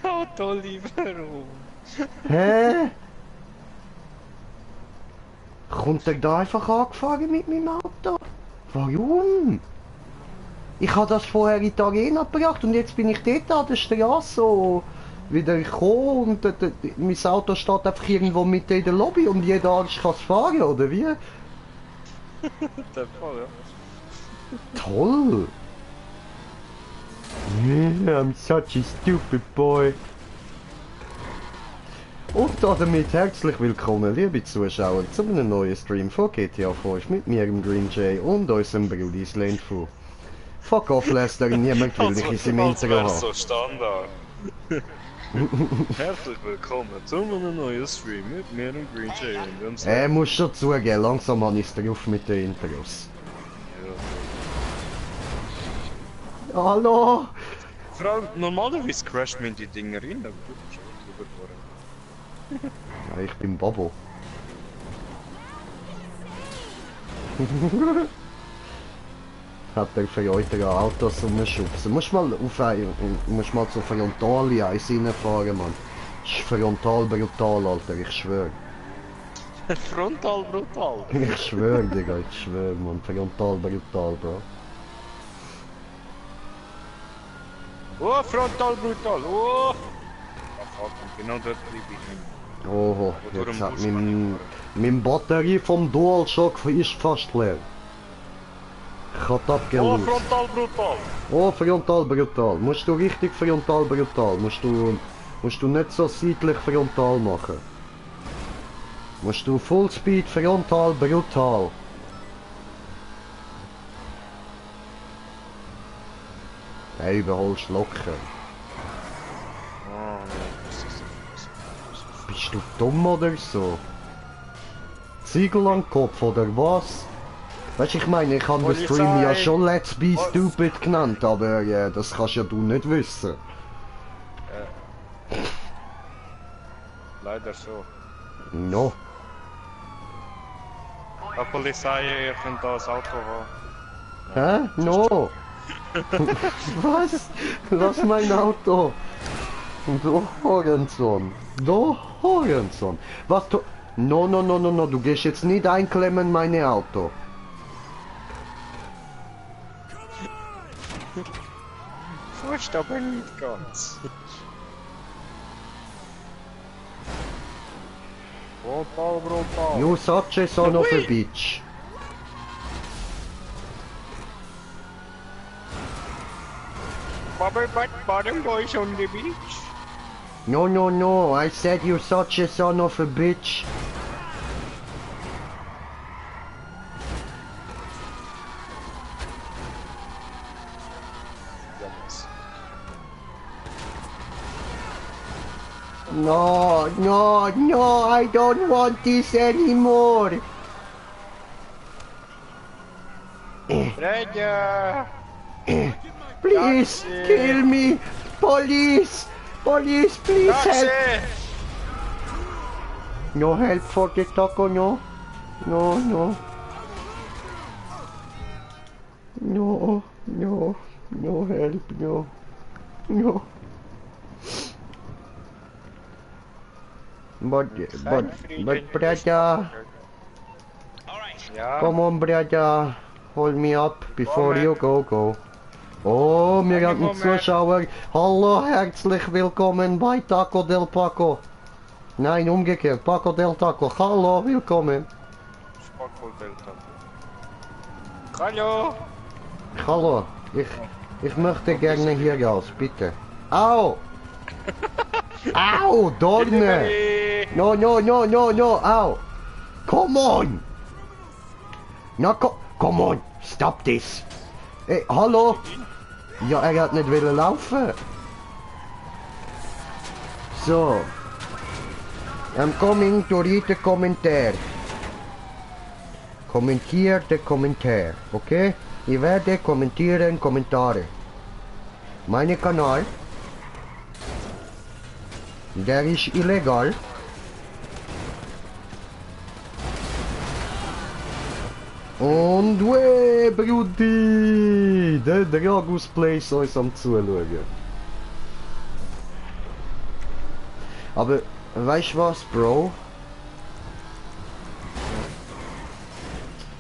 Autolieferung. Hä? Kommt er da einfach angefahren mit meinem Auto? Warum? Ich habe das vorher in die Arena gebracht und jetzt bin ich dort an der Straße so wieder gekommen und mein Auto steht einfach irgendwo mitten in der Lobby und jeder andere kann es fahren, oder wie? Der Fall, ja. Toll! Yeah, I'm such a stupid boy. Und damit herzlich willkommen, liebe Zuschauer, zu einem neuen Stream von GTA 5 mit mir, dem Green Jay und unserem Brudi Slendfu. Fuck off, Lester, niemand will dich in seinem Intro haben. So Standard. Herzlich willkommen zu einem neuen Stream mit mir und Green Jay und dem Muss schon zugeben, langsam habe ich es drauf mit den Intros. Ja. Hallo! Vor allem, normalerweise crasht man die Dinger rein, aber du bist schon drüber gefahren. Ja, ich bin Bobo. Hat er für euch Autos umschubsen. Musst mal so frontal eins reinfahren, Mann. Das ist frontal brutal, Alter, ich schwör. Frontal brutal. Ich schwör, Digga, ich schwör, Mann. Frontal brutal, Bro. Oh, frontal brutal, oh! Ah, fuck, genau dort bleibe ich nicht. Oho, jetzt hat mein Batterie vom DualShock ist fast leer. Ich hab das Oh, abgelöst. frontal brutal! Oh, frontal brutal. Musst du richtig frontal brutal. Musst du nicht so seitlich frontal machen. Musst du Fullspeed frontal brutal. Hey, überholst locker. Oh, Bist du dumm oder so? Ziegel am Kopf oder was? Weißt du, ich meine, ich habe den Stream ja schon Let's Be Stupid genannt, aber das kannst ja du nicht wissen. leider so. No. Die Polizei, ihr könnt da das Auto haben. Hä? No. Was? Lass mein Auto. Du Horensohn. Du Horensohn. Was du... No, no, no, no, no. Du gehst jetzt nicht einklemmen in mein Auto. Fast aber nicht ganz. Brutal, brutal. You such a son of a bitch. Bottom boys on the beach. No, no, no. I said you're such a son of a bitch. No, no, no, I don't want this anymore. Raja! Please, kill me. Police, police, please help. No help for the taco, no. No, no. No, no, no help, no. No. But brother, Ja. come on brother, hold me up before you go. Oh, wir haben einen Zuschauer. Hallo, herzlich willkommen bei Taco del Paco. Nein, umgekehrt, Paco del Taco. Hallo, willkommen. Paco del Taco. Hallo! Hallo, ich möchte gerne hier raus, bitte. Au! Au, Dorne! No, no, no, no, no, ow! Come on! No, come on! Stop this! Hey, hallo! Ja, hat nicht willen laufen. So. I'm coming to read the Kommentar. Kommentier den Kommentar, okay? Ich werde kommentieren Kommentare. Mein Kanal. Der ist illegal. Und weh, Brudi! Der Dragus Place uns am Zuschauen. Aber, weißt du was, Bro?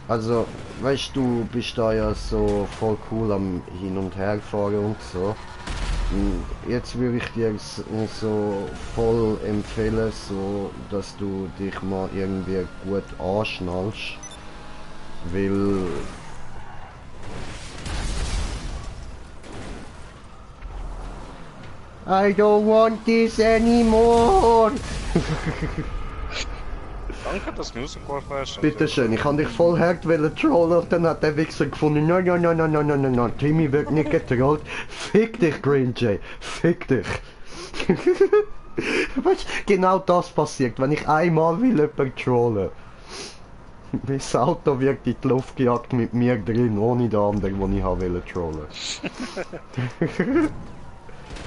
Also, weißt du, bist da ja so voll cool am Hin- und Herfahren und so. Jetzt würde ich dir so voll empfehlen, so, dass du dich mal irgendwie gut anschnallst. Weil... I don't want this anymore! Danke, dass du mir rausgeworfen hast. Bitteschön, ich habe dich voll hart trollen und dann hat der Wichser gefunden, nein, nein, nein, nein, nein, nein, nein, nein, Timmy wird nicht getrollt. Fick dich, Green Jay, fick dich. Weißt, genau das passiert, wenn ich einmal will jemanden trollen. Mein Auto wird in die Luft gejagt mit mir drin, ohne den anderen, den ich wollte trollen.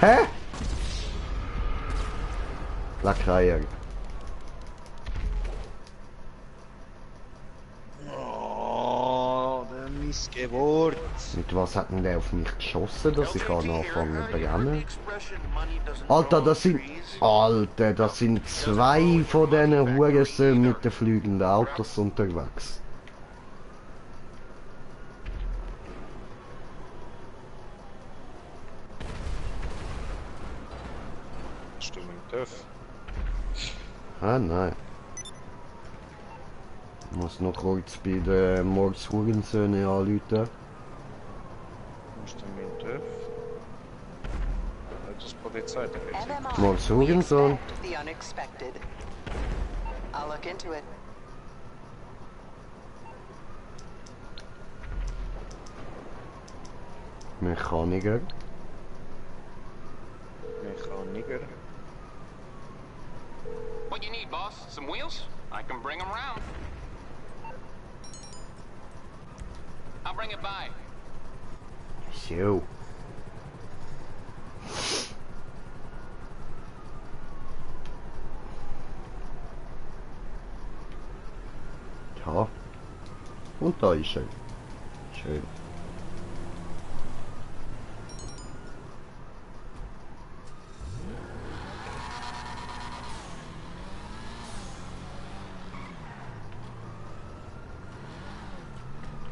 Hä? Lackreier. Oh, der Missgeburt. Mit was hat denn der auf mich geschossen, dass ich anfangen zu brennen? Alter, das sind... Alter, das sind zwei von diesen Hurensöhnen mit den fliegenden Autos unterwegs. Hast du mit dem TÜV? Ah, nein. Ich muss noch kurz bei den Mords Hurensöhnen anrufen. Hast du mit dem TÜV? Das ist Polizei, da geht's nicht. Mords Hurensohn. The unexpected. I'll look into it. Mechaniker. Mechaniker. What you need, boss? Some wheels? I can bring them round. I'll bring it by. So. Ja. Und da ist er. Schön.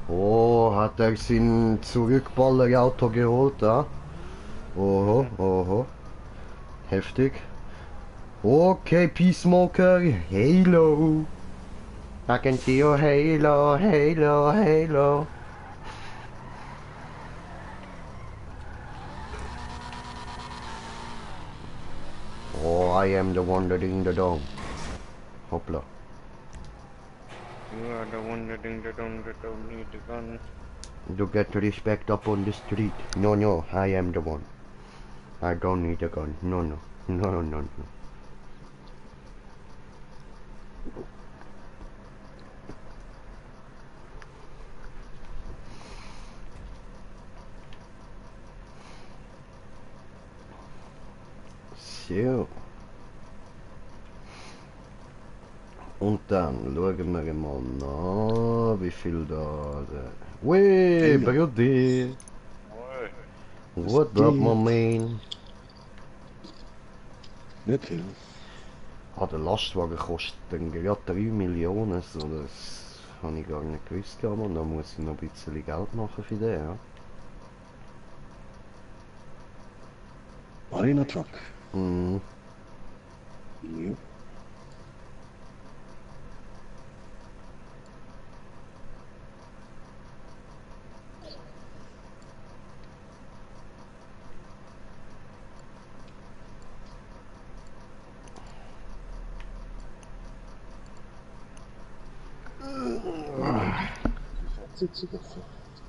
Oh, hat er sein Zurückballerauto geholt, da? Oho, oho. Heftig. Okay, Peacemaker, Halo. Agentio, Halo, Halo, Halo. Oh, I am the one that in the dome. Hoppla. You are the one that don't need the gun. You get respect up on the street. No, no, I am the one. I don't need a gun. No, no, no, no, no. So. Und dann schauen wir mal nach, wie viel da... Weh, Brudi! Oi. What up, my man? Nicht viel. Ah, der Lastwagen kostet dann gerade 3 Millionen, so das habe ich gar nicht gewusst, aber da muss ich noch ein bisschen Geld machen für den, ja. Marina Truck. Mhm. Ja.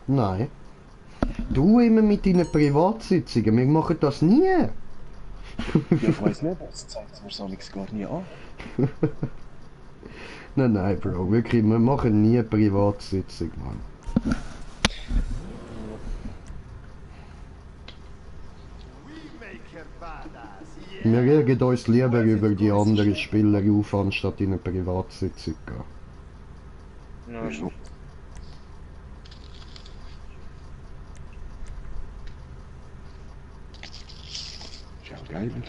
Nein. Du immer mit deinen Privatsitzungen, wir machen das nie. Ja, ich weiß nicht, das zeigt mir so nichts gar nie an. Nein, nein, Bro, wirklich, wir machen nie Privatsitzung, Mann. Wir regen uns lieber über die anderen Spieler auf, anstatt in eine Privatsitzung zu gehen. Ja, Wieso? Geiler.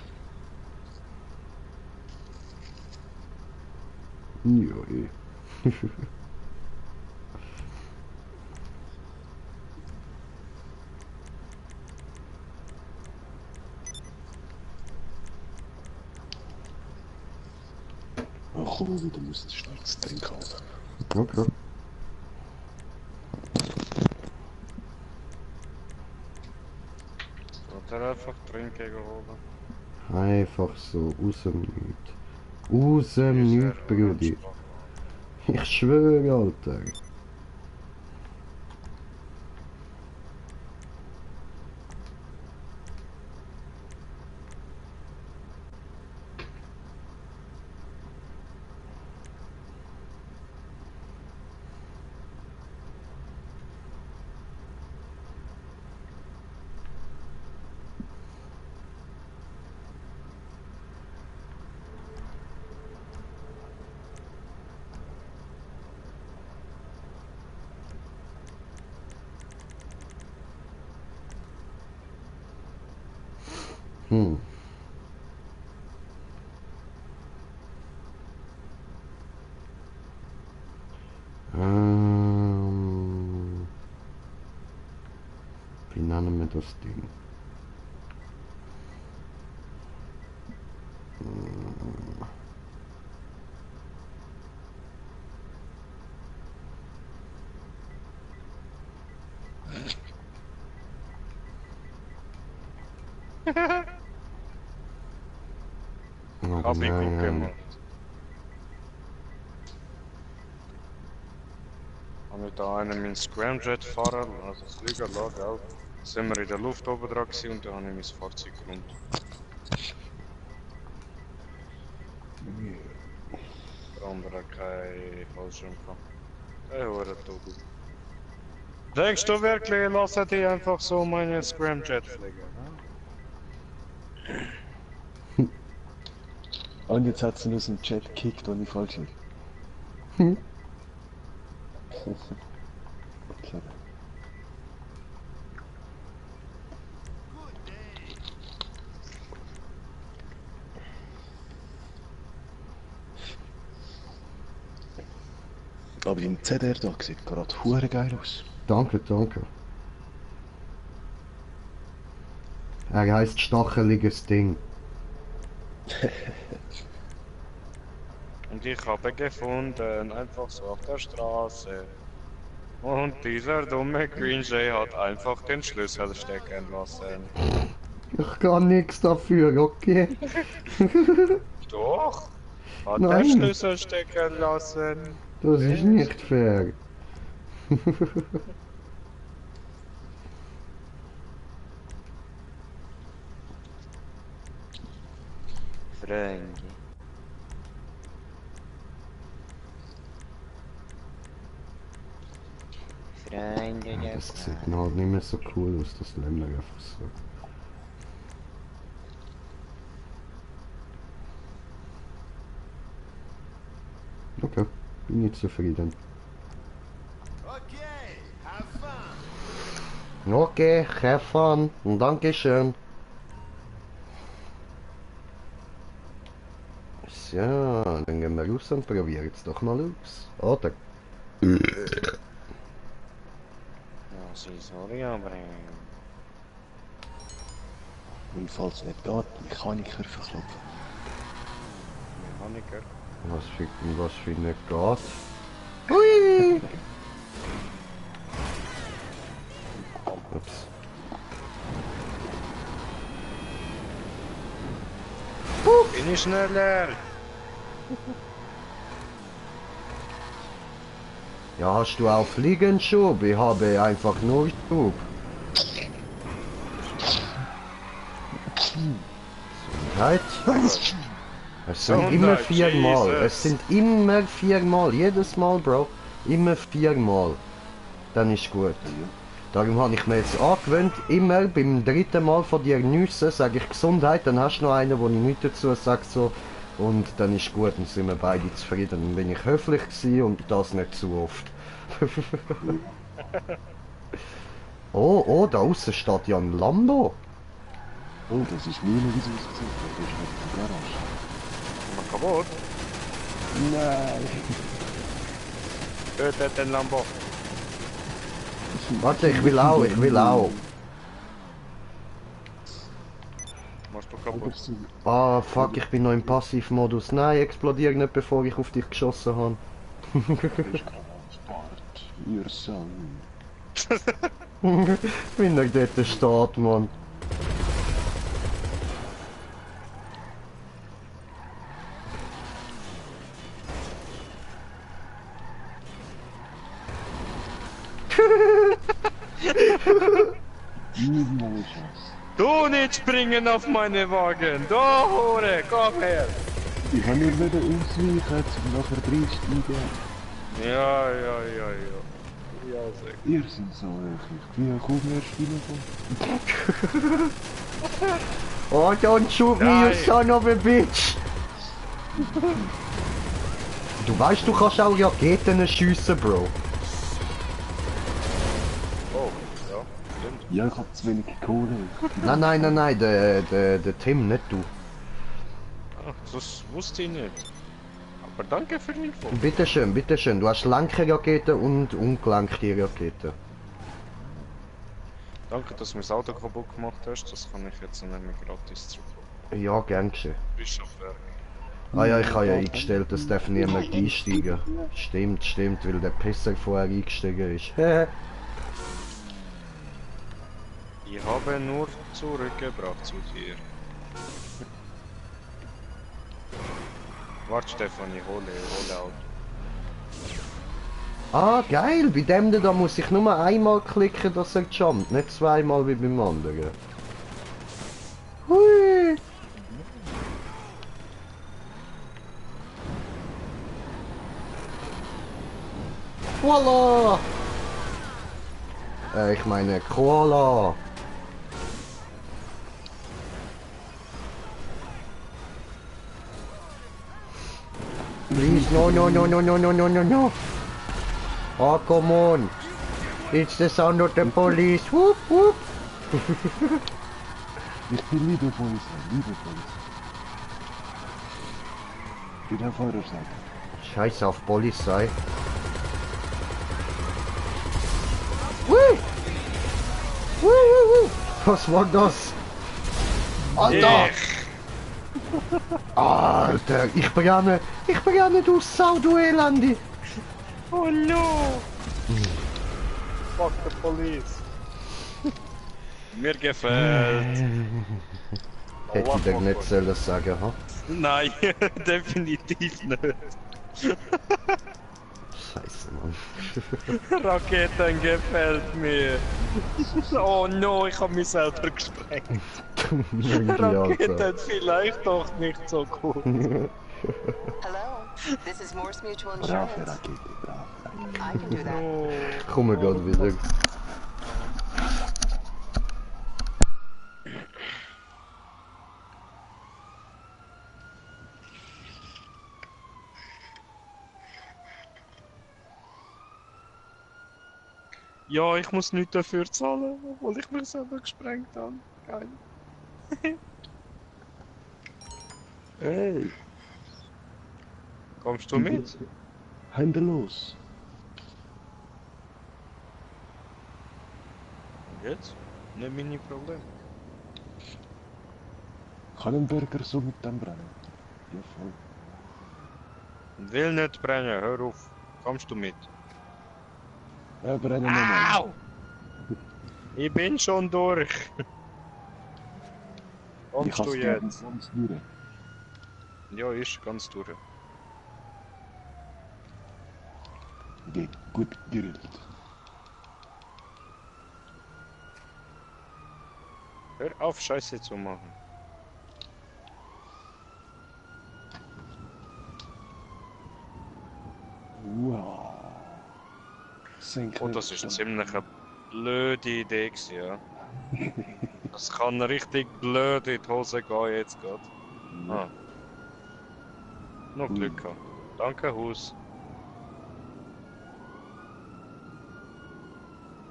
Ja, eh. Ach komm, wieder muss ich schnell zu trinken haben. Okay. Oder einfach Trinken geholt. Einfach so, aus dem Nichts. Aus dem Nichts, Brudi. Ich schwöre, Alter. Hm. Wie nennen wir das Ding? Oh Hab ich gut nein. gemacht. Habe ich da einen meinen Scramjet-Fahrer, also Flieger, lag auch. Sind wir in der Luft oben dran gewesen und dann habe ich mein Fahrzeug gerundet. Der andere hat keinen Fallschirm gehabt. Der Hure Tobi. Denkst du wirklich, ich lasse die einfach so meine Scramjet fliegen? Ne? Und jetzt hat sie aus dem Chat gekickt, und ich falsch liege. Hm. Clever. Aber im ZR da sieht gerade hure geil aus. Danke, danke. Er heißt stacheliges Ding. Und ich habe ihn gefunden, einfach so auf der Straße. Und dieser dumme Green Jay hat einfach den Schlüssel stecken lassen. Ich kann nichts dafür, okay? Doch, hat den Nein. Schlüssel stecken lassen. Das ist nicht fair. Freunde. Freunde der Das sieht halt nicht mehr so cool aus, das Lämmler einfach so. Okay, bin ich zufrieden. Okay, have fun. Und Dankeschön. So, dann gehen wir raus und probieren es doch mal aus. Oder? Ja, sie sorry, aber... Und falls es nicht geht, Mechaniker verklopfen. Mechaniker. Was für nicht geht. Hui! Ups. Bin ich schneller? Ja, hast du auch Fliegenschub? Ich habe einfach nur Schub. Gesundheit. Es sind immer Gesundheit, viermal. Jesus. Es sind immer viermal. Jedes Mal, Bro. Immer viermal. Dann ist gut. Darum habe ich mir jetzt angewöhnt, immer beim dritten Mal von dir nüssen, sage ich Gesundheit, dann hast du noch einen, wo ich nichts dazu sage, so. Und dann ist gut, dann sind wir beide zufrieden. Dann bin ich höflich gewesen und das nicht zu oft. Oh, da außen steht ja ein Lambo. Oh, das ist mir noch wie so ausgesehen. Das ist nicht die Garage. Mal kaputt. Nein! Tötet den Lambo. Warte, ich will auch, ich will auch. Machst du Aber kaputt? so, Ah, fuck, ich bin noch im Passivmodus. Nein, explodier nicht, bevor ich auf dich geschossen habe. ist Granatbart. Ihr Sohn. Wenn er dort steht, Mann. Niemals Chance. Du nicht springen auf meine Wagen! Du Hure, komm her! Ich habe nur wieder ausweichen, um nachher reinsteigen. Ja. Ja, sag. Ihr seid so eklig. Wie kaum erst reinkommen. Oh, don't shoot me, you Nein. son of a bitch! Du weißt, du kannst auch Raketen schiessen, Bro. Oh, ja, stimmt. Ja, ich hab zu wenig Kohle. Nein, der Tim, nicht du. Ah, das wusste ich nicht. Aber danke für die Info. Bitteschön, du hast lanke Raketen und ungelenkte Raketen. Danke, dass du mir das Auto kaputt gemacht hast. Das kann ich jetzt nicht mehr gratis zurückholen. Ja, gern geschehen. Bischofberg. Ah ja, ich habe ja eingestellt, dass darf niemand einsteigen. Stimmt, weil der Pisser vorher eingestiegen ist. Ich habe nur zurückgebracht zu dir. Warte Stefan, ich hole Auto. Ah, geil, bei dem da muss ich nur einmal klicken, dass er jumpt, nicht zweimal wie beim anderen. Hui! Voila! Ich meine Koala. Please, no. Oh, come on. It's the sound of the police. Whoop, whoop. Ich bin liebe Polizei, Wie der Feuerwehr. Scheiß auf Polizei. Hui! Was war das? Alter! Alter, ich bin ja nicht aus Sau, du Elende! Oh no! Fuck the police! Mir gefällt! Hätte ich dir nicht sollen sagen, ha? Nein, definitiv nicht. Scheiße, Mann. Raketen gefällt mir. Oh no, ich habe mich selber gesprengt. Raketen Alter. vielleicht doch nicht so gut. Hello, this is Morse Mutual Brave Insurance. Rakete, brave Rakete. I can do that. Oh. Komme grad wieder. Ja, ich muss nichts dafür zahlen, obwohl ich mich selber gesprengt habe. Geil. Hey, Kommst du mit? Hände los. Jetzt? Nicht meine Probleme. Kann ein Burger so mit dem brennen? Ja, voll. Will nicht brennen, hör auf. Kommst du mit? Ja, brennen nochmal. Au! Ich bin schon durch. Ich Kommst hab's du gerne jetzt? ganz durch. Ja, ist ganz durch. Geht gut gerillt. Hör auf, Scheiße zu machen. Wow. Oh, das ist ziemlich eine blöde Idee gewesen, ja. Das kann richtig blöd in die Hose gehen jetzt gerade. Ah. Noch Glück gehabt. Danke, Haus.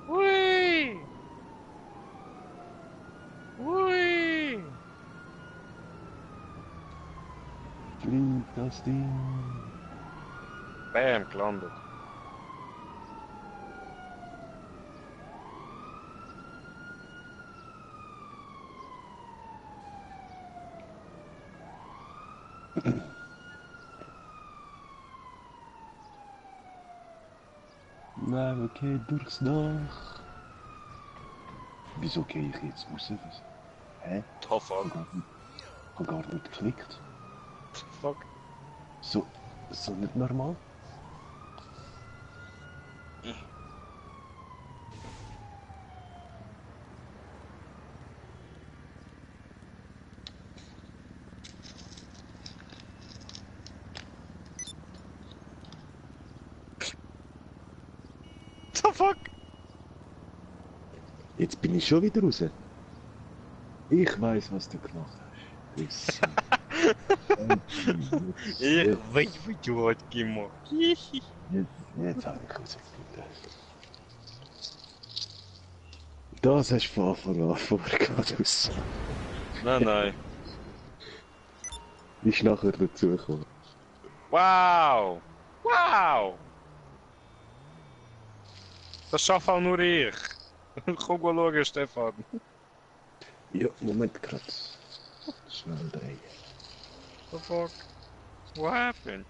Hui! Hui! Flieg das Ding. Bam, gelandet. Nein, okay, durchs Dach. Wieso gehe ich jetzt raus? Hä? The fuck? Ich hab gar nicht geklickt. Fuck. So nicht normal? The fuck? Jetzt bin ich schon wieder raus. Ich weiß, was du gemacht hast. Ich weiß, was du hast gemacht. Jetzt habe ich rausgefunden. Das hast du von Anfang an vorgehabt. Nein. Ist nachher dazugekommen. Wow! Wow! Das schafft auch nur ich. Komm mal schauen, Stefan. Ja, Moment gerade. Schnell drehen. The fuck? What happened?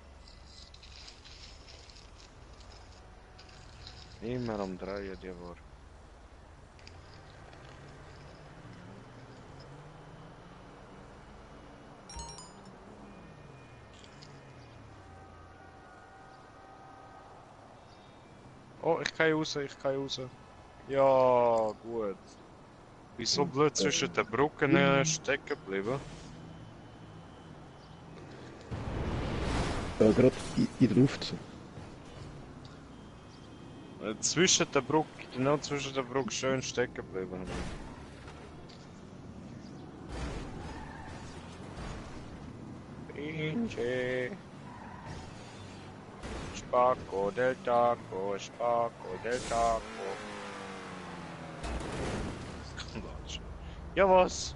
Immer am Drehen, die war. Oh, ich kann raus. Ja, gut. Wieso blöd zwischen den Brücken stecken geblieben? Gerade in der Luft. Zwischen der Brücke, genau zwischen der Brücke schön stecken geblieben. Pinche. Spacco del taco, spacco del taco. Ja, was?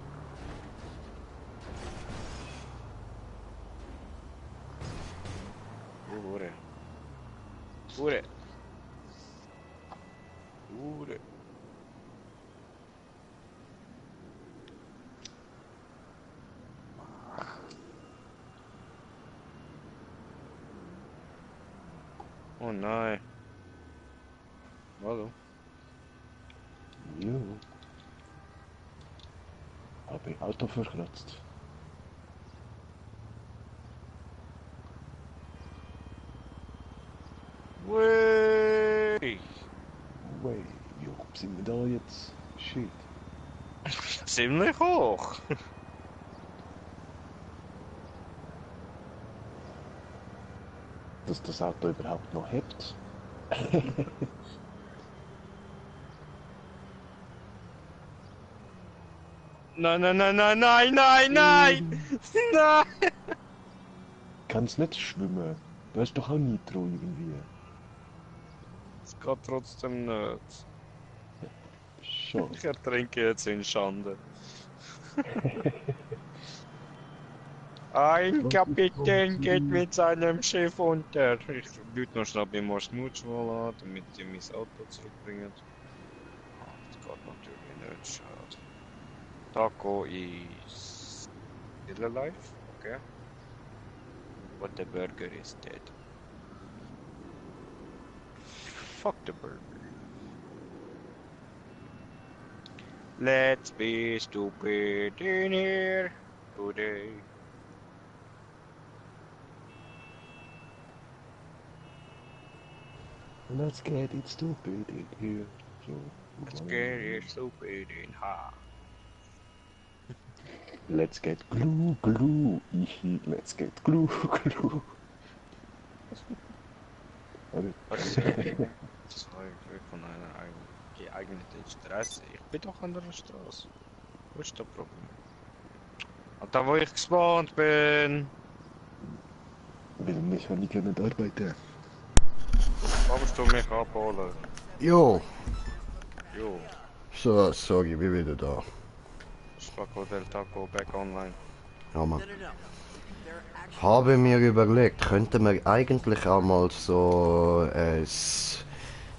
Hure. Oh nein. Hallo. Jo. Habe ich Auto verkratzt. Wey. Wey, wie hoch sind wir da jetzt? Shit. Ziemlich hoch. Dass das Auto überhaupt noch hebt. Nein. Nein! Kannst nicht schwimmen. Du hast doch auch Nitro irgendwie. Es geht trotzdem nicht. Schon. Ich ertrinke jetzt in Schande. Ein Kapitän geht mit seinem Schiff unter. Ich würde noch schnell bei Mors Mutual an, damit die mein Auto zurückbringen. Das geht natürlich nicht, schade. Taco is still alive, okay. But the burger is dead. Fuck the burger. Let's be stupid in here today. Let's get it stupid in here. So. Let's get it stupid in here. Let's get glue. Let's get glue. Oder? Was soll ich von einer geeigneten Straße? Ich bin doch an der Straße. Wo ist das Problem? Und da wo ich gespawnt bin. Weil Mechaniker nicht arbeiten. Kommst du mich abholen? Jo. Jo. So, sorry, ich bin wieder da. Spacco del Taco back online. Ja, Mann. Habe mir überlegt, könnte man eigentlich auch mal so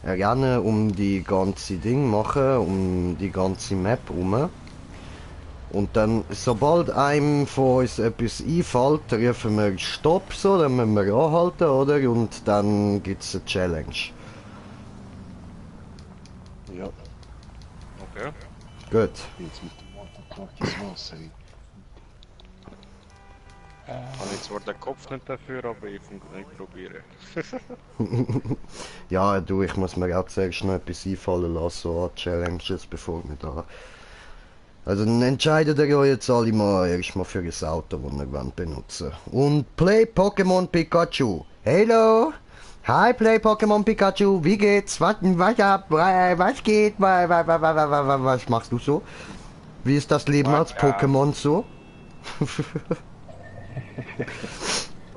Rennen um die ganze Ding machen, um die ganze Map herum. Und dann, sobald einem von uns etwas einfällt, rufen wir Stopp, so, dann müssen wir anhalten, oder? Und dann gibt's eine Challenge. Ja, Okay. Gut. jetzt mit dem Waterpark ins Wasser. Habe ich zwar den Kopf nicht dafür, aber ich probiere. Ja, du, ich muss mir auch zuerst noch etwas einfallen lassen, so an Challenges, bevor wir da... Also dann entscheidet ihr euch jetzt alle mal erstmal für das Auto, das ihr wollt benutzen. Und Play Pokémon Pikachu. Hello! Hi Play Pokémon Pikachu, wie geht's? Was geht? Was machst du so? Wie ist das Leben als Pokémon so?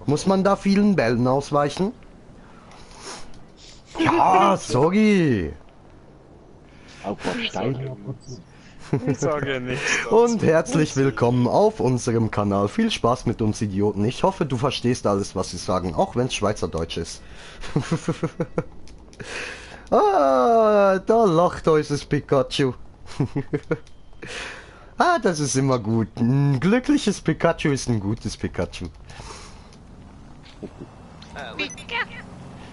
Muss man da vielen Bällen ausweichen? Ja, sorry! Auch ein paar Steine ab und zu. Ich sage nichts dazu. Und herzlich willkommen auf unserem Kanal. Viel Spaß mit uns Idioten. Ich hoffe, du verstehst alles, was sie sagen, auch wenn es Schweizerdeutsch ist. Ah, da lacht unser Pikachu. Ah, das ist immer gut. Ein glückliches Pikachu ist ein gutes Pikachu.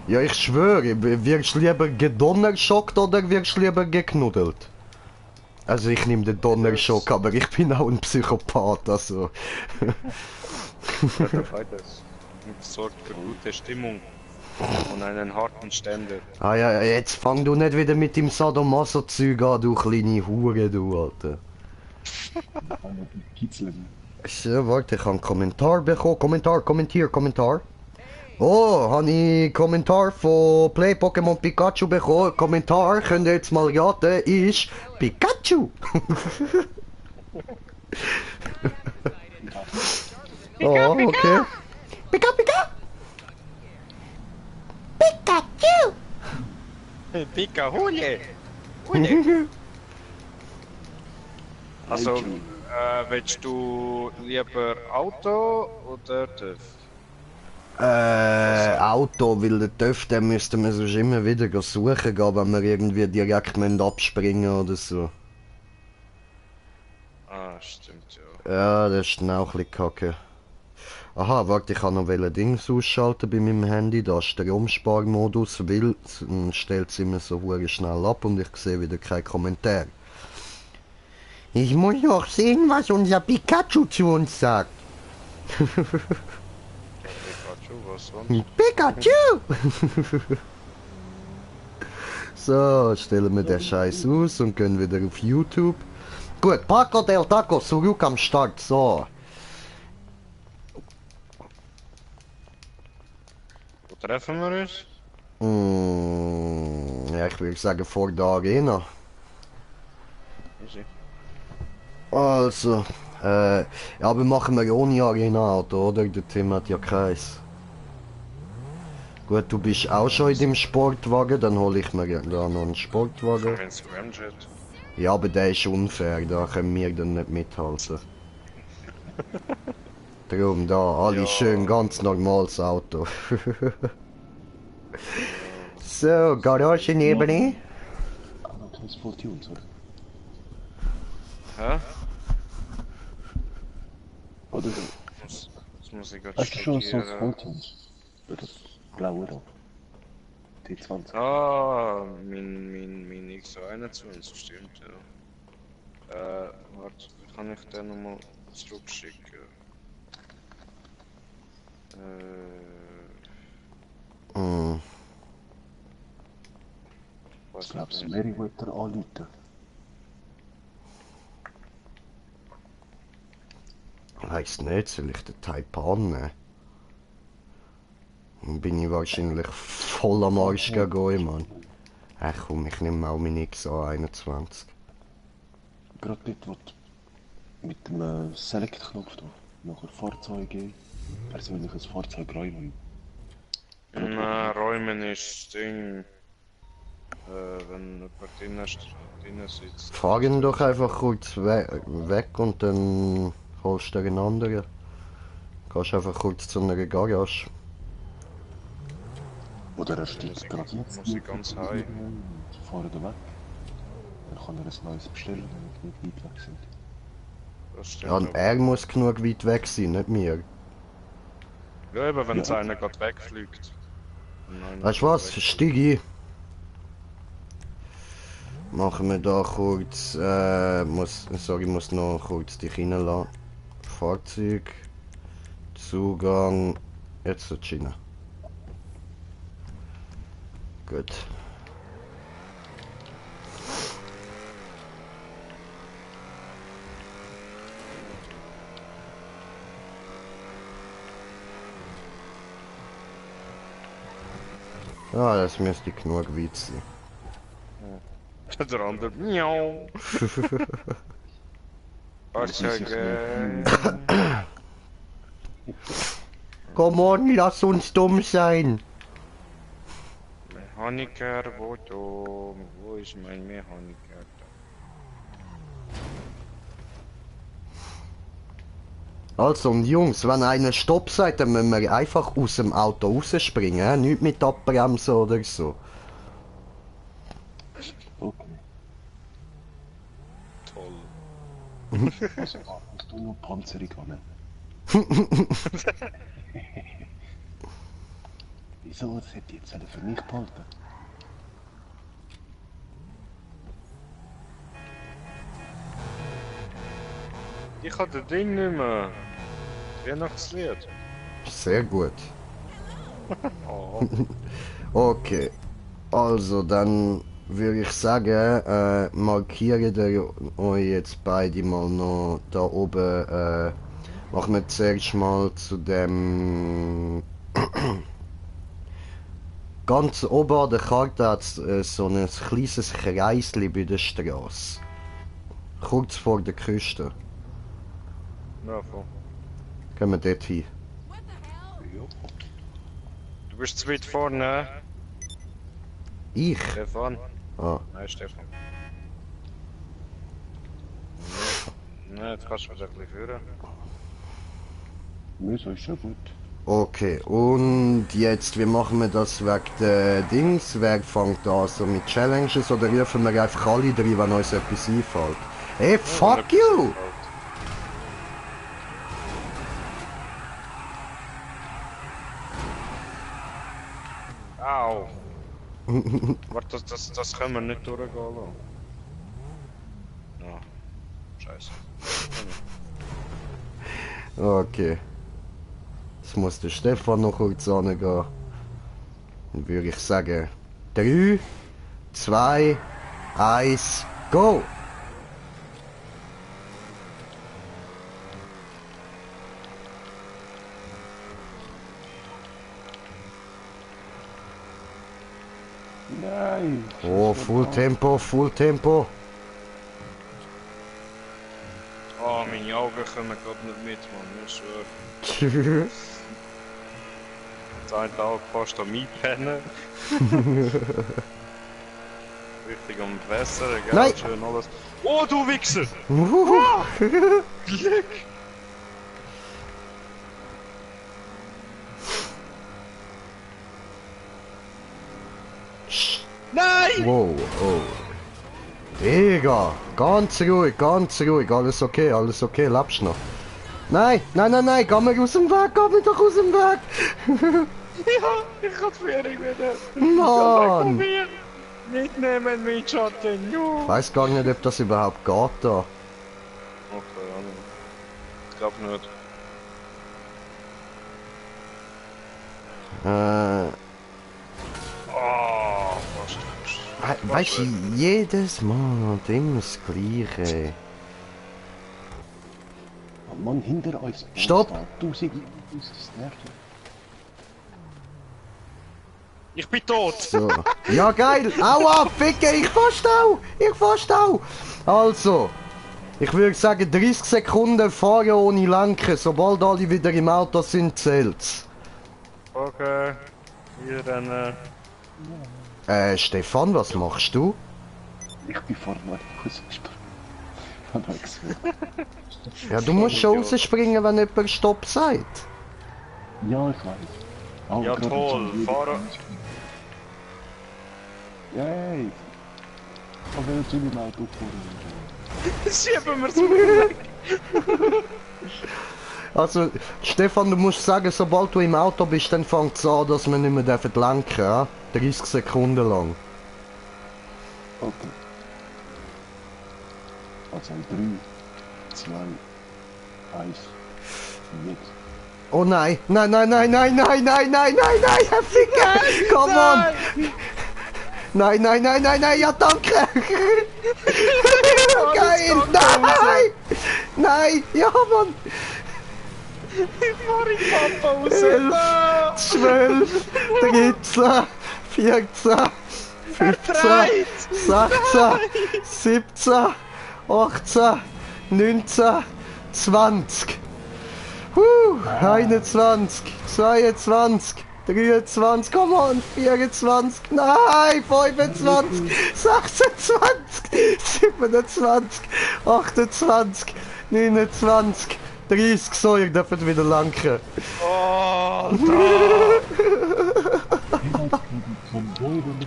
Ja, ich schwöre, wirst du lieber gedonnerschockt oder wirst du lieber geknuddelt? Also ich nehme den Donnerschock, aber ich bin auch ein Psychopath, also... Beides. Sorgt für gute Stimmung und einen harten Ständer. Ah ja, jetzt fang du nicht wieder mit dem Sadomaso-Zeug an, du kleine Hure, du Alter. Kitzeln. So, warte, ich habe einen Kommentar bekommen. Kommentar. Oh, habe ich Kommentar von Play Pokémon Pikachu bekommen. Kommentar, könnt ihr jetzt mal raten, ist Pikachu. Oh, okay. Pika. Pikachu. Pika, Hule! Also, willst du lieber Auto oder TÜV? Auto, weil der TÜV, den müssten wir sonst immer wieder suchen gehen, wenn wir irgendwie direkt abspringen oder so. Ah, stimmt ja. Ja, das ist dann auch ein bisschen kacke. Aha, warte, ich kann noch Dings ausschalten bei meinem Handy, da ist der Stromsparmodus, weil dann stellt es immer so hure schnell ab und ich sehe wieder keinen Kommentar. Ich muss noch sehen, was unser Pikachu zu uns sagt. Pikachu, was sonst? Pikachu! So, stellen wir den Scheiß aus und gehen wieder auf YouTube. Gut, Paco del Taco, zurück am Start, so. Wo treffen wir uns? Ja, ich würde sagen vor der Arena. Easy. Also, ja, aber machen wir ohne Arena-Auto, oder? Der Tim hat ja keins. Gut, du bist auch schon in dem Sportwagen, dann hole ich mir da noch einen Sportwagen. Wenn's Ramjet. Ja, aber der ist unfair, da können wir dann nicht mithalten. Darum da, alle Ja. schön ganz normales Auto. So, Garagenebene. Transportieren, oder? Hä? Oder Das muss ich gerade hast du schon so studieren. Transportieren? Oder blaue da? T20. Ah, mein X21, stimmt ja. Warte, kann ich den nochmal zurückschicken? Hm. Ich glaube, es Meriwether anrufen. Weiss nicht, soll ich den Taipan nehmen? Dann bin ich wahrscheinlich voll am Arsch gehen, Mann. Ach komm, ich nehme auch meinen XA21. Gerade dort, wo du mit dem Select-Knopf da nachher Fahrzeuge, persönliches Fahrzeug räumen. Na, räumen ist das Ding. Wenn jemand drinnen sitzt. Fahr ihn doch einfach kurz weg und dann holst du einen anderen. Gehst einfach kurz zu einer Garage. Oder er steigt gerade jetzt Muss ich ganz high. und fahren da weg. Dann kann er ein neues bestellen, wenn wir nicht weit weg sind. Das stimmt. Ja, und aber- er muss genug weit weg sein, nicht wir. Ja, eben, wenn Ja. jetzt einer gerade wegfliegt. Nein, Weißt du was? Steig ein. Machen wir da kurz. Ich muss noch kurz dich reinlassen. Fahrzeug. Zugang. Jetzt zur Schiene. Gut. Ja, das müsste genug weit sein. Der andere. Miau. Fahrzeuge. Come on, lass uns dumm sein. Mechaniker, wo ist mein Mechaniker? Also, und Jungs, wenn einer Stopp sagt, dann müssen wir einfach aus dem Auto rausspringen. He? Nicht mit Abbremsen oder so. Okay. Toll. Also, musst du nur Panzerung an. Wieso? Das hätte ich jetzt für mich behalten. Ich habe das Ding nicht mehr. Weihnachtslied. Sehr gut. Oh. Okay. Also, dann würde ich sagen, markiert ihr euch jetzt beide mal noch da oben. Machen wir zuerst mal zu dem. Ganz oben an der Karte hat es so ein kleines Kreisli bei der Straße. Kurz vor der Küste. Ja, voll. Gehen wir dort hin. Du bist zu weit vorne, Ich? Stefan. Ah. Nein, Stefan. Nein, jetzt kannst du wieder ein bisschen führen. Nö, so ist schon gut. Okay, und jetzt, wie machen wir das wegen der Dings? Wer fängt an so mit Challenges oder rufen wir einfach alle drin, wenn uns etwas einfällt? Hey, fuck you! Au! Warte, das können wir nicht durchgehen lassen. Ja, scheiße. Okay. Jetzt muss der Stefan noch kurz angehen. Dann würde ich sagen, 3, 2, 1, go! Nein! Oh, Full Tempo, Full Tempo. Oh, meine Augen kommen gerade nicht mit, Mann. Ich schwöre. Jetzt einen Tag fast am Einpennen. Richtig am Wässer, gell? Nein. Schön alles. Oh, du Wichser! Glück! Nein! Wow, oh. Digga, ganz ruhig, alles okay, lebst noch. Nein, nein, nein, nein, geh mir aus dem Weg, geh mir doch aus dem Weg! Ja, ich hab Führung wieder. Mann! Mitnehmen, mein Schatten, Ich ja. weiß gar nicht, ob das überhaupt geht da. Okay, ja. Ich glaub nicht. Oh, fast. Weißt du, jedes Mal immer das Gleiche. Oh Mann, hinter uns. Stopp! Du siehst, das nervt. Ich bin tot! So. Ja, geil! Aua, Ficke, ich fast auch! Also, ich würde sagen 30 Sekunden fahren ohne Lenken. Sobald alle wieder im Auto sind, zählt's. Okay. Hier dann. Stefan, was machst du? Ich bin vorne rausgesprungen. Von euch gesehen. Ja, du musst schon rausspringen, wenn jemand Stopp sagt. Ja, ich weiß. Aber Ja, gerade toll, schon wieder- fahr... Yay! Ich will jetzt in mein Auto fahren. Schieben wir's weg! Also, Stefan, du musst sagen, sobald du im Auto bist, dann fängt es an, dass wir nicht mehr lenken dürfen, ja? 30 Sekunden lang. Okay. Also 3, 2, 1, jetzt. Oh nein, nein, nein, nein, nein, nein, nein, nein, nein, nein, Ficker! Come on! Nein, nein, nein, nein, nein, ja danke! Geil! Nein! Nein! Ja, Mann! Ich fahr in Papa raus! 11, 12, 13, 14, 15, 16, 17, 18, 19, 20. 21, 22, 23, come on, 24, nein, 25, 26, 27, 28, 29, 30, so, ihr dürft wieder lenken. Oh,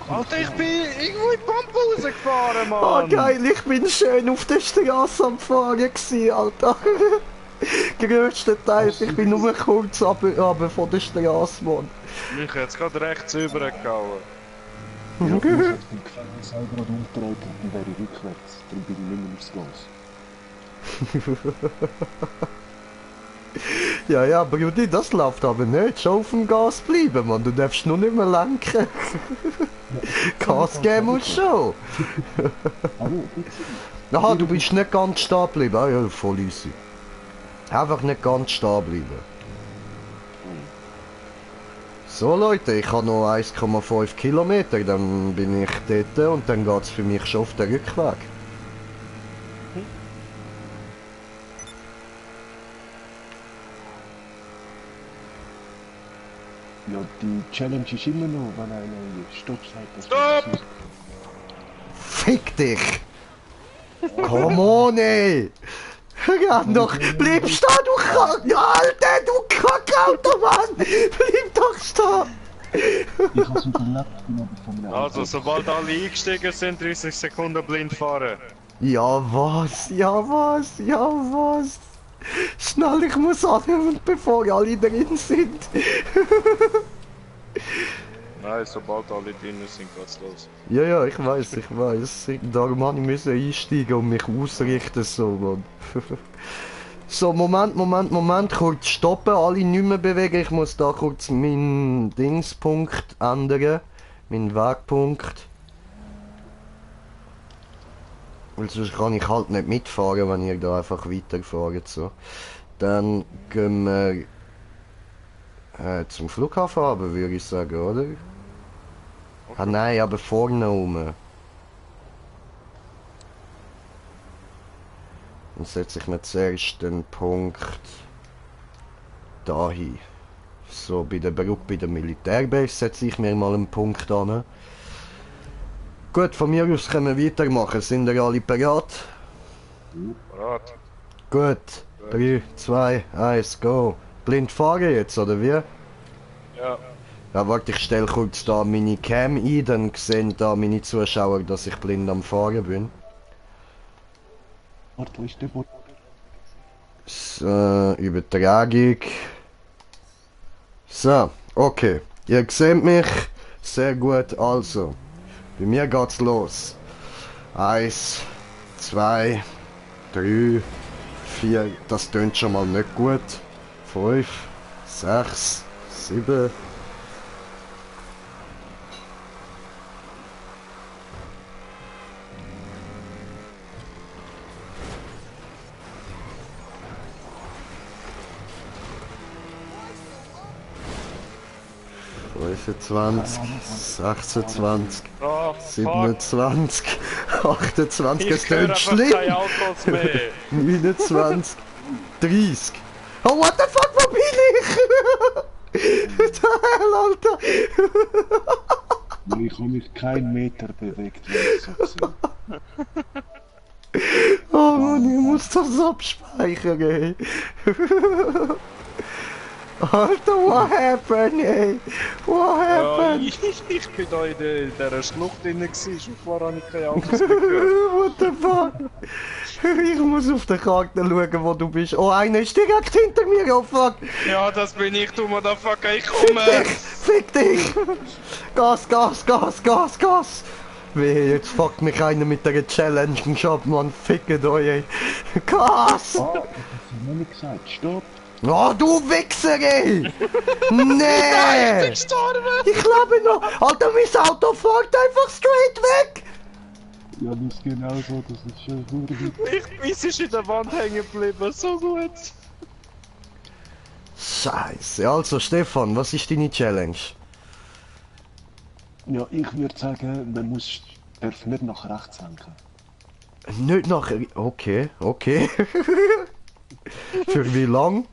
Alter, ich bin irgendwo in die Pampa rausgefahren, Mann! Oh geil, ich bin schön auf der Straße am Fahren gewesen, Alter. Größte Teil, ich bin nur kurz runter von der Straße, Mann. Mich hat jetzt gerade rechts rübergehauen. Ja, ich muss jetzt den Gefängnis auch gerade umdrehen, dann wäre ich rückwärts. Dann bin ich nicht mehr aufs Gas. Ja, ja, Brudi, das läuft aber nicht. Schon auf dem Gas bleiben, Mann. Du darfst nur nicht mehr lenken. Gas geben musst schon. Aha, du bist nicht ganz stehen geblieben. Ah, ja, voll easy. Einfach nicht ganz stehen bleiben. So Leute, ich habe noch 1,5 Kilometer, dann bin ich dort und dann geht es für mich schon auf den Rückweg. Ja, die Challenge ist immer noch, wenn einer Stopp sagt. Stopp! Fick dich! Come on, ey! Ja, doch, bleib stehen, du Kack! Alter, du Kackauto, Mann! Bleib doch stehen! Ich hab's überlebt, bin aber von einem Also, sobald alle eingestiegen sind, 30 Sekunden blind fahren. Ja, was? Ja, was? Ja, was? Schnell, ich muss annehmen, bevor alle drin sind. Nein, sobald alle drin sind, geht's los. Ja, ja, ich weiß. Darum musste ich einsteigen und mich ausrichten, so, Mann. So, Moment, kurz stoppen, alle nicht mehr bewegen. Ich muss da kurz meinen Dingspunkt ändern. Meinen Wegpunkt. Weil sonst kann ich halt nicht mitfahren, wenn ihr da einfach weiterfahrt, so. Dann gehen wir zum Flughafen runter, würde ich sagen, oder? Okay. Ah nein, aber vorne rum. Dann setze ich mir zuerst den Punkt dahin. So, bei der Brücke, bei der Militärbase setze ich mir mal einen Punkt an. Gut, von mir aus können wir weitermachen. Sind ihr alle parat? Parat. Gut. 3, 2, 1, go. Blind fahren jetzt, oder wie? Ja. Ja, warte, ich stelle kurz da meine Cam ein, dann sehen da meine Zuschauer, dass ich blind am Fahren bin. Warte, wo ist der Bot? So, Übertragung. So, okay. Ihr seht mich. Sehr gut, also. Bei mir geht's los. 1, 2, 3, 4. Das tönt schon mal nicht gut. 5, 6, 7. ...25, 26, Oh, 27, 28, es ich höre tönt einfach schlimm! keine Autos mehr. 29, 30. Oh, what the fuck, wo bin ich? Der Hell, Alter! Ich habe mich keinen Meter bewegt, wenn ich so gesehen. Oh Mann, ich muss das abspeichern, ey. Alter, what happened, ey? What Ja, happened? ich bin da in dieser Schlucht drin gewesen, schon vorher habe ich keine Autos mehr gehört. What the fuck? Ich muss auf der Karte schauen, wo du bist. Oh, einer ist direkt hinter mir, oh fuck! Ja, das bin ich, du Motherfucker, ich komme! Fick dich! Gas, Gas, Gas, Gas, Gas! Wehe, jetzt fuckt mich einer mit der Challenge ab, Mann. Fickt euch, ey. Gas! Ah, das hast du noch nicht gesagt. Stopp! Oh, du Wichser, ey! Nee! Gestorben! Ich lebe noch! Alter, mein Auto fährt einfach straight weg! Ja, das ist genau so, das ist schon gut. Ich ist in der Wand hängen geblieben, so gut! Scheiße, also Stefan, was ist deine Challenge? Ja, ich würde sagen, darf nicht nach rechts lenken. Nicht nach... Okay, okay. Für wie lang?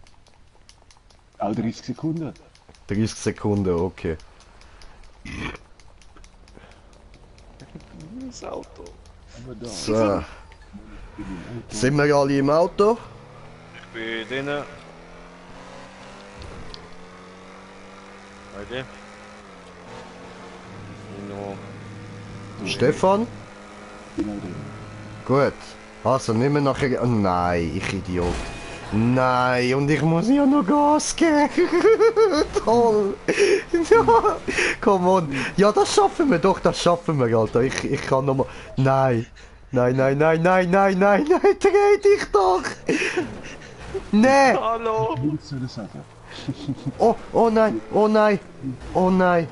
Auch 30 Sekunden. 30 Sekunden, okay. Das Auto. Aber da. So. Sind wir alle im Auto? Ich bin drinnen. Bei dir? No. Stefan? Genau drin. Gut. Also, nehmen wir nachher... Oh, nein, ich Idiot. Nein, und ich muss ja noch Gas geben. Toll. Ja, come on. Ja, das schaffen wir doch, das schaffen wir, Alter. Ich kann noch mal... Nein. Nein, nein, nein, nein, nein, nein, nein, dreh dich doch. Nee. Hallo! Links soll ich sagen. Oh, oh nein, oh nein, oh nein.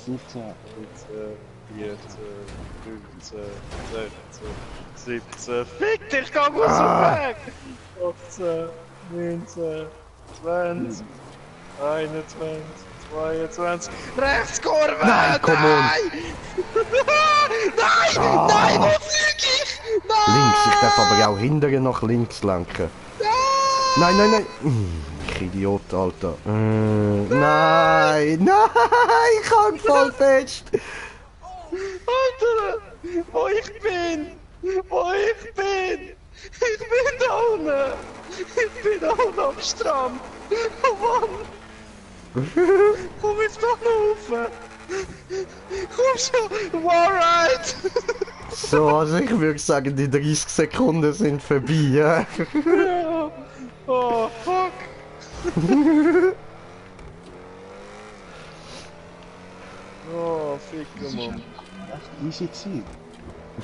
15. 14, 15, 16, 17. Fick dich, geh aus dem Weg! 18, 19, 20, 21, 22. Rechtskurve! Nein, komm on. Nein! Ah. Nein, wo flieg ich? Nein! Links, ich darf aber auch hinterher nach links lenken. Nein, nein, nein. Ich Idiot, Alter. Nein, nein, ich hang voll fest. Alter! Wo ich bin! Wo ich bin! Ich bin da unten! Ich bin da unten am Strand! Oh Mann! Komm jetzt doch noch rauf! Komm schon! Warride! So, also ich würde sagen, die 30 Sekunden sind vorbei, ja? Ja. Oh, fuck! Oh, fick, Mann. Echt easy gewesen.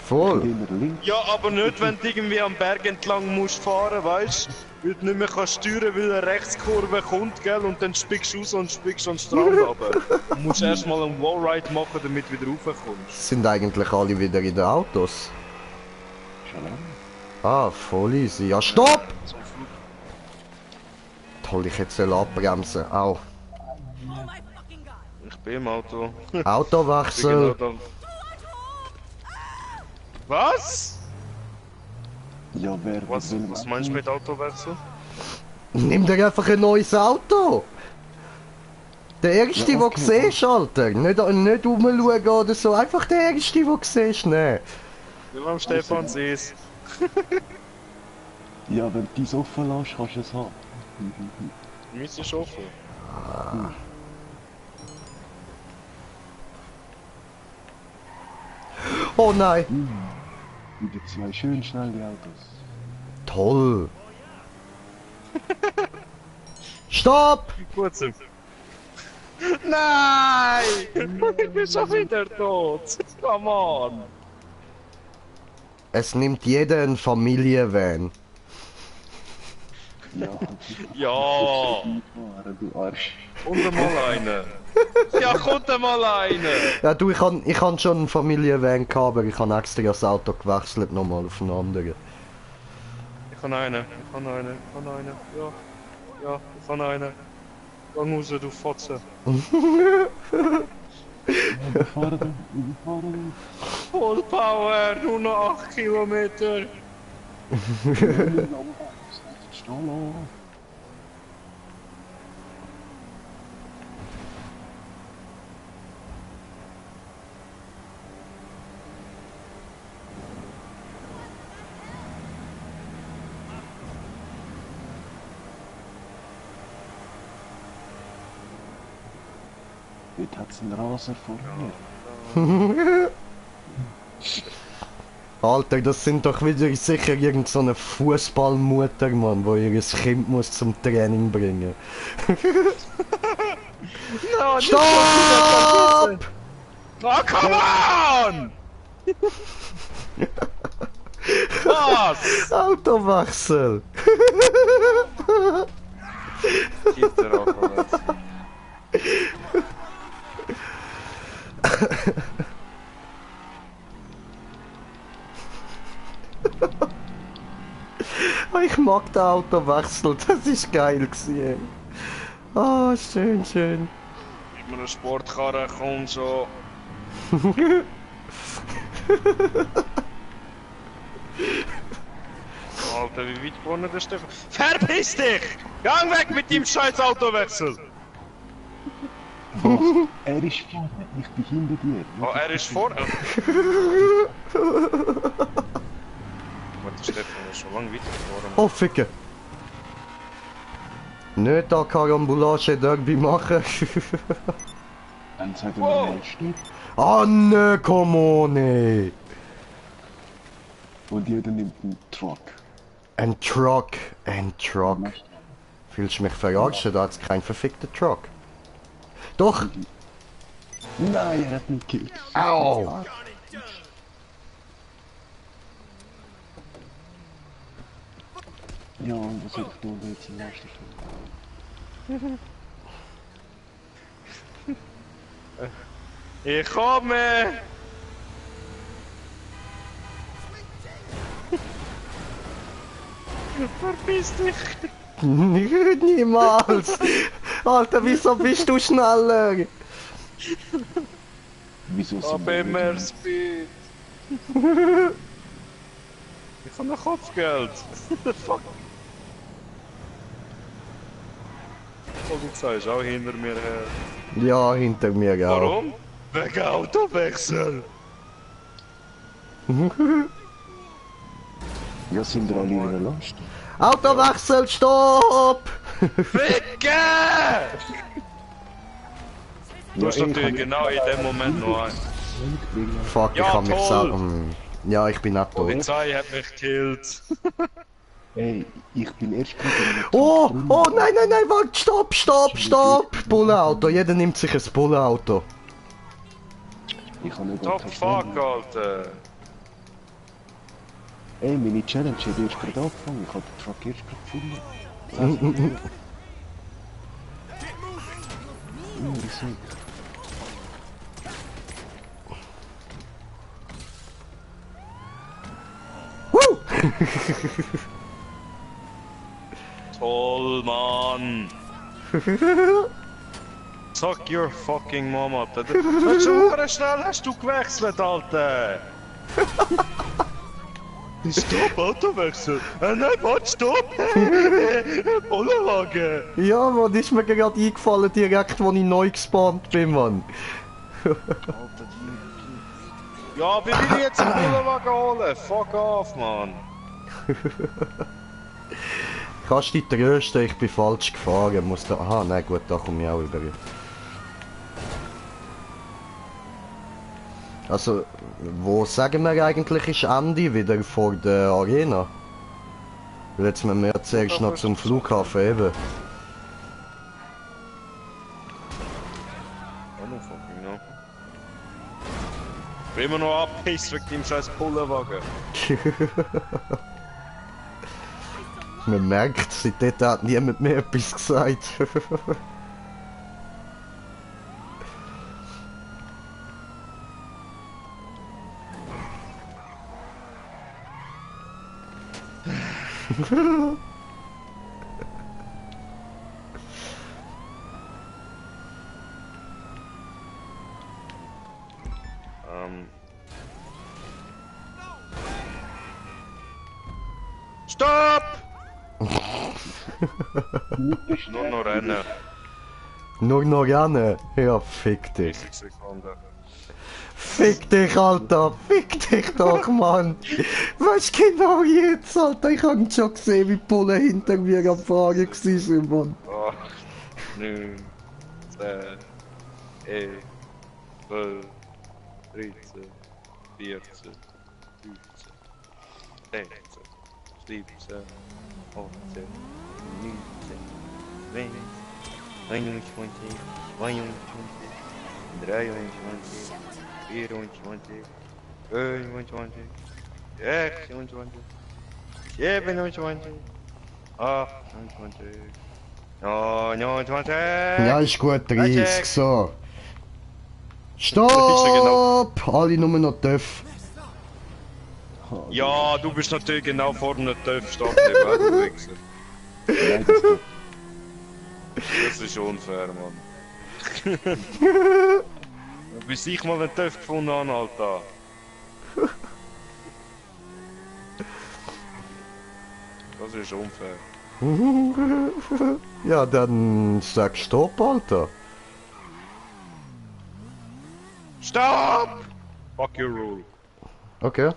Voll. Gehen wir links. Ja, aber nicht, wenn du irgendwie am Berg entlang musst fahren, weißt du? Weil du nicht mehr kannst steuern, weil eine Rechtskurve kommt, gell? Und dann spickst du raus und spickst an den Strand runter. Du musst erstmal einen Wallride machen, damit du wieder raufkommst. Sind eigentlich alle wieder in den Autos? Schon lange. Ah, voll easy. Ja, stopp! Zum Flug. Toll, ich hätte soll abbremsen. Au. Ich bin im Auto. Autowechsel. Bin genau da. Was? Ja, Was meinst du mit Autowechsel? Nimm dir einfach ein neues Auto. Der erste, Ja, den okay. du siehst, Alter. Nicht rumschauen oder so. Einfach der erste, den du siehst. Nee. Wie beim Stefan siehst. Ja, wenn du dies offen lässt, kannst du es haben. Müsste ich offen. Oh nein. Wieder zwei schön schnelle Autos. Toll. Stopp! Gut so. Nein! Ich bin schon wieder tot! Come on! Es nimmt jeder einen Familienvan. Ja. Ja! Fahren, du Arsch. Und mal eine! Ja, kommt mal eine! Ja du, ich han schon einen Familienvan gehabt, aber ich habe extra das Auto gewechselt nochmal auf einen anderen. Ich kann eine, ja. Ja, ich kann eine. Gang raus, du Fotze. Wir fahren. Full Power, nur noch 8 Kilometer. Stehen lassen. Heute hat es einen Raser vor mir. Alter, das sind doch wieder sicher irgend so eine Fußballmutter, Mann, wo ihr Kind muss zum Training bringen. No, Stopp! Oh, come on! Was? Autowechsel! Gibt er auch alles. Ich mag den Autowechsel, das ist geil gewesen. Ah, schön, schön. Mit einer Sportkarre kommt so. Alter, wie weit vorne der Stefan? Verpiss dich! Gang weg mit dem scheiß Autowechsel! Was? Er ist vorne, ich bin hinter dir. Oh, er ist vorne. Aber der Stefan ist schon lange weitergefahren. Oh, Ficke! Nicht da Karambolage Derby machen. Dann sagen wir Oh. mal Stopp. Ah, ne, come on, ey. Und jeder nimmt einen Truck. Ein Truck. Fühlst du mich verarschen? Da hat's keinen verfickten Truck. Doch! Nein, er hat mich gekillt. Au! Ja, und was soll ich tun, wenn jetzt im nächsten Film? Ich komme! Verpiss dich! Niemals! Alter, wieso bist du schneller? Wieso Ab wir immer nicht- Speed! Ich hab noch Kopfgeld! Fuck! Polizei ist auch hinter mir her. Ja, hinter mir auch. Warum? Wegen Autowechsel! Ja, sind wir alle in einer Last? Autowechsel, stopp! Ficke! Du hast ich natürlich kann genau in dem Moment noch ein. nicht bringen. Fuck, Ja, ich hab mich toll. selber... Ja, ich bin nicht Die tot. Polizei hat mich gekillt. Ey, ich bin erst gerade in einem Oh, Truck drin. oh, nein, warte, stopp! Bullenauto, jeder nimmt sich ein Bullenauto. Ich habe nicht Top keine fuck, Stelle. Alter. Ey, meine Challenge hat erst gerade angefangen. Ich habe den Truck erst gerade gefunden. Ja, wieso? Woo! Toll, Mann. Suck your fucking mom, Alter. So schnell hast du gewechselt, Alter. Stopp, Autowechsel. Nein, warte, stopp. Bollerwagen. Ja, Mann, ist mir gerade eingefallen, direkt, als ich neu gespawnt bin, Mann. Ja, wie will ich jetzt einen Bollerwagen holen? Fuck off, Mann. Kannst du dich trösten, ich bin falsch gefahren, muss da... Aha, nein, gut, da komme ich auch über. Also, wo sagen wir eigentlich ist Ende wieder vor der Arena? Weil jetzt müssen wir ja zuerst noch zum Flughafen eben. Ich bin immer noch abgepisst wegen dem scheiß Bollerwagen. Man merkt, seitdem hat niemand mehr etwas gesagt. Stopp! Nur noch rennen. Nur noch rennen? Ja, fick dich. 30 Sekunden. Fick dich, Alter! Fick dich doch, Mann! Weißt du genau jetzt, Alter? Ich hab schon gesehen, wie die Bullen hinter mir am Fahren waren, Mann. 8, 9, 10, 11, 12, 13, 14, 15, 16, 17, 18, 19, 20, 21, 22, 23, 24, 25, 26, 27, 28, 29. Ja, ist gut, 30, Check. so. Ist ja genau. Stopp! Alle nur noch TÜV. Ja, du bist natürlich genau vor einem TÜV stehen geblieben, du Wichser. Nein, das geht. Das ist unfair, Mann. Bis ich mal einen TÜV gefunden habe, Alter. Das ist unfair. Ja, dann sag Stopp, Alter. Stop! Fuck your rule. Okay.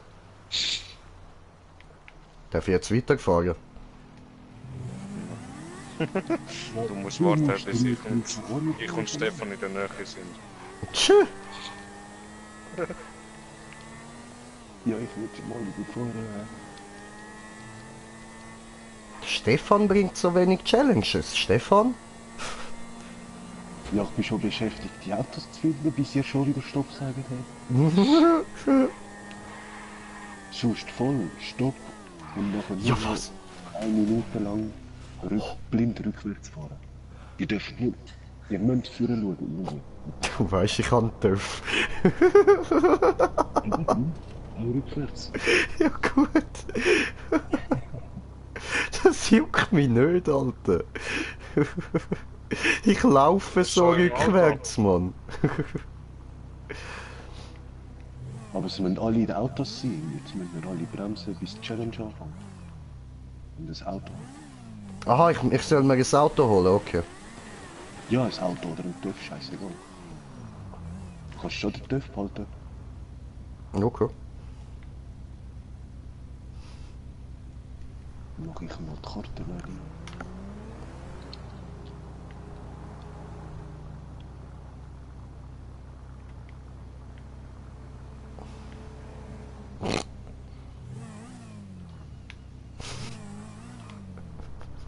Darf ich jetzt weiterfahren? Du musst warten, bis ich und Stefan in der Nähe sind. Tschö. Ja, ich würde sie mal überfahren. Stefan bringt so wenig Challenges. Stefan? Ja, ich bin schon beschäftigt, die Autos zu finden, bis ihr schon wieder Stopp sagen habt. Sonst voll, Stopp. Und nachher Ja, nur was? 1 Minute lang blind rückwärts fahren. Ihr dürft nicht. Ihr müsst führen schauen, irgendwie. Du weißt, ich kann TÜV. Auch rückwärts. Ja, gut. Das juckt mich nicht, Alter. Ich laufe so Schau, rückwärts, Mann. Aber es müssen alle in den Autos sein. Jetzt müssen wir alle bremsen, bis die Challenge anfängt. Und das Auto. Aha, ich soll mir ein Auto holen, okay. Ja, ein Auto oder ein TÜV, scheißegal. Du kannst schon den TÜV behalten. Okay. Dann mache ich mal die Karte rein.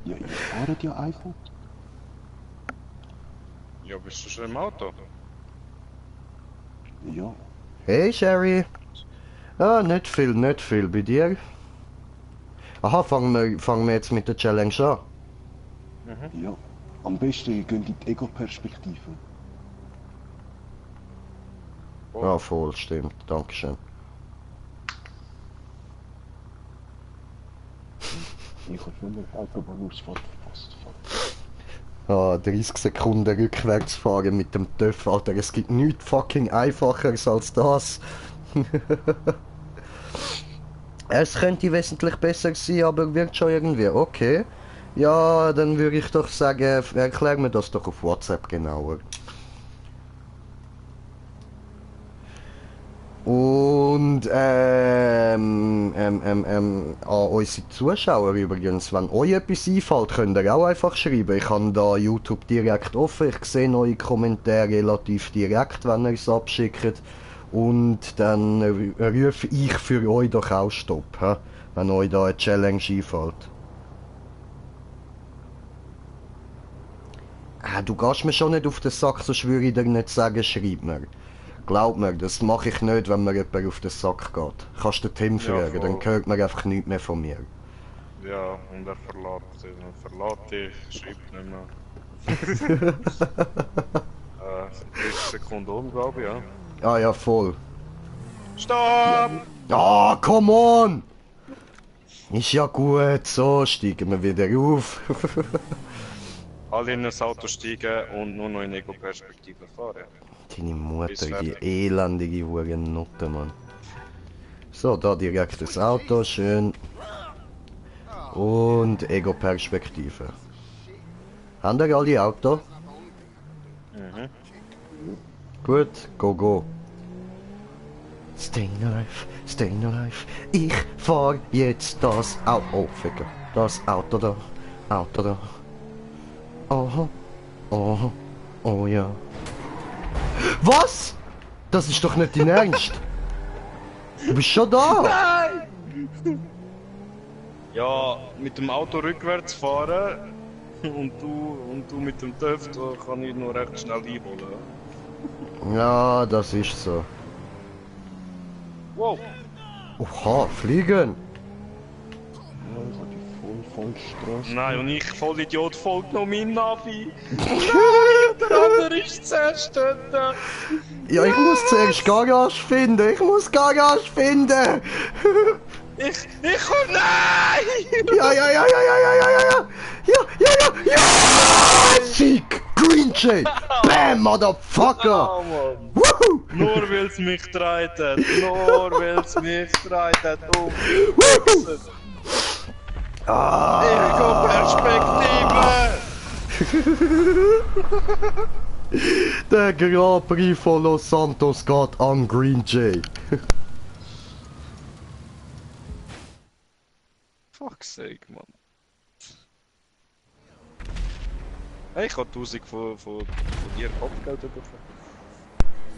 Ja, ihr fahrt ja einfach. Ja, bist du schon im Auto? Ja. Hey, Sherry. Ah, nicht viel. Bei dir? Aha, fangen wir jetzt mit der Challenge an. Ja. Am besten ihr geht in die Ego-Perspektive. Oh. Ja, voll, stimmt. Dankeschön. Ich habe schon eine Autobahnausfahrt verpasst. Ah, 30 Sekunden rückwärts fahren mit dem TÜV, Alter. Es gibt nichts fucking einfacheres als das. Es könnte wesentlich besser sein, aber wird schon irgendwie. Okay. Ja, dann würde ich doch sagen, erklär mir das doch auf WhatsApp genauer. Und an unsere Zuschauer übrigens, wenn euch etwas einfällt, könnt ihr auch einfach schreiben. Ich habe da YouTube direkt offen, ich sehe eure Kommentare relativ direkt, wenn ihr es abschickt. Und dann rufe ich für euch doch auch Stopp, he? Wenn euch da eine Challenge einfällt. Du gehst mir schon nicht auf den Sack, sonst würde ich dir nicht sagen, schreib mir. Glaub mir, das mache ich nicht, wenn mir jemand auf den Sack geht. Kannst du den Tim fragen, dann hört man einfach nichts mehr von mir. Ja, und er verlässt dich, schreibt nicht mehr. 30 Sekunden um, glaube ich, ja. Ah ja, voll. Stopp! Ah, come on! Ist ja gut, so steigen wir wieder auf. Alle in das Auto steigen und nur noch in Ego-Perspektive fahren. Deine Mutter, Bis die fertig. elendige Hurennutte, Mann. So, da direkt das Auto, schön. Und Ego-Perspektive. Haben ihr alle Auto? Mhm. Gut, go. Staying alive, ich fahr jetzt das Auto. Oh, Ficker. Das Auto da. Oh ja. Was? Das ist doch nicht dein Ernst. Du bist schon da. Nein! Ja, mit dem Auto rückwärts fahren und du mit dem TÜV, da kann ich nur recht schnell einholen. Ja, das ist so. Wow! Oha, fliegen. Ja, ich hab die Vollstraße. Nein, und ich, Vollidiot, folgt noch meinem Navi. Nein, der andere ist zuerst dort. Ja, ich muss zuerst Garage finden. Ich muss Garage finden. Ich komm, nein! Ja, ja, ja, ja, ja, ja, ja, ja, ja, ja, ja, ja, Sieg, Green Jay, bam, Motherfucker, Oh, Mann. Woohoo! Nur weil's mich treitet, nur weil's mich treitet, Ah, Ego-Perspektive! der Grand Prix von Los Santos geht an Green Jay. Fuck's sake, Mann. Hey, ich hab 1000 von dir Kopfgeld bekommen.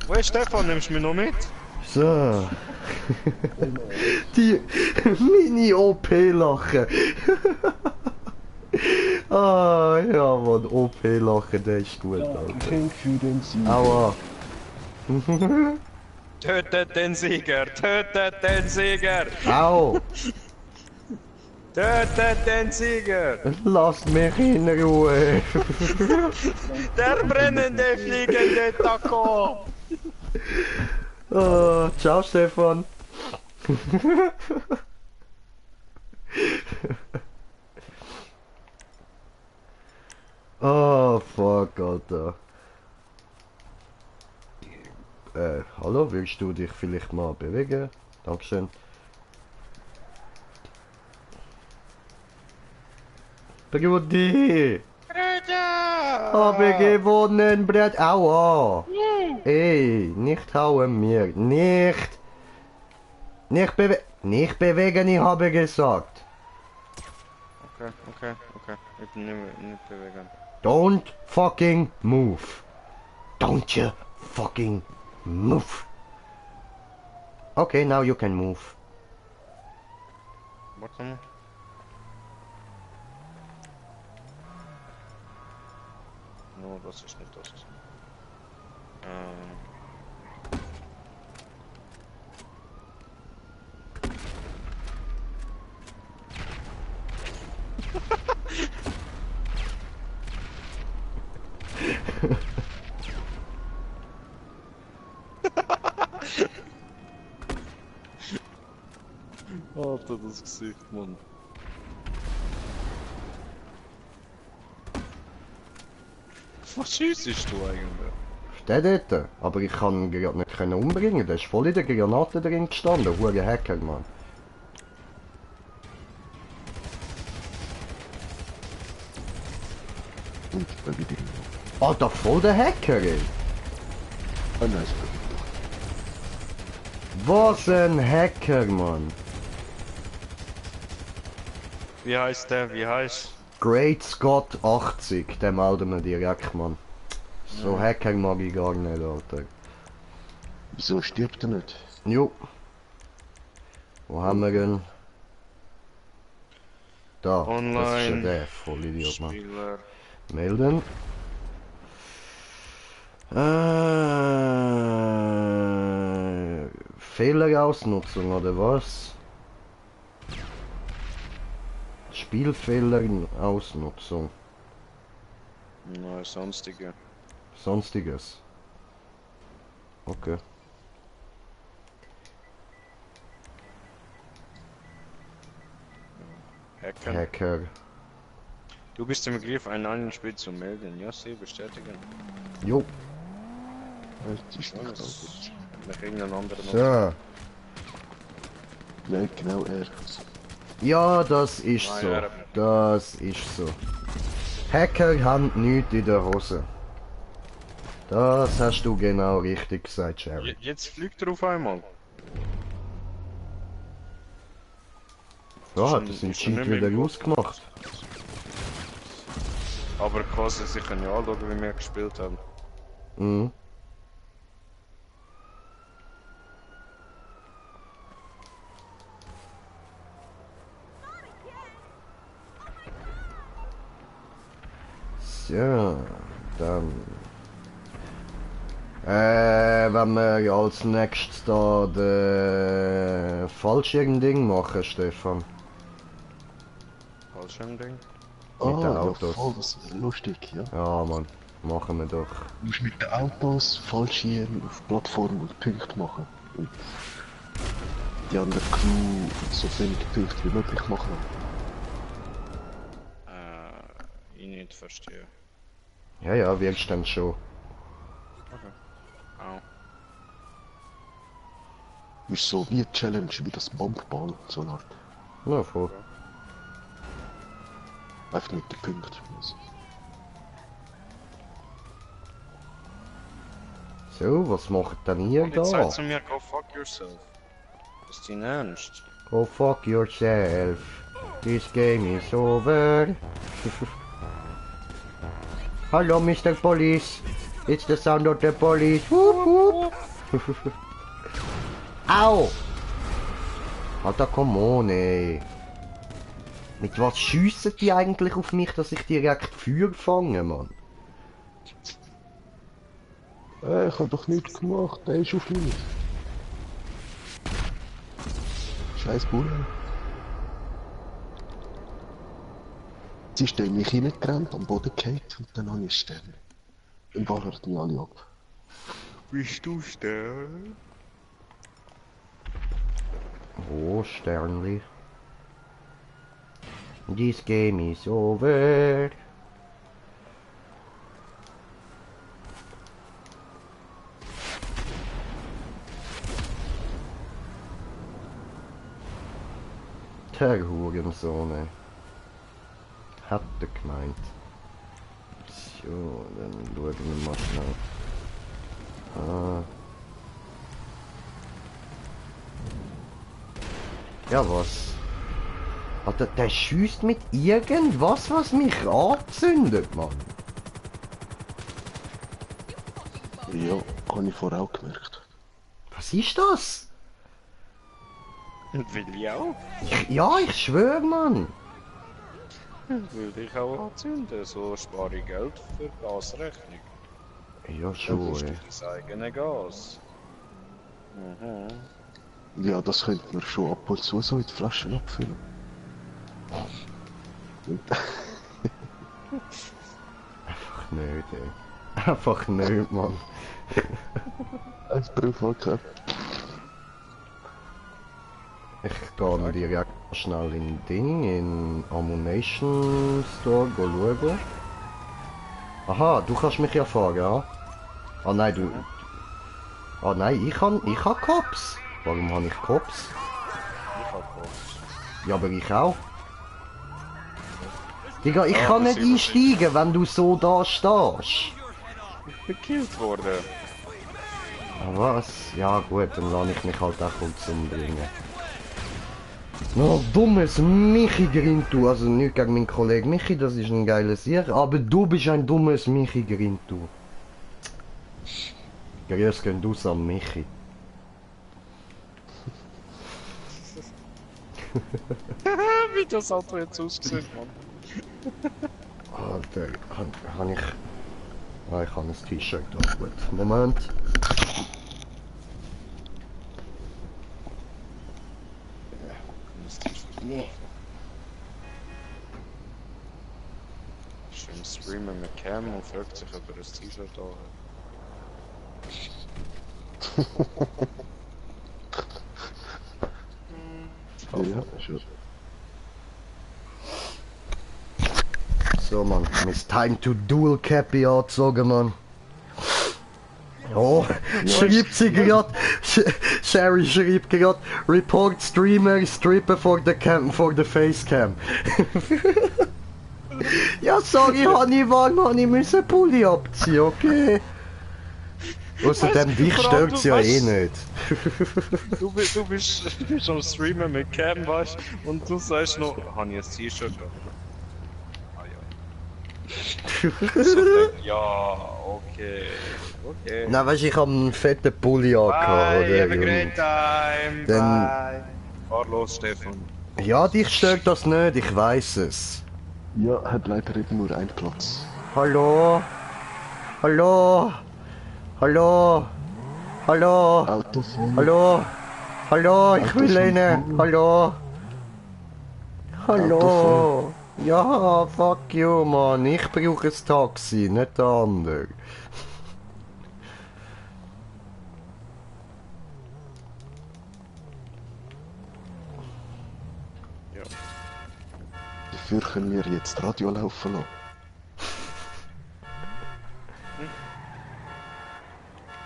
Wo ist Stefan? Nimmst du mich noch mit? So. Die Mini-OP-Lache. Ah, ja, Mann, OP-Lache, der ist gut, Alter. Trink für den Sieg. Aua. Tötet den Sieger! Tötet den Sieger! Au. Tötet den Sieger! Lasst mich in Ruhe. Der brennende fliegende Taco! Oh, ciao, Stefan. Oh, fuck, Alter. Hallo, willst du dich vielleicht mal bewegen? Dankeschön. Brudi! Habe gewonnen, Brett. Aua! Ey, nicht hauen mir. Nicht! Nicht bewegen, ich habe gesagt. Okay. Ich bin nicht bewegen. Don't fucking move. Don't you fucking move. Okay, now you can move. Warte mal. No, das ist nicht das. Alter, das Gesicht, Mann. Was schießt du eigentlich? Der dort, aber ich kann ihn gerade nicht umbringen. Der ist voll in der Granate drin gestanden. Hure Hacker, Mann. Und bei wieder. Alter, voll der Hacker, ey. Ah, nein, ist Was ein Hacker, Mann. Wie heißt der? Wie heißt? Great Scott 80, den melden wir direkt, Mann. So Hacker mag ich gar nicht, Alter. Wieso stirbt er nicht? Jo. Wo haben wir ihn? Da, das ist ja Online. der, voll Idiot, Mann. Spieler. Melden. Fehlerausnutzung oder was? Spielfehlerausnutzung. Nein, sonstige. Sonstiges. Okay. Hacken. Hacker. Du bist im Begriff, ein neues Spiel zu melden. Ja, sie bestätigen. Jo. Das ist nicht gut. Nach irgendeinem anderen. So. Nein, genau er. Ja, das ist so. Das ist so. Hacker haben nichts in der Hose. Das hast du genau richtig gesagt, Sherry. Jetzt fliegt er auf einmal. Ja, schon- das sind ist schon Cheat nicht mehr wieder gut. ausgemacht. Aber quasi, sie können ja anschauen, wie wir gespielt haben. Mhm. Ja, dann... wenn wir ja als nächstes da den Fallschirm-Ding machen, Stefan. Fallschirmding? Mit den Ja, Autos. voll, das ist lustig, ja. Ja, Mann. Machen wir doch. Du musst mit den Autos Fallschirm auf Plattformen und Punkte machen. Und die andere Crew so wenig Punkte wie möglich machen. Ich nicht verstehe. Ja, ja, wirkst dann schon. Okay. Au. Ist so wie eine Challenge, wie das Bombball, so eine Art. Na, voll. Einfach mit den Punkten. So, was macht denn ihr Und jetzt da? sagt zu mir, go fuck yourself. Ist dein Ernst? Go fuck yourself. This game is over. Hallo, Mr. Police. It's the sound of the police. Whoop, whoop. Au! Alter, come on, ey. Mit was schiessen die eigentlich auf mich, dass ich direkt Feuer fange, Mann? Ich hab doch nichts gemacht, der ist auf mich. Scheiß Bulle. Sie ist in mich hineingerannt, am Boden gefallen und dann habe ich einen Stern. Im Ballert mich alle ab. Bist du Stern? Oh, Sternli. This game is over. Der Hurensohn, ey. Hat er gemeint. So, dann schauen wir mal schnell. Ja, was? Alter, der schießt mit irgendwas, was mich anzündet, Mann. Ja, habe ich vorher auch gemerkt. Was ist das? Will ich auch? Ja, ich schwöre, Mann. Würde ich auch anzünden, so spare ich Geld für Gasrechnung. Ja, schon, Dann ey. das eigene Gas. Mhm. Ja, das könnte man schon ab und zu so in die Flaschen abfüllen. Und Einfach nicht, ey. Einfach nicht, Mann. ein Prüfung. Ich gehe noch direkt schnell in Ding, in Ammunition Store schauen. Aha, du kannst mich ja fahren, ja? Ah nein, du... Ah nein, ich hab Cops. Warum habe ich Cops? Ich hab Cops. Ja, aber ich auch. Digga, ich Ja, kann das nicht ist- einsteigen, wenn du so da stehst. Ich bin gekillt worden. Ah, was? Ja gut, dann lasse ich mich halt auch kurz umbringen. No, dummes Michi Grintu, also nicht gegen meinen Kollegen Michi, das ist ein geiles Jahr, aber du bist ein dummes Michi Grintu. Grüß gehen du an Michi. Wie das Auto jetzt aussieht, Mann. Alter, kann ich... Ah, ich habe ein T-Shirt da, gut. Moment. Schön streamen mit Cam und fragt sich, ob er ein T-Shirt da hat. Ja, schon. So, Mann, it's time to dual Cappy anzogen, Mann. Oh, schreibt sie grad, Sherry schreibt grad, Report Streamer, Stripper for the Facecam. Ja, sorry, Honey, wann ich müssen Pulli abziehen, okay? Außerdem, dich vor allem, stört's du ja weißt- eh nicht. Du bist am Streamen mit Cam, weißt du? Und du sagst noch, habe ich ein T-Shirt an? Ah ja. So denk, ja, okay. Okay. Na, weißt du, ich hab einen fetten Pulli angehabt, Bye, oder? have a great time. Dann- Bye. Fahr los, Stefan. Ja, dich stört das nicht, ich weiß es. Ja, hat leider eben nur einen Platz. Hallo? Hallo? Hallo? Hallo? Auto voll. Hallo? Hallo, ich will Auto rein. voll. Hallo? Auto voll. Hallo? Ja, fuck you, Mann. Ich brauche ein Taxi, nicht der andere. Ja. Dafür können wir jetzt Radio laufen lassen.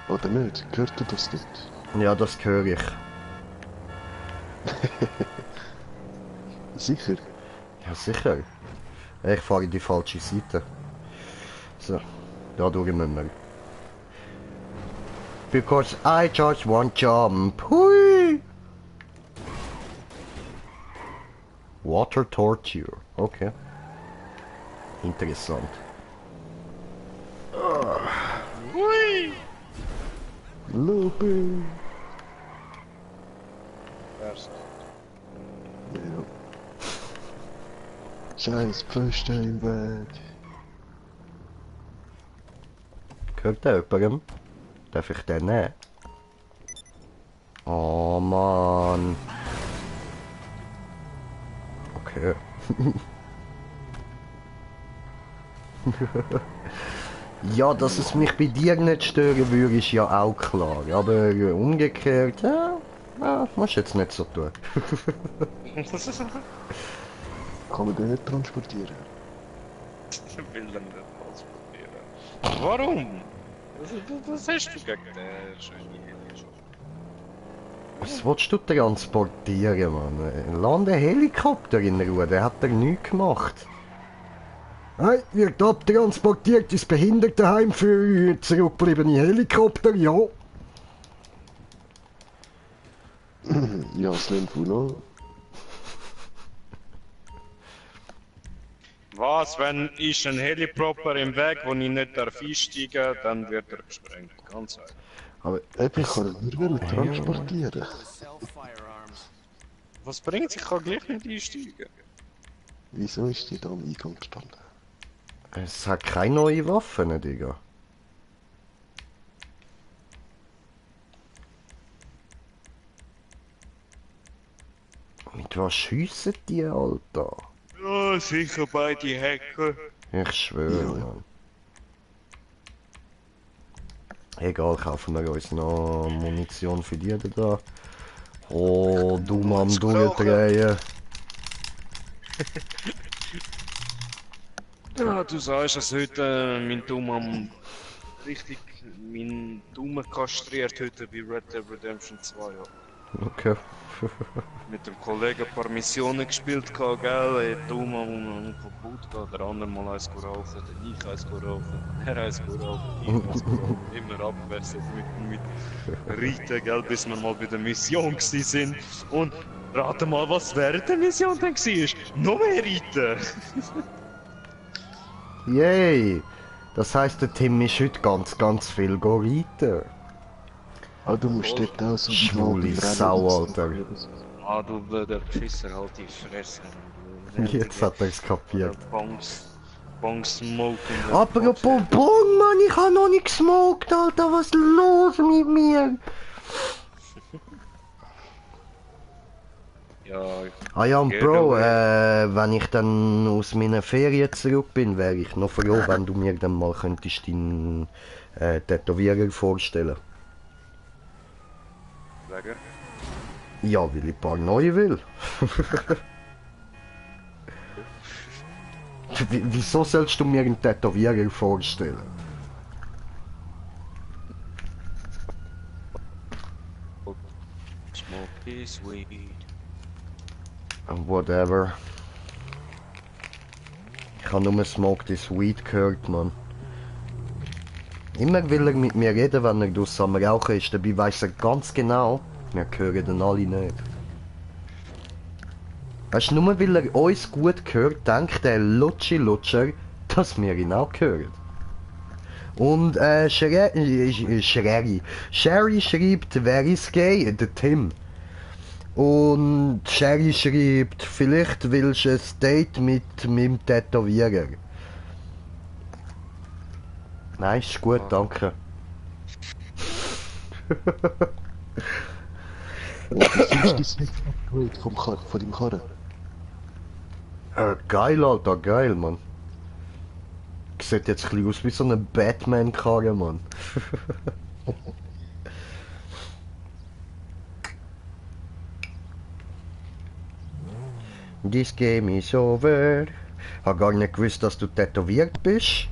Oder nicht? Hört ihr das nicht? Ja, das höre ich. Sicher? Ja, sicher. Ich fahre in die falsche Seite. So, da durch müssen wir. Because I just want jump. Hui! Water torture. Okay. Interessant. Hui! Looping! Erst. Ja. Scheiß Pfosten im Weg. Gehört der jemandem? Darf ich den nehmen? Oh Mann. Okay. Ja, dass es mich bei dir nicht stören würde, ist ja auch klar. Aber umgekehrt, ja, musst jetzt nicht so tun. Kann man den nicht transportieren? Ich will den nicht transportieren. Warum? Was hast du gegen den schönen Heli? Was willst du transportieren, Mann? Lass den Helikopter in Ruhe, der hat er nichts gemacht. Hey, wird abtransportiert ins Behindertenheim für zurückgebliebene Helikopter, ja. Ja, Slim Funo. Was, wenn ist ein Heliproper im Weg, wo ich nicht einsteigen darf, dann wird er gesprengt. Ganz einfach. Aber Eben, ich kann ihn nur transportieren. Was bringt sich? Ich kann gleich nicht einsteigen. Wieso ist die da am Eingang gestanden? es hat keine neue Waffen, Digga. Mit was schiessen die, Alter? Ja, sicher beide Hacker. Ich schwöre, Ja. Mann. Egal, kaufen wir uns noch Munition für die da. Oh, du Mann, durchdrehen. Ja, du sagst, dass heute mein Daumen richtig mein Daumen kastriert heute bei Red Dead Redemption 2. Ja. Okay. Mit dem Kollegen ein paar Missionen gespielt, gell? Daumen kaputt geht, der andere mal eins rauchen, dann ich eins rauchen, er eins rauchen, ich eins rauchen. Immer abwechselnd mit Reiten, gell? Bis wir mal bei der Mission gsi sind. Und rate mal, was während der Mission dann war. Noch mehr Reiten! Yay! Das heisst, der Tim ist heute ganz viel reiten. Ah, du musst dort auch so Schwule Sau, Alter. Ah, du blöder Pisser, halt die Fresse. Jetzt hat er's kapiert. Bong Smoke. Apropos Bong, Mann, ich hab noch nicht gesmoked, Alter, was ist los mit mir? Ja, Ah ja, und Bro, wenn ich dann aus meiner Ferien zurück bin, wäre ich noch froh, wenn du mir dann mal könntest deinen Tätowierer vorstellen. wegen. Ja, weil ich ein paar neue will. Wieso sollst du mir einen Tätowierer vorstellen? Smoke is weed. Whatever. Ich habe nur Smoke this Weed gehört, Mann. Immer will er mit mir reden, wenn er draussen am Rauchen ist. Dabei weiss er ganz genau, wir hören ihn alle nicht. Weißt du, nur weil er uns gut hört, denkt der Lutscher, dass wir ihn auch hören. Und Sherry schreibt, wer ist gay? Der Tim. Und Sherry schreibt, vielleicht willst du ein Date mit meinem Tätowierer. Nein, ist gut, danke. Was ist das Upgrade von deinem Karren? Geil, Alter, geil, Mann. Sieht jetzt ein bisschen aus wie so eine Batman-Karre, Mann. This game is over. Hab gar nicht gewusst, dass du tätowiert bist.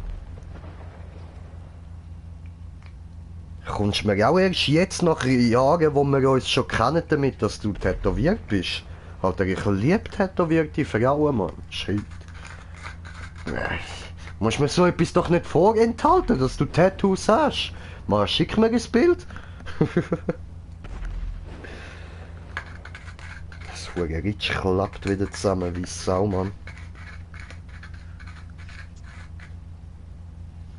Kommst mir auch erst jetzt nach Jahren, wo wir uns schon kennen, damit, dass du tätowiert bist? Alter, ich liebe tätowierte Frauen, Mann. Shit. Musst mir so etwas doch nicht vorenthalten, dass du Tattoos hast. Mal schick mir ein Bild. Das hure Ritsch klappt wieder zusammen wie Sau, Mann.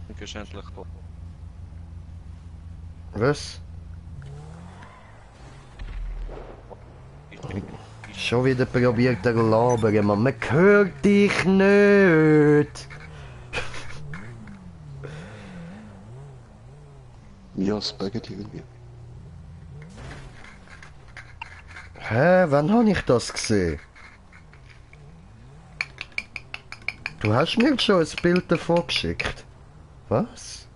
Du kannst endlich kommen. Was? Schon wieder probiert er labern, Mann. Man hört dich nicht. Ja, Spaghetti irgendwie. Hä, wann habe ich das gesehen? Du hast mir schon ein Bild davon geschickt. Was?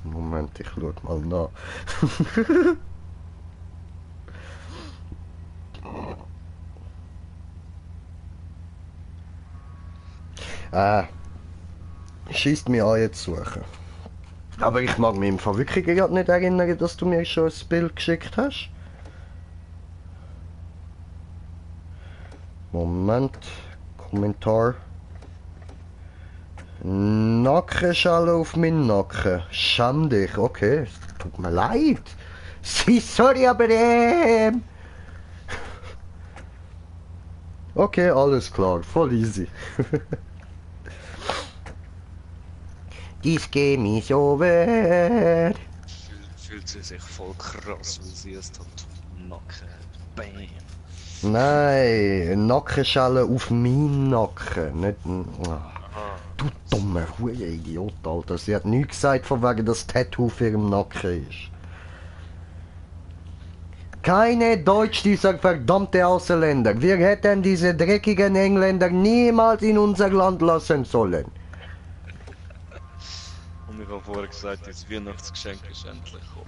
Moment, ich schau mal nach. Schießt mir an jetzt suchen. Aber ich mag mich im Fall wirklich gerade nicht erinnern, dass du mir schon ein Bild geschickt hast. Moment. Kommentar. Nackenschale auf meinen Nacken. Schäm dich, okay. Tut mir leid. Sorry, aber Okay, alles klar. Voll easy. This game is over. Fühlt sie sich voll krass, weil sie es Tattoo im Nacken hat. Bam. Nein, Nackenschelle auf meinen Nacken. Nicht. Du dummer Hure-Idiot, Alter. Sie hat nichts gesagt, von wegen das Tattoo auf ihrem Nacken ist. Keine Deutsch, dieser verdammte Ausländer. Wir hätten diese dreckigen Engländer niemals in unser Land lassen sollen. Und ich habe vorher gesagt, das Weihnachtsgeschenk ist endlich gekommen.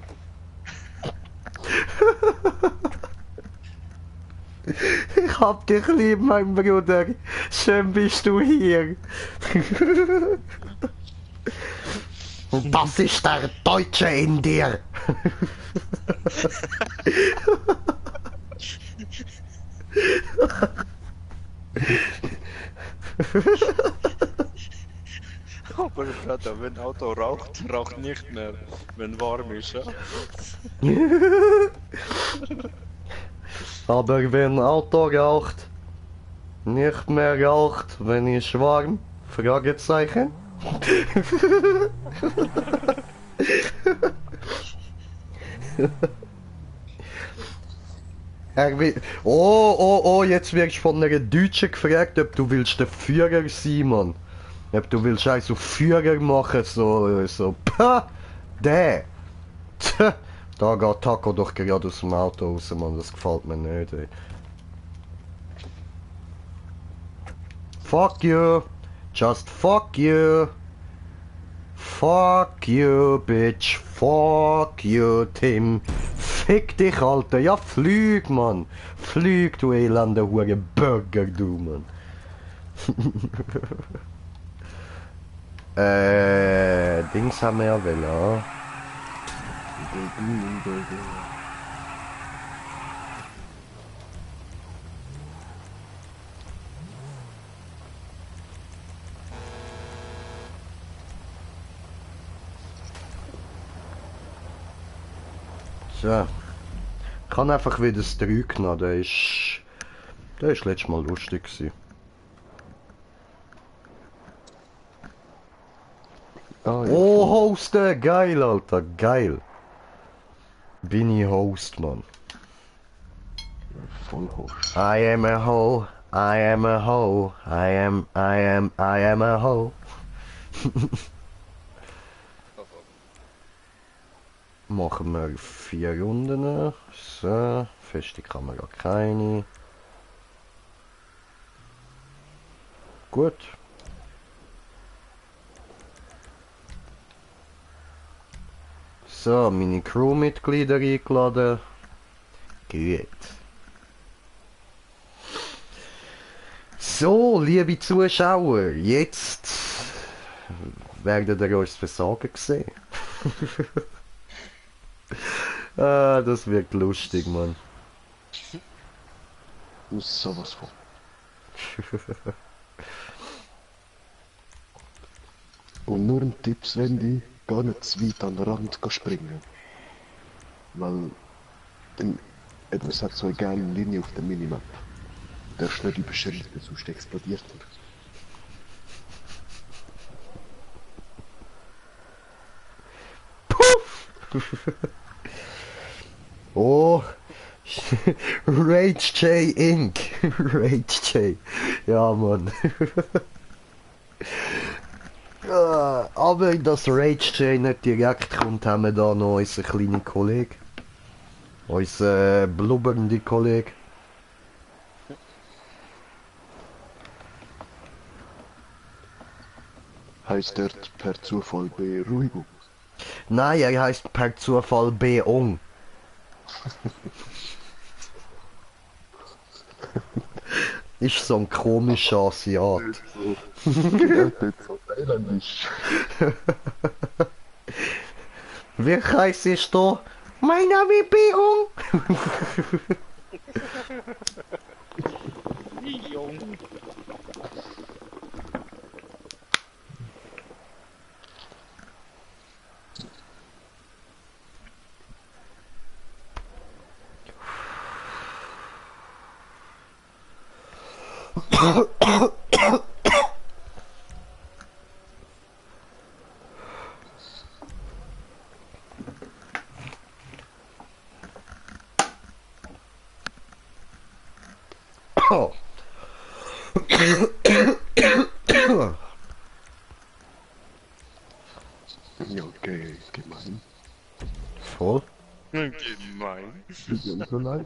Ich hab dich lieb, mein Bruder. Schön bist du hier. Das ist der Deutsche in dir. Aber Bruder, wenn Auto raucht, raucht nicht mehr, wenn warm ist, ja? Aber wenn Auto raucht, nicht mehr raucht, wenn ist warm? Fragezeichen. Oh, jetzt wirst du von einer Deutschen gefragt, ob du willst der Führer sein, Mann. Ob du willst also Führer machen, so, der. Da geht Taco doch gerade aus dem Auto raus, Mann, das gefällt mir nicht, ey. Fuck you. Just fuck you. Fuck you, bitch. Fuck you, Tim. Fick dich, Alter. Ja, flüg, Mann. Flüg, du elende Hure Burger, du, Mann. Dings haben wir ja will, ja. So. Ich kann einfach wieder das 3 genommen, der ist letztes Mal lustig gewesen. hosten, geil, Alter, geil. Bin ich Host, Mann. Voll hoch. I am a hoe, I am a hoe, I am a hoe. Machen wir 4 Runden. So, feste Kamera keine. Gut. So, meine Crewmitglieder eingeladen. Gut. So, liebe Zuschauer, jetzt werdet ihr uns Versagen sehen. Ah, das wird lustig, Mann. Muss sowas von. Und nur ein Tipp, Svendy, gar nicht zu weit an den Rand springen. Weil dann etwas hat so eine geile Linie auf der Minimap. Du darfst nicht überschreiten, sonst explodiert er. Oh, Rage J Inc. Rage J. Ja, Mann. Aber dass Rage J nicht direkt kommt, haben wir da noch unseren kleinen Kollegen. Unser blubbernder Kollege. Heißt dort per Zufall Beruhigung? Nein, er heißt per Zufall Beong. Ist so ein komischer Asiat. Nicht so thailändisch. Wie heißt du? Mein Name ist Beong. Oh. Ja, okay, gemein. Voll. Gemein. Tut so leid.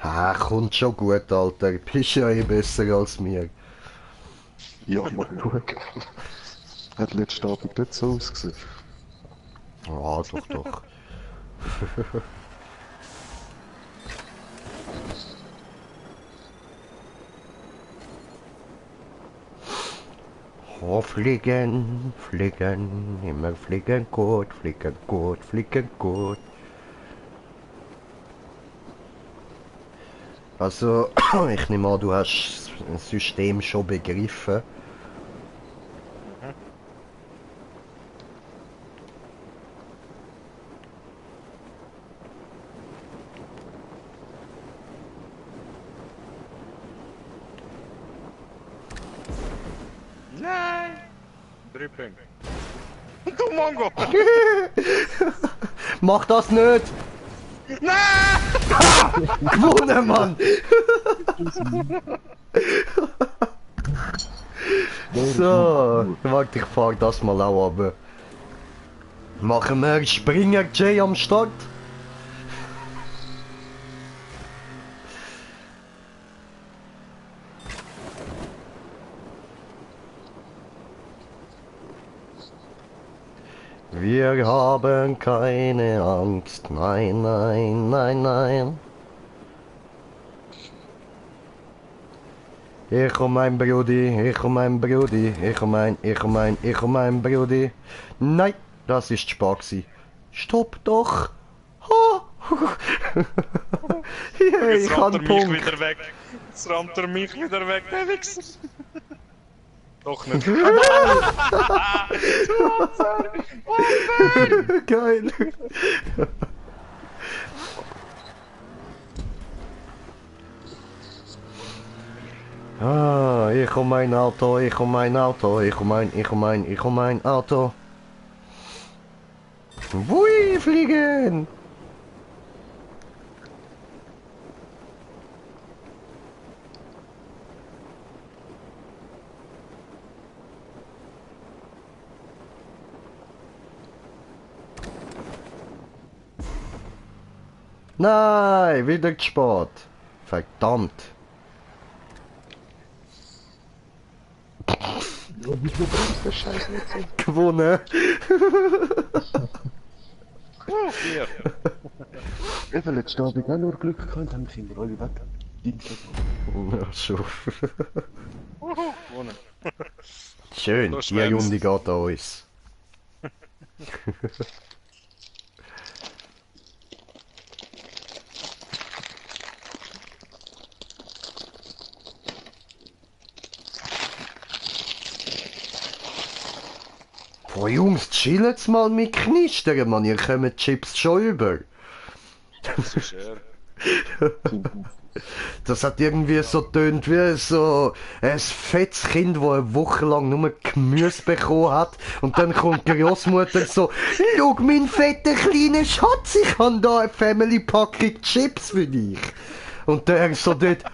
Ah, kommt schon gut, Alter. Bist ja eh besser als mir. Ja, mal schauen. Hat letzten Abend nicht so ausgesehen. Ah, doch, doch. Oh, fliegen, fliegen, immer fliegen gut, fliegen gut, fliegen gut. Also, ich nehme an, du hast das System schon begriffen. Nein! 3 Punkte. Du Mongo! Mach das nicht! Nein! Gewonnen, Mann! So, warte, ich fahr das mal auch runter. Machen wir Springer J am Start? Wir haben keine Angst, nein, nein, nein, nein. Ich und mein Brudi, ich und mein Brudi, ich und mein Brudi. Nein, das ist Spaß gewesen. Stopp doch! Ha! Yeah, ich Jetzt kann rammt er mich Punkt. wieder weg. Jetzt rammt er mich wieder weg, der Wichser. Doch nicht. Geil. Ah, ich und mein Auto, ich und mein Auto, ich und mein Auto. Wui, fliegen! Nein, wieder gespart. Verdammt. Wieso bringst du Scheiße nicht so? Gewonnen. Hier. Eben, letzten Abend auch nur Glück gehabt, haben mich immer alle weg. Ja, schon. Gewonnen. Schön, So die schwärmst. Runde geht an uns. Boah Jungs, chillet's mal mit Knistern, Mann, ihr kommt die Chips schon über. Das ist er. Das hat irgendwie so tönt wie so ein fettes Kind, das eine Woche lang nur Gemüse bekommen hat. Und dann kommt die Großmutter so, schau mein fetter kleiner Schatz, ich habe da eine Family-Packung Chips für dich. Und der so dort,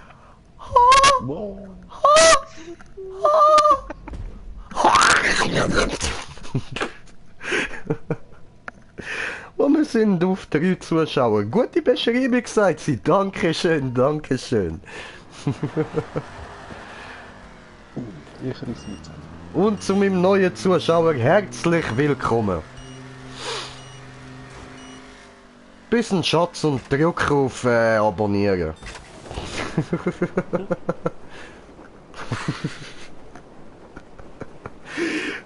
und wir sind auf 3 Zuschauer. Gute Beschreibung, sagt sie. Dankeschön, Dankeschön. Ich reiss mit. Und zu meinem neuen Zuschauer herzlich willkommen. Bisschen Schatz und drück auf Abonnieren.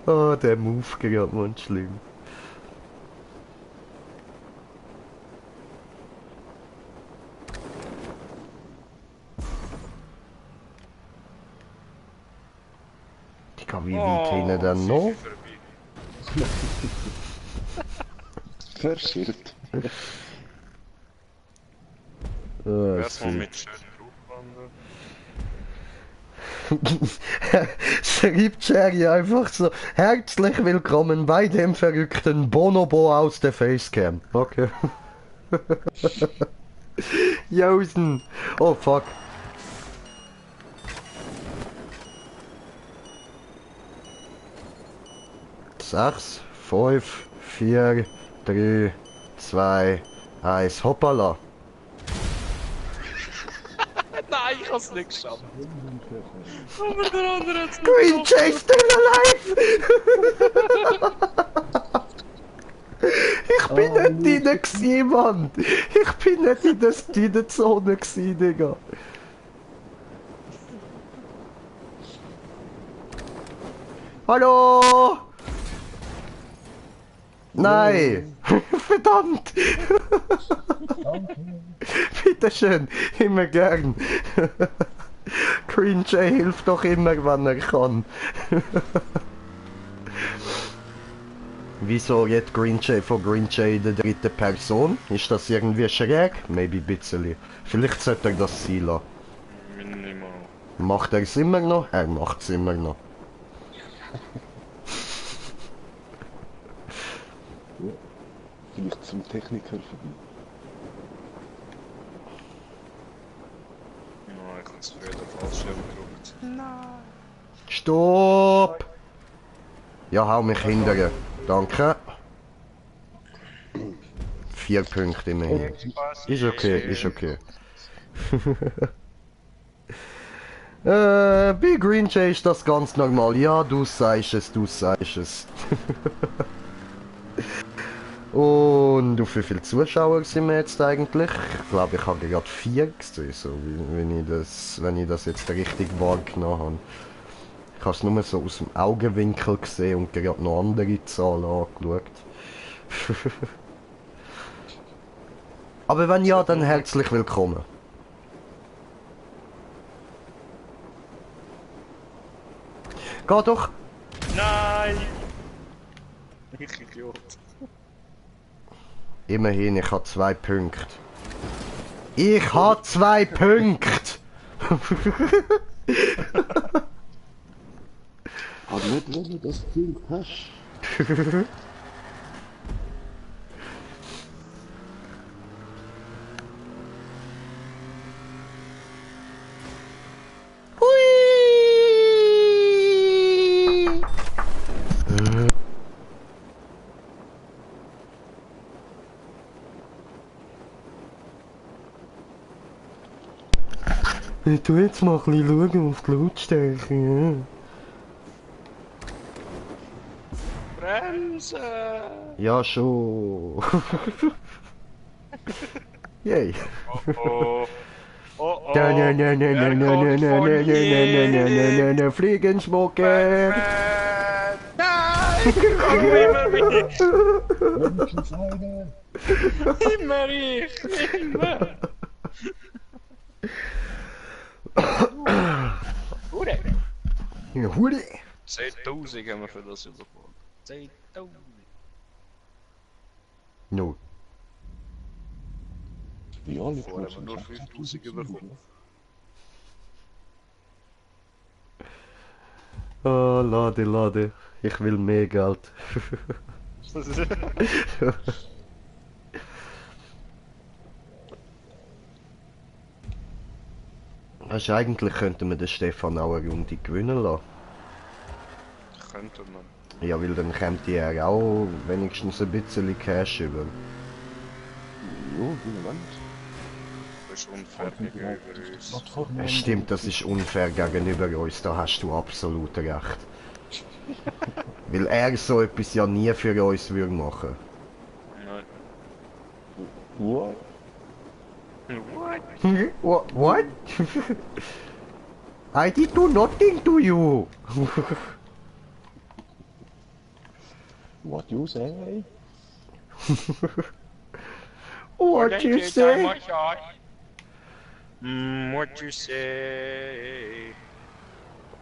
Oh, der Move gerade, man, schlimm. Wie weit hinten dann noch? Verschirrt. Erstmal mit schönen Rufwandern. Schreibt Jerry einfach so, herzlich willkommen bei dem verrückten Bonobo aus der Facecam. Okay. Josen. Oh fuck. Sechs, 5, 4, 3, 2, 1, hoppala. Nein, ich hab's nicht geschafft. Aber der andere hat's nicht Green Jay still alive! Ich bin nicht drin gewesen, Mann! Ich bin nicht in der Zone gewesen, Digga! Hallo! Nein! Verdammt! Bitteschön, immer gern. Green Jay hilft doch immer, wenn er kann. Wieso jetzt Green Jay von Green Jay in der dritten Person? Ist das irgendwie schräg? Maybe ein bisschen. Vielleicht sollte er das sein lassen. Minimal. Macht er es immer noch? Er macht es immer noch. Vielleicht zum Techniker vorbei. Ja, ich hab's früher den Fallschirm gedrückt. Stopp! Ja, hau mich hindern. Danke. 4 Punkte immerhin. Ist okay, ist okay. Bei Green Jay ist das ganz normal. Ja, du sagst es, du sagst es. Und auf wie viele Zuschauer sind wir jetzt eigentlich? Ich glaube, ich habe gerade 4 gesehen, so, wenn ich das jetzt richtig wahrgenommen habe. Ich habe es nur so aus dem Augenwinkel gesehen und gerade noch andere Zahlen angeschaut. Aber wenn ja, dann herzlich willkommen. Geh doch! Nein! Ich Idiot. Immerhin, ich habe 2 Punkte. Ich habe 2 Punkte! Aber nicht, wenn du das Ding hast. Ich tu jetzt mal ein bisschen schauen auf die Lautstärke. Ja. Bremsen! Ja, schon. Yay. Oh. Oh oh. Da, na, na, na, na, na, na, na, na, na, na, na, na, Fliegenschmucke. Nein! Komm immer mich! Wenigstens eine! Immer ich! Immer! Hure! Ja, Hure. 10.000 haben wir für das bekommen. 10.000! No. Ja, alle Vorher haben wir nur 5.000 bekommen. Oh, lade, lade. Ich will mehr Geld. Also eigentlich könnten wir den Stefan auch eine Runde gewinnen lassen. Könnte man. Ja, weil dann kommt er auch wenigstens ein bisschen Cash über. Ja, wie wollt. Das ist unfair gegenüber uns. Plattform. Es stimmt, das ist unfair gegenüber uns, da hast du absolut recht. Weil er so etwas ja nie für uns würde machen. Nein. What? What? What? I did do nothing to you. What you say? What you say? What you say?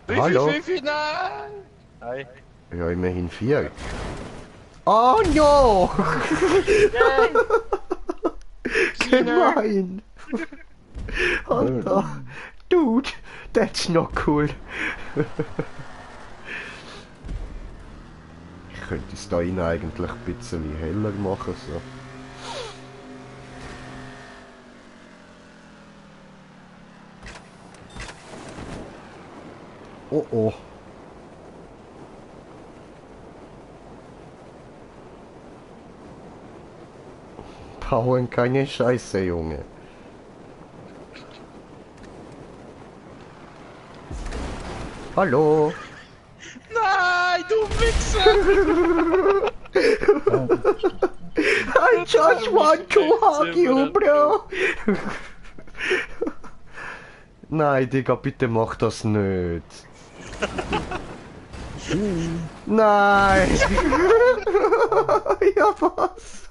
Hallo? Nein! Hi. Ja, immerhin 4. Oh no! Gemein! Alter! Dude, that's not cool! Ich könnte es da innen eigentlich ein bisschen heller machen, so. Oh oh. Bauen keine Scheiße, Junge. Hallo. Nein, du Wichser! I just want to hug you, bro. Nein, Digga, bitte mach das nicht. Nein! Ja, was?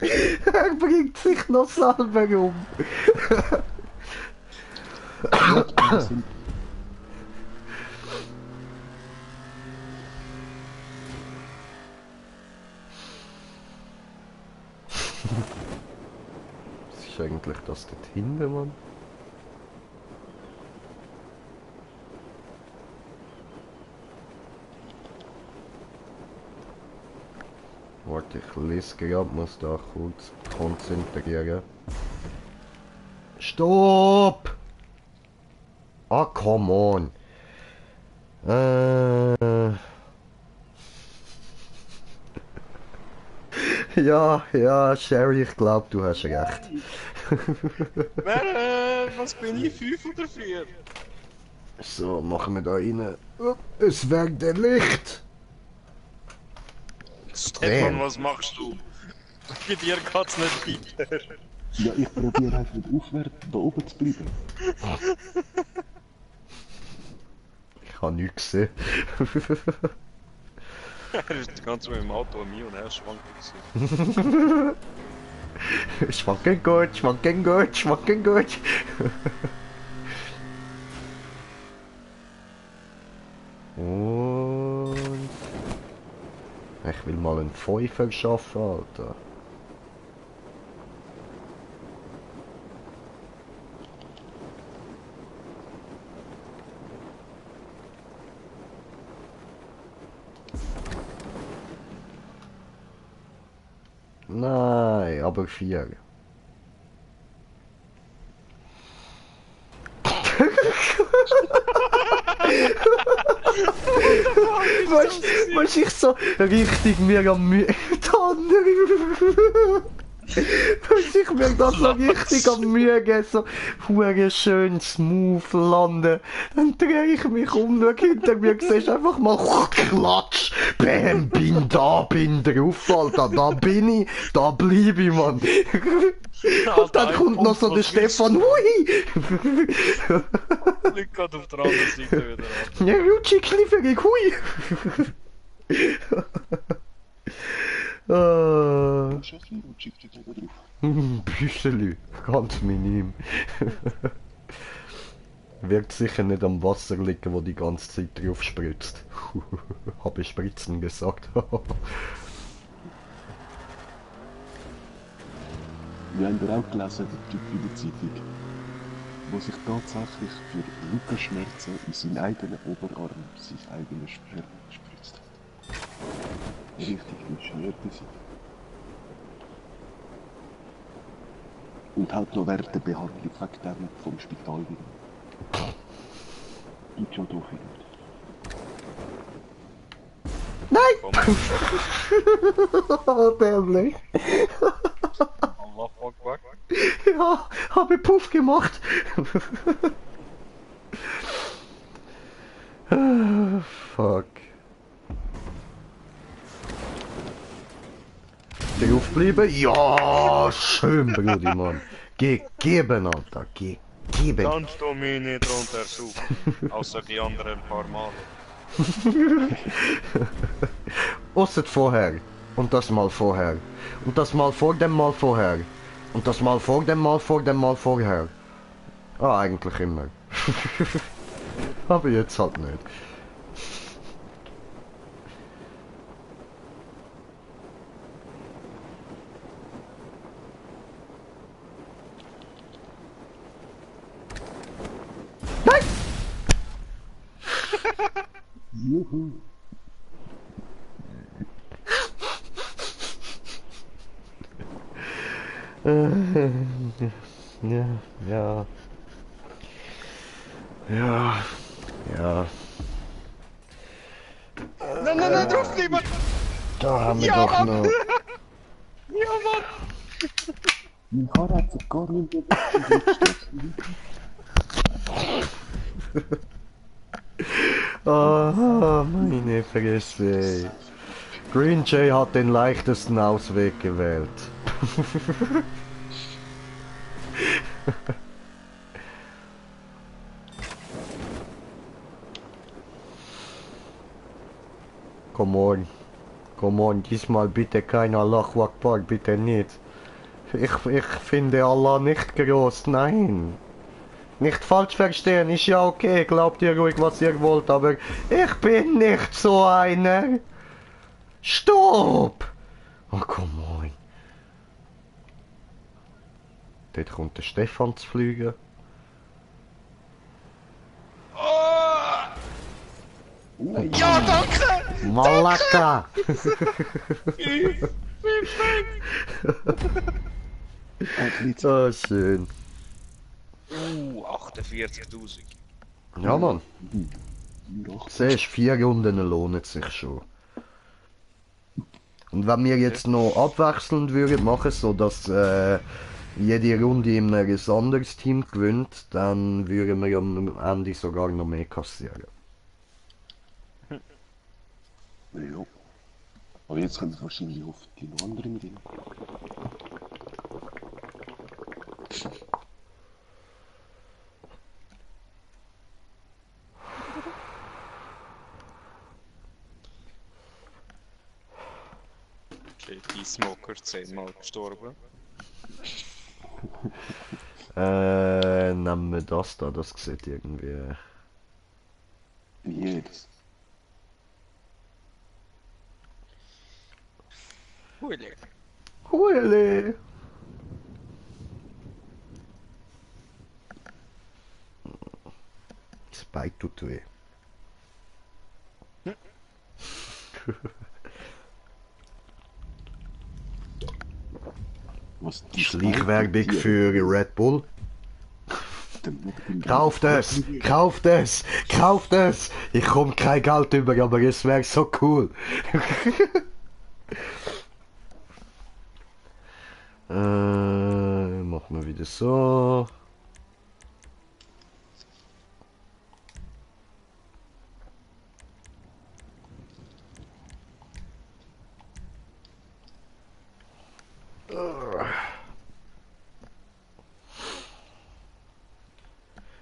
Er bringt sich noch selber um. Was ist eigentlich das dort hinten, Mann? Warte, ich lese gerade, muss da kurz konzentrieren. Stopp! Ah, come on! Ja, Sherry, ich glaube, du hast recht. Was bin ich? 5 oder 4? So, machen wir da rein. Es weckt der Licht! Stefan, was machst du? Bei dir geht's nicht weiter. Ja, ich probiere einfach aufwärts da oben zu bleiben. Ich habe nichts gesehen. Er ist die ganze Zeit im Auto an mir und er ist schwankend. Schwanken gut, schwanken gut, schwanken gut. Und... Ich will mal einen Pfeifer schaffen, Alter. Nein, aber 4. Was ich so richtig mir am Mühe. Ich mir das so richtig am Mühe geben, so hure schön smooth landen. Dann drehe ich mich um, schau hinter mir, siehst einfach mal klatsch, bam, bin drauf, Alter, da bin ich, da bleib ich, Mann. Und dann kommt noch so der Stefan, hui! Liegt gerade auf der anderen Seite wieder an. Ja, Rutschi, Klifferig, hui! Schössli und schickt dich wieder drauf. Büscheli, ganz minim. Wird sicher nicht am Wasser liegen, wo die ganze Zeit drauf spritzt. Habe ich spritzen gesagt. Wir haben ja auch gelesen, der Typ in der Zeitung, der sich tatsächlich für Rückenschmerzen in seinen eigenen Oberarm sein eigenes Sperma gespritzt hat. Richtig beschwerte sich. Und halt noch während der Behandlung wegen dem vom Spital wieder. Geht schon durch. Nein! Dämlich. Allah Akbar. Ja, habe Puff gemacht. Fuck. Draufbleiben? Ja, schön, Brudi, Mann. Gegeben, Alter, gegeben. Kannst du mich nicht runtersuchen. Außer die anderen paar Mal. Ausser vorher. Und das mal vorher. Und das mal vor dem Mal vorher. Und das mal vor dem Mal vor dem Mal vorher. Ah, eigentlich immer. Aber jetzt halt nicht. Nein! Juhu. Ja, ja. Ja, ja. Nein, drauf bleiben! Da haben wir Ja, doch Mann. noch. Ja, Mann! Mein Haar hat sich gar nicht bewegt. Ah, meine Fresse. Green Jay hat den leichtesten Ausweg gewählt. Come on, diesmal bitte kein Allahu Akbar, bitte nicht. Ich finde Allah nicht groß, nein. Nicht falsch verstehen, ist ja okay, glaubt ihr ruhig, was ihr wollt, aber ich bin nicht so einer. Stopp! Oh, come on. Dort kommt der Stefan zu fliegen. Ja, danke! Malaka! Oh, schön. 48.000. Ja, Mann. Siehst, 4 Runden lohnt sich schon. Und wenn wir jetzt noch abwechselnd würden machen, so dass jede Runde immer ein anderes Team gewinnt, dann würden wir am Ende sogar noch mehr kassieren. Ja. Aber jetzt kommt wahrscheinlich auf die noch anderen rein. Okay, die Smoker 10-mal gestorben. Nehmen wir das da, das sieht irgendwie... Wie jedes. Huile. Huele! Das Bein tut weh. Was Schleichwerbung für Red Bull. Kauft es! Kauft es! Kauft es! Ich komme kein Geld über, aber es wäre so cool. Machen wir wieder so.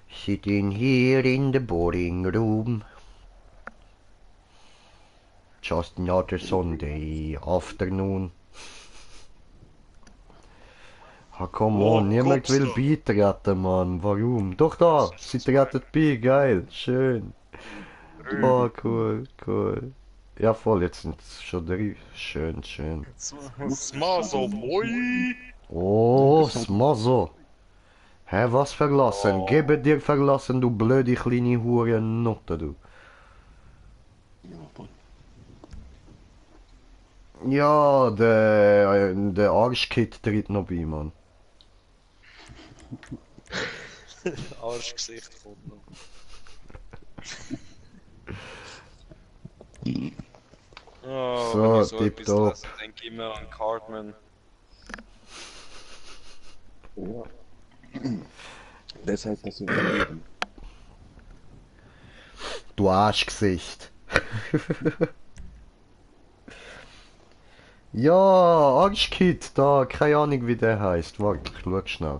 Sitting here in the boring room. Just another Sunday afternoon. Ah, come on, niemand will beitreten, Mann. Warum? Doch da, sie treten bei, geil, schön. Oh, cool, cool. Ja, voll, jetzt sind es schon 3. Schön, schön. Smazo, boy! Oh, Smazo. Hä, was verlassen? Gebe dir verlassen, du blöde kleine Hurennotte, du. Ja, voll. Ja, der Arschkid tritt noch bei, Mann. Arschgesicht kommt noch. Oh, So, wenn ich so tipptopp. etwas lese, denke ich immer an Cartman. Ja. Deshalb das überleben. Du Arschgesicht. Ja, Arschkid, da, keine Ahnung wie der heißt. Warte, ich schau schnell.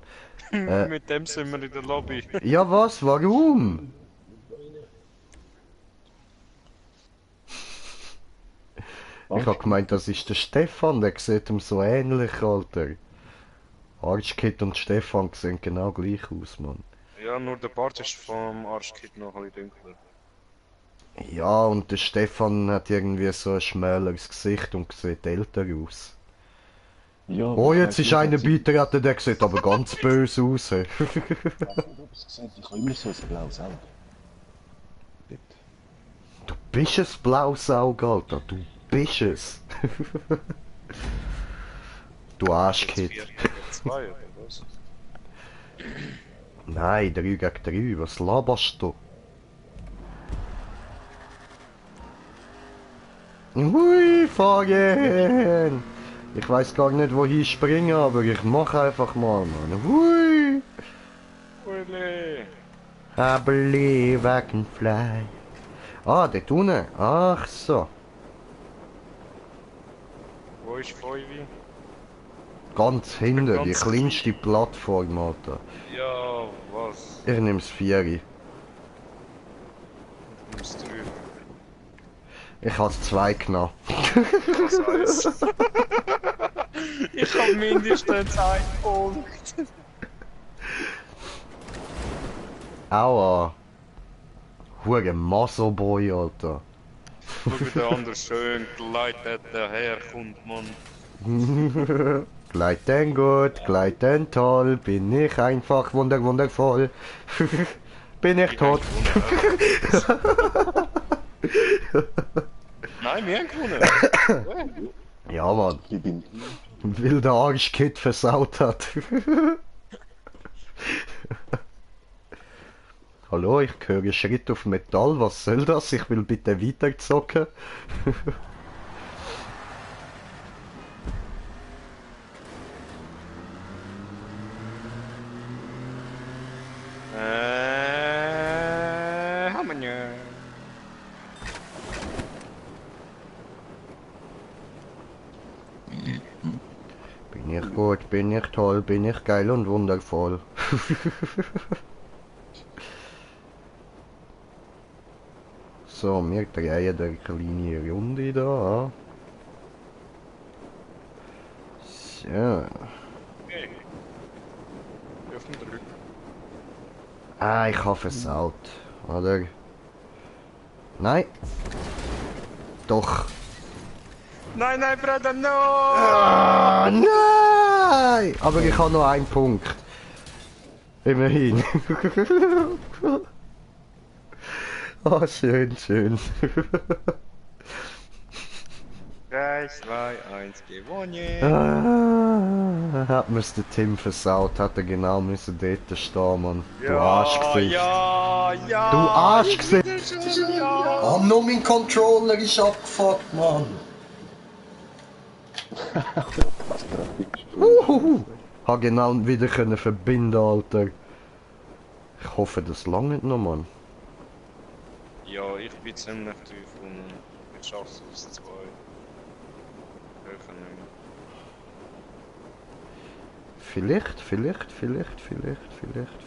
Mit dem sind wir in der Lobby. Ja, was? Warum? Ich hab gemeint, das ist der Stefan, der sieht ihm so ähnlich, Alter. Arschkid und Stefan sehen genau gleich aus, Mann. Ja, nur der Bart ist vom Arschkid noch ein bisschen dunkler. Ja, und der Stefan hat irgendwie so ein schmäleres Gesicht und sieht älter aus. Ja, Oh, jetzt ist einer beitreten, der sieht aber ganz böse aus. Hey. Ich habe immer so ein blaues Auge. Dort. Du bist ein blaues Auge, Alter. Du bist es. Du Arschkid. 4 gegen 2 oder was? Nein, 3 gegen 3. Was laberst du? Hui, Fagen! Ich weiß gar nicht, wohin springen, aber ich mach einfach mal, Mann. Hui! Uli! I believe I can fly. Ah, dort unten. Ach so. Wo ist Feuvi? Ganz hinten, die Ganz kleinste Plattform, Alter. Ja, was? Ich nehm's 4. Du nimmst 3. Ich hab's 2 genommen. Was heißt? Ich hab mindestens einen Punkt. Aua. Hure Muscleboy, Alter. Schau, wie der andere schön gleitet daherkommt, Mann. Gleiten gut, gleiten toll, bin ich einfach wundervoll. Bin ich tot. Nein, wir haben gewonnen. Ja, Mann. Ich bin Weil der Arschkid versaut hat. Hallo, ich höre Schritt auf Metall, was soll das? Ich will bitte weiterzocken. Haben wir ja. Bin ich gut, bin ich toll, bin ich geil und wundervoll. So, wir drehen eine kleine Runde da. So. Okay. Dürfen drücken. Ah, ich habe versaut. Oder? Nein. Doch. Nein, nein, Bruder, no! Ah, nein! Aber ich habe noch einen Punkt. Immerhin. Ah, schön, schön. 3, 2, 1, gewonnen. Hat mir's der Tim versaut, hat er genau müssen dort stehen, Mann. Du Ja, Arschgesicht. ja, ja. Du Arschgesicht. Wieder schon, ja. Oh, nur mein Controller ist abgefuckt, Mann. was dran. Hab genau wieder können verbinden, Alter. Ich hoffe, das lange nicht noch, Mann. Ja, ich bin ziemlich tief und ich schaff's aus 2. Höher nicht mehr.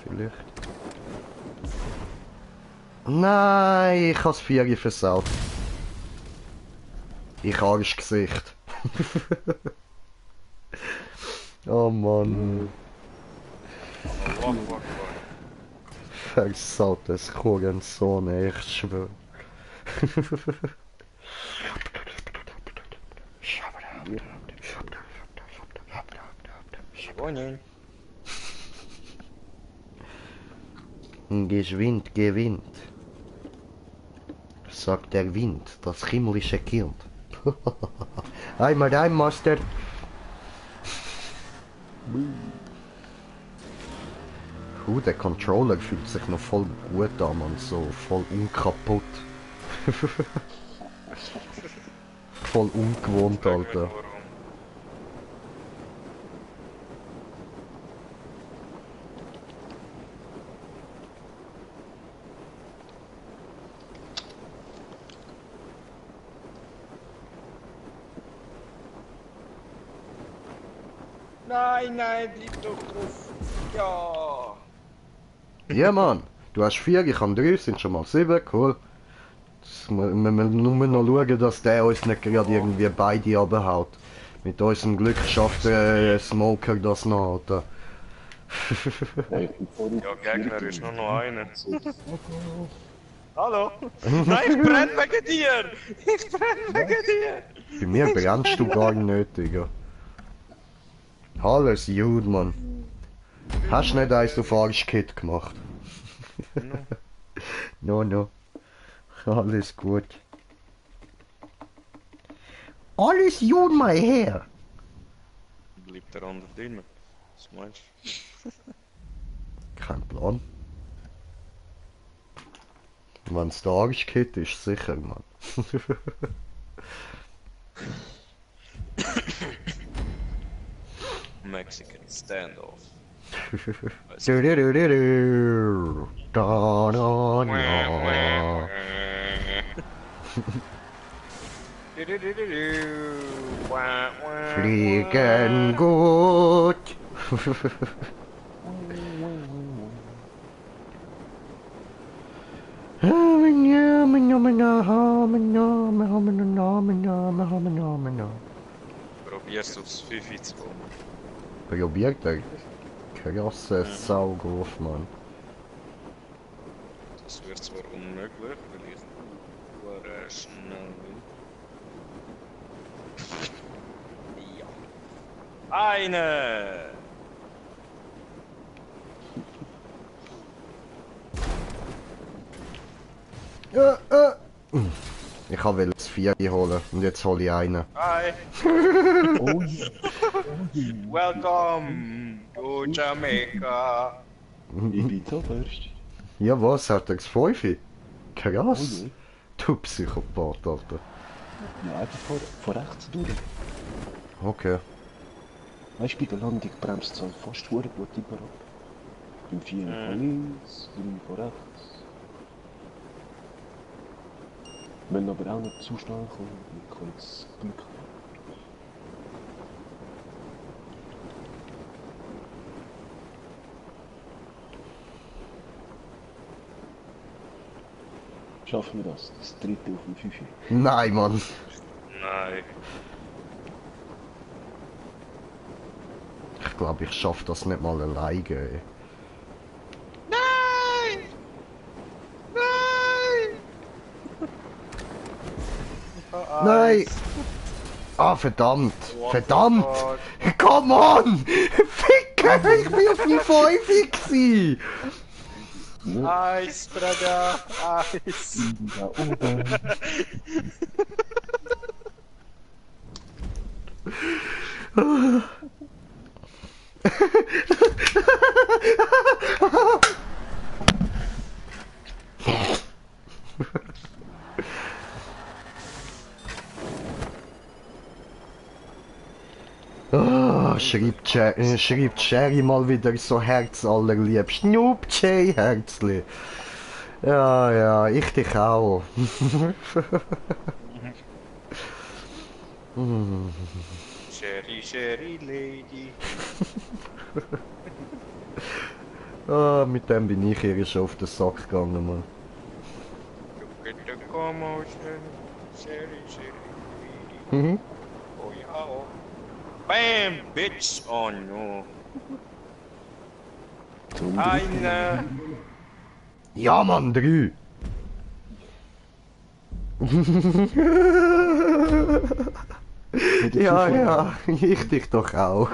Vielleicht. Nein, ich hab's 4 versaut. Ich Arschgesicht. Oh Mann. Allah Akbar. Versaut das Hurensohn, ich schwör. Gewonnen. Geschwind gewinnt, sagt der Wind, das himmlische Kind. Einmal rein, Master. Der Controller fühlt sich noch voll gut an, man, so voll unkaputt. Voll ungewohnt, Alter. Nein, bleib doch drauf. Ja. Ja, Mann, du hast 4, ich habe 3, sind schon mal 7, cool. Wir müssen nur noch schauen, dass der uns nicht gerade irgendwie beide abhaut. Mit unserem Glück schafft der Smoker das noch, Alter. Ja, Gegner ist nur noch einer. Hallo? Nein, ich brenn wegen dir! Ich brenn wegen dir! Bei mir brennst du gar nicht, Digga. Alles gut, Mann. Hast nicht eins auf Arschkit gemacht? No. Alles gut. Alles gut, mein Herr. Bleibt der andere drin? Was meinst du? Kein Plan. Wenn's der Arschkit ist, sicher, Mann. Mexican Standoff. Fliegen gut. Probierst du aufs 5 zu kommen? Probiert er. Krasse Saugrof, Mann. Das wird zwar unmöglich, weil ich nur schnell will. Ja. Eine! Ich wollte das 4 holen und jetzt hole ich einen. Hi! Oh, Welcome to Jamaica! Ibiza first. Ja, was? Hat er das 5? Krass. Oh je. Du Psychopath, Alter. Ja, einfach vor rechts durch. Okay. Weißt du, bei der Landung bremst es halt fast verdammt gut über ab. Beim 4 von links, 3 von rechts. Wenn aber auch nicht zu schnell kommt, dann kann es Glück haben. Schaffen wir das? Das 3. auf dem 5. Nein, Mann. Nein. Ich glaube, ich schaffe das nicht mal alleine. Ey. Nein! Nein! Nein! Ah, verdammt! Verdammt! Gott. Come on! Ficker! Ich bin auf dem 5 gewesen! Eis, Braga! Eis! Da oben. Oh, schreibt Sherry mal wieder so Herz allerliebst. Noob J Herzli. Ja, ja, ich dich auch. Sherry, Sherry Lady. Ah, mit dem bin ich hier schon auf den Sack gegangen, Mann. Look at the commotion. Sherry, Sherry Lady. Oh ja. Bam, bitch. Oh no. Eine. Ja, Mann, 3. Ja, ja, ich dich doch auch.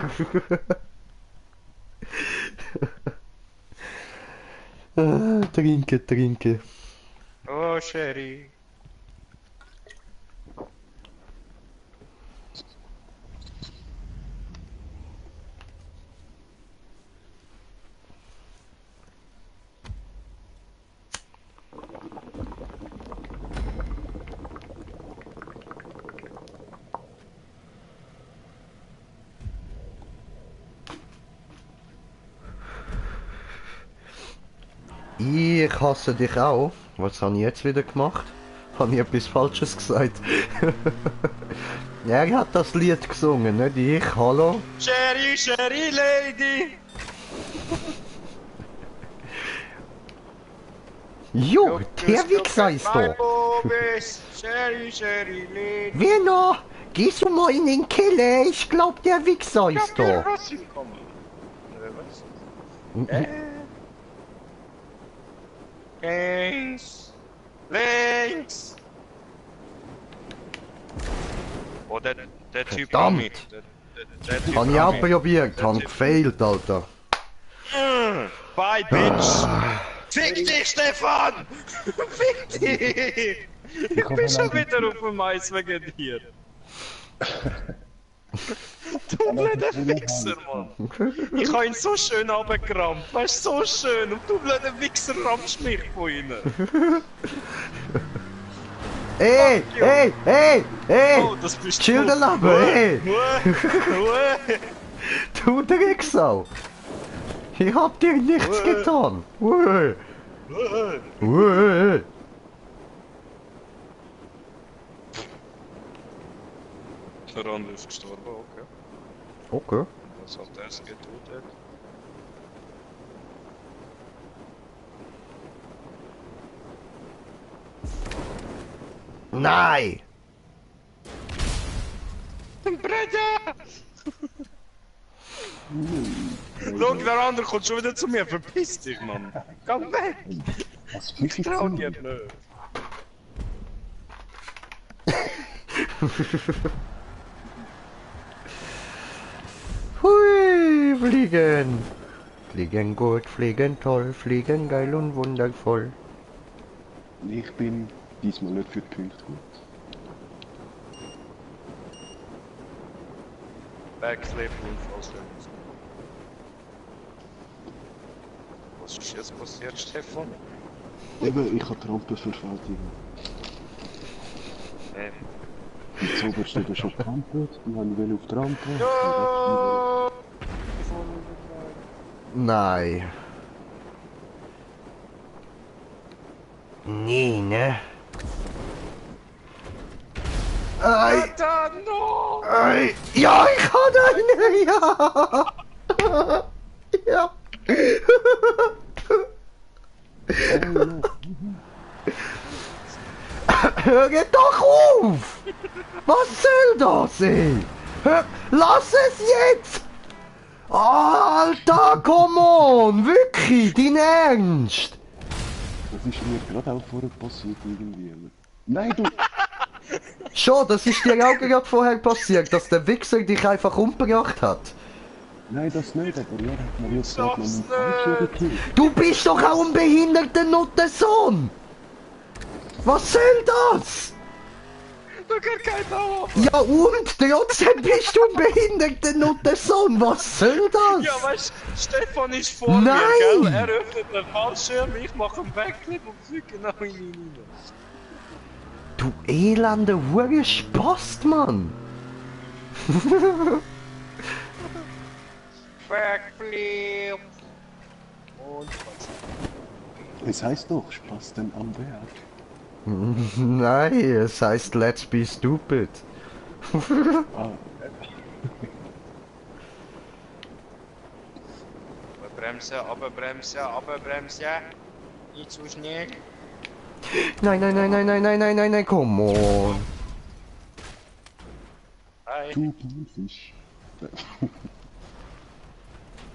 Trinken, trinken. Oh, Sherry. Ich hasse dich auch. Was habe ich jetzt wieder gemacht? Habe ich etwas Falsches gesagt? Er hat das Lied gesungen, nicht ich. Hallo? Sherry, Sherry Lady. Jo, der Wichser ist da. Sherry, Sherry Lady. Wer noch? Gehst du mal in den Keller? Ich glaub, der Wichser ist da. Links. Links. Oh, der Typ Verdammt. mit. Der Typ Habe ich auch mit. probiert, habe gefailt, Alter. Bye, Bitch. Fick dich, Stefan. Fick dich. Ich bin schon wieder auf dem Eis wegen dir. Du blöder Wichser, Mann. Ich habe ihn so schön runtergerammt. Weißt du, so schön. Und du blöder Wichser rammst mich von innen. Ey, ey, ey, ey! Oh, das bist Chill du. den Lappen, ey! Ruhe. Du Drecksau! Ich hab dir nichts getan! Uäh. Uäh. Der andere ist gestorben, okay. Okay. Was hat er getötet? Nein! Bruder! Schau, der andere kommt schon wieder zu mir. Verpiss dich, Mann. Geh weg! Was Ich fick trau ich dir nicht. Hui, fliegen! Fliegen gut, fliegen toll, fliegen geil und wundervoll. Ich bin diesmal nicht für die Punkte gut. Backflip und Ausstellung. Was ist jetzt passiert, Stefan? Eben, ich habe die Rampenverwaltung. Jetzt oben steht er schon gecampert, dann habe ich auf die Rampe. Ja! Nein. Nee, ne? Ei, Alter, no! ei, ja, ich hatte eine, ja! Ja! Hör doch auf! Was soll das, ey? Lass es jetzt! Alter, come on! Wirklich, dein Ernst? Das ist mir gerade auch vorher passiert irgendwie. Nein, du! Schon, das ist dir auch gerade vorher passiert, dass der Wichser dich einfach umgebracht hat. Nein, das nicht, aber er hat mir jetzt gerade noch Schaff's einen Falschen gekillt. Du bist doch auch ein behinderter Nuttensohn! Was soll das? Du kannst kein Dauer! Ja und? Trotzdem bist du ein behinderter Nuttensohn! Was soll das? Ja, weißt du, Stefan ist vor Nein! mir, gell? Er öffnet den Fallschirm, ich mache einen Backflip und fliege genau in ihn rein. Du elender Hure Spast, Mann! Backflip! Und was? Es heißt doch, Spaß denn am Berg. Nein, es heißt Let's be stupid. Ah, Bremse. Nicht zu schnell. Nein, come on. Hi. du Thunfisch.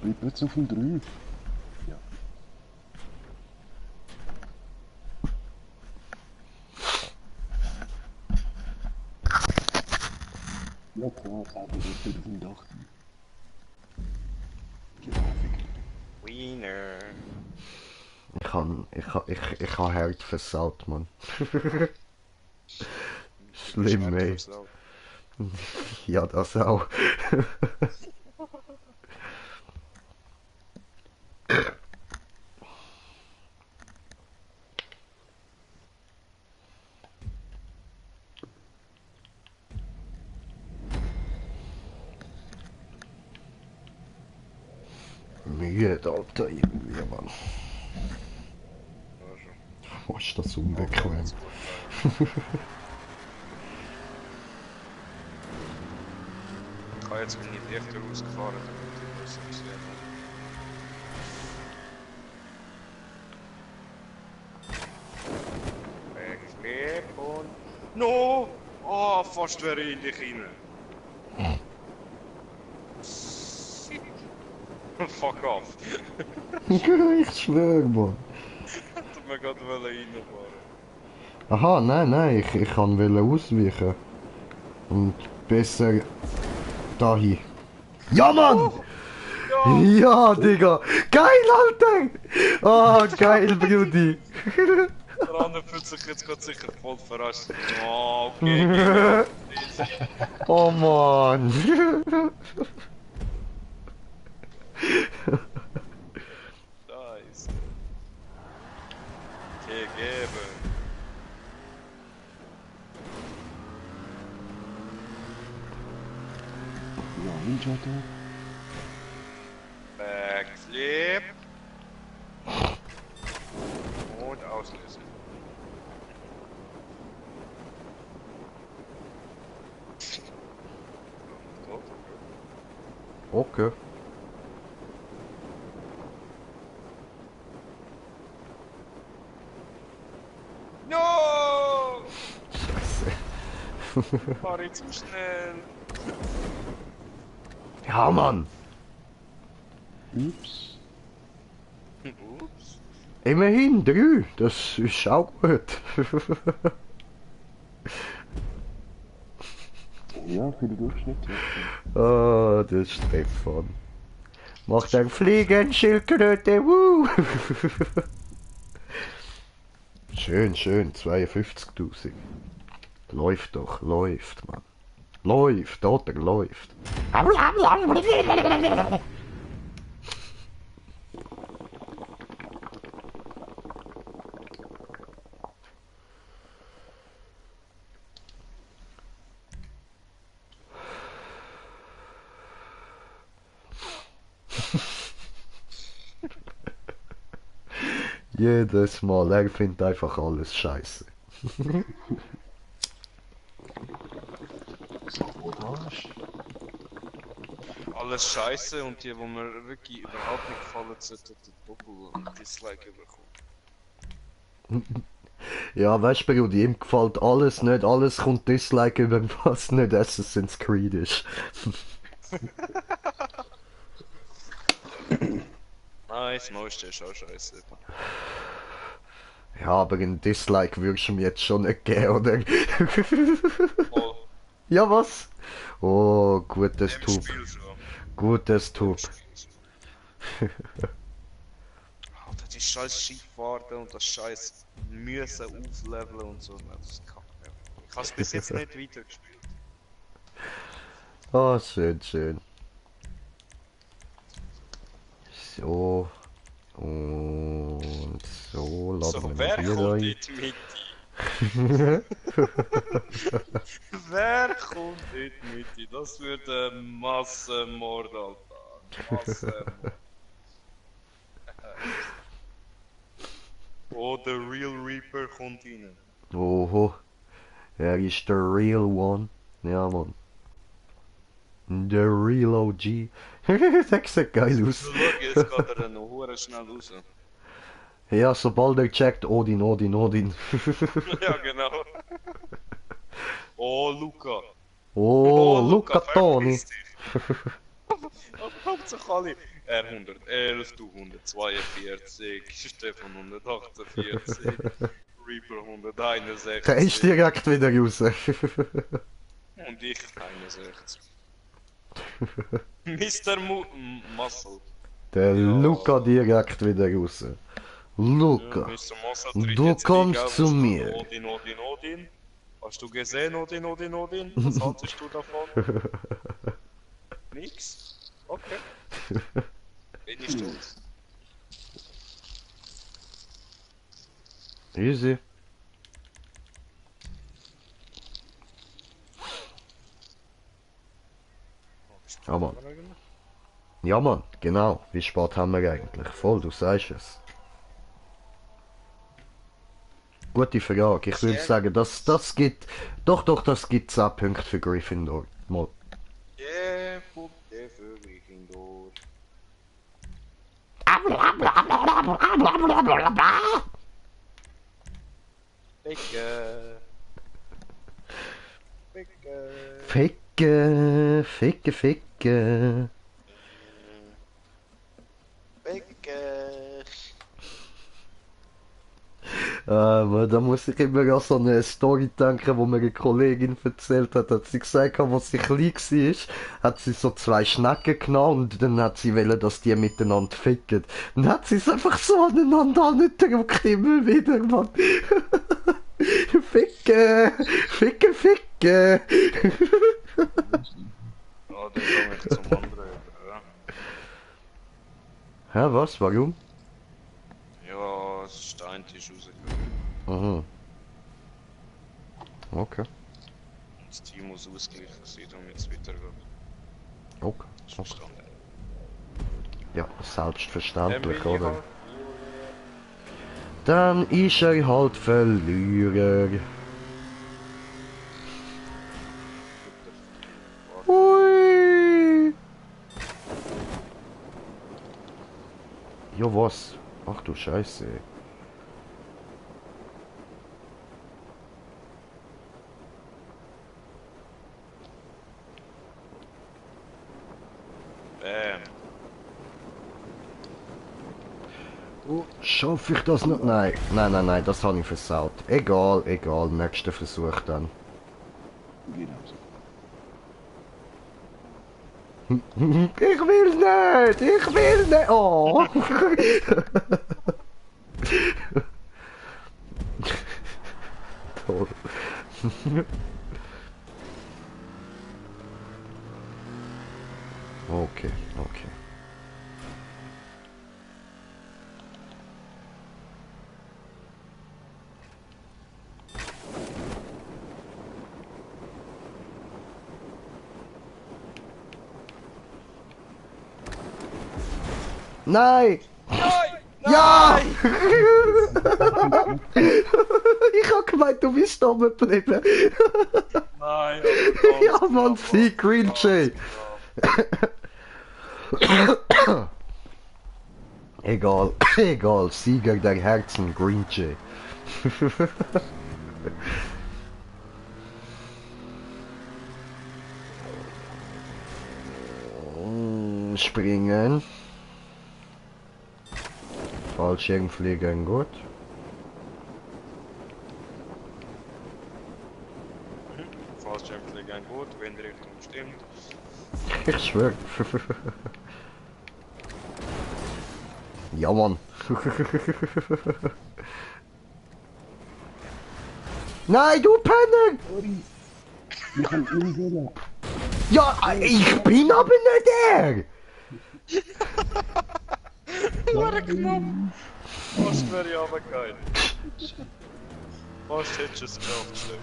Bleib jetzt auf dem 3. Ja. Ja klar, aber ich bin auf dem Dach. Wiener. Ich han Herd versaut, Mann. Schlimm, ey. Ja, das auch. Müde, Alter, irgendwie, Mann. Oh, ist das unbequem. Ich habe jetzt bin ich echt rausgefahren, damit ich das gesehen habe. Backflip und... No! Oh, fast wäre ich in dich rein. Fuck off. Ich schwör, Mann. Hätte mir gerade reinfahren. Aha, nein, ich kann ausweichen. Und besser dahin. Ja, Mann! Ja, Digga! Geil, Alter! Oh, geil, Brudi! Der andere fühlt sich jetzt gerade sicher voll verarscht. Oh, okay. Oh, Mann! Nice. Gegeben. Ja, Ninja da. Backflip. Und auslösen. Okay. No! Scheiße. Fahr ich zu schnell. Ja, Mann! Ups. Ups. Immerhin 3, das ist auch gut. Ja, viel Durchschnitt. Oh, das ist Stefan. Macht ein Fliegenschildkröte, wuh! Schön, 52.000. Läuft doch, läuft, Mann. Läuft, oder läuft. Jedes Mal, er findet einfach alles scheiße. Sabotage. Alles scheiße und die, wo mir wirklich überhaupt nicht gefallen, sollten den Doppel und Dislike bekommen. Ja, weißt du, Brudi, ihm gefällt alles nicht, alles kommt Dislike über, was nicht Assassin's Creed ist. Nice, Most ist auch scheiße. Ja, aber ein Dislike würdest du mir jetzt schon nicht geben, oder? Oh, Ja, was? Oh, gutes im Tub. Spiel schon. Gutes Tub. Alter, die scheiß Skifahren und das scheiß müssen aufleveln und so. Nein, das kann ich nicht. Ich hab's bis jetzt nicht weitergespielt. Oh, schön, schön. So. Und so, laden So, wir wer hier kommt rein. in die Mitte? Wer kommt in die Mitte? Das wird ein Massenmord, Alter. Was, oh, der Real Reaper kommt rein. Oho. Er ist der Real One. Ja, Mann. Der Real OG. Das sieht geil aus. So, schau, jetzt geht er noch hure schnell raus. Ja, sobald er checkt, Odin, Odin, Odin. Ja, genau. Oh, Luca. Oh, Luca Toni. verpiss dich. Aber Hauptsache alle. Er 111, du 142, Stefan 148, Reaper 161. Der ist direkt wieder raus. Und ich 61. Mr. Muscle. Der Ja. Luca direkt wieder raus. Luca, Mr. Muscle tritt du jetzt kommst Liga zu aus. mir. Odin, Odin, Odin. Hast du gesehen, Odin, Odin, Odin? Was haltest du davon? Nix? Okay. Bin ich stolz. Easy. Ja, Mann. Ja, Mann, genau. Wie spät haben wir eigentlich? Voll, du sagst es. Gute Frage. Ich würde sagen, das gibt... Doch, das gibt 10 Punkte für Gryffindor. Mal. Yeah, Punkte für Gryffindor. Ficke. Ficke. Ficke. Ficke. Da muss ich immer an so eine Story denken, wo mir eine Kollegin erzählt hat, dass sie gesagt hat, als sie klein war, hat sie so 2 Schnecken genommen und dann hat sie wollen, dass die miteinander ficken. Dann hat sie es einfach so aneinander angedrückt, immer wieder, Mann. Ficke, Ficke, Ficke. Ja, dann komme ich zum anderen über, ja. Hä, was? Warum? Ja, es ist der Eintisch rausgekommen. Aha. Okay. Das Team muss ausgleichen sein, damit es weitergeht. Okay. Ist verstanden. Ja, selbstverständlich, Emily, oder? Dann ist er halt Verlierer. Hui! Ja, was? Ach du Scheiße. Bam. Schaffe ich das noch? Nein, nein, das habe ich versaut. Egal, nächster Versuch dann. Genau so. Ich will nicht, oh. Toll. Okay. Nein! Ja! Ich hab gemeint, du bist da geblieben. Nein, Ja, Mann, Sieg, Green Jay. Egal, Sieger der Herzen, Green Jay. Springen. Fallschirmflieger, gut. Fallschirmflieger gut, Windrichtung stimmt. Ich schwör. Ja, Mann. Nein, du Penner! Ja, ich bin aber nicht der! Hure knapp! Fast wäre ich aber geil. Fast hättest du es geschafft, Stefan.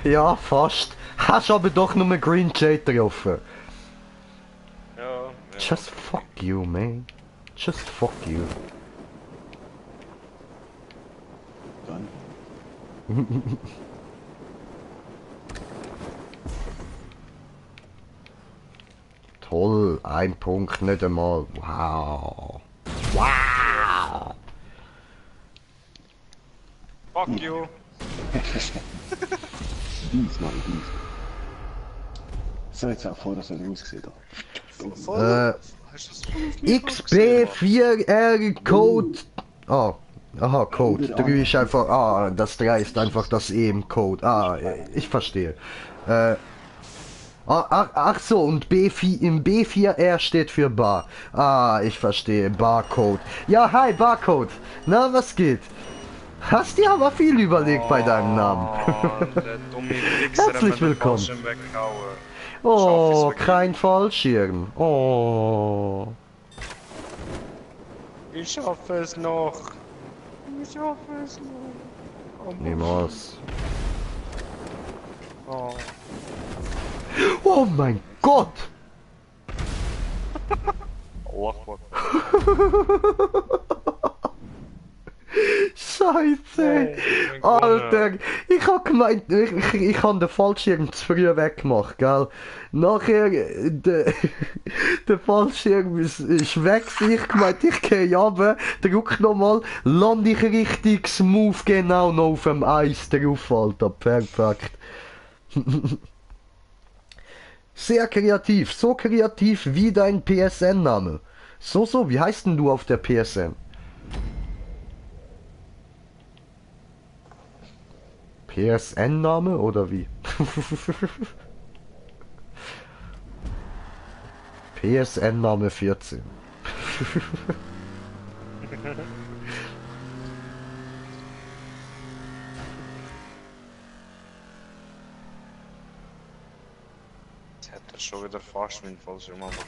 Ja, fast. Hast aber doch nur Green Jay getroffen. Just fuck you, man. Just fuck you. Dann. Toll, ein Punkt, nicht einmal. Wow. Wow. Fuck you! Diesmal, diesmal. So, jetzt auch vor, dass er ausgesehen hat. Hast du das XB4R Code. Ah. Aha, Code. 3 ist einfach. Ah, das 3 ist einfach das E im Code. Ah, ich verstehe. Ach so, und B4, im B4R steht für Bar. Ah, ich verstehe. Barcode. Ja, hi, Barcode. Na, was geht? Hast dir aber viel überlegt bei deinem Namen. Der dumme Wichser Herzlich hat mir den willkommen. Fallschirm weggehauen. Oh, Schaff ich's kein Fallschirm. Oh. Ich schaffe es noch. Ich schaffe es noch. Oh, Niemals. oh. Oh mein Gott! Allah Akbar. Scheiße! Hey, Alter, ich hab gemeint, ich hab den Fallschirm zu früh weggemacht, gell? Nachher, der Fallschirm ist weg, ich gemeint, ich geh runter, drück nochmal, lande ich richtig smooth genau noch auf dem Eis drauf, Alter, perfekt. Sehr kreativ, so kreativ wie dein PSN-Name. So, wie heißt denn du auf der PSN? PSN-Name oder wie? PSN-Name 14. Jetzt hat er schon wieder fast meinen Fallschirm abgehauen.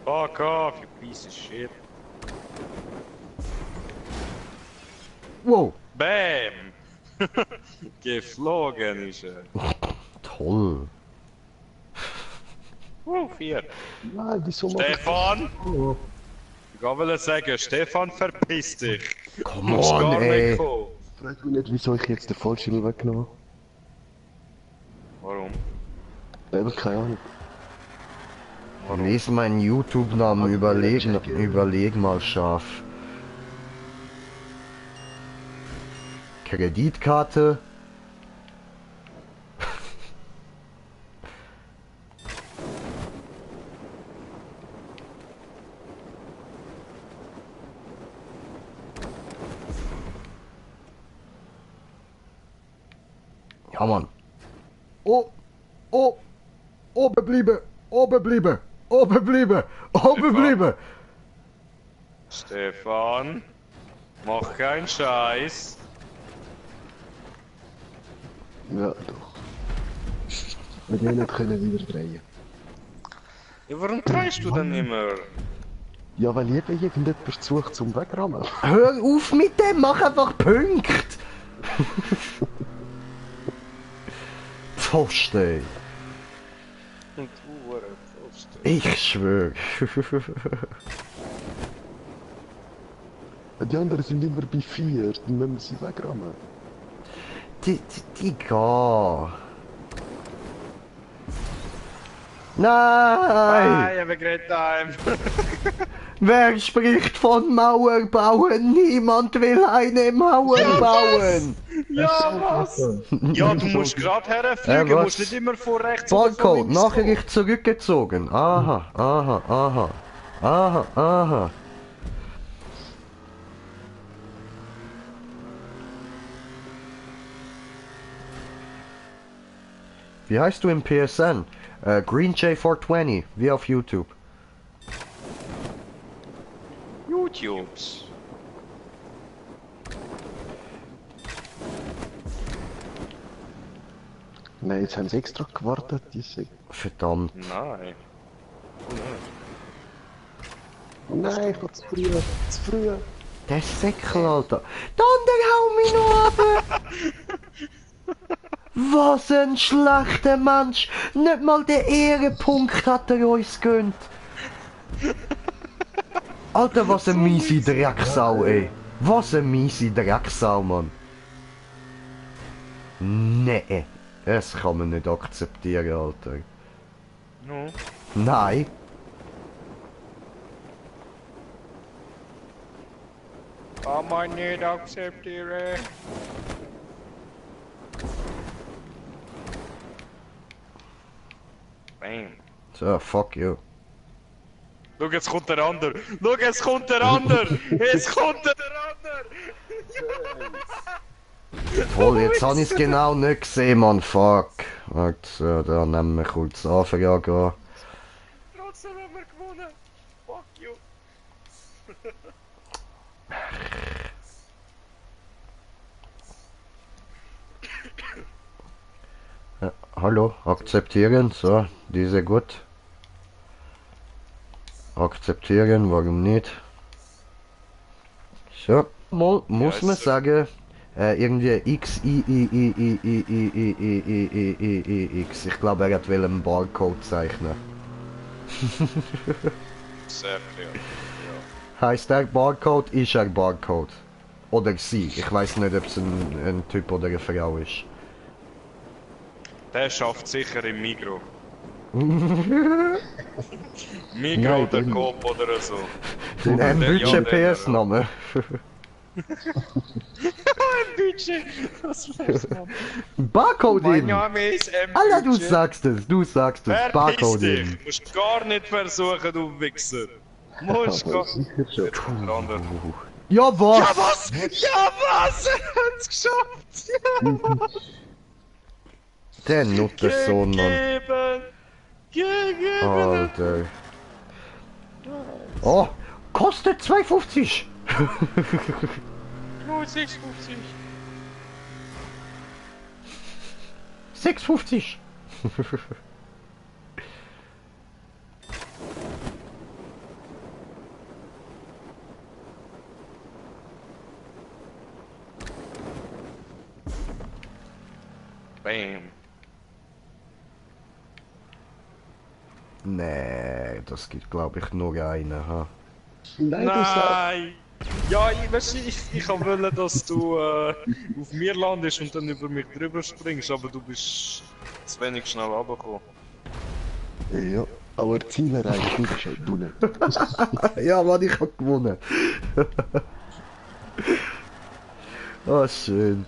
Fuck off, you piece of shit. Wow, Bam! Geflogen ist er. toll. 4. Nein, wieso macht Stefan! oh. Ich wollte sagen, Stefan, verpiss dich! Come Musst on, gar nicht ey. kommen. Frag mich nicht, wieso ich jetzt den Fallschirm weggenommen Warum? habe. Einfach keine Ahnung. Lies meinen YouTube-Namen, überleg mal scharf. Kreditkarte. Ja, Mann. Oh, oben bleiben, oben bleiben, oben bleiben, oben bleiben. Stefan, mach keinen Scheiß. Ja, doch. Wir gehen nicht können wieder drehen. Ja, warum drehst du denn immer? Ja, weil jeder irgendjemand sucht zum Wegrammen. Hör auf mit dem, mach einfach Punkt. Pfosten. Und du, Pfosten. Ich schwör. Die anderen sind immer bei 4, dann müssen wir sie wegrammen. Die gar. Nein! I have a great time. Wer spricht von Mauer bauen? Niemand will eine Mauer bauen! Ja, was? Ja, du musst gerade herfliegen, was? musst nicht immer vor rechts oder vor Barcode, links Nachricht zurückgezogen. Aha, aha, aha. Aha, aha. Wie heißt du im PSN? GreenJ420, wie auf YouTube. YouTubes. Nein, jetzt haben sie extra gewartet, diese... Verdammt. Nein. Nein, ich war zu früh, zu früh. Der Säckel, Alter. Dann hau mich noch ab! Was ein schlechter Mensch! Nicht mal den Ehrenpunkt hat er uns gönnt. Alter, was eine miese Drecksau, ey. Was eine miese Drecksau, Mann. Nee, das kann man nicht akzeptieren, Alter. No. Nein. Kann man nicht akzeptieren. Bam. So, fuck you. Schau, jetzt kommt der andere. Schau, jetzt kommt der andere. Jetzt kommt der andere. Toll, jetzt habe ich es genau nicht gesehen, Mann. Fuck. Warte, da nehmen wir kurz Anfrage an. Trotzdem haben wir gewonnen. Fuck you. Ja, hallo, akzeptieren. So, diese gut. Akzeptieren, warum nicht? So, mal muss man sagen, irgendwie X, X. Ich glaube, er hat einen Barcode zeichnen. Sehr klar. Heißt der Barcode, ist er Barcode. Oder sie. Ich weiß nicht, ob es ein Typ oder eine Frau ist. Der schafft sicher im Migro. Nein, Migro oder den- Coop oder so. Ein Ja, Budget der- PS-Name. Budget. Was wär's, Mann? Barcode Mein in! Name ist Alter, du Budget. sagst es, Verpiss Barcode dich! in. Musst gar nicht versuchen, du Wichser. Musst aber gar... sicher schon. Jetzt kommt der andere. Ja, was? Ja was? Ja was? Er hat's geschafft! Ja. Der Nuttersohn, Mann. Gegeben! Alter. Oh, kostet 2,50. 6,50. 6,50. Bam. Nee, das gibt glaube ich nur einen, ha. Nein, du sagst. Nein! Ja, ich wollte, dass du auf mir landest und dann über mich drüber springst, aber du bist zu wenig schnell runtergekommen. Ja, aber Ziel erreicht, du bist halt du nicht. Ja, Mann, ich hab gewonnen. Oh, schön.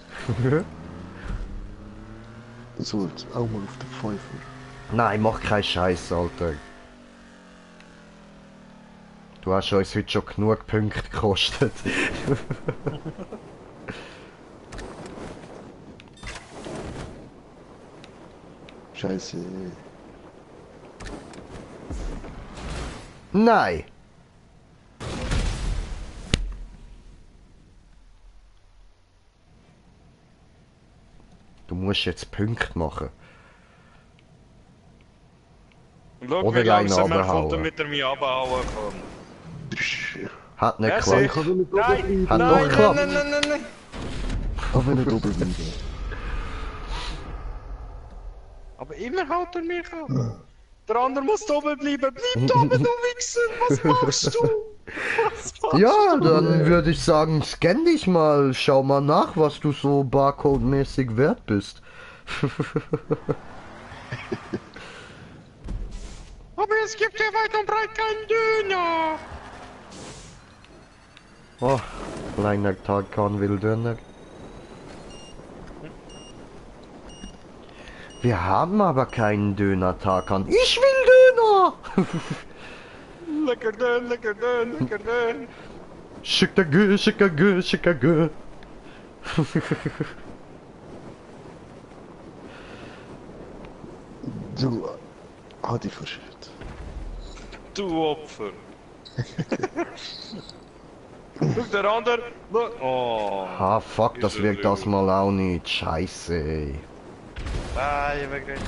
Du sollst auch mal auf den Pfeifer. Nein, mach keinen Scheiß, Alter. Du hast uns heute schon genug Punkte gekostet. Scheiße. Nein! Du musst jetzt Punkte machen. Schau, Oder wie langsam er abhauen. kommt, damit er mich abhauen kann. Hat nicht Ja, geklappt. sicher. Nein, Hat nein, doch nein, geklappt. nein, nein, nein, nein. Aber nicht oben bleiben. Aber immer haut er mich an. Der andere muss da oben bleiben. Bleib da oben, du Wichser! Was machst du? Was machst Ja, du? dann würde ich sagen, scann dich mal. Schau mal nach, was du so Barcode-mäßig wert bist. Aber es gibt ja weit und breit keinen Döner. Oh, kleiner Tarkan will Döner. Wir haben aber keinen Döner, Tarkan. Ich will Döner! Lecker Dön, lecker Dön, lecker Dön. Chicago, Chicago, Chicago. Du, hat dich verschüttet. Du Opfer. Schau, der andere. Oh. Ah, fuck, das wirkt das mal auch nicht. Scheiße, ey. Nein, weg nicht.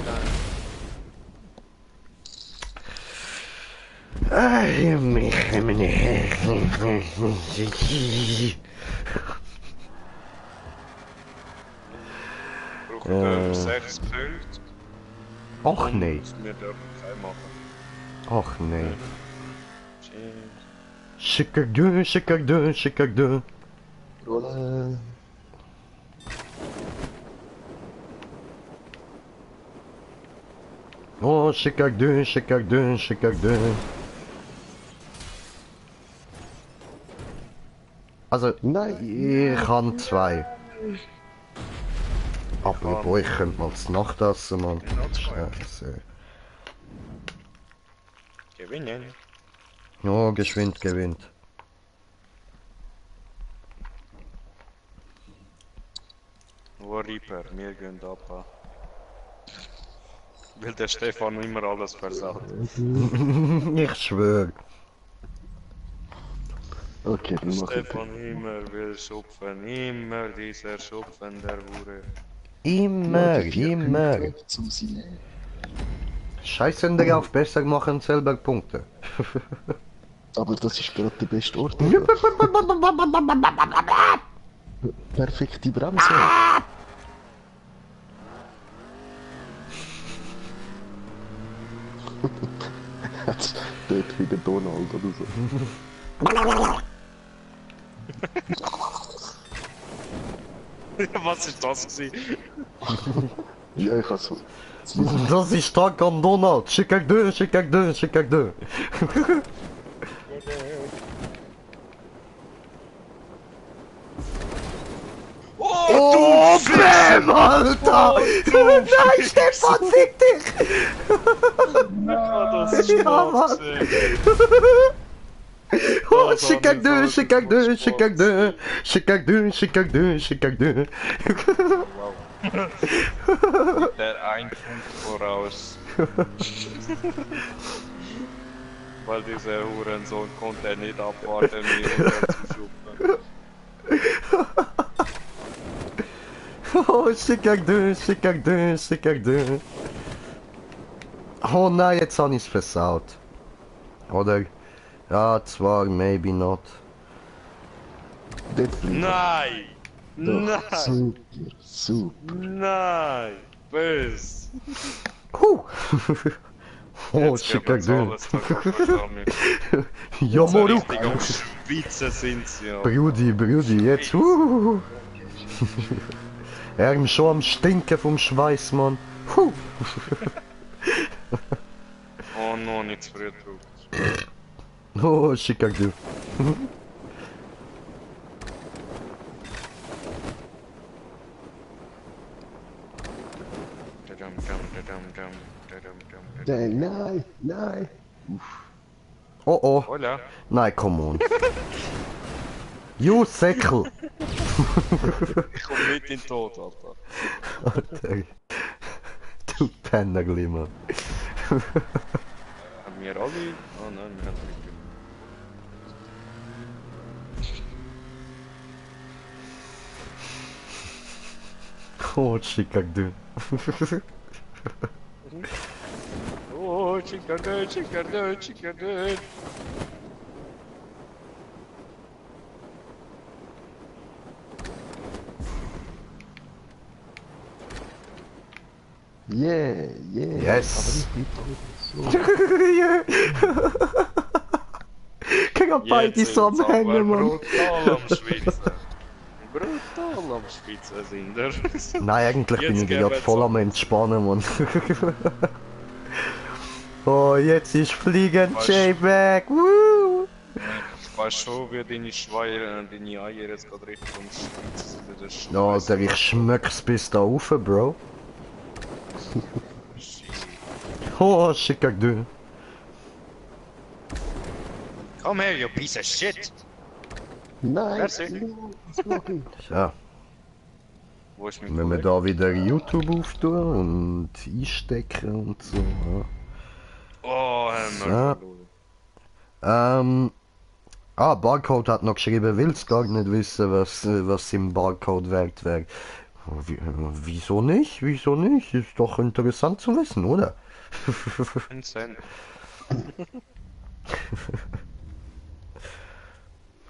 Ay, mich, 6 Punkte. Ach nee. Und wir dürfen keinen machen. Ach nee. Cheers. Chicago. Rolle. Oh, Chicago. Also, Nein. ich habe 2. Apropos, ich könnte mal zu Nacht essen, Mann. Scheiße. Gewinnen. Oh, geschwind gewinnt. Wo Reaper, wir gehen ab. Weil der Stefan immer alles versaut. Ich schwör. Okay, dann mach ich. Stefan immer will schupfen, immer dieser Schupfen der Hure. Immer. Zum Sieg. Scheißen darauf, besser machen, selber Punkte. Aber das ist gerade der beste Ort. Perfekte Bremse. Jetzt dort wie der Donald oder so. Was ist das gewesen? Ja, ich hab's. Das ist stark am Donald. Chicago. Oh, Bam, Alter! Nein, Stefan, fick dich! Das ist Ja, schwarz, Mann. ey. Oh, Das hat mich Chicago. Der ein Punkt voraus. Weil dieser Hurensohn konnte nicht abwarten, mir runter zu schuppen. Oh, Chicago. Oh nein, jetzt habe ich's versaut. Oder? Ja, zwar, maybe not. Dort bleiben. Nein! Nein! Super. Nein! Bös! Oh, Jetzt geben sie Chicago. alles verstanden. Ja, So Moru. richtig am Schwitzen sind sie ja. Brudi, jetzt. Er ist schon am Stinken vom Schweiß, Mann. Oh, noch nicht zu früh drauf. Oh, Chicago. Nein. Oh. Hola. Nein, come on. You Säckel. Ich komm nicht in den Tod, Alter. Alter. Du Pennerli, Mann. Haben wir alle? Oh nein, wir haben nicht. Oh, Chicago. Oh, Chicago. Yeah. Yes. Aber ich bin tot. Kijk op bij die Samhänge, man. Brutal am Schwitzen. Brutal am Schwitzen sind wir. Nein, eigentlich bin Jetzt ich gerade geben voll sie- am Entspannen, Mann. Oh, jetzt ist Fliegen J-Back. Woo! Ich weiß schon, wie deine Eier jetzt gerade richtig ums Schwitzen sind. Das ist Ja, Alter, ich schmeck's bis da rauf, Bro. Shit. Oh, Chicago. Come here, you piece of shit! Nein. Merci. Ja, Wo ist mein wenn wir Kollege? da wieder YouTube auftun und einstecken und so. Oh, haben wir Ja. verloren. Barcode hat noch geschrieben, willst gar nicht wissen, was im Barcode wert wäre. Wieso nicht? Ist doch interessant zu wissen, oder? 1 Cent.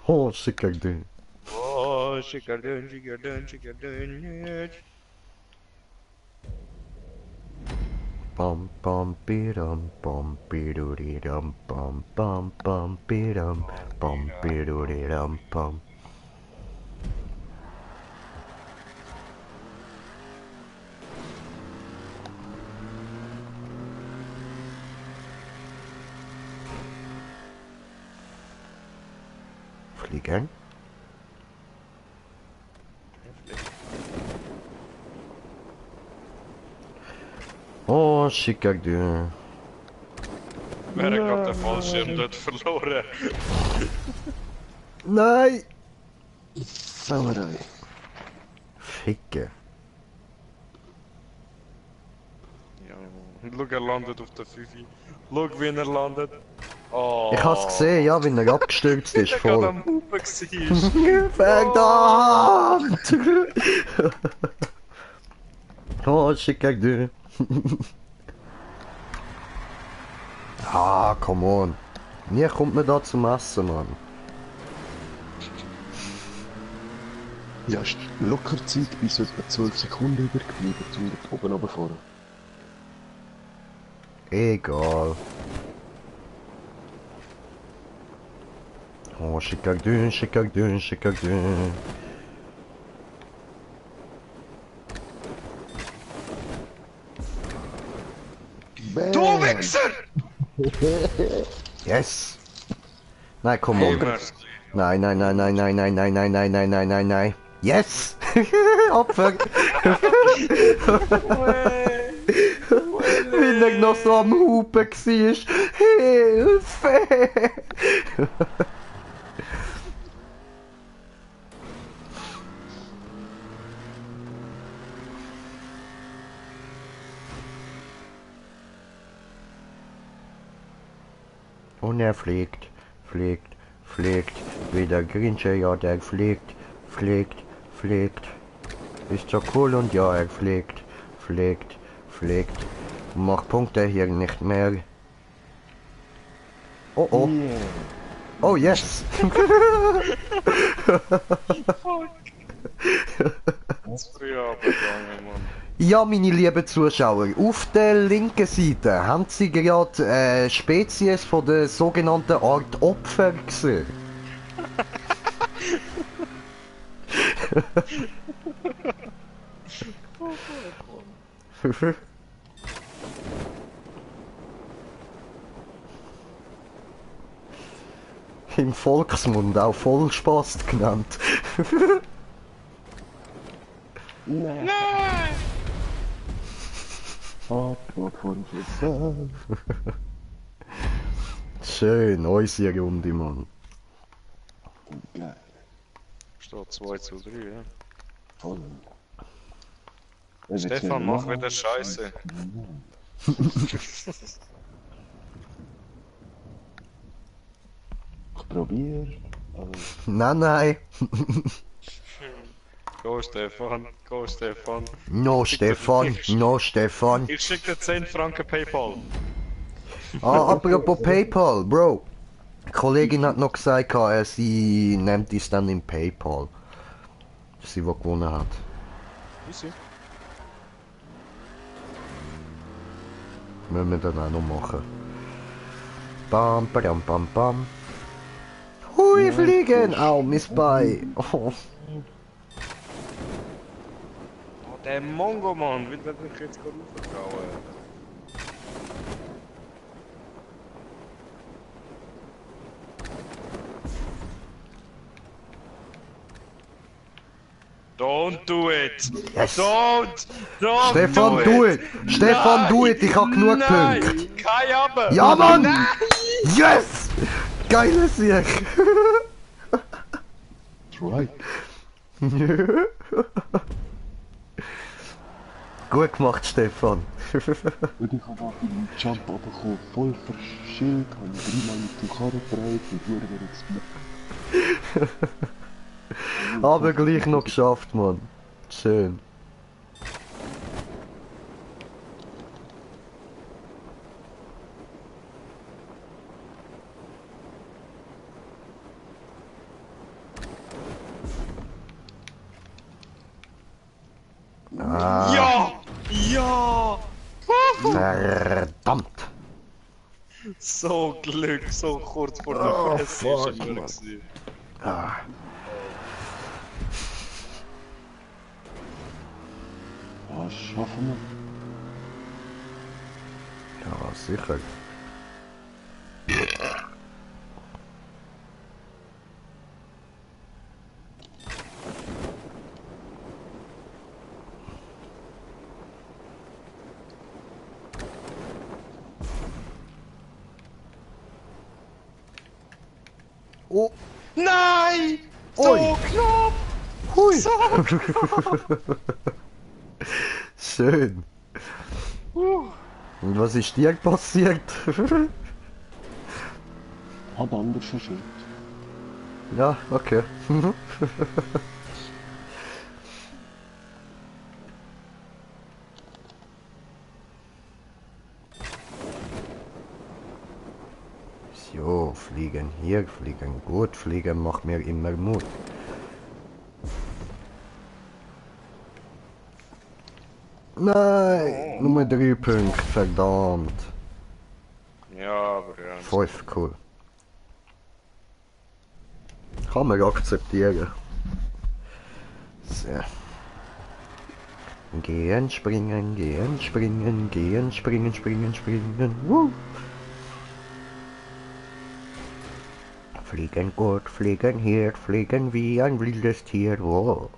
Oh, Chicago. Oh, Chickadun. Bam bam bidam bam bidudidam bam bam bam bidam bam bidudidam bam. Fliegen. Oh, schicker du. Wer hat gerade den Fallschirm dort verloren? Nein! Sauerei. Ficke. Ja, schau, er landet auf der 5. Schau, wie er landet. Oh. Ich hab's gesehen, ja, wenn er abgestürzt ist, Er gerade voll. am Hupen war. Verdammt! Oh, schicker du. Ah, come on. Nie kommt man da zum Essen, Mann. Ja, ist locker Zeit bis etwa 12 Sekunden übergeblieben, um dort oben runterzufahren. Egal. Oh, schicker du, schicker du, schicker du. Du Wichser! Yes! Nein, komm Hey, on. merci. Nein, nein, nein, nein, nein, nein, nein, nein, nein, nein, nein, nein, nein. Yes! Opfer! Wenn er noch so am Hupen war. Hilfe! Und er fliegt, fliegt, fliegt, wie der Grinche, ja, der fliegt, fliegt, fliegt. Ist so cool und ja, er fliegt, fliegt, fliegt. Macht Punkte hier nicht mehr. Oh oh. Yeah. Oh yes! Das ist früh abgegangen, Mann. Ja, meine lieben Zuschauer, auf der linken Seite haben Sie gerade Spezies von der sogenannten Art Opfer gesehen. Im Volksmund auch Vollspast genannt. Nein. Abfahrt von Schuss. Schön, unsere Runde, Mann. Geil. Steht 2:3, ja. Voll. Stefan, mach wieder Scheiße. Ich probier. Aber Nein, nein. Go Stefan, go Stefan. No, Stefan, no, Stefan. Ich schicke dir 10 Franken PayPal. Ah, apropos PayPal, Bro. Die Kollegin hat noch gesagt, sie nimmt es dann in PayPal. Sie, die gewonnen hat. Easy. Müssen wir dann auch noch machen. Bam, bam, bam, bam. Hui, fliegen! Au, Miss Bei. Oh. Oh, der Mongo, Mann, will der dich jetzt gerade auftrauen? Don't do it! Yes. Don't Stefan, do it! Stefan, do it! Ich hab genug Nein! Punkte! Kein Aber! Ja, Mann! Nein! Yes! Geile Sieg! right. Gut gemacht, Stefan. Und ich habe auch einen Jump abbekommen, voll verschillt, habe 3-mal mit dem Karren bereit und wurde wieder ins Aber gleich noch geschafft, Mann. Schön. Ja! Ja! So Glück, so kurz vor der Oh, Fresse fuck, ist er Mann. gewesen. Ah. Ja, schaffen Ja, sicher. Oh, Nein! So Ui. knapp! hui. So Schön. Und was ist dir passiert? wir. Hab anders verschüttet. Ja, okay. So, fliegen hier, fliegen gut, fliegen macht mir immer Mut. Nein, nur 3 Punkte, verdammt. Ja, aber ja. 5, cool. Kann man akzeptieren. So. Gehen, springen, gehen, springen, gehen, springen, springen, springen. Woo. Fliegen gut, fliegen hier, fliegen wie ein wildes Tier. Wow.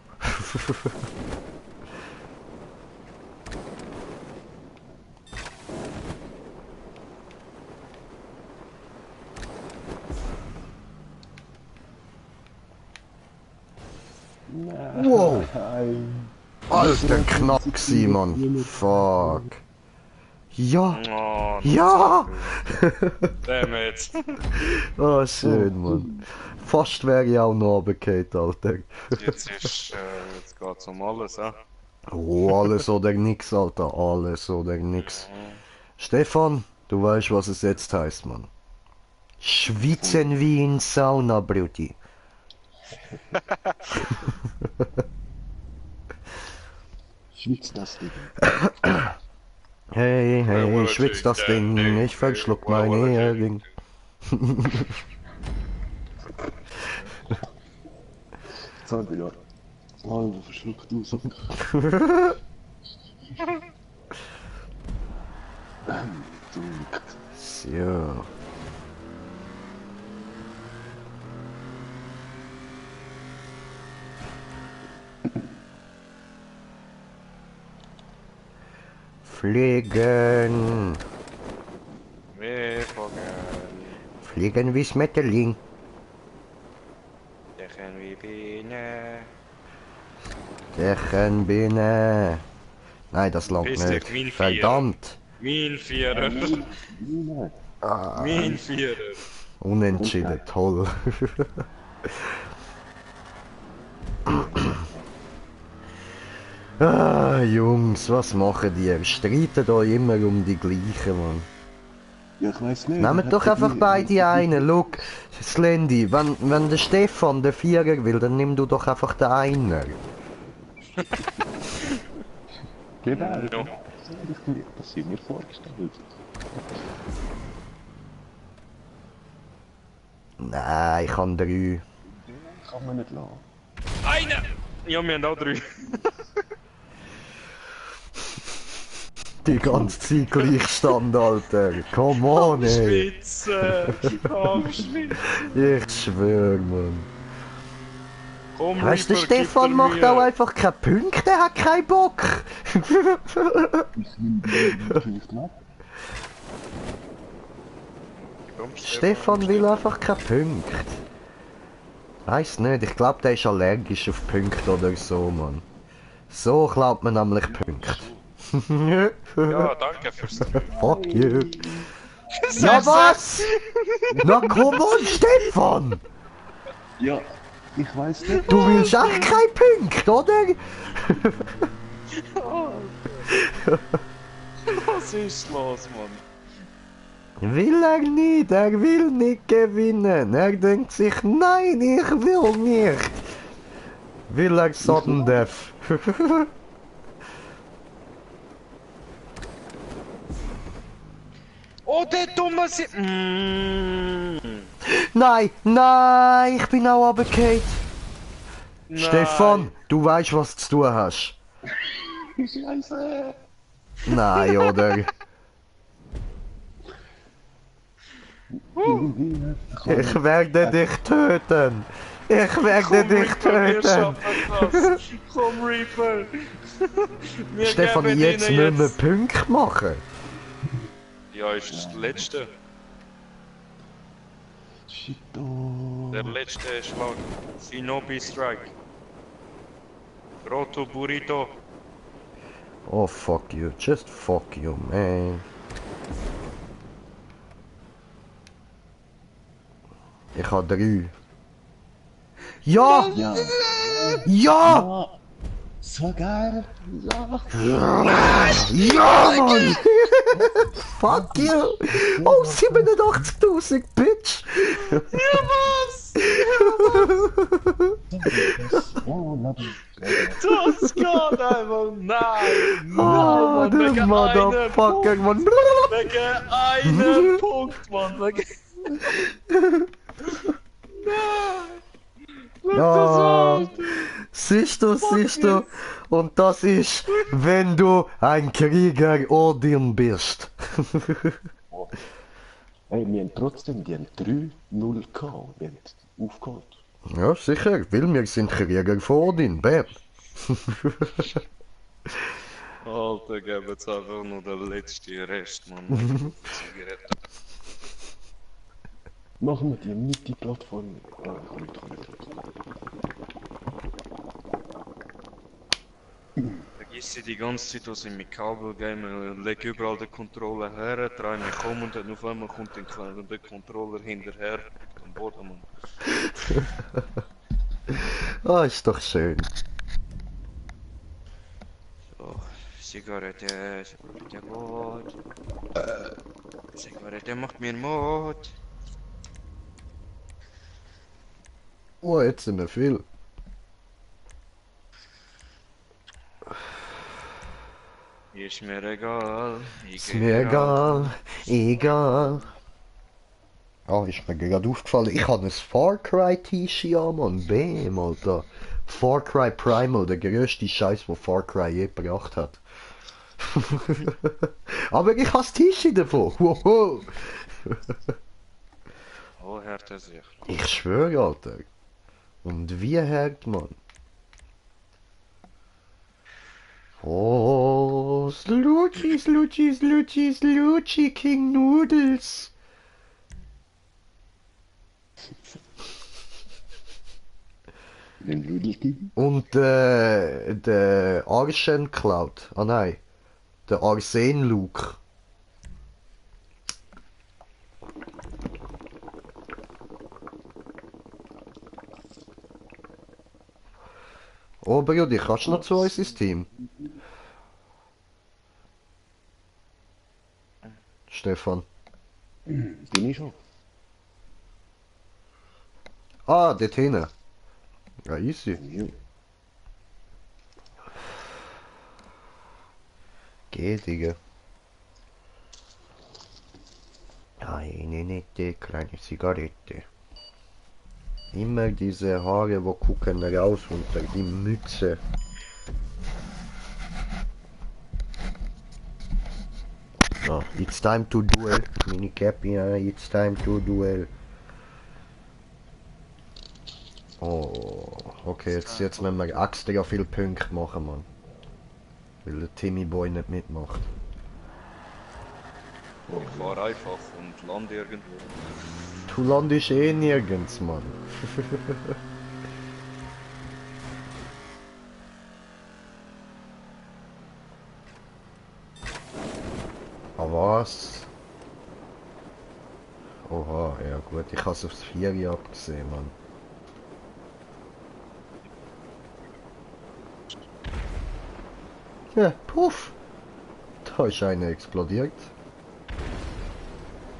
Wow. Alter, knapp gsi, Mann. Fuck. Ja. Oh, Ja. damn it. Oh, schön, Mann. Fast wäre ich auch noch runtergefallen, Alter. Jetzt jetzt geht's um alles, ja? Oh, alles oder nix, Alter. Alles oder nix. Stefan, du weißt, was es jetzt heißt, Mann. Schwitzen wie in Sauna, Brutti. Schwitz das Ding. Hey, hey, Well, ich schwitz das Ding, ich verschluck meine Hering. Jetzt haben wir wieder. Oh, verschluckt du so. So. Fliegen. Wir fangen. Fliegen wie Schmetterling. Dechen wie Biene. Dechen Biene. Nein, das langt Piss dich, mein nicht. Vier. Verdammt. Mein Vierer. Mein Vierer. Unentschieden, toll. Ah, Jungs, was machen die? Streiten da immer um die gleichen, Mann. Ja, ich weiß nicht. Nehmt doch einfach beide einen. Look, Slendy, wenn der Stefan den Vierer will, dann nimm du doch einfach den Einer. Genau. Ja. Das sind mir vorgestellt. Nein, ich habe 3. Kann man nicht lassen. Einer! Ja, wir haben auch 3. Die ganze Zeit Gleichstand, Alter. Come on, ey. Schwitzen! Am Schwitzen! Ich schwör, Mann. Komm, Weißt du, Reaper, Stefan gib dir macht Mühe. auch einfach keine Punkte, er hat keinen Bock. Ich nehme natürlich knapp. Komm, Stefan will einfach keine Punkte. Weiss nicht, ich glaube, der ist allergisch auf Punkte oder so, Mann. So klaut man nämlich Punkte. Ja, danke fürs Fuck you. Ja, was? Na komm on, Stefan! Ja, ich weiß nicht. Du willst echt keinen Punkt, oder? Was ist los, Mann? Will er will nicht gewinnen. Er denkt sich, nein, ich will nicht. Will er sudden death. Oh Oh, der dumme Si... Nein, nein, ich bin auch runtergefallen. Nein. Stefan, du weißt, was du zu tun hast. Scheiße! Nein, oder? Ich werde dich töten. Ich werde dich töten. Komm, Reaper. Wir Stefan, geben jetzt ihnen müssen wir Punkte machen. Ja, ist das letzte. Shit, oh. Der letzte Schlag. Shinobi Strike. Roto Burrito. Oh, fuck you. Just fuck you, man. Ich habe 3. Ja! Ja! Ja! So geil! Ja! Ja, Mann! Fuck you! Oh, 87.000, Bitch! Oh, Mann! Das geht einfach. Nein! Oh, der Motherfucker, Mann! Wegen einem Punkt, Mann! Wegen... Ja, siehst du, und das ist, wenn du ein Krieger Odin bist. Hey, wir haben trotzdem die 3-0 gehabt. Wir haben aufgeholt. Ja, sicher, weil wir sind Krieger von Odin, bam. Alter, geben jetzt einfach nur den letzten Rest, Mann. Zigaretten. Machen wir die Mitte-Plattform. Vergiss die ganze Zeit, was ich mit Kabel game, leg überall den Controller her, drehe mich um und dann auf einmal kommt der Controller hinterher am Boden, Mann. Ah, ist doch schön. So, Zigarette gut. Zigarette macht mir Mut. Oh, jetzt sind wir viel. Ist mir egal. Ist mir egal, egal. Ah, ist mir gerade aufgefallen, ich habe ein Far Cry T-Shirt an, Mann. Bam, Alter. Far Cry Primal, der grösste Scheiß, den Far Cry je gebracht hat. Aber ich habe das T-Shirt davon. Wow. Oh, hört er sich. Ich schwöre, Alter. Und wie hört man? Oh, Sluchi, Sluchi, Sluchi, Sluchi, King Noodles. Den Nudelking? Und der Arsen Cloud. Ah nein. Der Arsen Luke. Oh, Brudi, kannst du noch zu uns ins Team? Stefan. Bin ich schon. Ah, dort hinten. Ja, easy. Ja. Geh, Digga. Eine nette kleine Zigarette. Immer diese Haare, wo gucken raus unter die Mütze. Ah, it's time to duel. Minicap, ja, it's time to duel. Oh, okay, jetzt müssen wir extra viel Punkte machen, Mann. Weil der Timmy Boy nicht mitmacht. Ich fahre einfach und lande irgendwo. Du landest eh nirgends, Mann. Ah, was? Oha, ja gut, ich hab's aufs 4 abgesehen, Mann. Ja, puff! Da ist einer explodiert.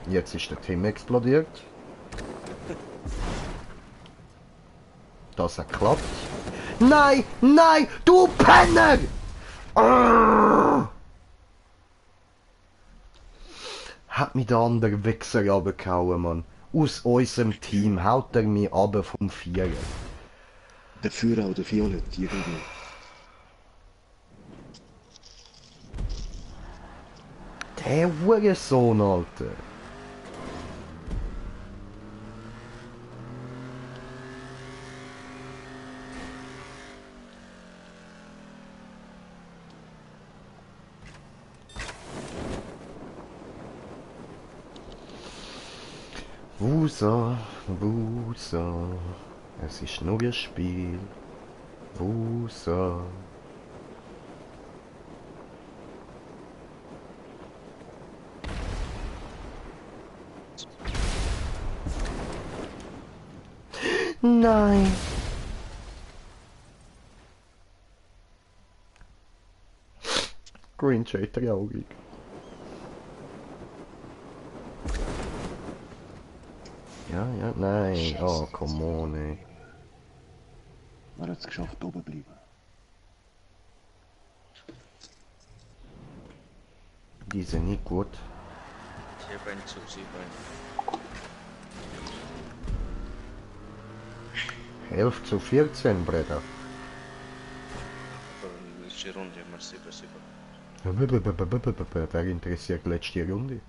Jetzt ist der Tim explodiert. Das hat geklappt. Nein! Nein! Du Penner! Ha, hat mich der andere Wichser runtergehauen, Mann. Aus unserem Team haut er mich runter vom Vierer. Der Führer oder Violett, die Regel. Der Hurensohn, Alter. Wusa, Wusa, es ist nur ein Spiel. Wusa. Nein. Green Jay traurig. Ja, ja, nein. Oh, come on, ey. Er hat es geschafft, oben bleiben. Die sind nicht gut. 7-7. 11-14, Breda. Aber letzte Runde haben wir 7-7. Wer interessiert die letzte Runde?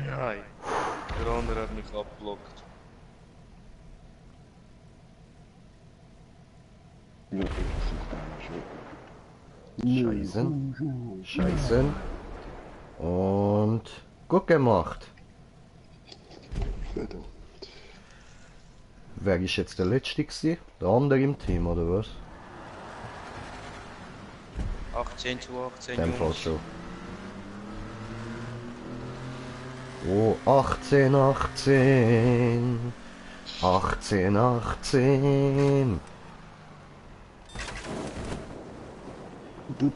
Nein. Der andere hat mich abgelockt. Ja, ich suche einen Scheißen. Scheißen. Und gut gemacht. Verdammt. Wer ist jetzt der Letzte gewesen? Der andere im Team, oder was? 18-18. In dem Fall schon. Oh, 18-18. 18-18. Du.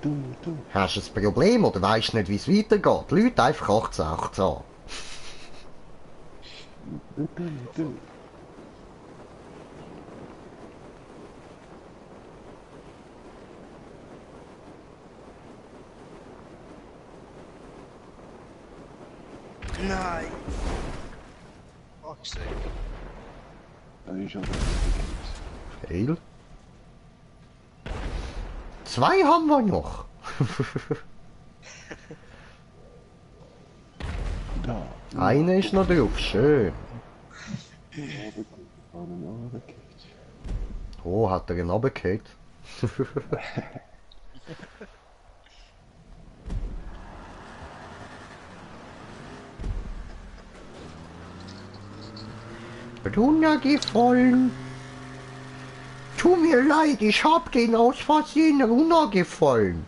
Hast du ein Problem oder weißt nicht, wie es weitergeht? Leute einfach 18-18. Du. Nein! Fuck's sake. Das ist aber Fail. 2 haben wir noch. da. Einer ist noch drauf, schön. Oh, hat er ihn runtergefallen? Runtergefallen. Tut mir leid, ich hab den aus Versehen runtergefallen.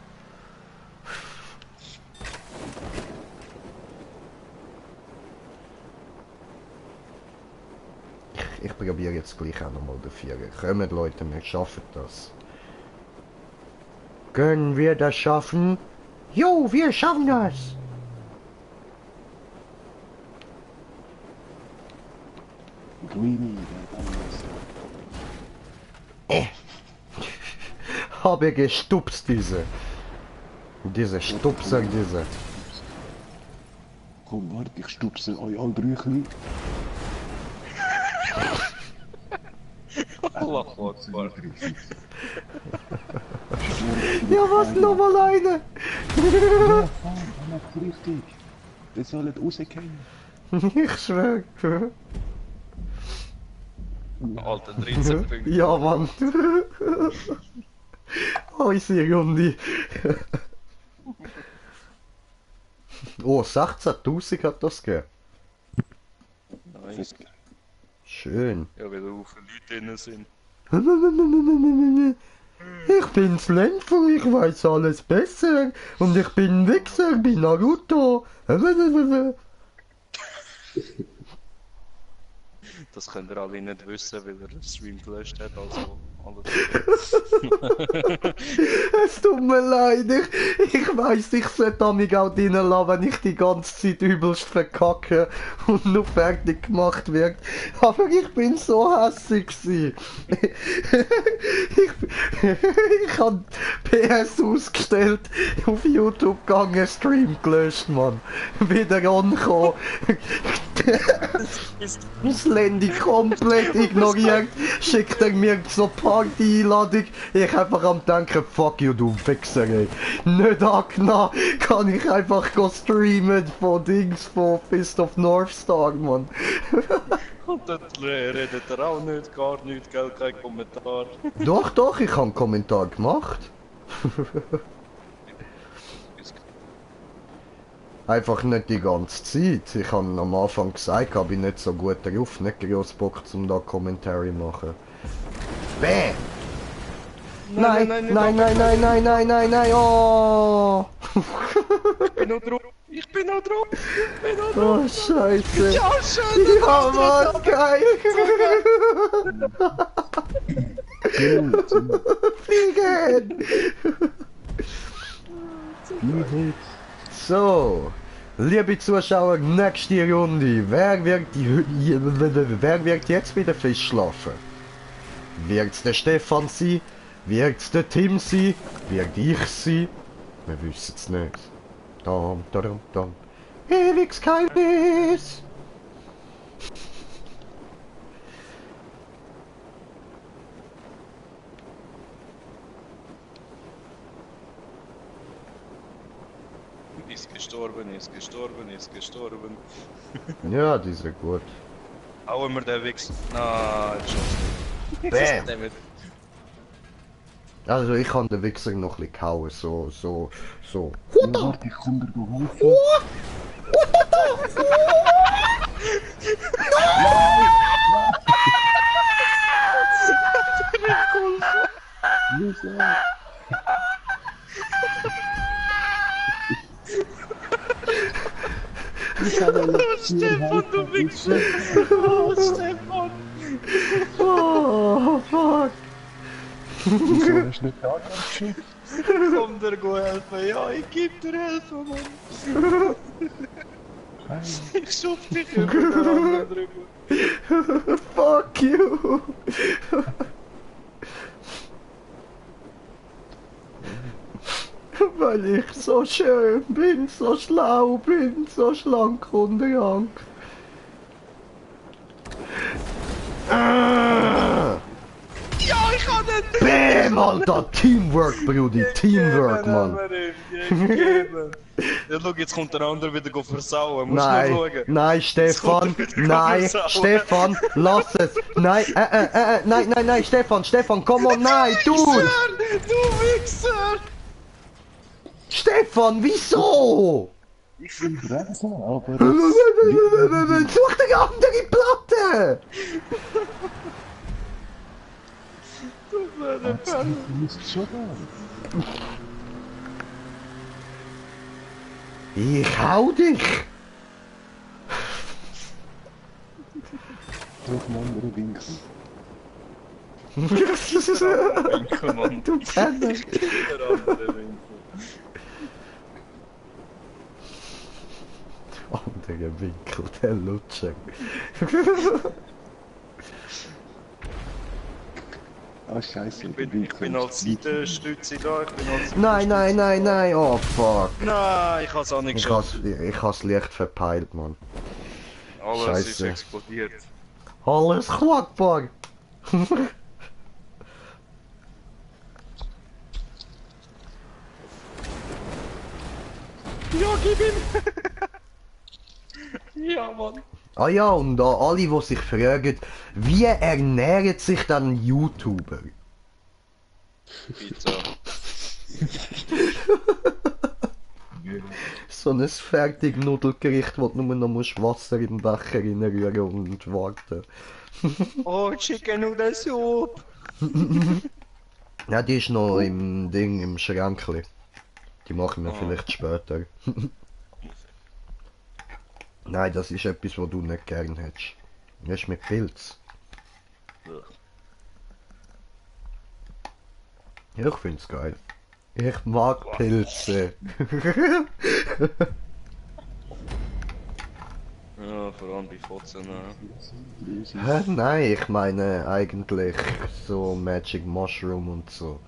Ich probiere jetzt gleich auch nochmal den Vierer. Kommt Leute, wir schaffen das. Können wir das schaffen? Jo, wir schaffen das. Greenie, Habe gestupst diese. Diese Stupser, diese. Komm, warte, ich stupse euch alle drei klein. Allah Akbar. Ja, was nochmal eine? Ja, macht richtig. Das soll nicht rausgehen. Ich schwör. Alter, 13 Punkte. Ja, Mann. Unsere Runde. Oh, 16.000 hat das gegeben. Nice. Schön. Ja, weil da viele Leute drin sind. Ich bin's Lenfer, ich weiß alles besser. Und ich bin Wichser, bin Naruto. Das könnt ihr alle nicht wissen, weil er den Stream gelöscht hat, also alles. Es tut mir leid, ich weiss, ich sollte mich auch drinnen lassen, wenn ich die ganze Zeit übelst verkacke und nur fertig gemacht wird. Aber ich bin so hässig gewesen. Ich hab PS ausgestellt, auf YouTube gegangen, Stream gelöscht, Mann. Wieder angekommen. Das Handy komplett ignoriert, schickt er mir so Party-Einladung. Ich einfach am denken, fuck you, du Wichser, ey. Nicht angenommen, kann ich einfach go streamen von Dings, von Fist of North Star, Mann. Und dann redet er auch nicht, gar nicht, gell, kein Kommentar. Doch, ich habe einen Kommentar gemacht. Einfach nicht die ganze Zeit. Ich habe am Anfang gesagt, ich bin nicht so gut drauf, nicht groß Bock zum da Kommentare machen. Bäh! Nein, oh! Ich bin noch drauf! Oh, Scheiße! Ja, schön! Ja, Mann, geil! Fliegen! So, liebe Zuschauer, nächste Runde. Wer wird jetzt wieder Fisch schlafen? Wird's der Stefan sein? Wird's der Tim sein? Wird ich sein? Wir wissen es nicht. Dam. Ewigsgeheimnis! Ist gestorben. Ja, die sind gut. Hauen wir den Wichs. Nein, schon. Bam! Also ich kann den Wichser noch ein bisschen kauen, so. Ja, warte, ich komm dir helfen. Stefan, du Wichser! Oh, Stefan! Oh, fuck! Wieso hast du nicht angefangen? Komm dir helfen! Ja, ich geb dir helfen, Mann! Ich schub dich über den anderen drüber! Fuck you! Weil ich so schön bin, so schlau bin, so schlank und rank. Ja, ich kann nicht! Bam, Alter! Teamwork, Brudi! Teamwork, Mann! Ja, schau, jetzt kommt der andere wieder versauen. Musst du schauen. Nein, Stefan! Nein, Stefan! Lass es! Nein, nein, Stefan, komm on, nein, du! Du Wichser! Stefan, wieso? Ich bin bremsen, aber Such dir eine andere Platte! du musst schon da. Ich hau dich! Durch einen anderen Winkel. Winkel, Mann. Du Penner! Der andere Winkel. Andere Winkel, der Lutscher. Ah, scheiße. Ich bin als Seitenstütze da. Nein, oh fuck. Nein, ich hab's auch nicht geschafft. Ich has leicht verpeilt, Mann. Alles ist Scheisse. explodiert. Alles klapper! Ja, gib ihm! Ja, Mann. Ah ja, und da alle, die sich fragen, wie ernähren sich dann YouTuber? Pizza. So ein fertiges Nudelgericht, wo du nur noch musst Wasser im Becher reinrühren und warten. Oh, Chicken Noodle Soup! Ja, die ist noch im Ding, im Schränkli. Die machen wir vielleicht später. Nein, das ist etwas, was du nicht gern hättest. Das ist mit Pilz. Ich find's geil. Ich mag Pilze. Ja, vor allem bei Fotzen. Hä? Nein, ich meine eigentlich so Magic Mushroom und so.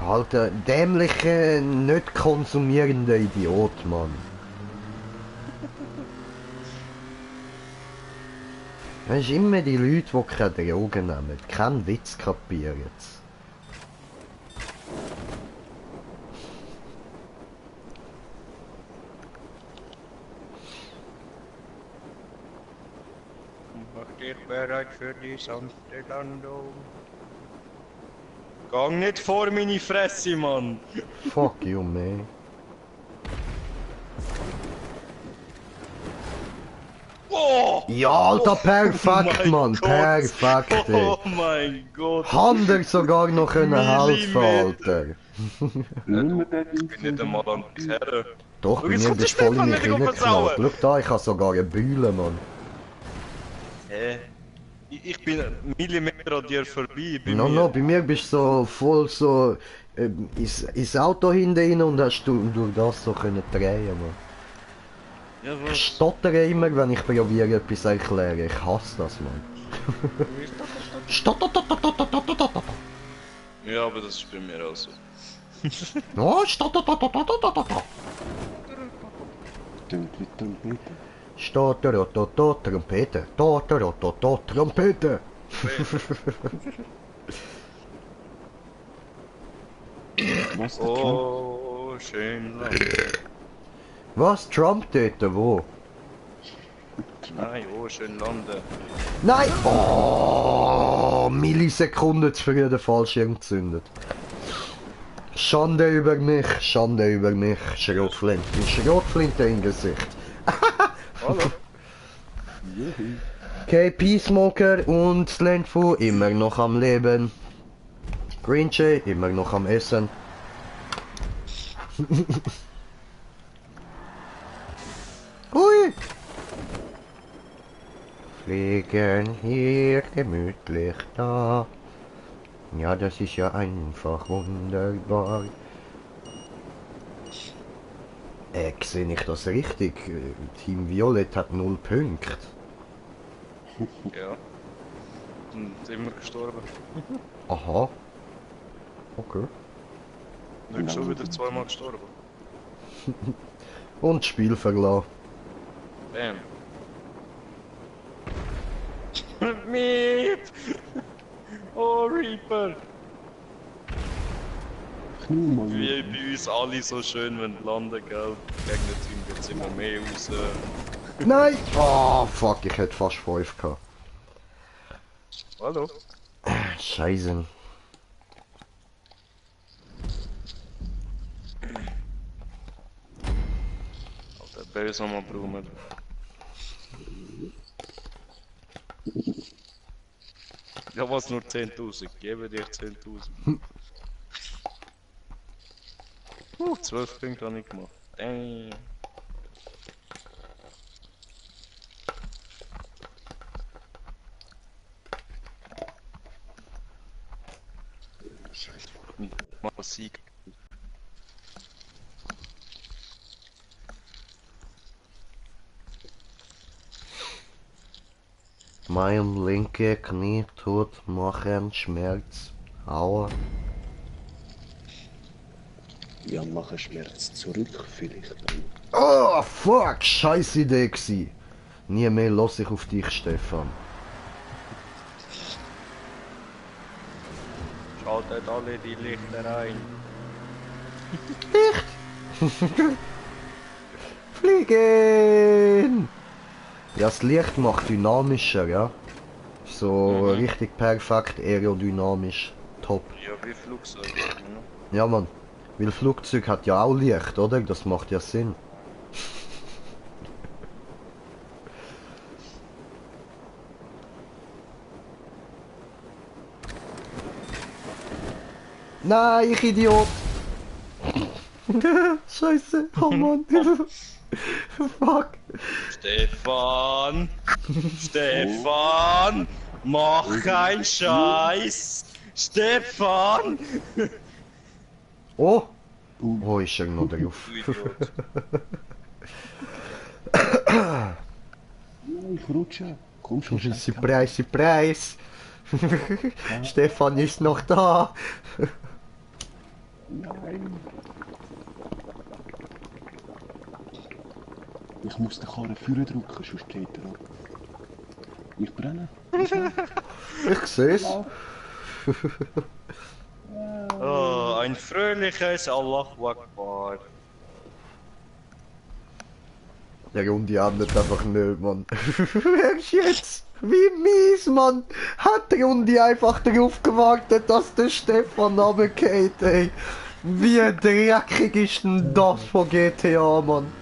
Halt der dämliche, nicht konsumierende Idiot, Mann. Es ist immer die Leute, die keine Drogen nehmen. Kein Witz kapieren jetzt. Mach dich bereit für die sanfte Landung. Gang nicht vor meine Fresse, Mann! Fuck you, man. Oh! Ja, Alter, perfekt, mein Mann, Gott. perfekt. Oh mein Gott! Haben dir sogar noch helfen, Alter. Ich bin nicht einmal am Kerren. Doch, Oh, bei jetzt mir kommt der bist du voll in Stefan mich wieder reingeknallt. versauen. Schau da, ich habe sogar eine Bühle, Mann. Hä? Ich bin einen Millimeter an dir vorbei. Bei No, mir. no, bei mir bist du so voll so ins Auto hinten und hast du durch das so können drehen, Mann. Ja, Ich was? stottere immer, wenn ich probiere etwas zu erklären. Ich hasse das, Mann. Stotter. Ja, aber das ist bei mir auch so. Oh, stotter. Stotter, Trompete. Trompete. Was, der Trump? Oh, schön lang. Was? Trump dort? Wo? Nein, oh, schön landen. Nein! Oh, Millisekunden zu früh den Fallschirm gezündet. Schande über mich, Schrotflinte. Schrotflinte im Gesicht. Hallo. Okay, Peacemaker und Landfu immer noch am Leben. Green Jay immer noch am Essen. Hui! Fliegen hier gemütlich da. Ja, das ist ja einfach wunderbar. Sehe ich das richtig? Team Violet hat 0 Punkte. Ja. Und immer gestorben. Aha. Okay. Nicht schon wieder zweimal gestorben. Und das Spiel verlassen. Bam. Miep! Oh, Reaper! Mann. Wie bei uns alle so schön, wenn landen, gell? Gegner ziehen jetzt immer mehr raus. Nein! Oh, fuck, ich hätte fast 5 gehabt. Hallo? Scheiße. Alter, böse am Brummer. Ja, was nur 10.000? Gebe dir 10.000. 12 Punkte habe ich gemacht. Damn. Mal Sieg. Mein linke Knie tut machen Schmerz. Aua. Ja, mache Schmerz zurück vielleicht. Oh, fuck, scheiß Idee gsi. Nie mehr los ich auf dich, Stefan. Schaltet alle die Lichter ein. Fliegen! Ja, das Licht macht dynamischer, ja. So richtig perfekt aerodynamisch. Top. Ja, wie Flugzeuge. Ne? Ja, Mann. Weil Flugzeug hat ja auch Licht, oder? Das macht ja Sinn. Nein, ich Idiot! Scheiße, oh Mann. Fuck. Stefan! Stefan! Mach keinen Scheiß! Stefan! Oh! Wo ist er noch drauf? Du Idiot. Ja, ich rutsche. Komm schon, Surprise, surprise! Stefan ist noch da! Nein. Ich muss den Karren führen drücken, sonst geht er ab. Ich brenne. Ich seh's. Oh, ein fröhliches Allahu Akbar. Der Runde endet einfach nicht, Mann. Merkst du jetzt? Wie mies, Mann! Hat der Runde einfach darauf gewartet, dass der Stefan runtergeht, ey! Wie dreckig ist denn das von GTA, Mann?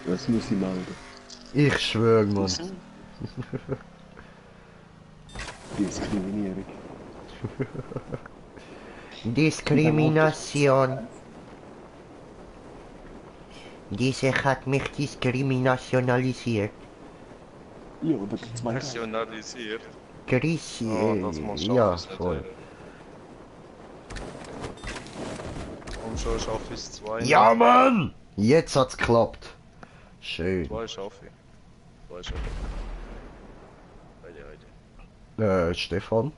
Das muss ich melden. Ich schwör, Mann. Diskriminierung. Diskrimination. Diese hat mich diskriminationalisiert. Ja, aber der zweite. Nationalisiert. Chris, Oh, das muss schaffen, ja, das nicht, voll. Und schon schaffe ich es 2. Ja, Mann! Jetzt hat's geklappt. Schön. 2 schaffe ich. 2 schaffe ich. Heide. Stefan?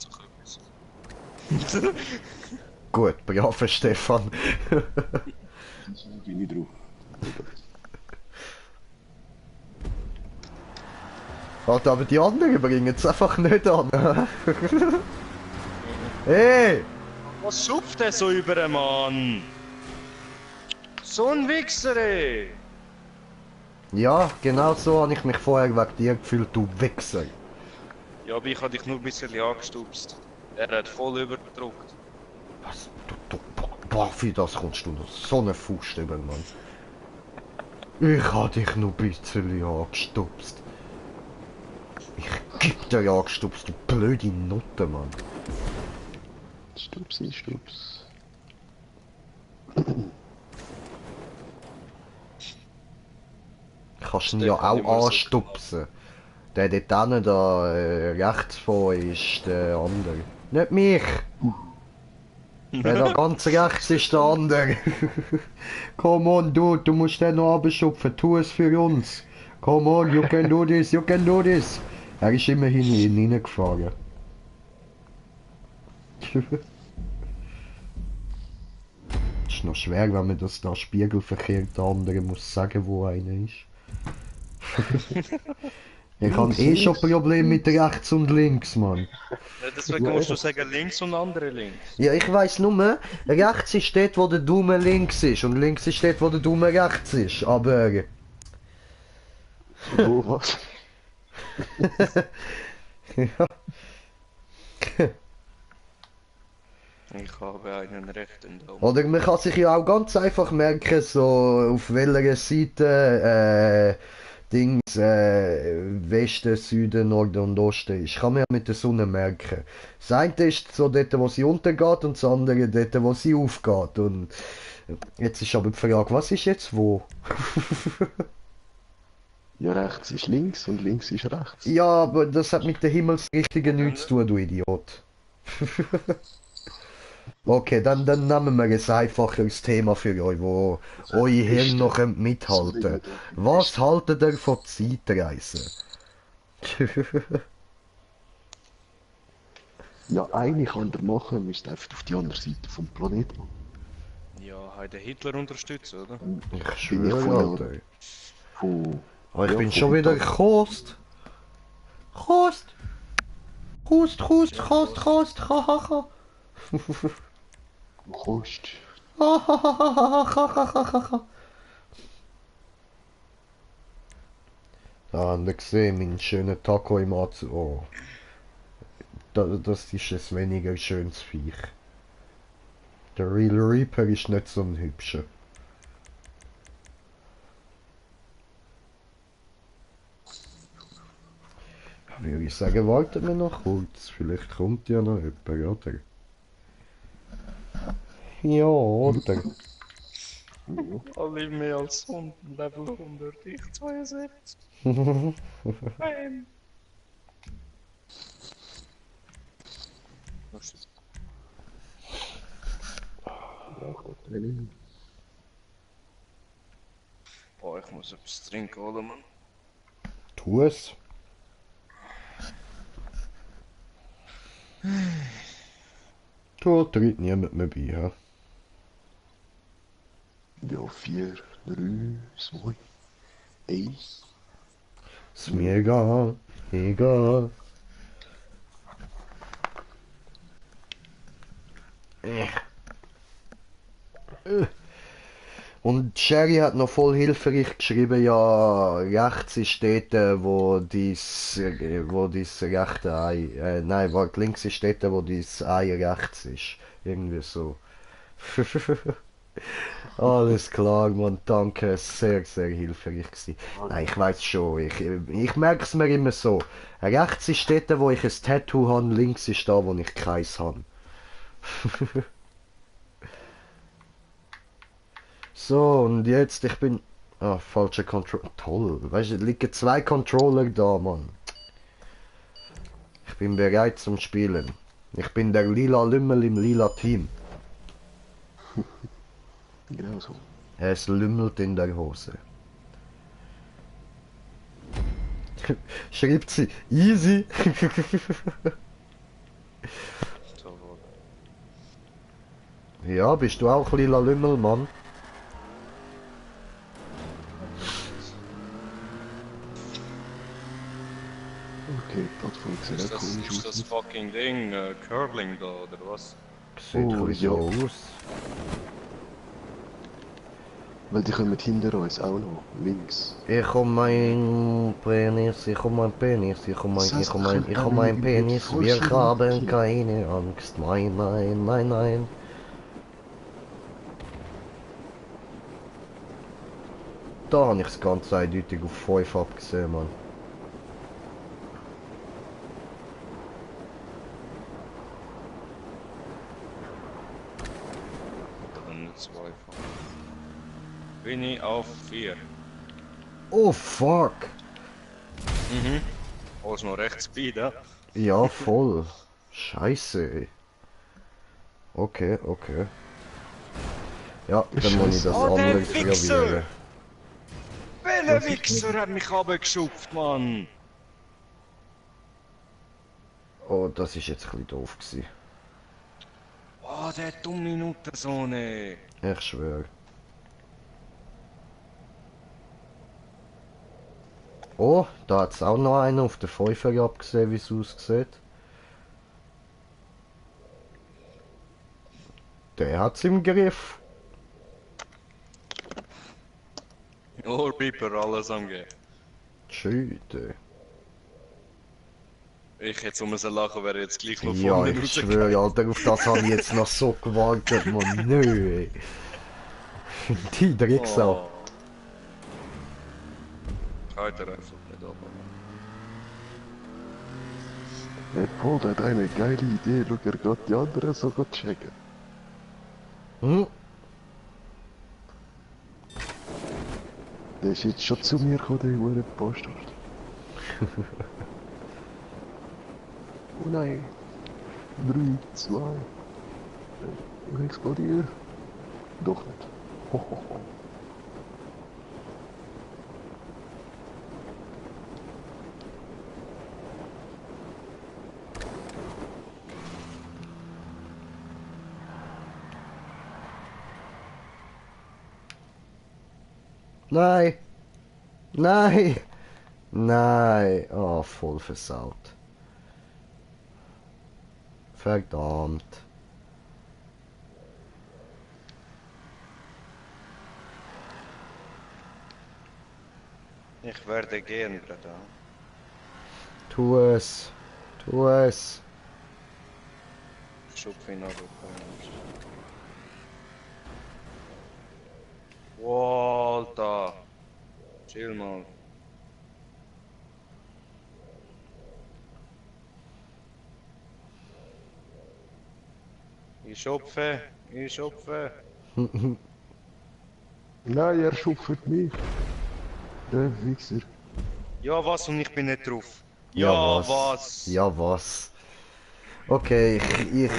Gut, braver Stefan. Bin ich drauf. Warte, aber die anderen bringen es einfach nicht an. Hey! Was schupft der so über den Mann? So ein Wichser, ey! Ja, genau so habe ich mich vorher wegen dir gefühlt, du Wichser. Ja, aber ich habe dich nur ein bisschen angestupst. Er hat voll übergedruckt. Was? Du Buffy, das kommst du noch so eine Faust über, Mann. Ich habe dich nur ein bisschen angestupst. Ich geb dir angestupst, du blöde Nutte, Mann. Stupsi, Stups. Kannst ihn ja auch anstupsen. Der dort hinten, da rechts von ist der andere. Nicht mich! Wer da ganz rechts ist der andere. Come on, du musst den noch abschupfen, tu es für uns. Come on, you can do this, you can do this. Er ist immerhin in ihn hineingefahren. Ist noch schwer, wenn man das da spiegelverkehrt der andere muss sagen, wo einer ist. Ich habe eh schon Probleme mit rechts und links, Mann. Ja, deswegen musst du sagen links und andere links. Ja, ich weiss nur, rechts ist dort, wo der Daumen links ist und links ist dort, wo der Daumen rechts ist, aber... Wo, was? Ja. Ich habe einen rechten Daumen. Oder man kann sich ja auch ganz einfach merken, so auf welcher Seite Dings Westen, Süden, Norden und Osten ist. Kann man ja mit der Sonne merken. Das eine ist so dort, wo sie untergeht und das andere dort, wo sie aufgeht. Und jetzt ist aber die Frage, was ist jetzt wo? Ja, rechts ist links und links ist rechts. Ja, aber das hat mit der Himmelsrichtung nichts zu tun, du Idiot. Okay, dann nehmen wir ein einfacheres Thema für euch, wo euer Hirn noch mithalten. Was haltet ihr von Zeitreisen? Ja, eine kann der machen, müsste einfach auf die andere Seite vom Planeten. Ja, hat der Hitler unterstützen, oder? Ich Bin ich schwöre, von- Alter. Von... Oh, ich Ja, bin von schon wieder Italien. Kost. Kost. Kost. Hahaha. Kost. Da habt ihr gesehen, meinen schönen Taco im Atsu. Oh. Das ist ein weniger schönes Viech. Der Real Reaper ist nicht so ein hübscher. Würde ich sagen, warten wir noch kurz. Vielleicht kommt ja noch jemand, oder? Ja, oder? Ja. Alle mehr als 100, Level 100, ich 62. Bam. Was ist das? Braucht das Training. Oh, ich muss etwas trinken, oder Mann? Tu es. Da tritt niemand mehr bei, ja. Ja, 4, 3, 2, 1. Ist mir egal, egal. Und Sherry hat noch voll hilfreich geschrieben, ja, rechts ist dort, wo dies rechte Ei, nein, warte, links ist dort, wo dies Ei rechts ist. Irgendwie so. Alles klar, Mann, danke, sehr, sehr hilfreich gewesen. Nein, ich weiß schon, ich merke es mir immer so. Rechts ist dort, wo ich ein Tattoo habe, links ist da, wo ich keins habe. So, und jetzt, ich bin... Ah, falscher Controller. Toll, weißt du, liegen zwei Controller da, Mann. Ich bin bereit zum Spielen. Ich bin der lila Lümmel im lila Team. Genau so. Es lümmelt in der Hose. Schreibt sie, easy. So, Ja, bist du auch lila Lümmel, Mann? Okay, die Plattform sieht ist auch komisch ist das aus. fucking Ding, Curling da, oder was? Sieht Oh, ein bisschen so ja. aus. Weil die kommen hinter uns auch noch. Links. Ich um mein Penis, ich um mein Penis, ich um mein, Das heißt, ich um wir mein, können ich auch um mein irgendwie Penis. voll Wir schön haben runtergehen. keine Angst. Nein, nein, nein, nein. Da habe ich es ganz eindeutig auf 5 abgesehen, Mann. Dann 2 von. Bin ich auf 4. Oh fuck! Mhm. Alles noch recht Speed, ja? Ja, voll. Scheiße, ey. Okay, okay. Ja, dann muss ich Scheiße. das Oh, der andere Wichser! probieren. Welcher Wichser hat mich abgeschupft, Mann? Oh, das ist jetzt ein bisschen doof gewesen. Oh, der dumme Nuttersohne. Ich schwöre. Oh, da hat es auch noch einen auf der 5er abgesehen, wie es aussieht. Der hat's im Griff. Ohrpieper, alles angeben. Schüte. Ich hätte so müssen lachen, wäre jetzt gleich noch Ja, vorne ich schwöre, Alter, auf das habe ich jetzt noch so gewartet, Mann. Nö, ey. Die Drecksau. Oh. Heute einfach nicht ab. Hey, Paul, der hat eine geile Idee. Schau, er geht die anderen so gut checken. Hm? Der ist jetzt schon zu mir gekommen, der Uhr Bastard. Oh nein. 3, 2. Ich explodiere. Doch nicht. Hohoho. Nein. Nein. Nein. Oh, voll versaut. Verdammt. Ich werde gehen, Bruder. Tu es. Tu es. Ich schupfe ihn ab. Wow, Alter. Chill mal. Ich schupfe. Nein, er schupft mich. Der Wichser. Ja, was? Und ich bin nicht drauf. Ja, Ja, was? Ja, was? Okay, ich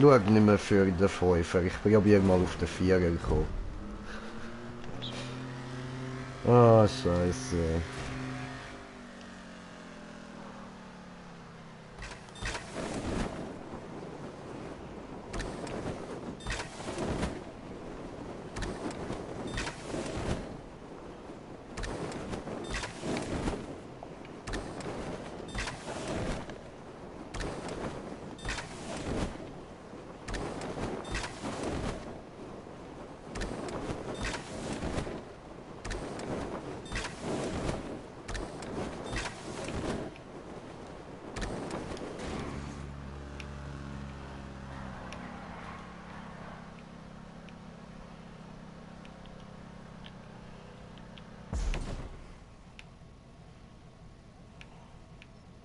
schau nicht mehr für den Fünfer. Ich probiere mal auf den Vierer zu kommen. Ah, scheiße.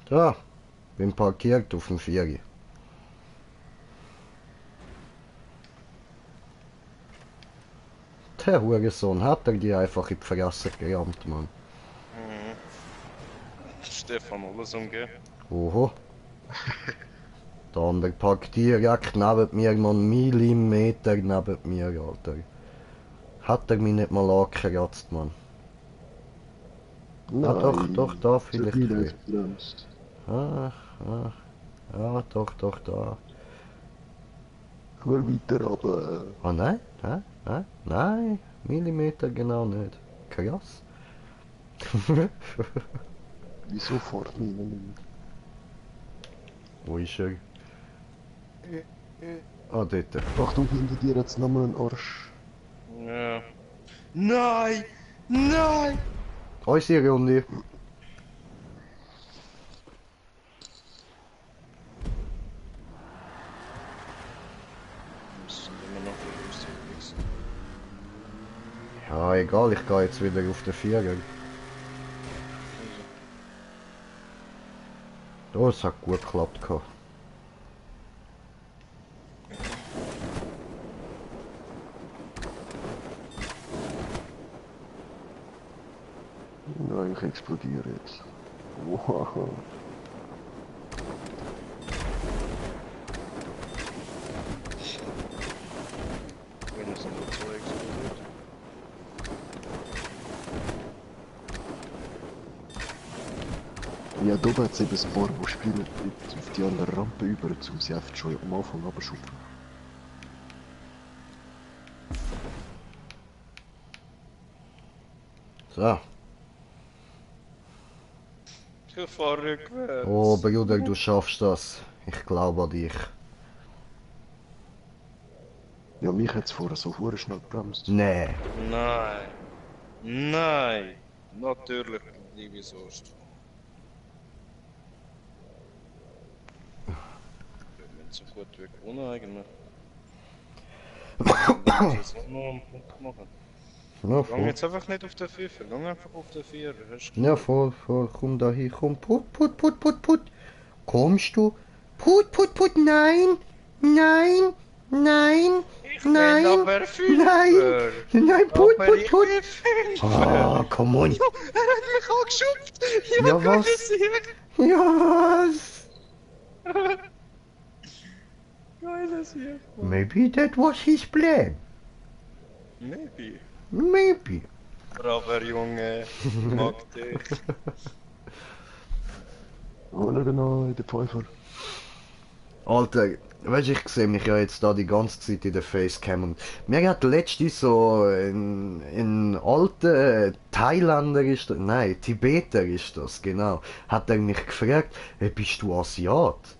Da, bin parkiert auf dem Vierer. Der Hurensohn hat er die einfach in die Fresse gerammt, Mann. Stefan, alles umgehen. Oho. Der andere parkt direkt neben mir, man Millimeter neben mir, Alter. Hat er mich nicht mal angekratzt, Mann. Nein, doch, da vielleicht. Sabine hat gebremst. Ach, ja, doch, da. Hör weiter runter. Ah, nein, Millimeter genau nicht. Krass. Wieso fährt niemand mehr? Wo ist er? Ah, dort. Achtung, hinter dir hat's nochmal einen Arsch. Ja. Nein! Nein! Unsere Runde. Ja, egal, ich gehe jetzt wieder auf den Vierer. Oh, es hat gut geklappt. Nein, ich explodiere jetzt. Wow. Wenn es nur so explodiert. Ja, da hat es eben ein paar, die spielen auf die andere Rampe über, um sie einfach schon am Anfang abzuschupfen. So. Ich fahr rückwärts. Oh, Bruder, du schaffst das. Ich glaube an dich. Ja, mich hat es vorher so hure schnell gebremst. Nee. Nein. Nein. Natürlich, liebe Soest. Wir haben so gut wie gewonnen eigentlich. Das ist nur einen Punkt machen. Ja, Gang voll. jetzt einfach nicht auf den Fünfer, gang einfach auf den Vierer. Hast du Ja, voll. Komm da hin, komm. Put. Kommst du? Put, nein. Nein. Ich bin aber Fünfer. Nein, Aber ich bin Fünfer. Ah, come on. Er hat mich angeschubst. Ja, was? Ja, was? Geiles hier. Maybe that was his plan. Maybe. Braver Junge, ich mag dich. Oh, genau, der Pfeifer. Alter, weißt du, ich sehe mich ja jetzt da die ganze Zeit in der Facecam und mir hat letztens so ein alter Thailänder ist das, nein, Tibeter ist das, genau, hat er mich gefragt, hey, bist du Asiat?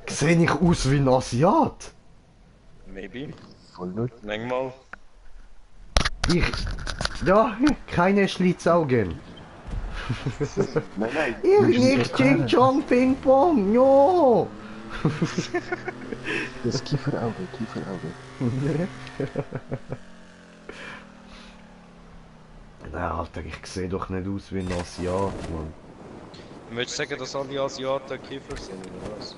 Sehe ich aus wie ein Asiat? Maybe. Voll nicht. Manchmal. Ja, keine Schlitzaugen. Nein. Ich nicht Ching Chong Ping Pong, no! Das Kieferauge. Nein, Alter, ich sehe doch nicht aus wie ein Asiat, Mann. Willst du sagen, dass alle Asiaten Kiefer sind, oder was?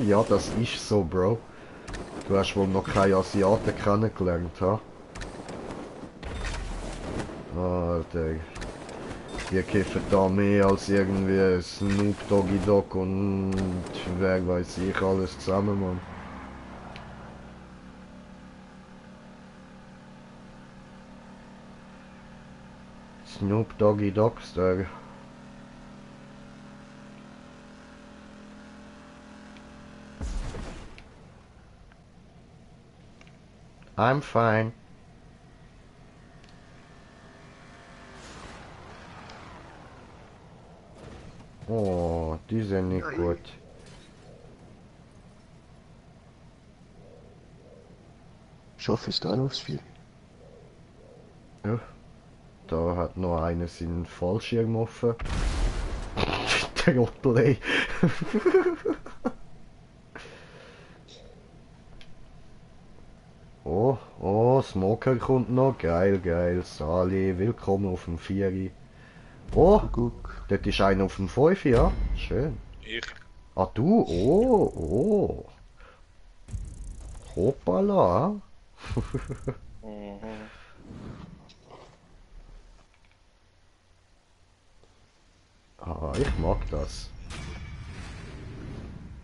Ja, das ist so, Bro. Du hast wohl noch keine Asiaten kennengelernt, ha? Alter. Die kiffen da mehr als irgendwie Snoop Doggy Dogg und wer weiß ich alles zusammen, Mann. Snoop Doggy Dogster. I'm fine. Oh, die sind nicht gut. Schaffst du auch noch aufs Vier? Ja. Da hat noch einer seinen Fallschirm offen. Der Ottelei. Oh, oh, Smoker kommt noch. Geil, geil. Sali, willkommen auf dem Vieri. Oh, Guck. dort ist einer auf dem 5, ja. Schön. Ich. Ah, du? Oh, oh. Hoppala. Mhm. Ah, ich mag das.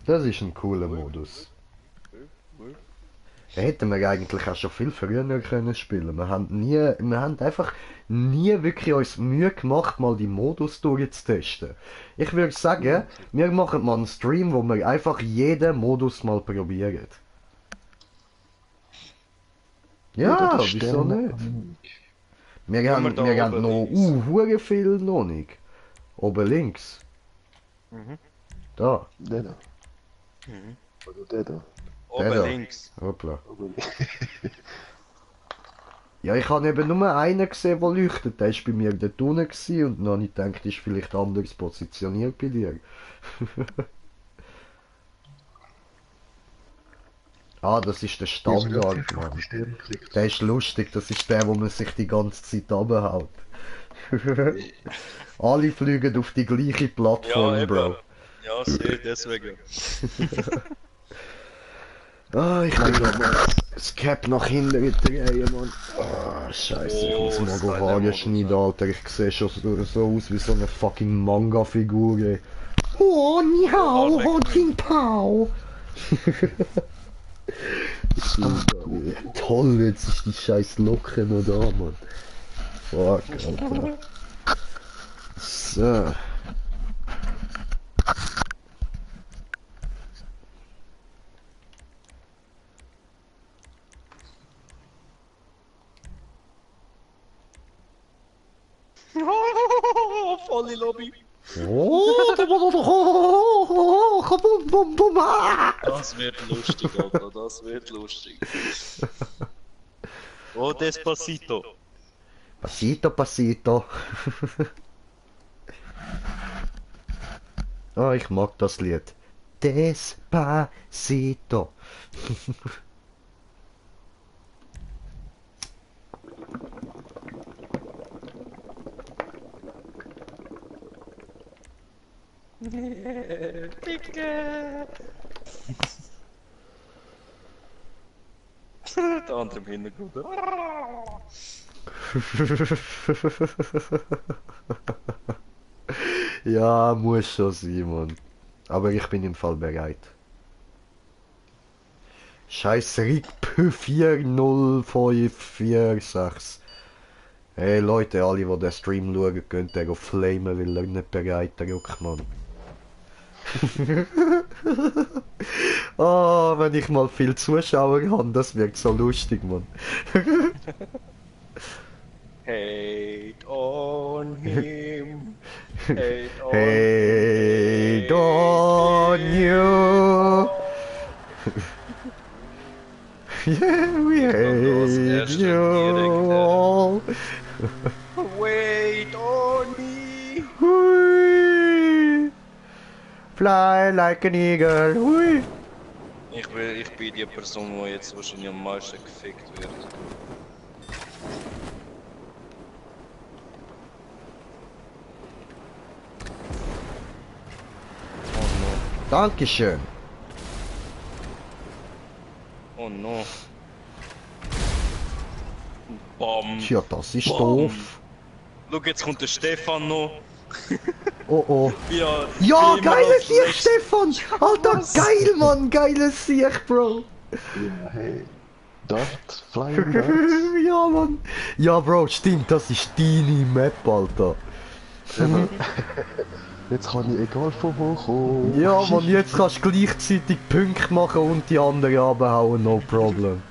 Das ist ein cooler Modus. Hätten wir eigentlich auch schon viel früher können spielen. Wir haben einfach nie wirklich uns Mühe gemacht, mal die Modus durchzutesten. Ich würde sagen, wir machen mal einen Stream, wo wir einfach jeden Modus mal probieren. Ja, das wieso Stern- nicht? Wir wir haben, da wir haben oben noch links? hure viel noch nicht. Oben links. Mhm. Da. Der da. Mhm. Oder der da. Oben da. links. Hoppla. Ja, ich habe eben nur einen gesehen, der leuchtet. Der war bei mir dort unten gewesen und dann habe ich gedacht, ist vielleicht anders positioniert bei dir. Ah, das ist der Standard, Mann. Stern geklickt. Der ist lustig, das ist der, wo man sich die ganze Zeit runterhaut. Alle fliegen auf die gleiche Plattform, Ja, eben. Bro. Ja, sehe, deswegen. Ah, ich kann grad mal das Cap nach hinten drehen, Mann. Ah, scheiße, ich muss Oh, mal das Haare ist schneiden, eine Alter. Ich sehe schon so aus wie so eine fucking Manga-Figur, ey. Oh, ni hao, ho ting pao. Toll, jetzt ist die scheiß Locke noch da, Mann. Fuck, Alter. So. Volle Lobby. Oh, bum, bum, bum, ah. Das wird lustig, Alter. Das wird lustig. Oh, Despacito. Pasito, pasito. Oh, ich mag das Lied. Despacito. Dicke. Der andere im Hintergrund. Ja, muss schon sein, Mann. Aber ich bin im Fall bereit. Scheiß RIP 40546. Hey Leute, alle, die den Stream schauen, könnt ihr auf flamen, weil er nicht bereit drückt, Mann. Oh, wenn ich mal viel Zuschauer habe, das wird so lustig, Mann. Hate on him. Hate on Hey, on you. Yeah, we hate you. Wait on me. Hui. Fly like an eagle. Hui. Ich bin die Person, die jetzt wahrscheinlich am meisten gefickt wird. Dankeschön. Oh no. Bam. Tja, das ist Bam. doof. Schau, jetzt kommt der Stefan noch. Oh oh. Ja, Ja, immer geiles als Sieg, letztes. Stefan! Alter, Was? geil, Mann! Geiles Sieg, Bro! Ja, hey. Dart, Flying Darts. Ja, Mann! Ja, Bro, stimmt, das ist deine Map, Alter. Eben. Jetzt kann ich egal von wo kommen. Ja, Mann, jetzt kannst du gleichzeitig Punkte machen und die anderen abhauen, no problem.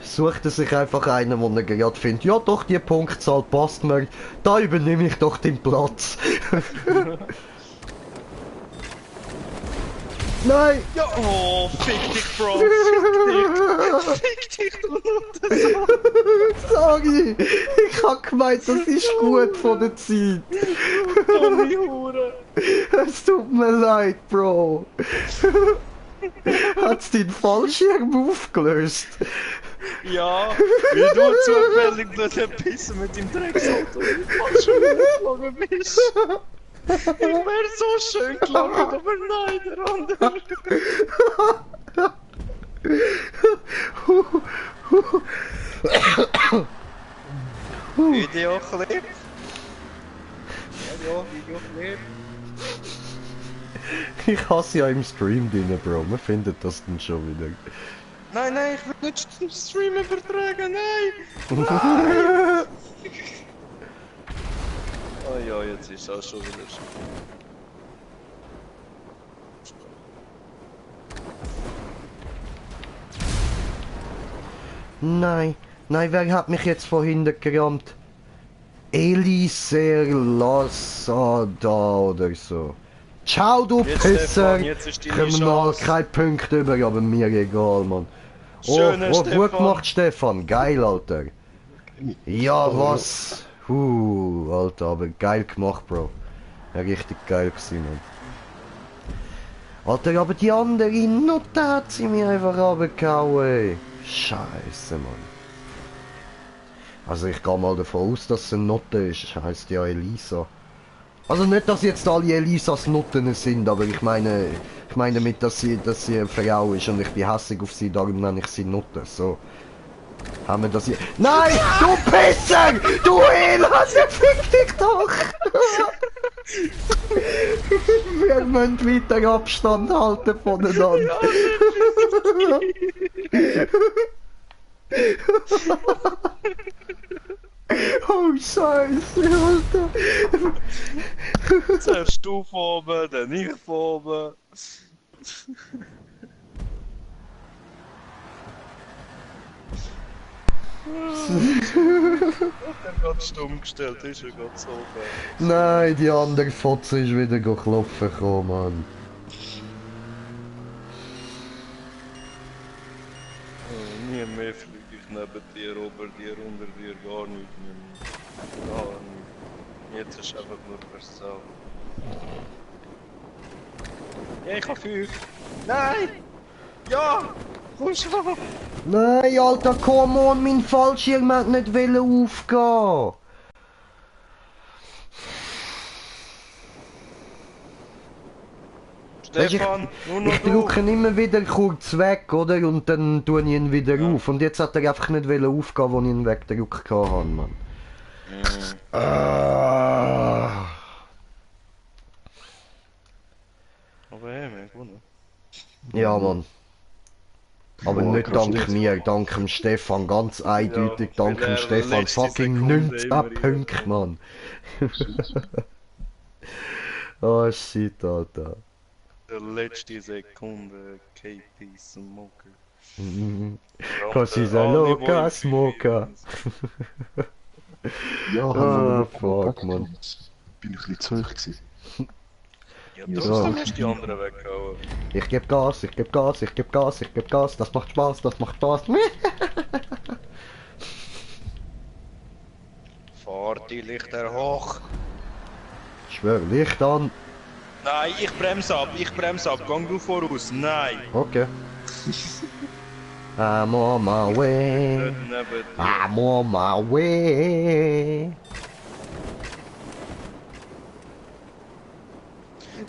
Sucht er sich einfach einen, wo er gerade findet, ja doch, die Punktzahl passt mir, da übernehme ich doch den Platz. Nein! Ja, oh, fick dich, Bro. Fick dich, du Nutte. Sorry! Ich hab gemeint, das ist gut von der Zeit. Dumme Hure. Es tut mir leid, Bro. Hat's den Fallschirm aufgelöst? Ja, wie du zufällig durch den Pissen mit dem Drecksauto falsch geflogen bist. Ich wär so schön gelangt, aber nein, der andere. Videoclip. Ja, Videoclip. Ich hasse ja im Stream drin, Bro. Man findet das dann schon wieder. Nein, nein, ich will nicht den Stream übertragen, nein! Oh ja, jetzt ist auch schon wieder so. Nein, nein, wer hat mich jetzt von hinten gerammt? Elisir Lassada oder so. Ciao, du Jetzt, Pisser! Stefan, jetzt ist deine Kriminal, Chance. kein Punkt über, aber mir egal, Mann. Oh, Schöner gut Stefan. gemacht, Stefan. Geil, Alter. Ja, was? Alter, aber geil gemacht, Bro. Ja, richtig geil gewesen, Mann. Alter, aber die andere Nutte hat sie mir einfach runtergehauen, ey. Scheiße, Mann. Also ich gehe mal davon aus, dass es eine Nutte ist. Heißt ja Elisa. Also nicht, dass jetzt alle Elisas Nutten sind, aber ich meine damit, dass sie eine Frau ist und ich bin hässig auf sie, darum nenne ich sie Nutte. So. Haben wir das hier... Nein! Du Pisser! Du Elend! Fick dich doch! Wir müssen weiter Abstand halten voneinander. Oh Scheiße, Alter! Zuerst du von oben, dann ich von oben. Er hat stumm gestellt, ist er gerade so oben. Nein, die andere Fotze ist wieder klopfen gekommen, Mann. Nie mehr fliege ich neben dir, über dir, unter dir, gar nicht mehr. Gar nicht. Jetzt ist einfach nur Versau. Ja, ich hab 5. Nein! Ja! Komm schon! Nein, Alter, come on, mein Fallschirm hat nicht aufgehen. Stefan, nur noch Ich du! drücke immer wieder kurz weg, oder? Und dann tue ich ihn wieder auf. Und jetzt hat er einfach nicht aufgehen, wo ich ihn weggedrückt habe, Mann. Ah. Aber hey, wir haben gewonnen. Ja, Mann. Aber Boah, nicht krass, dank nicht. mir, dank dem Stefan, ganz eindeutig, Ja, dank weil dem er Stefan, letzte fucking Sekunde 90 immer Punkte, Mann. Oh shit, Alter. Der letzte Sekunde, KP Smoker. Cause he's a loca smoker. Ja, Ah, wir fuck, gepackt. Mann. Bin ich ein bisschen zu hoch gewesen. Ja, Ja. trotzdem hast du die anderen weggehauen. Ich geb Gas, ich geb Gas, ich geb Gas, ich geb Gas, das macht Spaß, das macht Spaß. Fahr die Lichter hoch! Ich schwör, Licht an. Nein, ich bremse ab, gang du voraus, nein! Okay. I'm on my way. Nicht neben dir. I'm on my way.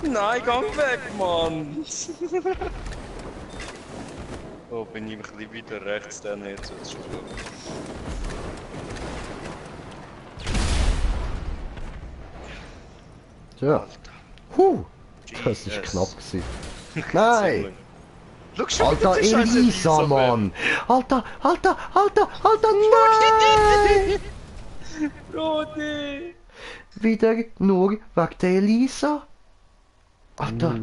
Nein, gang weg, Mann! Oh, bin ich ein bisschen wieder rechts dann jetzt. Das ist gut. Ja. Das ist knapp gewesen. Nein! Schau schon Alter, wieder die Scheiße Elisa, Elisa, Mann! Alter, nein! Brody! Wieder nur wegen der Elisa? Alter,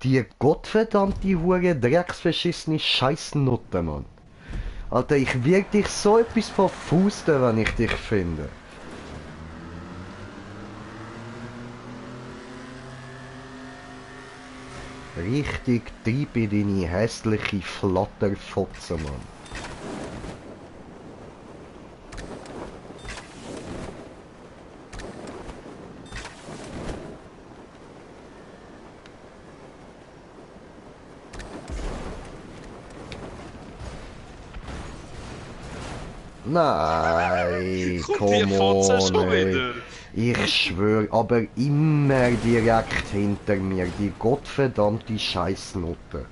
die gottverdammte hure drecksverschissene Scheissnutte, Mann. Alter, ich wirk dich so etwas verfusten, wenn ich dich finde. Richtig treib in deine hässliche Flatterfotze, Mann. Nein, Kommt die Fotze schon wieder? Ich schwör, aber immer direkt hinter mir, die gottverdammte Scheissnote.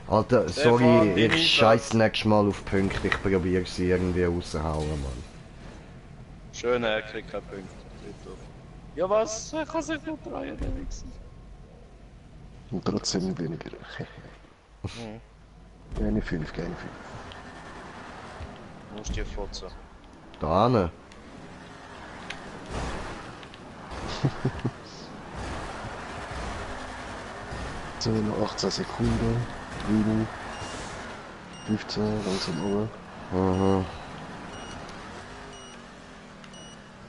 Alter, sorry, deine ich scheiß nächstes Mal auf Punkte, ich probiere sie irgendwie rauszuhauen, Mann. Schön, er kriegt keinen Punkt. Ja was? Er kann sich noch drehen, der Wichser. Und trotzdem weniger. Keine 5, keine 5. Wo ist die Fotze? Da hinten. 10, 18 Sekunden, 7, 15, langsam runter. Aha.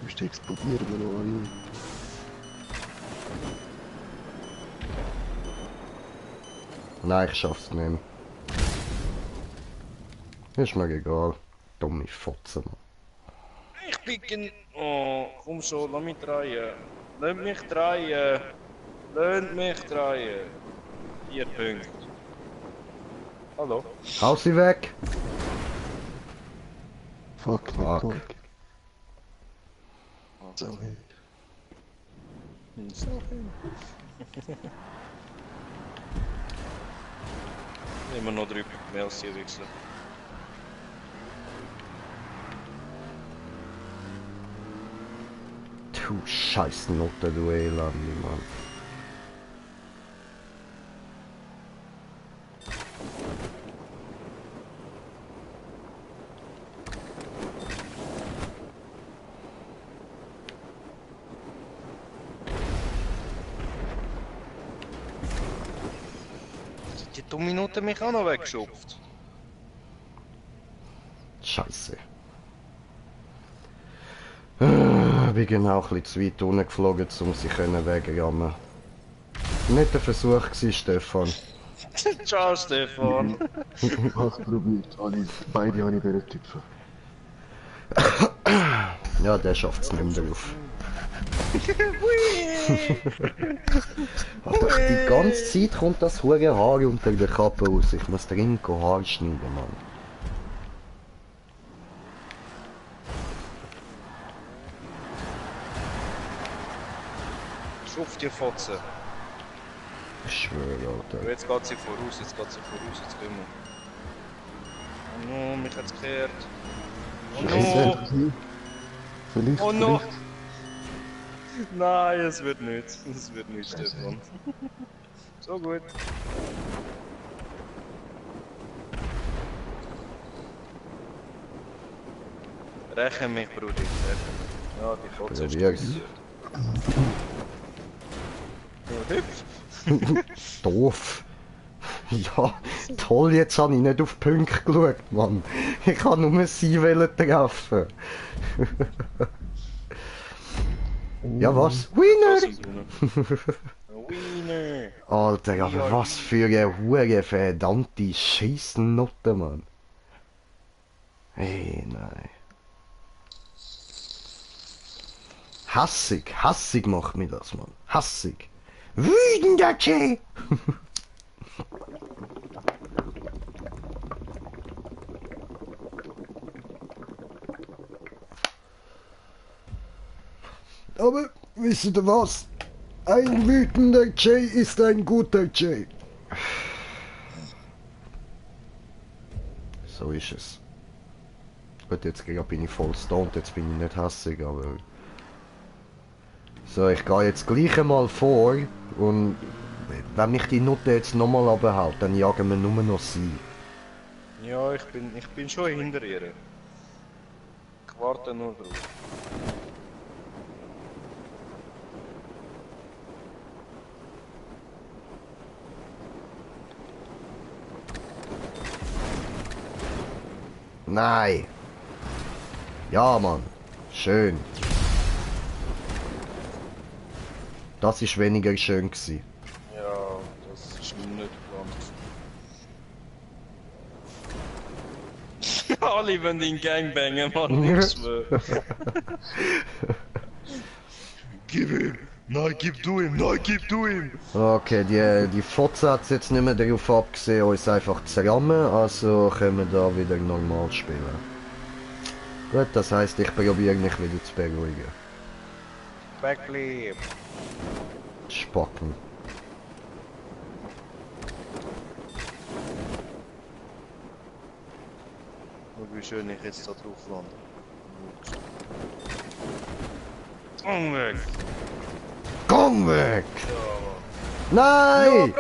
Müsste explodieren wir noch ein. Nein, ich schaff's nicht mehr. Ist mir egal. Dumme Fotze, Mann. Ich bin... Oh, komm schon, lass mich drehen. Lass mich drehen. Lass mich drehen. 4 Punkte. Hallo? Hau sie weg! Fuck, Fuck. fuck. So, Immer noch 3 Punkte mehr als die Wichser. Du scheiß Note, du Elend, Mann. Die dumme Note mich auch noch weggeschupft. Scheiße. Ich bin genau ein bisschen zu weit unten geflogen, um sie wegrammen. Nicht der Versuch gewesen, Stefan. Ciao, Stefan. was probiert? Beide habe ich bei den Typen. Ja, der schafft es nicht mehr drauf. Aber die ganze Zeit kommt das hure Haar unter der Kappe raus. Ich muss dringend Haar schneiden, Mann. Schupf die Fotze. Ich schwöre, Alter. Jetzt geht sie voraus, jetzt gehen wir. Oh no, mich hat's gekehrt. Oh no! Scheiße. Vielleicht, Oh no! vielleicht. Nein, es wird nicht. Es wird nicht, Stefan. So gut. Rächen mich, Brudi. Rächen mich. Ja, die Fotze ist Probier's. Ja, hüpf. Doof. Ja, toll, jetzt habe ich nicht auf die Punkte geschaut, Mann. Ich kann nur sie treffen. Ja, was? Winner! Wiener! Alter, aber was für eine hure verdammte Scheissnote, Mann. Hey, nein. Hassig macht mir das, Mann. Hassig. Wütender Jay! Aber, wisst ihr was? Ein wütender Jay ist ein guter Jay. So ist es. Gut, jetzt gerade bin ich voll stoned, jetzt bin ich nicht hässig, aber... So, ich gehe jetzt gleich einmal vor und wenn mich die Nutte jetzt nochmal abhält, dann jagen wir nur noch sie. Ja, ich bin schon hinter ihr. Ich warte nur drauf. Nein! Ja, Mann. Schön. Das ist weniger schön gewesen. Ja, das ist nicht geplant. Alle wollen ihn gangbangen, Mann, ich schwöre. Gib ihm! Nein, gib du ihm! Nein, gib du ihm! Okay, die Fotze hat jetzt nicht mehr darauf abgesehen, uns einfach zu rammen, also können wir da wieder normal spielen. Gut, das heisst, ich probiere mich wieder zu beruhigen. Backflip! Spacken. Schau, wie schön ich jetzt da drauf lande. Komm weg! Komm weg! Nein!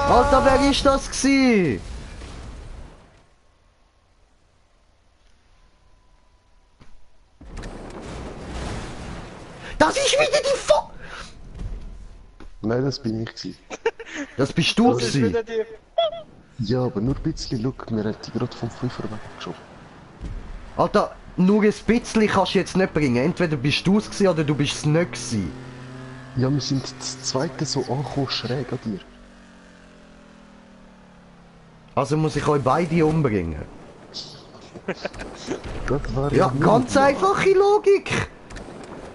Alter, wer ist das gsi? Das ist wieder die Fo... Nein, das bin ich gewesen. Das bist du Das ist gsi. wieder die... Ja, aber nur ein bisschen, look, wir haben die gerade vom Fünfer weggeschoben. Alter, nur ein bisschen kannst du jetzt nicht bringen. Entweder bist du es gsi oder du bist es nicht gsi. Ja, wir sind das zweite so angekommen, schräg an dir. Also muss ich euch beide umbringen. Das war Ja, nur- ganz einfache Logik.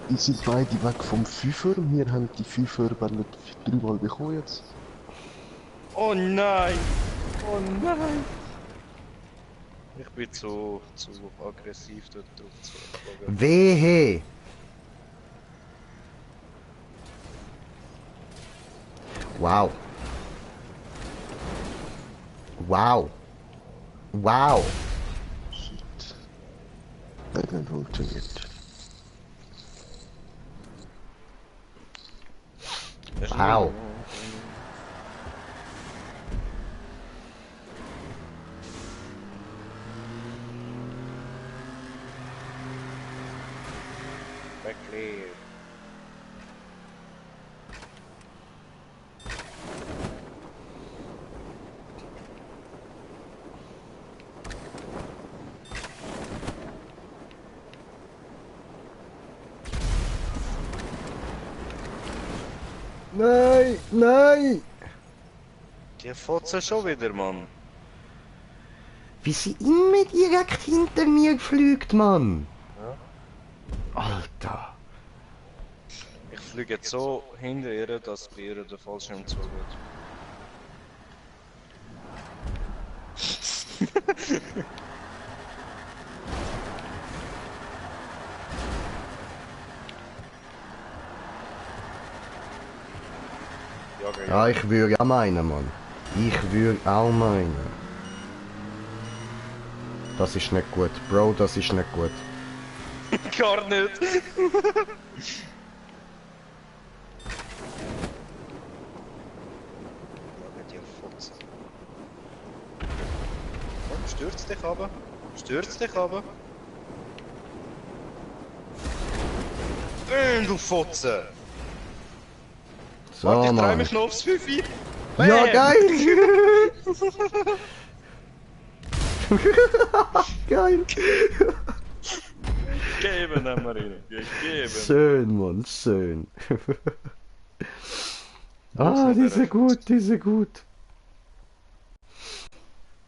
Die sind beide weg vom Fünfer, wir haben die Fünfer dreimal bekommen jetzt. Oh nein! Oh nein! Ich bin zu aggressiv dort drauf zu schlagen. Wehe. Wow. Wow. Wow. Shit. Hat nicht funktioniert. Wow. Backflip! Nein, nein. Die Fotze schon wieder, Mann. Wie sie immer direkt hinter mir fliegt, Mann. Alter. Ich fliege jetzt so hinter ihr, dass bei ihr der Fallschirm zugeht. Ja, ich würde auch meinen, Mann. Ich würde auch meinen. Das ist nicht gut. Bro, das ist nicht gut. Gar nicht! Ja, die Fotze. Komm, stürz dich runter. Stürz dich runter. Du Fotze! So, Warte, ich drehe Mann. mich noch aufs 5. Ja, geil! Geil! Geben haben wir rein. Geben. Schön, Mann, schön. Ah, die sind gut, die sind gut.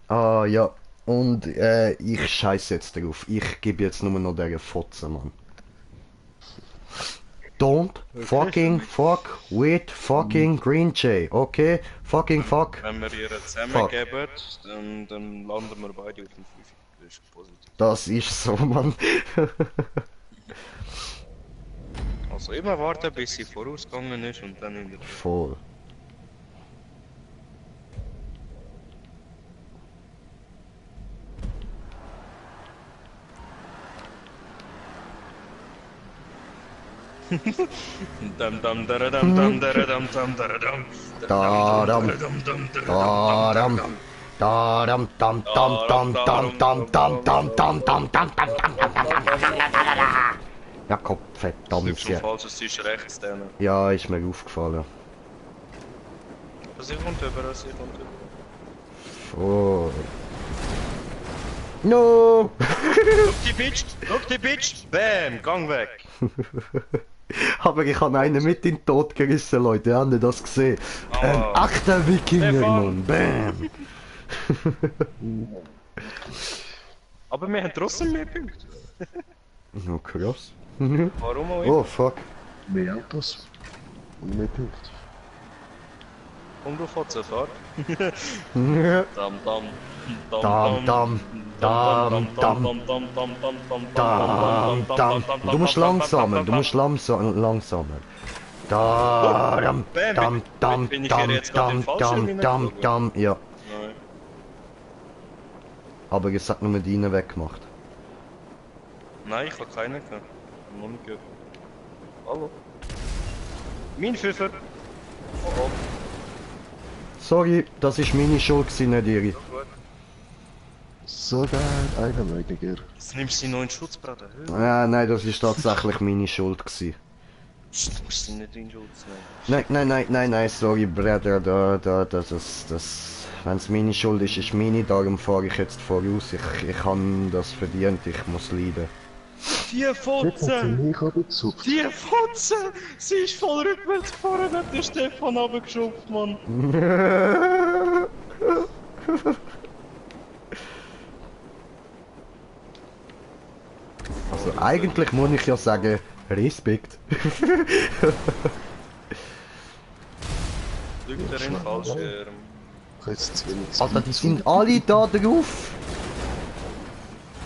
Ah, ja. Und ich scheiß jetzt drauf. Ich gebe jetzt nur noch der Fotze, Mann. Don't fucking fuck with fucking Green Jay, okay? Fucking fuck. Wenn wir ihr zusammengeben, dann landen wir beide auf dem 5. Das ist positiv. Das ist so, Mann. Also immer warten, bis sie vorausgegangen ist und dann in der... Voll. Dam dam daradam dam daradam dam daradam. Daram. Daram. Daram dam dam dam dam dam dam dam dam dam dam dam. Ja, Kopf, Das verdammt. ist schon falsch, es ist rechts dann. Ja, ist mir aufgefallen. Sie kommt über, sie kommt über. Oh. No! Look die Bitch! Bam! Gang weg! Aber ich habe einen mit in den Tod gerissen, Leute. Habt ihr das gesehen? Ein echter Wikinger, Mann. Bam! Aber wir haben trotzdem mehr Punkte. Oh, krass. Warum auch Oh, immer? fuck. Mehr Autos und mehr Punkte. Komm du Fotze, fahr. Dam dam. Dam, dam, dam, dam, dam, dam. Du musst langsamer, du musst langsamer. Dam, dam, dam, Bin ich dam, hier jetzt gerade im dam, Fallschirm dam, dam, hineingeflogen? dam, ja. Nein. Aber es hat nur mit ihnen weggemacht. Nein, ich habe keinen gehabt. Noch nicht gehört. Hallo? Mein Pfeffer! Oh oh. Sorry, das ist meine Schuld gewesen, nicht ihre. Sogar einer weniger. Jetzt nimmst du sie noch in Schutz, Bruder. Ja, nein, das ist tatsächlich meine Schuld gewesen. Du musst sie nicht in Schutz nehmen. Nein, sorry, Bruder, wenn es meine Schuld ist, ist meine, darum fahre ich jetzt voraus. Ich habe das verdient, ich muss leiden. Die Jetzt hat sie Fotze! mich abgezupft. Die Fotze! Sie ist voll rückwärts gefahren, hat der Stefan runtergeschupft, Mann. Also eigentlich muss ich ja sagen, Respekt. Lügt er in Fallschirm. Ich habe jetzt zu wenig Alter, die Speed. sind alle da drauf.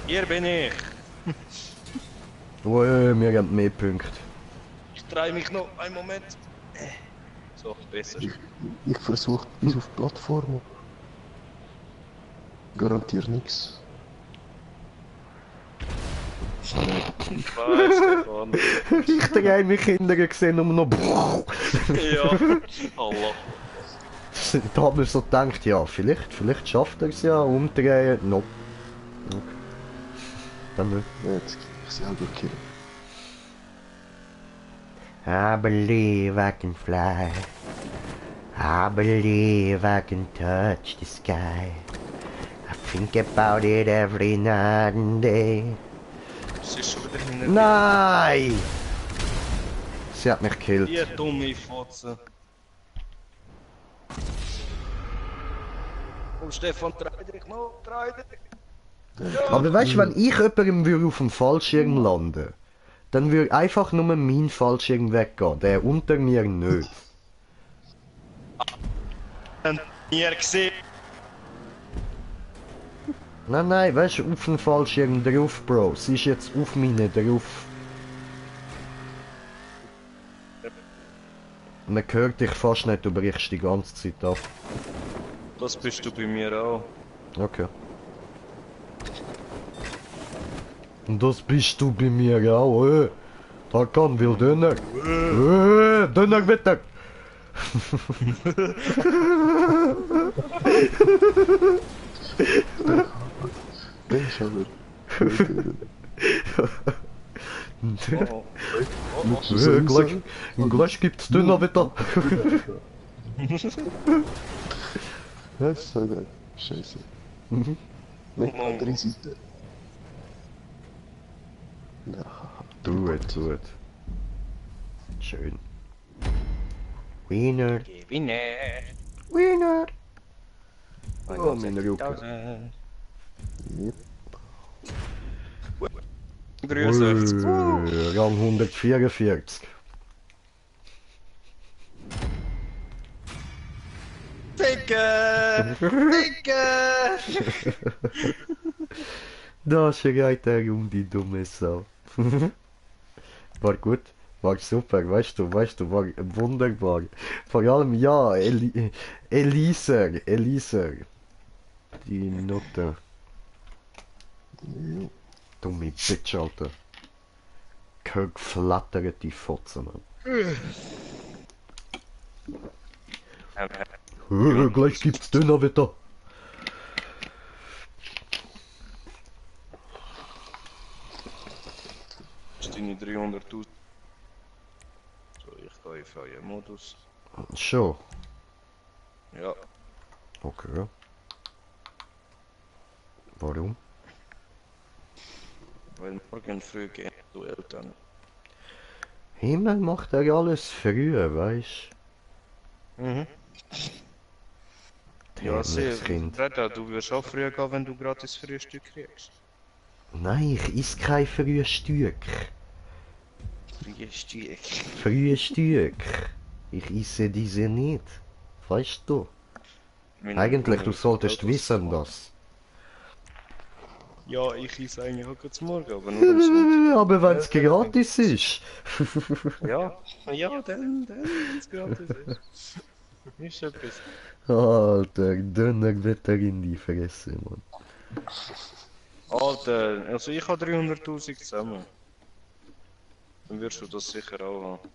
Hier bin ich! Oh, wir haben mehr Punkte. Ich drehe mich noch, einen Moment. So, besser. Ich versuche bis auf die Plattform. Garantiert nichts. Ich weiß, Stefan. Ich drehe mich hinterher gesehen und noch. Ja, Allah. Da hat man so gedacht, ja, vielleicht schafft er es ja, umdrehen. Nope. Okay. Dann nicht. Ja, jetzt kann ich selber killen. I believe I can fly. I believe I can touch the sky. I think about it every night and day. Sie ist schon wieder hinter Nein! Sie hat mich gekillt. dir. Die dumme Fotze. Oh, Stefan, dreh dich noch, dreh dich. Aber weißt du, wenn ich jemandem würde auf dem Fallschirm landen, dann würde einfach nur mein Fallschirm weggehen, der unter mir nicht. Habt ihr gesehen? Nein, weißt du, auf dem Fallschirm drauf, Bro. Sie ist jetzt auf meine drauf. Man hört dich fast nicht, du brichst die ganze Zeit ab. Das bist du bei mir auch. Okay. Und das bist du bei mir auch, Da kann will Döner. Döner bitte. Ben ich aber. Oh, oh. Gleich gibt's Döner bitte. Das ist so geil. Scheiße. Nicht die andere Seite. Na, Do it. Schön. Winner. Gewinne. Winner. Oh, meine Rucke. yep. 63. Rang 144. Dicke! Dicke! Da schreit er um die dumme Sau. War gut. war super, weißt du, war wunderbar. Vor allem, ja, Elisa, die Nutte. Ja. Dumme Bitch, Alter. Geflattert die Fotze, Mann. Gleich gibt's Döner wieder. Ist deine 300.000. So, ich gehe in freien Modus. Schon. Ja, Okay. Warum? weil morgen früh gehen du Eltern. Himmel macht er alles früher, weißt Mhm. du? Ja, Dämliches sehr. Kind. Dada, du wirst auch früher gehen, wenn du gratis Frühstück kriegst. Nein, ich iss kein Frühstück. Frühstück. Frühstück. Ich esse diese nicht. Weißt du? Meine Eigentlich, du Bruder solltest Autos wissen, fahren. das. Ja, ich esse eigentlich auch zum Morgen, aber nur am Sonntag. Aber wenn's gratis ist. Ja, ja, dann, wenn es gratis ist. Ist etwas. Alter, Döner wird er in die Fresse, Mann. Alter, also ich habe 300.000 zusammen. Dann wirst du das sicher auch haben.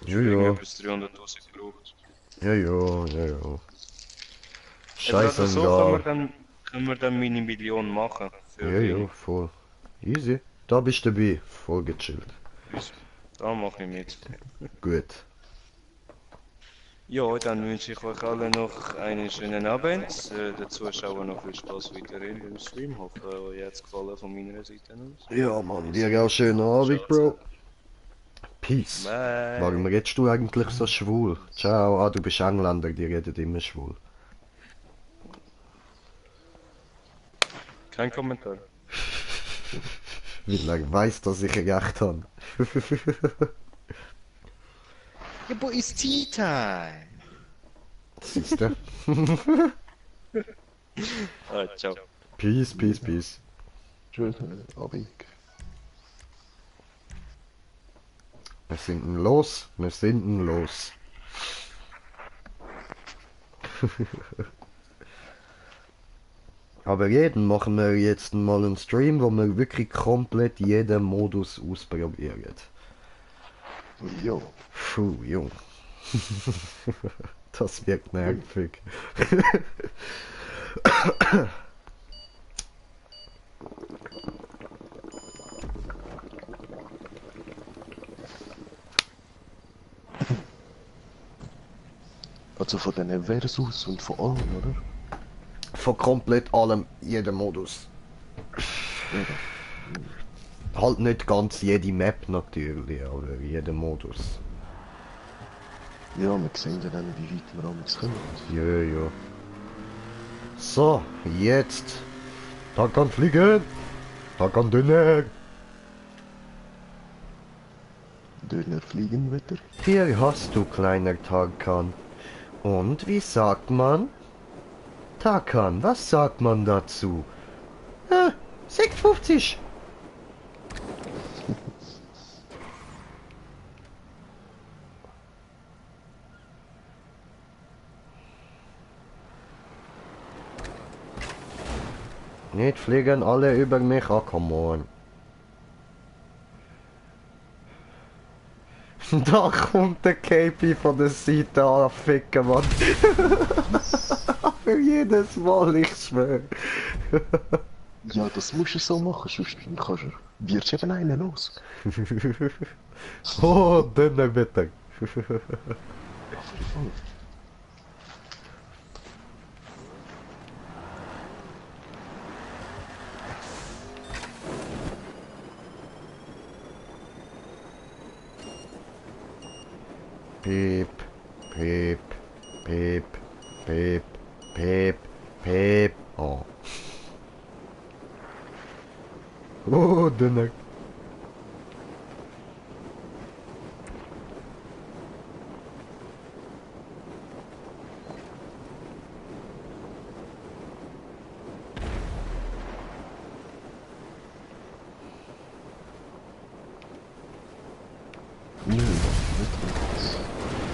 Ja, Für ja, irgendetwas 300.000 braucht. ja, ja, ja, ja. Eben, Scheiße, so können wir dann meine Million machen. Für Ja, ja, wenig. voll. Easy. Da bist du dabei. Voll gechillt. Da mache ich mit. Gut. Ja, dann wünsche ich euch alle noch einen schönen Abend. Den Zuschauern noch viel Spaß weiterhin im Stream. Hoffe, euch hat es gefallen von meiner Seite aus. Ja, Mann, dir auch schönen Abend, Bro. Peace. Bye. Warum redest du eigentlich so schwul? Ciao. Ah, du bist Engländer, die redet immer schwul. Kein Kommentar. Weil er weiss, dass ich recht habe. Ja, but it's tea time. Siehst du? Ciao. Peace, peace, peace. Schönen Abend. Wir sind denn los? Wir sind denn los. Aber jeden machen wir jetzt mal einen Stream, wo wir wirklich komplett jeden Modus ausprobieren. Ja. Puh, Jung. Das wird nervig. Also von den Versus und von allem, oder? Von komplett allem, jeden Modus. Halt nicht ganz jede Map natürlich, aber jeden Modus. Ja, wir sehen dann, wie weit wir amigs kommen. Ja, ja. So, jetzt. Da kann fliegen. Da kann Döner. Döner fliegen wieder. Hier hast du, kleiner Tarkan. Und wie sagt man? Tarkan, was sagt man dazu? 6,50. Nicht fliegen alle über mich, ah, come on. Da kommt der KP von der Seite anficken, Mann. Für jedes Mal, ich schwör. Ja, das musst du so machen, sonst kannst du... Wirst eben einen los. Oh, Döner bitte. Piep, piep, piep, piep, piep, piep. Oh. Oh, Döner. Nö,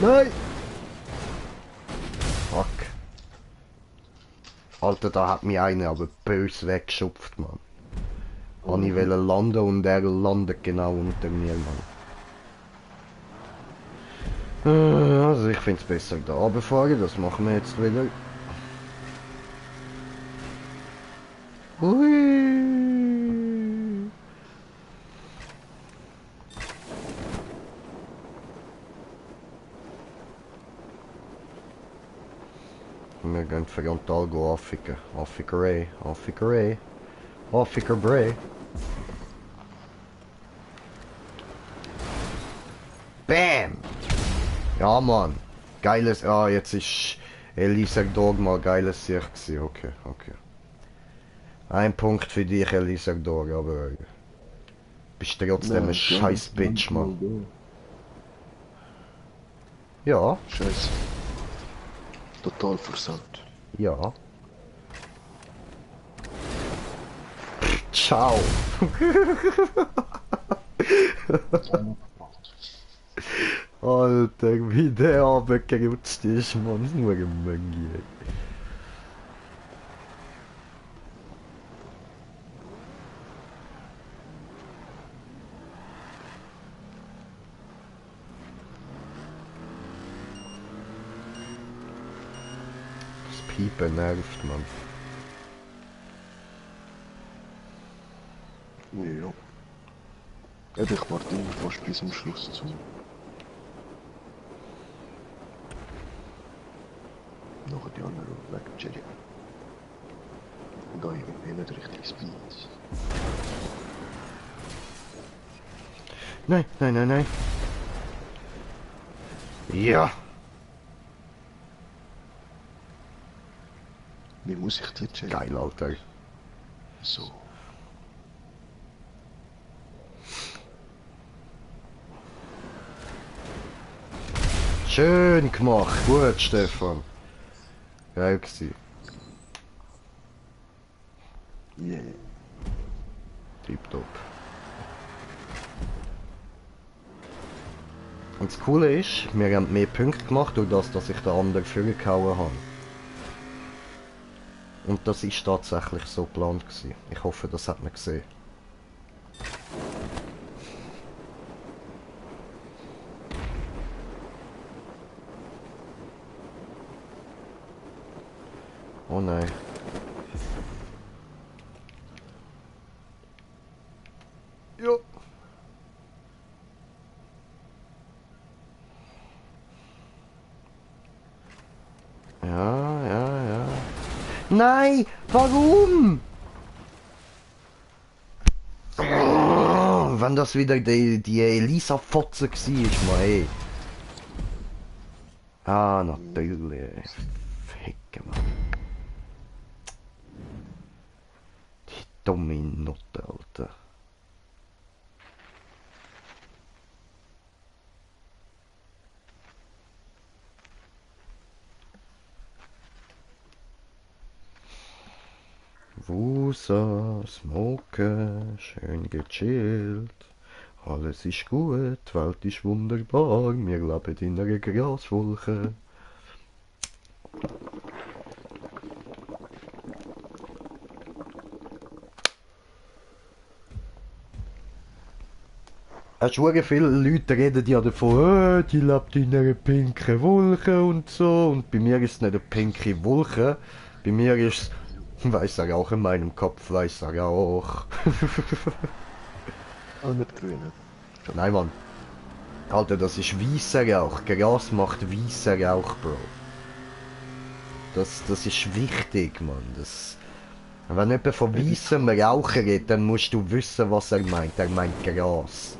Nein! Fuck. Alter, da hat mich einer aber böse weggeschupft, Mann. Und ich wollte landen und er landet genau unter mir, Mann. Also ich finde es besser da runterfahren, das machen wir jetzt wieder. Hui. Wir gehen frontal anficken. Affikerei, Affikerei, Affikerbray. Bam! Ja, Mann. Geiles... Ah, jetzt ist Elisa Dogma geiles Sicht gewesen. Okay, okay. Ein Punkt für dich, Elisa Dog, aber... Bist trotzdem ein scheiß Bitch, Mann. Ja. Scheiße. Total versandt. Ja. Ciao. Alter, wie der runtergerutscht ist, Mann. Nur ein Möngi. Das Piepen nervt, Mann. Ja. Ich warte immer fast bis zum Schluss zu. Noch die anderen weg, Jerry. Und da ich nicht richtig Speed. Nein, nein, nein, nein. Ja. Wie muss ich dir, Jerry? Geil, Alter. So. Schön gemacht. Gut, Stefan. Geil gewesen. Yeah. Tipptopp. Und das Coole ist, wir haben mehr Punkte gemacht durch das, dass ich den anderen vorgehauen habe. Und das ist tatsächlich so geplant gewesen. Ich hoffe, das hat man gesehen. Oh nein. Jo. Ja, ja, ja. Nein! Warum? Oh, wenn das wieder die Elisa Fotze war, mal ey. Ah, natürlich. Ficke, Mann. Die dumme Nutte, Alter. Wusa, Smoke, schön gechillt. Alles ist gut, die Welt ist wunderbar, wir leben in einer Graswolke. Hast du schon viele Leute reden ja davon, die lebt in einer pinken Wolke und so. Und bei mir ist es nicht eine pinke Wolke, bei mir ist es weißer Rauch in meinem Kopf, weißer Rauch. Ah, nicht grün. Nein, Mann. Alter, das ist weißer Rauch. Gras macht weißer Rauch, Bro. Das ist wichtig, Mann. Wenn jemand von weißem Rauch redet, dann musst du wissen, was er meint. Er meint Gras.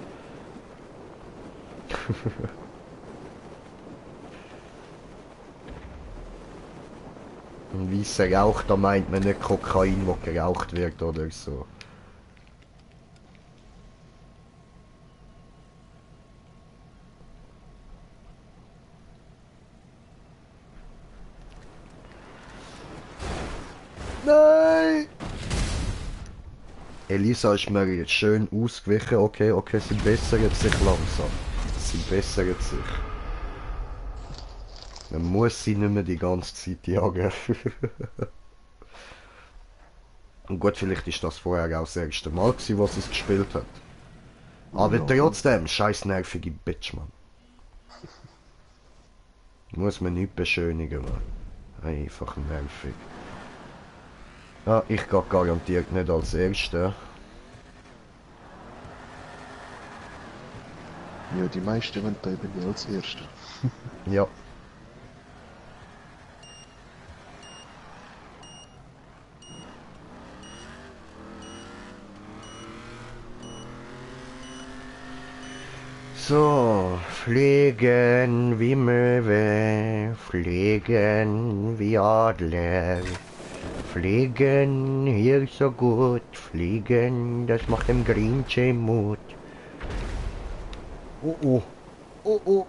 Ein weißer Rauch, da meint man nicht Kokain, wo geraucht wird oder so. Nein! Elisa ist mir jetzt schön ausgewichen. Okay, okay, sie bessert sich langsam. sie bessert sich. Man muss sie nicht mehr die ganze Zeit jagen. Und gut, vielleicht ist das vorher auch das erste Mal gewesen, was es gespielt hat. Aber Ja. trotzdem, scheiß nervige Bitch, Mann. Muss man nicht beschönigen, Mann. Einfach nervig. Ja, ich gehe garantiert nicht als Erster. Ja, die meisten wollen da eben nicht als Erster. Ja. So, fliegen wie Möwe, fliegen wie Adler, fliegen hier so gut, fliegen, das macht dem Grinche Mut. Oh oh, oh oh.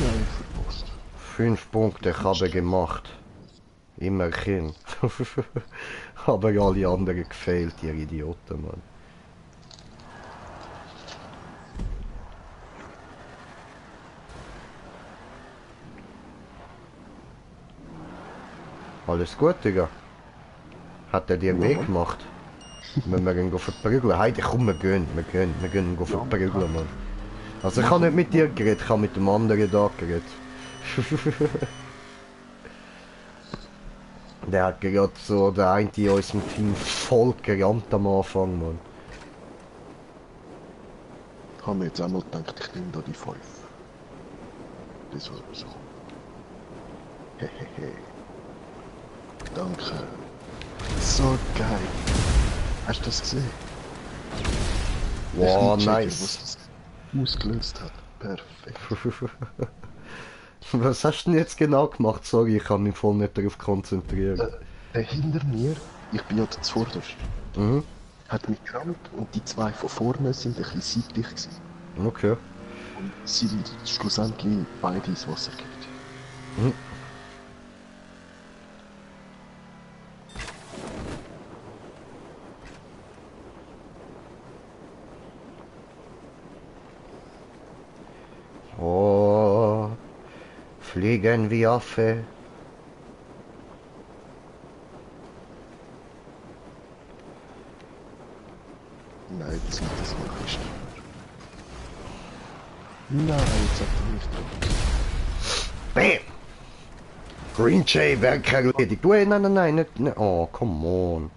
Nein, verpasst. 5 Punkte habe ich gemacht. Immerhin. Aber alle anderen gefehlt, ihr Idioten, Mann. Alles gut, Digga? Hat er dir Ja. Weg gemacht? Müssen wir ihn verprügeln? Heidi, komm, wir gehen ihn verprügeln, Mann. Also ich habe nicht mit dir geredet, ich habe mit dem anderen da geredet. Der hat gerade so, der eine in unserem Team voll gerammt am Anfang, Mann. Ich habe mir jetzt auch mal gedacht, ich nehme da die 5. Das war so. Hehehe. Danke. So geil. Hast du das gesehen? Wow, Ich checken, nice. was das ausgelöst hat. Perfekt. Was hast du denn jetzt genau gemacht? Sorry, ich kann mich voll nicht darauf konzentrieren. Der hinter mir, ich bin ja der zuvorderst, Mhm. hat mich gerammt und die zwei von vorne sind ein bisschen seitlich gewesen. Okay. Und sind schlussendlich beide ins Wasser gekippt. Mhm. Oh, fliegen wie Affe. Nein, das wird das noch nicht. Nein, jetzt hat er mich drauf. Bam! Green Jay, Werk erledigt. Du, nein, nicht. Oh, come on.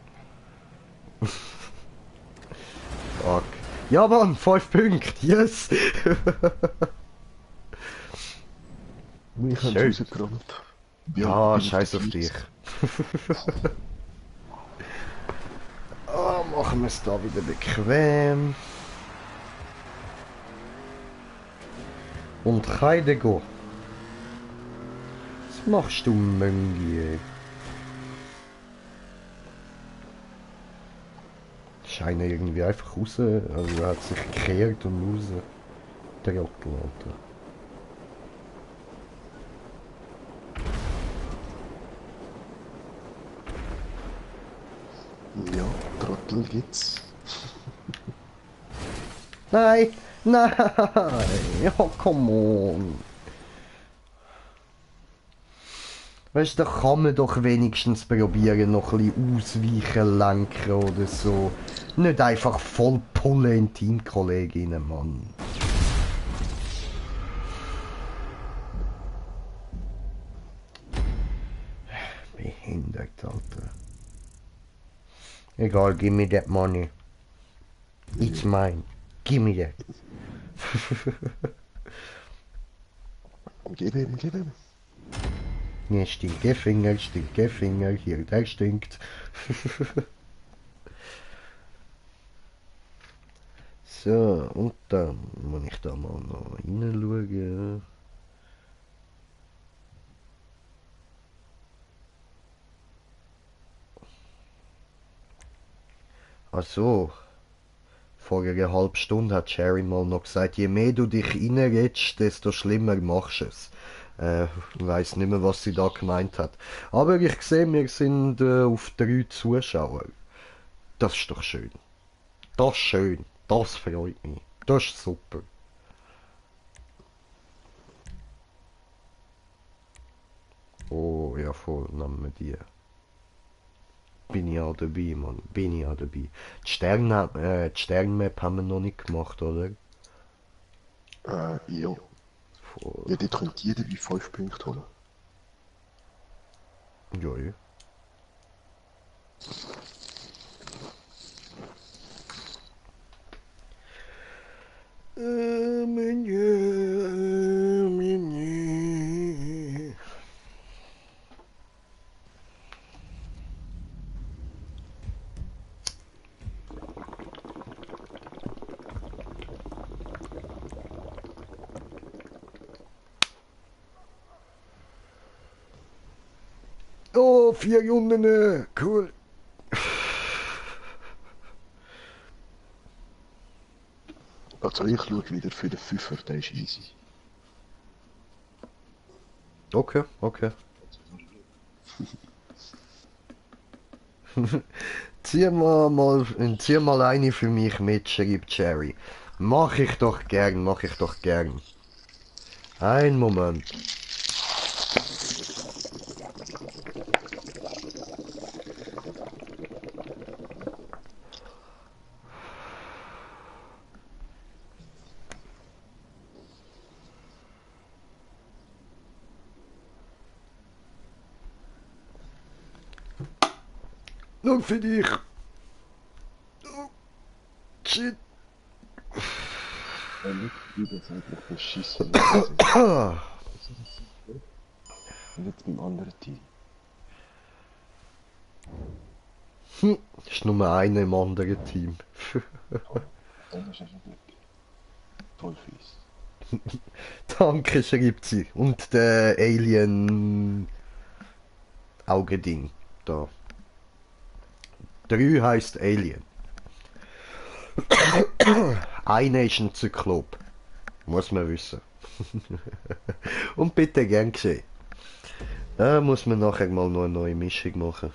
Fuck. Ja, Mann, 5 Punkte, yes! Ich hab's Schön. rausgerammt. Ja, bin scheiß der auf dich. Flips. Oh, machen wir es da wieder bequem. Und Heide go. Was machst du, Möngi? Scheint irgendwie einfach raus. Also er hat sich gekehrt und raus. Der Trottel, Alter. Ja, Trottel gibt's. Nein! Nein! Oh, come on! Weißt du, da kann man doch wenigstens probieren, noch ein bisschen ausweichen, lenken oder so. Nicht einfach voll pullen in Teamkolleginnen, Mann. Behindert, Alter. Egal, give me that money. It's mine. Give me that. Gib ihm, gib ihm. Ja, Stinkefinger, hier, der stinkt. So, und dann muss ich da mal noch reinschauen. Ach so. Vor einer halben Stunde hat Sherry mal noch gesagt, je mehr du dich reinredest, desto schlimmer machst du es. Ich weiss nicht mehr, was sie da gemeint hat. Aber ich sehe, wir sind auf 3 Zuschauer. Das ist doch schön. Das ist schön. Das freut mich. Das ist super. Oh, ja voll, nehmen wir die. Bin ich auch dabei, Mann. Bin ich auch dabei. Die Sternmap haben wir noch nicht gemacht, oder? Ja. Voll. Ja, dort könnte jeder bei 5 Punkte holen. Ja, ja. Oh, 4 Runden, cool. Also ich schaue wieder für den Fünfer, der ist easy. Okay, okay. zieh mal eine für mich mit, schreibt Jerry. Mach ich doch gern, mach ich doch gern. Ein Moment. Nur für dich. Oh, shit. Wieder eigentlich beschissen. Und jetzt beim anderen Team. Ist nur einer im anderen Team. Dann ist er schon weg. Voll fies. Danke, schreibt sie. Und der Alien Augending da. 3 heißt Alien. Einer ist ein Zyklop. Muss man wissen. Und bitte gern geschehen. Da muss man nachher mal noch eine neue Mischung machen.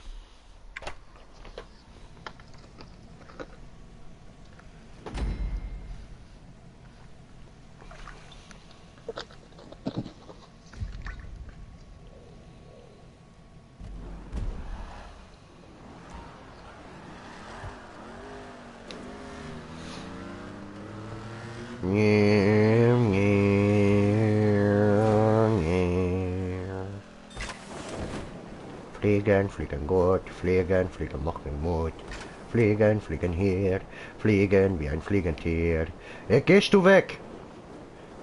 Fliegen, fliegen gut, fliegen, fliegen machen Mut. Fliegen, fliegen her, fliegen wie ein Fliegentier. Gehst du weg?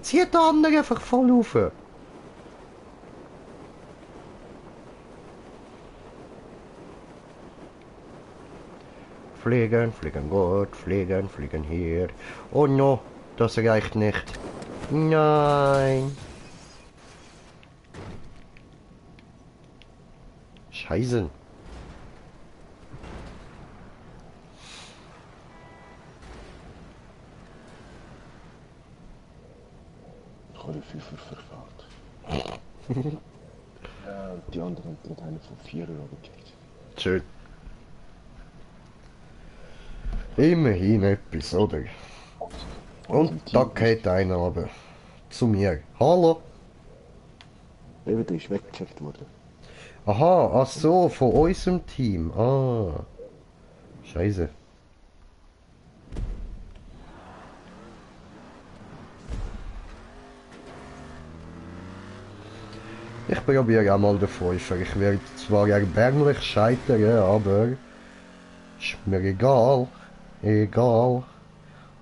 Zieh den anderen einfach voll auf. Fliegen, fliegen gut, fliegen, fliegen her. Oh no, das reicht nicht. Nein. Scheiße. Ich habe den Fünfer verfehlt. Ja, und die anderen haben gerade einen von 4 runtergekriegt. Schön. Immerhin etwas, oder? Und da geht einer aber zu mir. Hallo? Eben, der ist weggecheckt worden. Aha, ach so, von unserem Team. Ah. Scheiße. Ich probiere auch mal den Fünfer. Ich werde zwar erbärmlich scheitern, aber ist mir egal. Egal.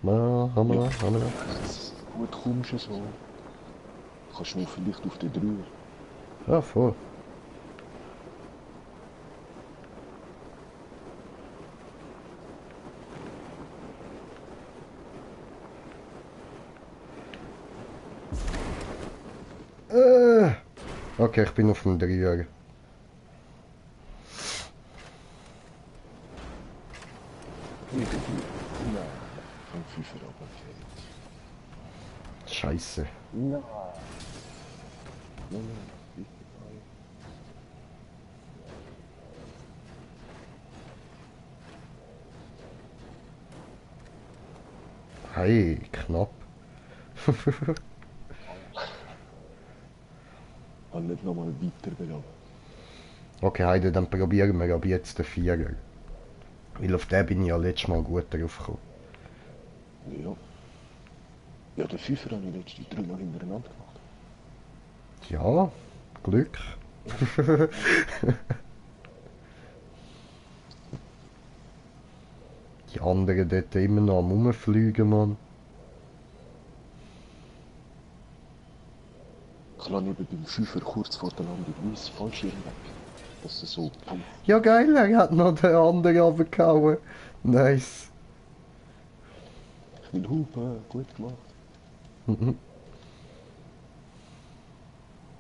Machen wir. Gut kommst du so. Kannst du noch vielleicht auf den 3. Ja, voll. Okay, ich bin auf dem 3er. Nein, vom 5er runtergekriegt. Scheiße. Nein. Nein, nein. Hey, knapp. Und nicht nochmal weiter bekommen. Okay, Heide, dann probieren wir ab jetzt den Vierer. Weil auf den bin ich ja letztes Mal gut drauf gekommen. Ja. Ja, den Fünfer habe ich letzte 3 noch hintereinander gemacht. Ja, Glück. Die anderen dort immer noch am Rumfliegen, Mann. Ich lasse eben beim Fünfer kurz vor der Landung mein Fallschirm weg. Dass er so... Ja geil, er hat noch den anderen runtergehauen. Nice. Ich will hupen, gut gemacht. Mhm.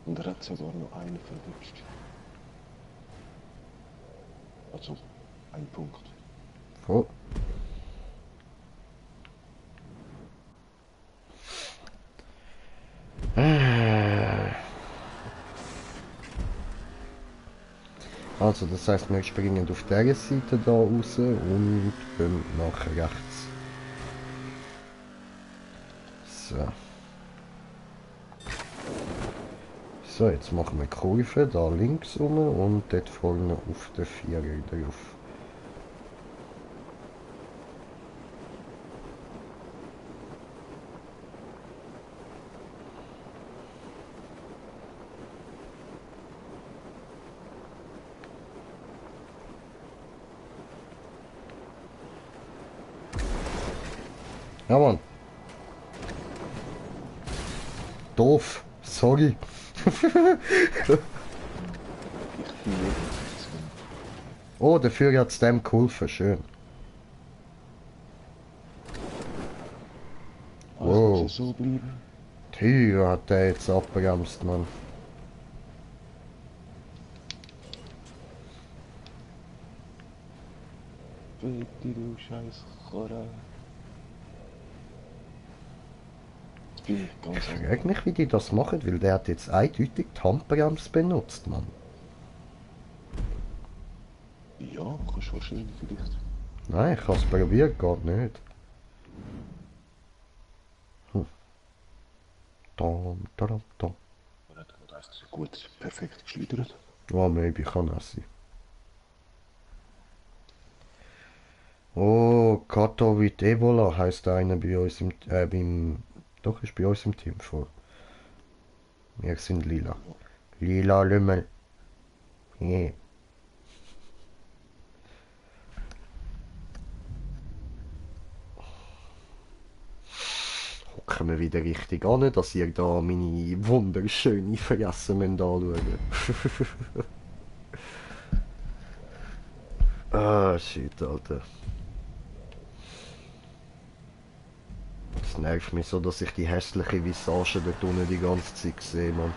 Und er hat sogar noch einen verwünscht. Also, ein Punkt. Voll. Also, das heisst, wir springen auf dieser Seite da raus und gehen nach rechts. So. So, jetzt machen wir Kurve da links rum und dort vorne auf den Vierer drauf. Ja, Mann. Doof. Sorry. Oh, dafür hat's dem geholfen. Schön. Also, Wow. so bleiben. Tür hat der jetzt abgebremst, Mann. Bitte, du scheiß Karre. Jetzt bin ich ganz Ich frage mich, wie die das machen, weil der hat jetzt eindeutig die Handbremse benutzt, Mann. Ja, kannst du wahrscheinlich vielleicht. Nein, ich habe es probiert, geht nicht. Dom, dom, dom. Er hat gerade eins gut, perfekt geschlittert. Oh, maybe, kann auch sein. Oh, Kato with Ebola heisst einer bei uns doch, ist bei uns im Team vor. Wir sind lila. Lila Lümmel. Yeah. Hocken wir wieder richtig an, dass ihr da meine wunderschöne Fresse anschauen. Ah, shit, Alter. Es nervt mich so, dass ich die hässliche Visage dort unten die ganze Zeit sehe, Mann.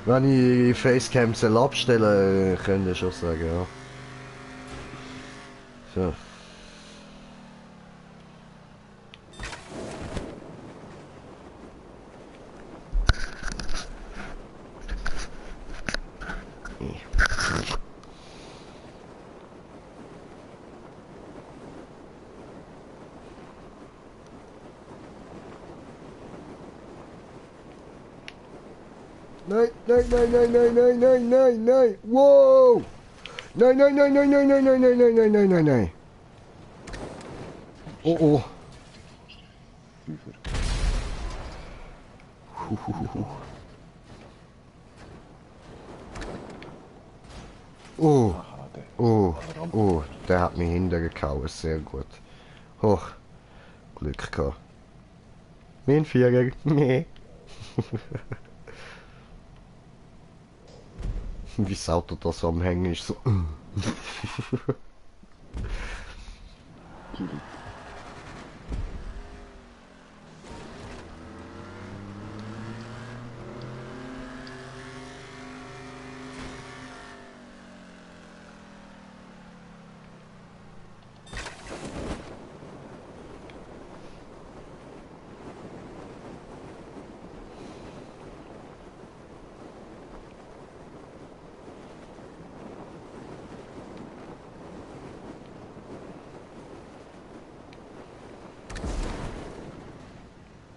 Wenn ich Facecam abstellen könnte ich schon sagen, ja. So. Nein, nein, nein, nein, nein, nein, nein, nein, nein, wow! Nein, nein, nein, nein, nein, nein, nein, nein, nein, nein, nein, nein, nein. Oh, oh. Oh, oh, oh, der hat mich hintergehauen, sehr gut. Hoch, Glück gehabt. Mein Vierer, nee. Wie das Auto da so am Hängen ist, so.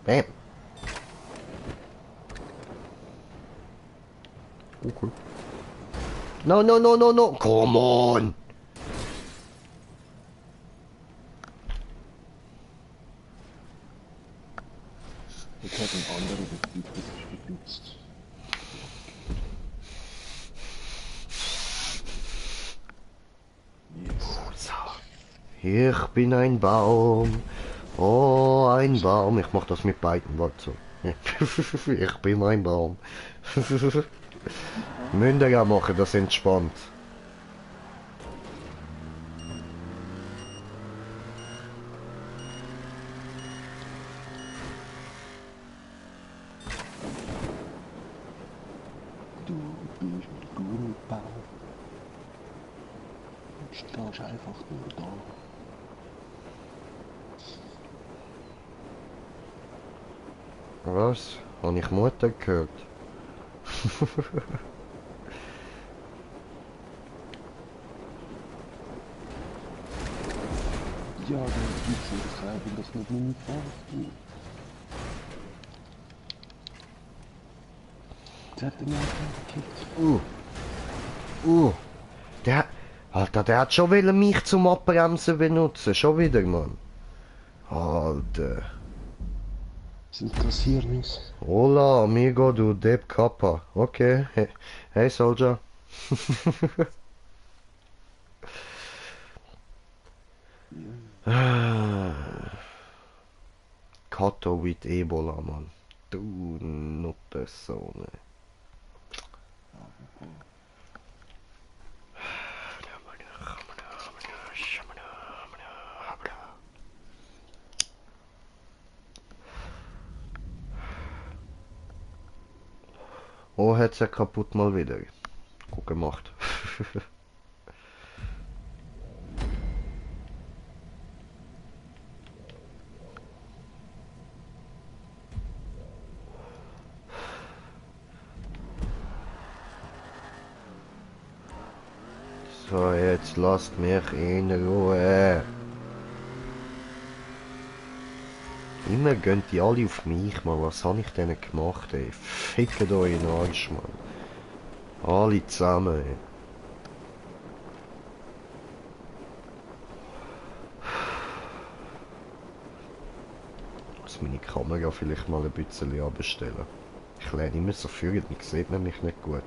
Bam. Okay. No, no, no, no, no. Come on. Ich habe einen anderen Betrieb benutzt. Yes. Ich bin ein Baum. Oh, ein Baum. Ich mach das mit beiden Worten so. Ich bin ein Baum. Müsst ihr ja machen, das entspannt. Du bist ein Baum. Du stehst einfach nur da. Was? Habe ich Mutter gehört? Ja, dann gibt's ja das Leben, das nicht meine Frage. Jetzt hat er mich einfach gekickt. Der... Alter, der hat schon wollen mich zum Abbremsen benutzen. Schon wieder, Mann. Alter. Sind das Hirnis? Hola, amigo, du Depp Kappa. Okay. Hey, Soldier. Kato with Ebola, Mann. Du Nuttersohn. Oh, hat's ja kaputt mal wieder. Gut gemacht. So, jetzt lasst mich in Ruhe. Immer gehen die alle auf mich, Mann. Was habe ich denn gemacht, ey? Fickt euch in den Arsch, Mann. Alle zusammen, ey. Muss meine Kamera vielleicht mal ein bisschen abstellen. Ich lehne immer so führen, dann sieht man mich nicht gut.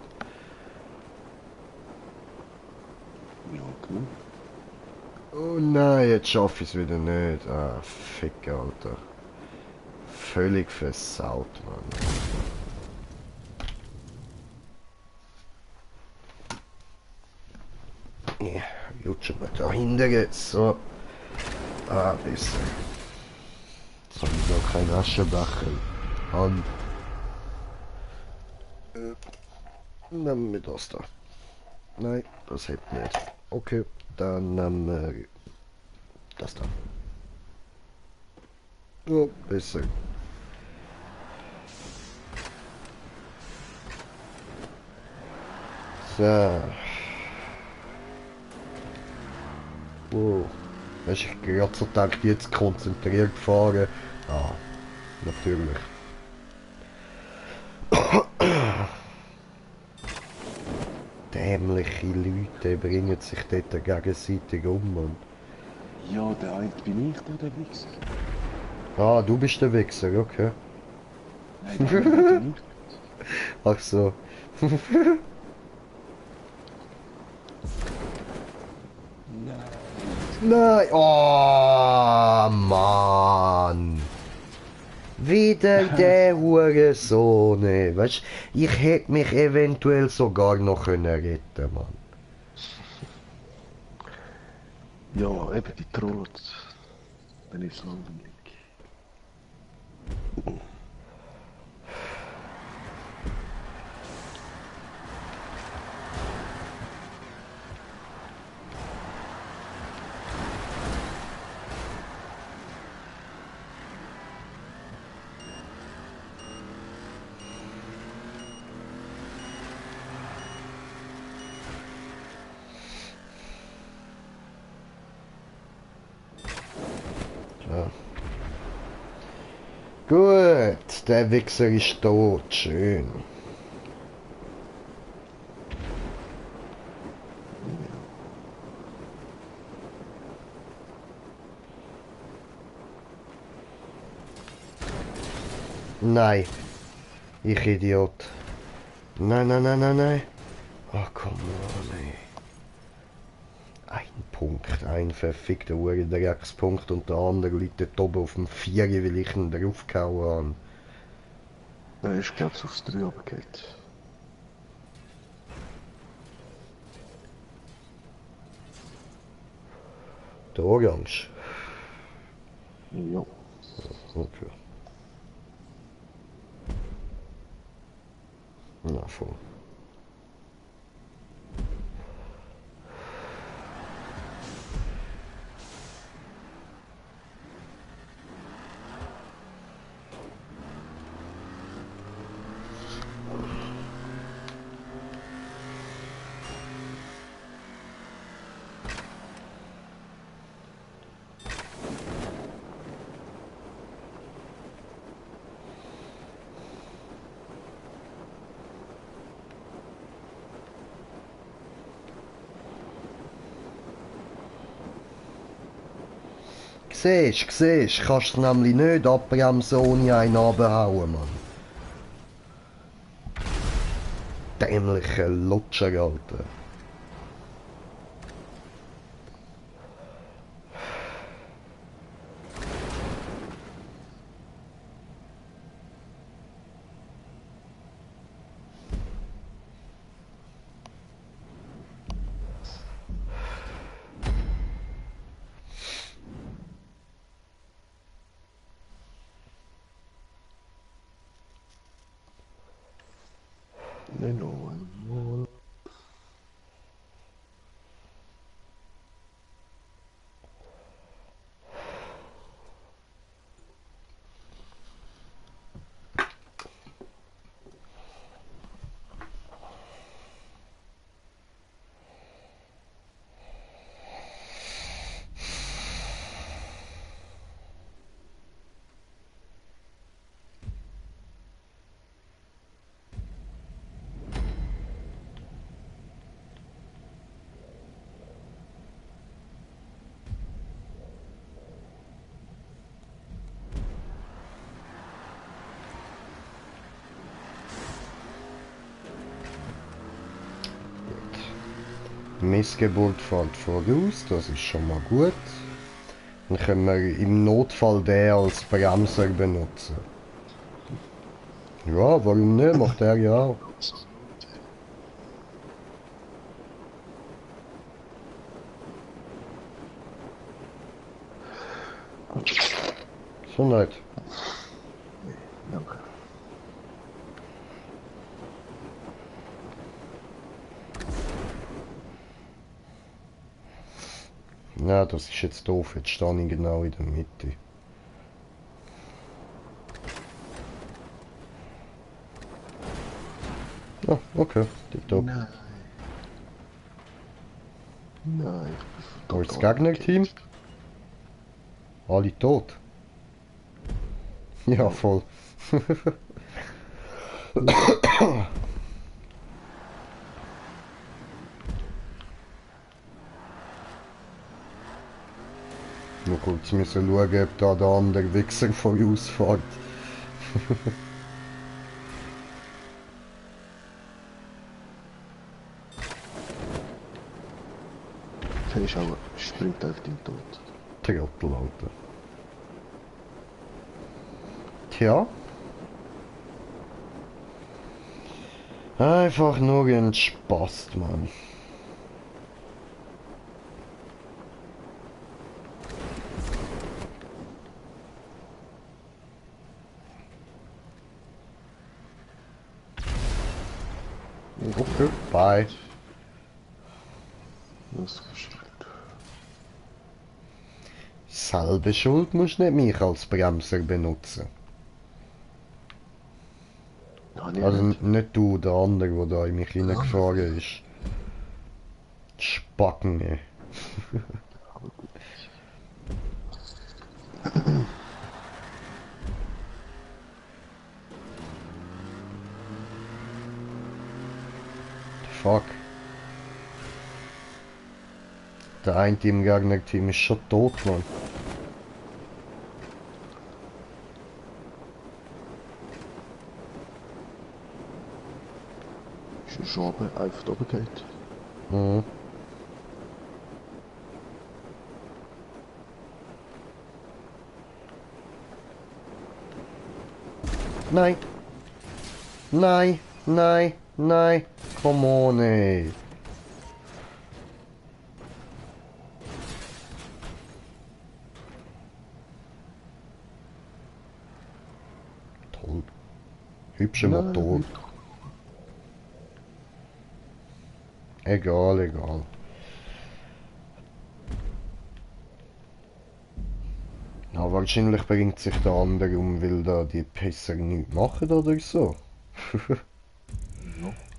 Ja, genug. Oh nein, jetzt schaffe ich es wieder nicht. Ah, fick, Alter. Völlig versaut, Mann. Ja, rutschen wir da hinten jetzt. So. Ah, besser. Jetzt habe ich noch keinen Aschenbecher. Hand. Nehmen wir das da. Nein, das hebt nicht. Okay, dann nehmen wir das da. Oh, besser. So. Wow. Hast du gerade so gedacht, jetzt konzentriert fahren? Ah, natürlich. Dämliche Leute bringen sich dort gegenseitig um, Mann. Ja, der eine bin ich, der Wichser. Ah, du bist der Wichser, okay. Nein, der andere bin ich. Ach so. Nein. Oh, Mann. Wieder der Hurensohn. Weißt du, ich hätte mich eventuell sogar noch retten können, Mann. Ja, eben die Trotz. Dann ist es langweilig. Ja. Gut, der Wichser ist tot. Schön. Nein. Ich Idiot. Nein, nein, nein, nein, nein. Ach, komm on, ey. Ein Punkt, ein verfickter Dreckspunkt und der andere liegt dort oben auf dem 4, weil ich ihn draufgehauen habe. Ja, ich glaube, es aufs 3 runtergeht. Der Orange. Ja. Okay. Na voll. Siehst, kannst du nämlich nicht abbremsen ohne einen runterhauen, Mann. Dämlicher Lutscher, Alter. Nein, noch einmal. Missgeburt fällt voraus, das ist schon mal gut. Dann können wir im Notfall den als Bremser benutzen. Ja, warum nicht? Macht er ja auch. So nicht. Danke. Ja, das ist jetzt doof. Jetzt stehe ich genau in der Mitte. Ah, okay. Tipptopp. Nein. Nein. Wo ist das Gegnerteam? Alle tot. Ja, voll. Nur kurz müssen schauen, ob da der andere Wichser vorausfährt. Kennst du auch, springt auf den Tod. Trottel, Alter. Tja. Einfach nur ein Spaß, Mann. Okay, bye. Das geschieht. Selbe Schuld musst nicht mich als Bremser benutzen. Ja, nicht. Also nicht du, der andere, der da in mich reingefahren ist. Die Spacken, ey. Fuck. Der eine im Gegner-Team ist schon tot, Mann. Ist schon oben, einfach oben geht. Mhm. Nein. Nein, nein, nein. Come on, ey. Toll. Hübscher Motor. Egal, egal. Ja, wahrscheinlich bringt sich der andere um, weil da die Pisser nichts machen oder so.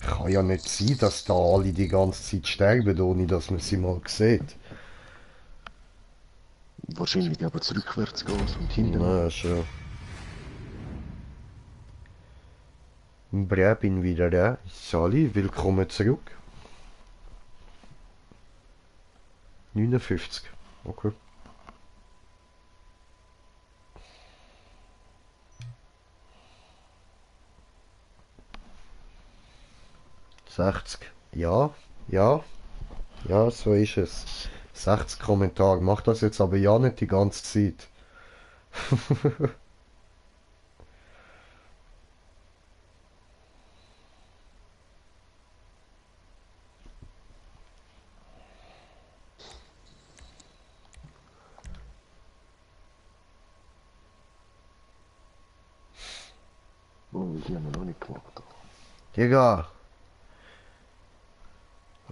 Kann ja nicht sein, dass da alle die ganze Zeit sterben, ohne dass man sie mal sieht. Wahrscheinlich aber rückwärts gehen und hinten. Na, schon. Bre, bin wieder da. Sali, willkommen zurück. 59. Okay. Ja, ja, ja, so ist es. 60 Kommentare. Mach das jetzt aber ja nicht die ganze Zeit. Oh, die haben wir noch nicht gemacht. Digga.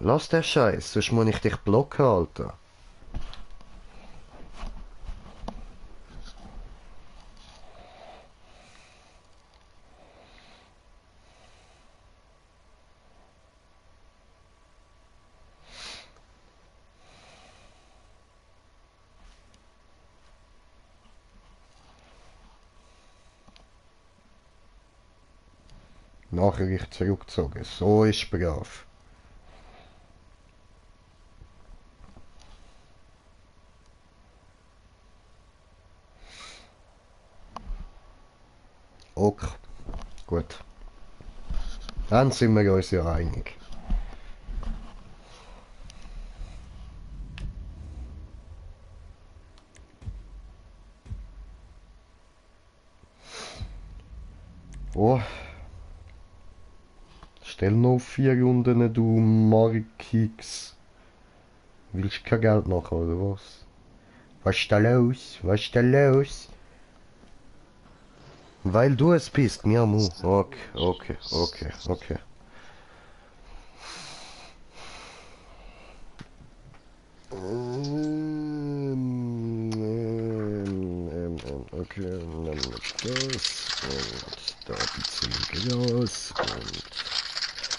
Lass den Scheiß, sonst muss ich dich blocken, Alter. Nachricht zurückgezogen. So ist brav. Ok. Gut. Dann sind wir uns ja einig. Oh. Stell noch auf 4 Runden, du Markix. Willst du kein Geld machen, oder was? Was ist da los? Was ist da los? Weil du es bist, Miamu. Okay, okay, okay, okay. Okay, dann nehmen wir das und da ein bisschen Gras und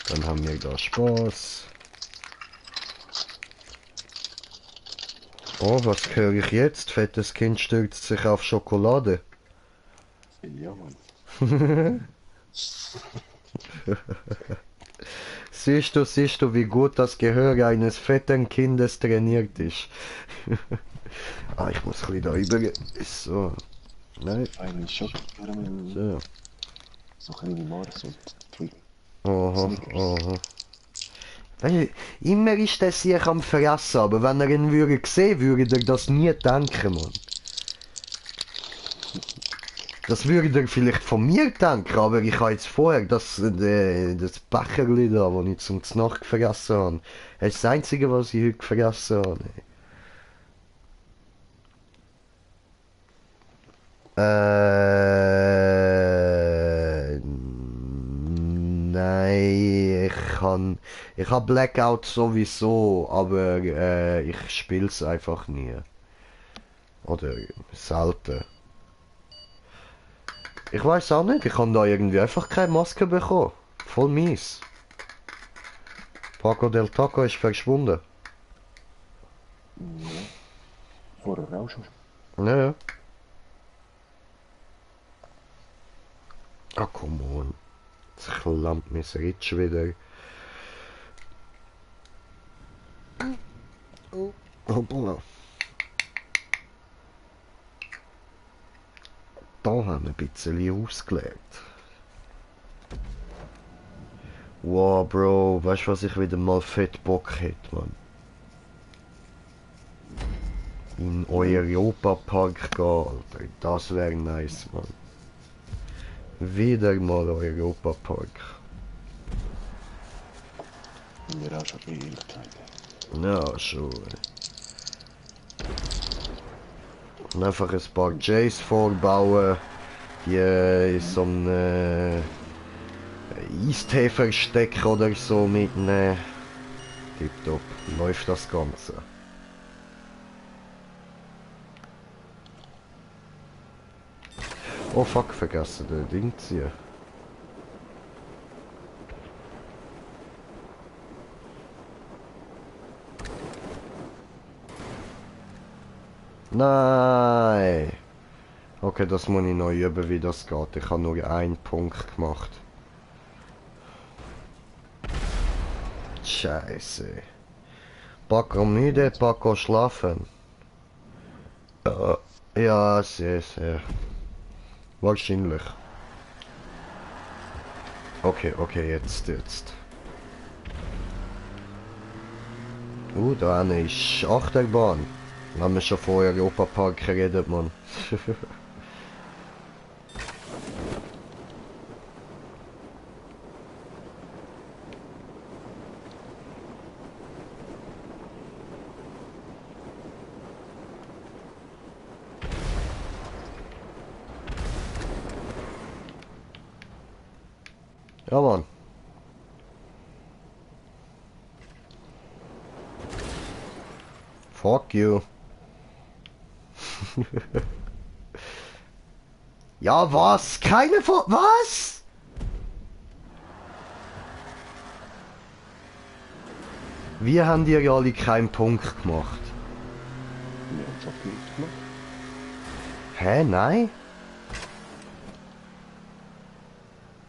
dann haben wir da Spaß. Oh, was höre ich jetzt? Fettes Kind stürzt sich auf Schokolade. Ja, Mann. Siehst du, wie gut das Gehör eines fetten Kindes trainiert ist. Ah, ich muss ein bisschen da über... So. Nein. Einen Schock, So. so kleine Mars und Tweet. Aha, aha. Weil, immer ist der sich am Fressen, aber wenn er ihn würde sehen, würde er das nie denken, Mann. Das würde er vielleicht von mir denken, aber ich habe jetzt vorher das Becherli da, das ich zum Nacht gefressen habe. Das ist das Einzige, was ich heute gefressen habe. Nein, ich hab Blackout sowieso, aber ich spiel's einfach nie. Oder selten. Ich weiß auch nicht, ich habe da irgendwie einfach keine Maske bekommen. Voll mies. Paco del Taco ist verschwunden. Ja. Vorher auch schon. Ja, ja. Ah, come on. Jetzt klammt mein Ritsch wieder. Hoppala. Da haben wir ein bisschen ausgelegt. Wow, Bro, weißt du, was ich wieder mal fett Bock hätte, Mann? In Europapark gehen, Alter. Das wäre nice, Mann. Wieder mal Europapark. Wir auch schon Ewigkeiten. Ja, schon. Und einfach ein paar Jays vorbauen, die in so einem Eistee-Versteck oder so mitnehmen. Tipptopp, läuft das Ganze. Oh fuck, vergessen, den Ding ziehen. Nein! Okay, das muss ich noch üben, wie das geht. Ich habe nur einen Punkt gemacht. Scheiße. Paco müde, Paco schlafen. Ja, sehr, sehr. Wahrscheinlich. Okay, okay, jetzt. Da eine ist Achterbahn. Haben wir schon vorher Europapark geredet, Mann. Ja, Mann. Fuck you. Ja, was? Keine von... Was? Wir haben dir ja alle keinen Punkt gemacht. Wir haben schon Punkt gemacht. Hä, nein?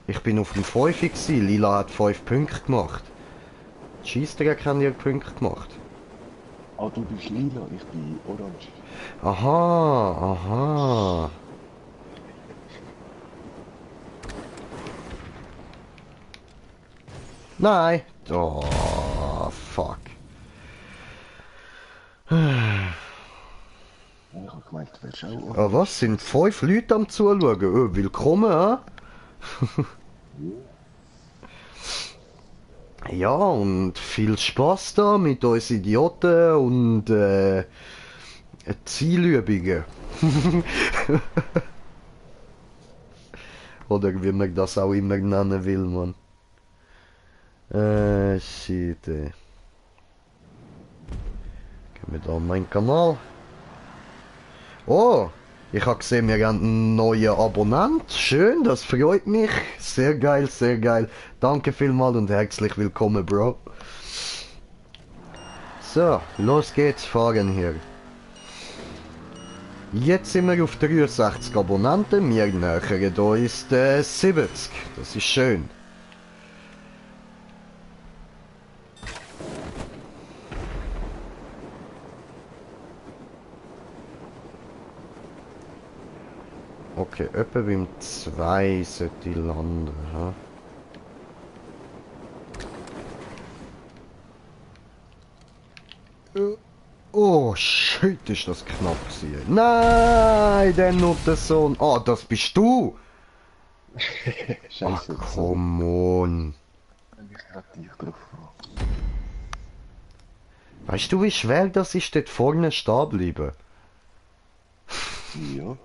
Ich bin auf dem 5 gewesen. Lila hat 5 Punkte gemacht. Scheissdreck haben dir Punkte gemacht. Ah, du bist lila, ich bin orange. Aha, aha. Nein. Oh, fuck. Ich hab gemeint, du wärst auch orange. Ah, was? Sind 5 Leute am Zuschauen? Oh, willkommen, Ja, und viel Spaß da mit uns Idioten und Zielübungen. Oder wie man das auch immer nennen will, man. Shit, ey. Gehen wir da an meinen Kanal. Oh, ich habe gesehen, wir haben einen neuen Abonnent. Schön, das freut mich. Sehr geil, sehr geil. Danke vielmals und herzlich willkommen, Bro. So, los geht's, fahren hier. Jetzt sind wir auf 63 Abonnenten, wir nähern uns 70. Das ist schön. Okay, etwa beim 2 sollte ich landen. Ha? Oh, shit, ist das knapp gewesen. Nein, der Nuttensohn. Ah, das bist du. Scheiße. Ach, come on. Ich hab dich drauf. Weißt du, wie schwer das ist, dort vorne stehen bleiben? Ja.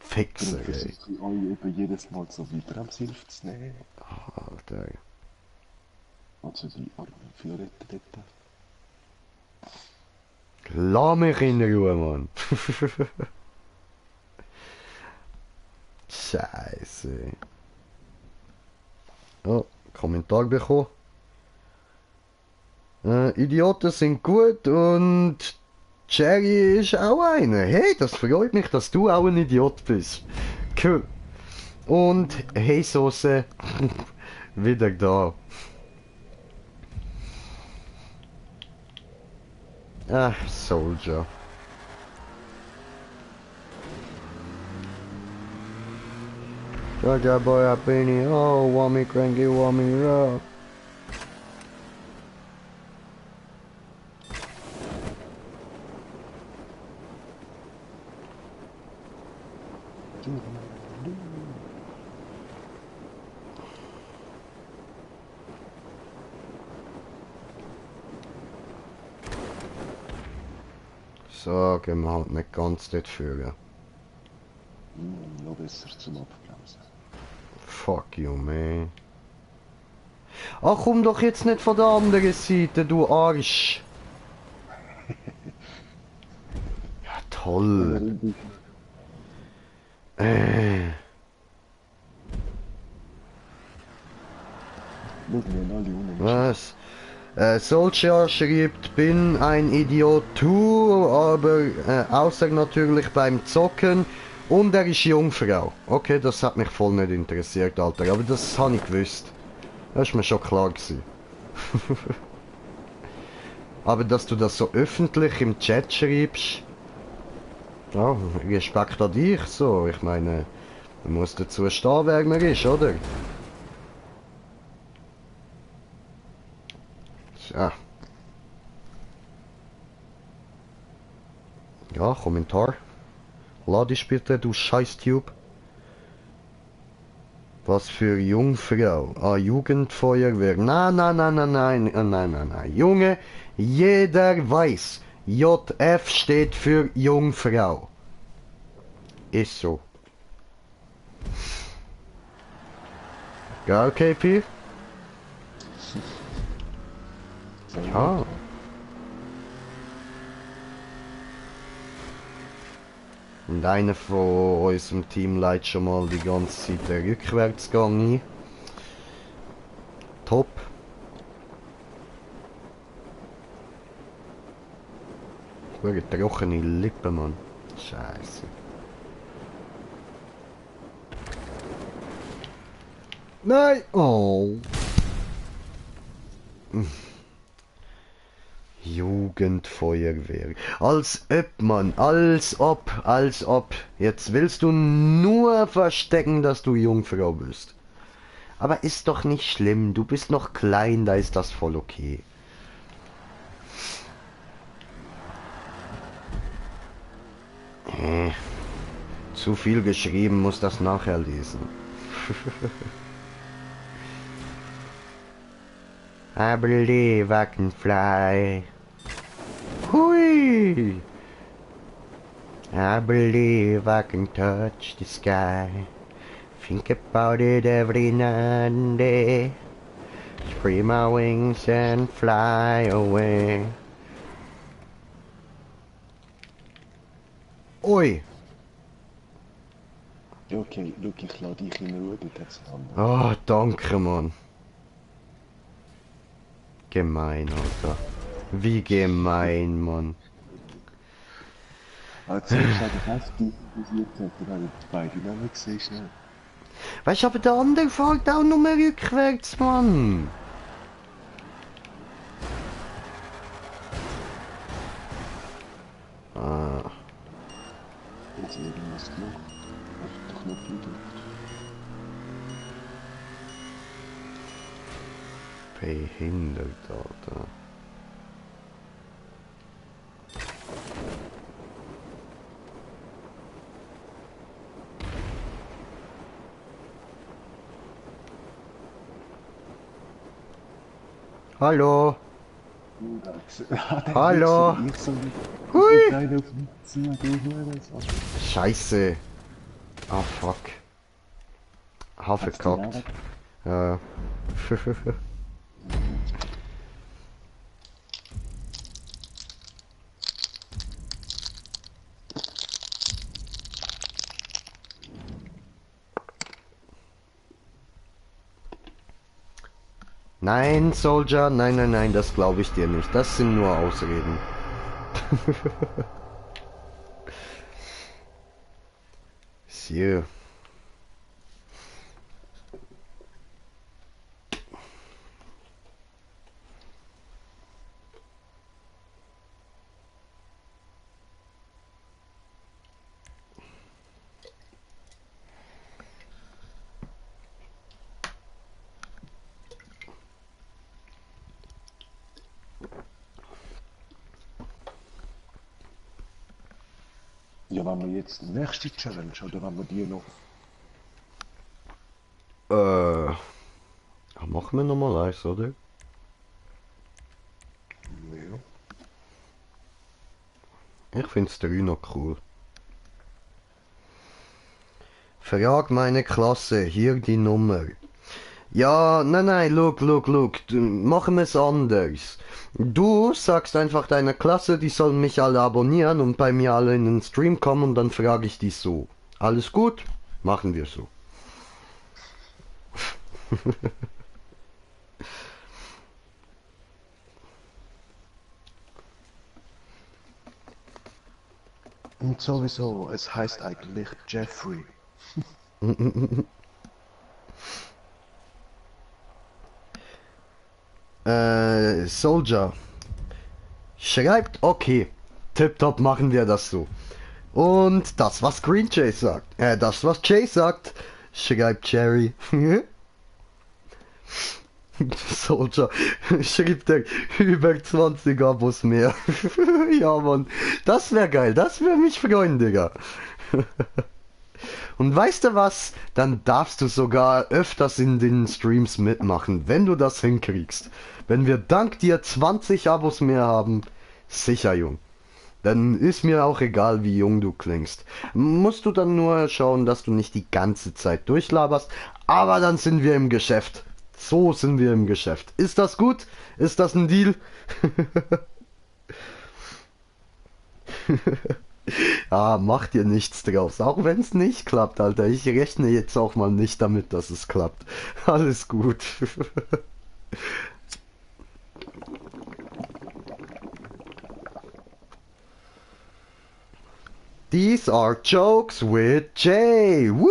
Fixer, Darum ey. versuche ich euch eben jedes Mal so wie Bremshilfe zu nehmen. Alter. Also die armen Violette dort. Lass mich in Ruhe, Mann. Scheiße. Oh, Kommentar bekommen. Idioten sind gut und Jerry ist auch einer. Hey, das freut mich, dass du auch ein Idiot bist. Cool. Und hey Soße, wieder da. Soldier. Soldier boy up in here, oh, want me cranky, want me rough. So, gehen wir halt nicht ganz dort führen. Noch besser zum Abbremsen. Fuck you, man. Ach, komm doch jetzt nicht von der anderen Seite, du Arsch. Ja, toll. Was? Solskjaer schreibt, bin ein Idiot too, aber außer natürlich beim Zocken und er ist Jungfrau. Okay, das hat mich voll nicht interessiert, Alter, aber das habe ich gewusst. Das ist mir schon klar gewesen. Aber dass du das so öffentlich im Chat schreibst, ja, Respekt an dich, so, ich meine, man muss dazu stehen, wer man ist, oder? Ja. Ja, Kommentar. Lad dich bitte, du Scheiß-Tube. Was für Jungfrau? Ah, Jugendfeuerwehr. Nein, nein, nein, nein, nein, nein, nein, nein. Junge, jeder weiß, JF steht für Jungfrau. Ist so. Ja, KP? Ja. Und einer von unserem Team leitet schon mal die ganze Zeit den Rückwärtsgang ein. Top. Wirklich trockene Lippen, Mann. Scheiße. Nein! Oh. Jugendfeuerwehr. Als ob, Mann. Als ob. Jetzt willst du nur verstecken, dass du Jungfrau bist. Aber ist doch nicht schlimm. Du bist noch klein, da ist das voll okay. Zu viel geschrieben, muss das nachher lesen. I believe I can fly. Hui! I believe I can touch the sky. Think about it every night and day. Spread my wings and fly away. Oi! Okay, schau, ich lade dich in Ruhe, dort hat's einen anderen. Oh, danke, Mann. Gemein, Alter. Wie gemein, Mann. Also, ich habe fast die visiert, aber beide Namen gesehen, schnell. Weißt du, aber der andere fährt auch nur rückwärts, Mann. Ah. Jetzt irgendwas gemacht. Hast doch noch gedrückt. Behindert, Alter. Hallo. Hallo. Hui. Scheiße. Ah, fuck. Verkackt. Ja. Nein, Soldier, nein, nein, nein, das glaube ich dir nicht. Das sind nur Ausreden. So. Ja, wenn wir jetzt die nächste Challenge oder wenn wir die noch. Machen wir nochmal eins, oder? Ja. Ich find's 3 noch cool. Frag meine Klasse, hier die Nummer. Ja, nein, look, machen wir es anders. Du sagst einfach deiner Klasse, die sollen mich alle abonnieren und bei mir alle in den Stream kommen und dann frage ich die so. Alles gut? Machen wir so. Und sowieso, es heißt eigentlich Jeffrey. Soldier. Schreibt, okay. Tipptopp machen wir das so. Und das, was Green Jay sagt. Das, was Jay sagt, schreibt Jerry. Soldier, schreibt er über 20 Abos mehr. Ja, Mann, das wäre geil, das würde mich freuen, Digga. Und weißt du was? Dann darfst du sogar öfters in den Streams mitmachen, wenn du das hinkriegst. Wenn wir dank dir 20 Abos mehr haben, sicher, Jung. Dann ist mir auch egal, wie jung du klingst. Musst du dann nur schauen, dass du nicht die ganze Zeit durchlaberst, aber dann sind wir im Geschäft. So sind wir im Geschäft. Ist das gut? Ist das ein Deal? Ah, mach dir nichts draus. Auch wenn es nicht klappt, Alter. Ich rechne jetzt auch mal nicht damit, dass es klappt. Alles gut. These are jokes with Jay. Woo!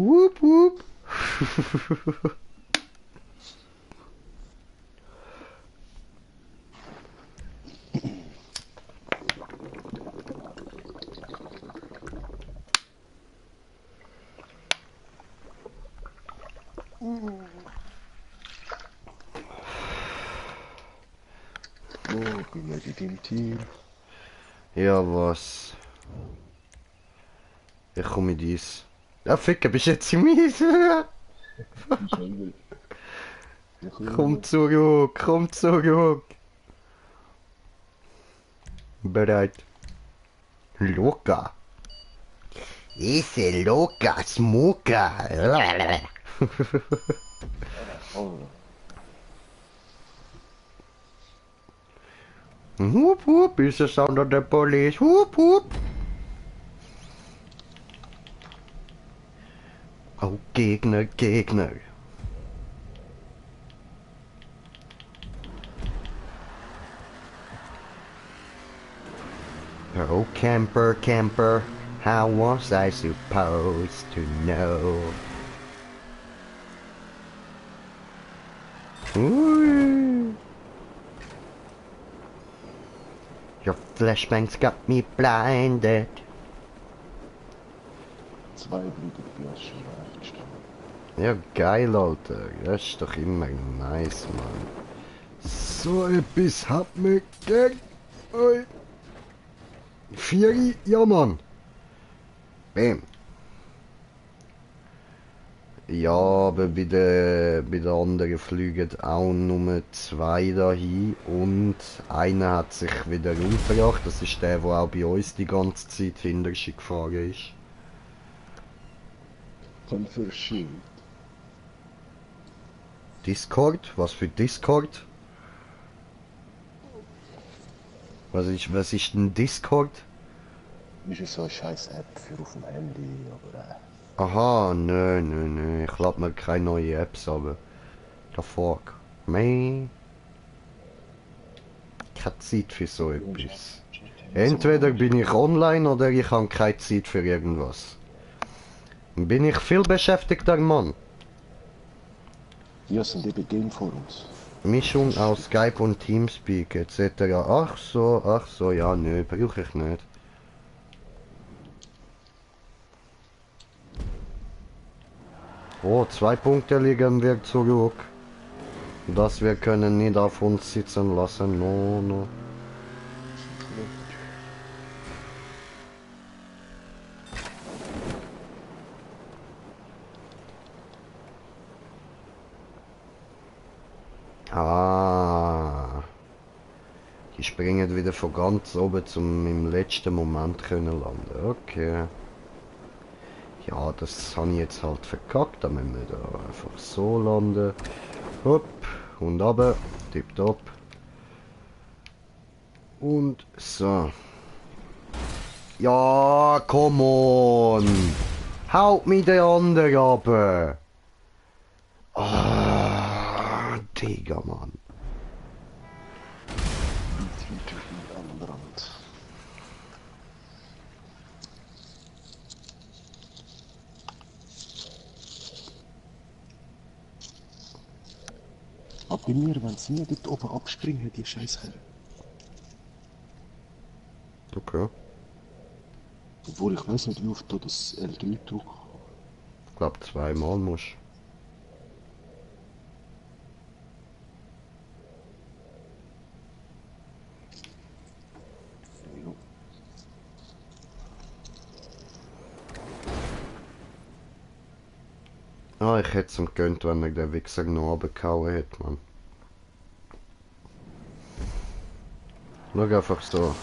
Whoop whoop. Oh, bin ja die im Team. Ja, was? Ich komme mit dies. Ja, Ficker, bist jetzt mies. Komm zurück, komm zurück. Bereit. Loka. Esse loca, smoka. Oh, Whoop whoop is the sound of the police. Whoop whoop. Oh, Gegner, Gegner. Oh, camper, camper, how was I supposed to know? Ooh. Your flashbangs got me blinded. 2 blutige Flaschen reingestanden. Ja, geil, Alter. Das ist doch immer nice, Mann. So etwas hat mich gern. Oi. Vieri, ja, Mann. Bam. Ja, aber bei den anderen fliegen auch nur 2 dahin und einer hat sich wieder umgebracht. Das ist der auch bei uns die ganze Zeit hinter sich gefahren ist. Von verschieden. Discord? Was für Discord? Was ist denn Discord? Ist es so eine scheiß App für auf dem Handy, aber Aha, nö, ich lade mir keine neue Apps, aber the fuck, man. Keine Zeit für so etwas. Entweder bin ich online oder ich habe keine Zeit für irgendwas. Bin ich viel beschäftigter Mann. ja, sind eben Gameforums. Mischung aus Skype und Teamspeak etc. Ach so, ja, nö, brauche ich nicht. Oh, 2 Punkte liegen wir zurück. Das wir können nicht auf uns sitzen lassen, no. springen wieder von ganz oben zum im letzten Moment können landen. Okay. Ja, das habe ich jetzt halt verkackt. Dann müssen wir da einfach so landen. Hopp und runter. Tipptopp. Und so. Ja, come on. Haut mich der andere runter. Ah, Digga, Mann. Aber bei mir, wenn sie nicht dort oben abspringen, die Scheiße. Okay. Obwohl ich weiß nicht, wie oft da das L3 drückt. Ich glaube, zweimal musst. Ah, ich hätte es ihm gegönnt, wenn er den Wichser noch runtergehauen hätte, Mann. Schau einfach so.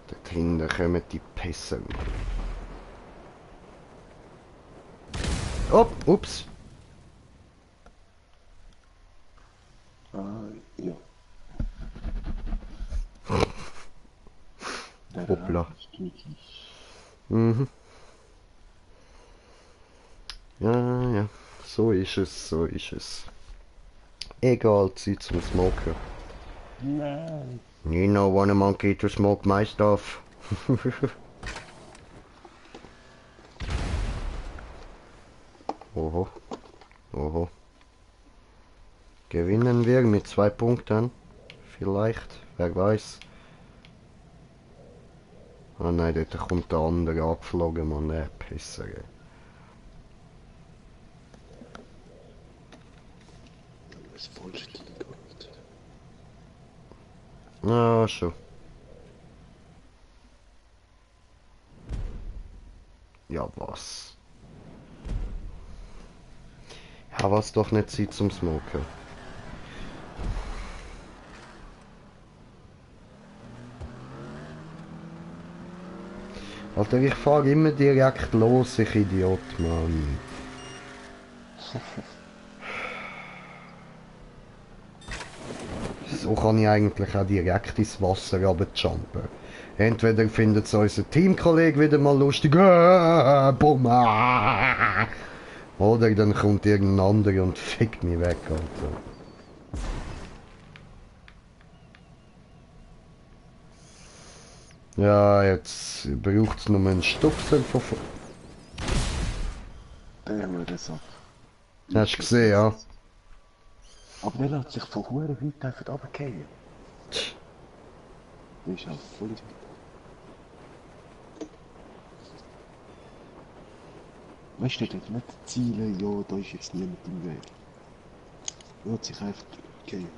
Dort hinten kommen die Pässe. Oh, ups. Ah, ja. Hoppla. Tricky. Mhm. Ja, ja. So ist es, so ist es. Egal, Zeit zum Smoken. Nein. You know, want a monkey to smoke my stuff. Oho. Oho. Gewinnen wir mit 2 Punkten? Vielleicht, wer weiß. Ah nein, dort kommt der andere angeflogen, Mann, der Pisser. Das ist Bullshit. Ah, schon. Ja, was? Ja, was doch nicht Zeit zum Smoken. Alter, ich fahre immer direkt los, ich Idiot, Mann. So kann ich eigentlich auch direkt ins Wasser runterjumpen. Entweder findet es unser Teamkollege wieder mal lustig, bumm, oder dann kommt irgendein anderer und fickt mich weg, Alter. Ja, jetzt braucht es nur einen Stupser von... Der haben wir das ab. Hast du gesehen, ja? Aber der lässt sich von Huren weit einfach runterfallen. Der ist halt voll... Weißt du, der hat nicht Ziele, ja, da ist jetzt niemand im Weg. Er hat sich einfach gegeben.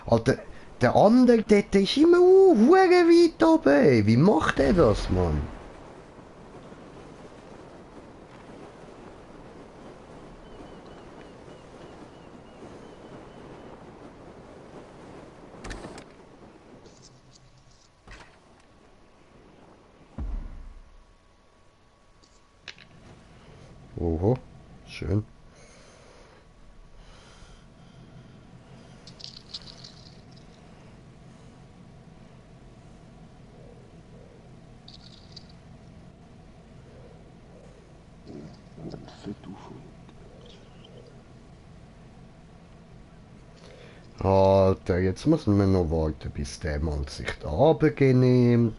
Alter, der andere, der ist immer hure weit oben, ey. Wie macht er das, Mann? Oho, schön. Und dann fällt auf. Alter, jetzt müssen wir noch warten, bis der mal sich da runtergenehmt.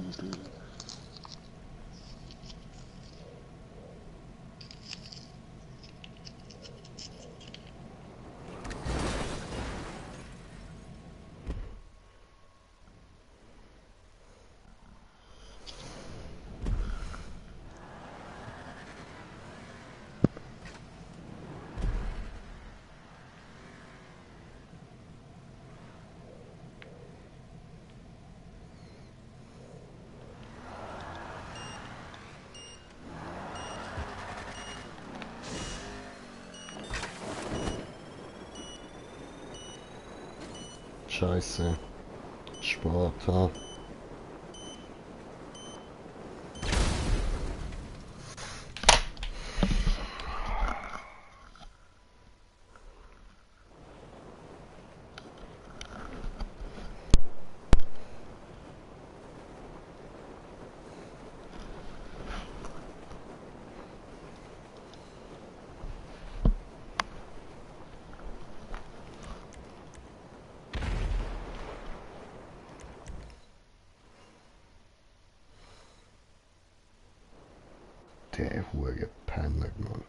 Insel. Scheiße. Sparta. Der hure Penner, Mann.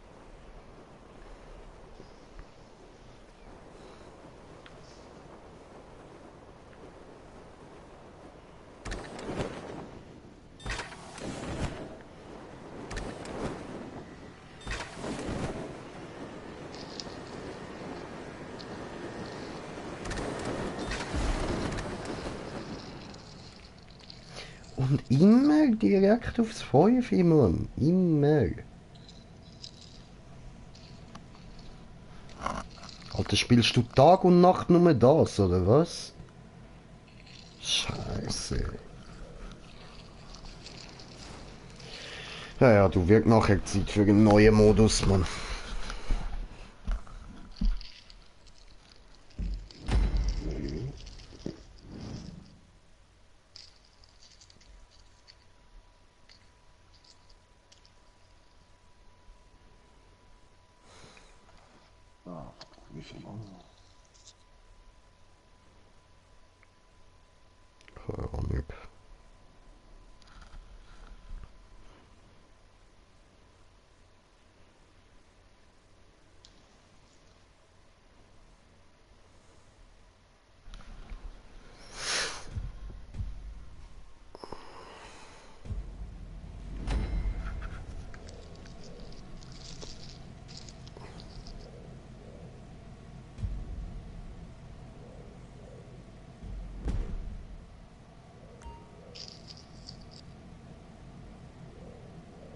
Und immer direkt aufs 5, Mann. Immer. Alter, spielst du Tag und Nacht nur das, oder was? Scheiße. Ja, ja, du wird nachher Zeit für einen neuen Modus, Mann. Ah, wie viel Mann? Keine Ahnung.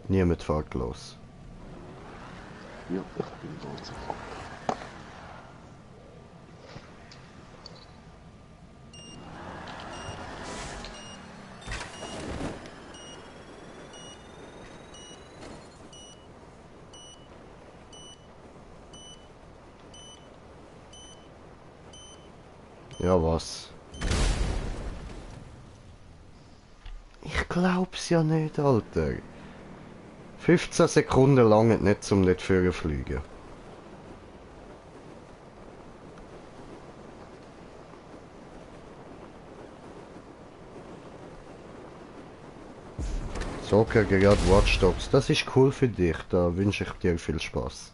Niemand fährt los. Ja, ich bin da sofort. Ja, was? Ich glaub's ja nicht, Alter. 15 Sekunden lang nicht zum nicht für fliegen. So, okay, gerade Watch Dogs. Das ist cool für dich. Da wünsche ich dir viel Spaß.